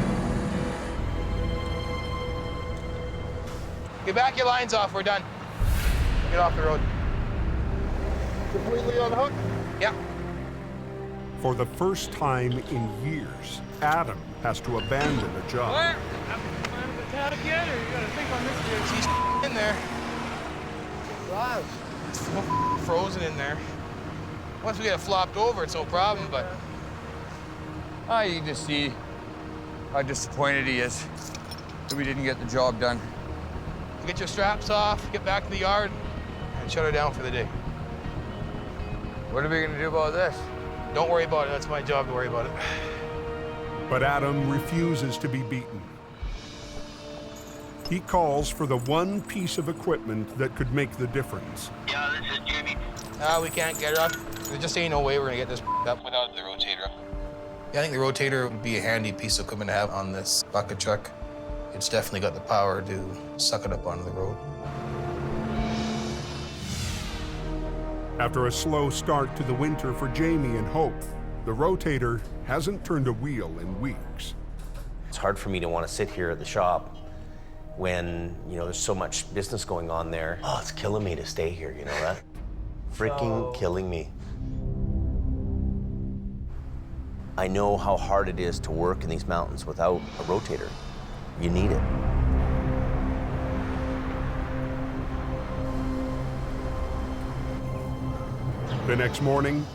Get back your lines off, we're done. Get off the road. Completely unhooked? Yeah. For the first time in years, Adam has to abandon a job. What? I'm the tag yet, or you gotta think on this here. She's in there. Wow. It's frozen in there. Once we get it flopped over, it's no problem, but... You can just see how disappointed he is that we didn't get the job done. Get your straps off, get back to the yard, and shut her down for the day. What are we gonna do about this? Don't worry about it, that's my job to worry about it. But Adam refuses to be beaten. He calls for the one piece of equipment that could make the difference. Yeah, this is Jimmy. We can't get her up. There just ain't no way we're gonna get this up without the rotator. Yeah, I think the rotator would be a handy piece of equipment to have on this bucket truck. It's definitely got the power to suck it up onto the road. After a slow start to the winter for Jamie and Hope, the rotator hasn't turned a wheel in weeks. It's hard for me to want to sit here at the shop when, you know, there's so much business going on there. Oh, it's killing me to stay here, you know that? Freaking killing me. I know how hard it is to work in these mountains without a rotator. You need it. The next morning,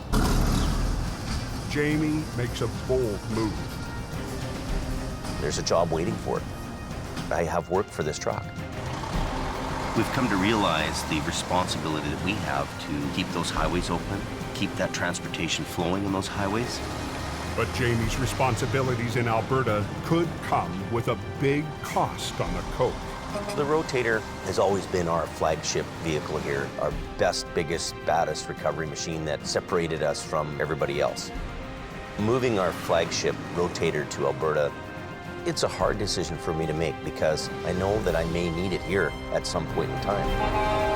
Jamie makes a bold move. There's a job waiting for it. I have worked for this truck. We've come to realize the responsibility that we have to keep those highways open, keep that transportation flowing on those highways. But Jamie's responsibilities in Alberta could come with a big cost on the coast. The rotator has always been our flagship vehicle here, our best, biggest, baddest recovery machine that separated us from everybody else. Moving our flagship rotator to Alberta, it's a hard decision for me to make because I know that I may need it here at some point in time.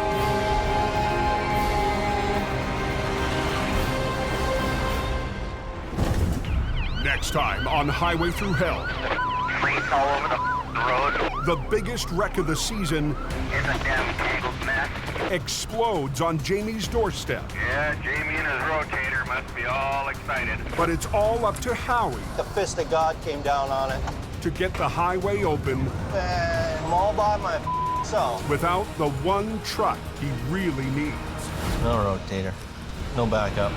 Next time on Highway Through Hell. Freight all over the road. The biggest wreck of the season It's a damn tangled mess. explodes on Jamie's doorstep. Yeah, Jamie and his rotator must be all excited. But it's all up to Howie The fist of God came down on it. to get the highway open And I'm all by myself. without the one truck he really needs. No rotator. No backup.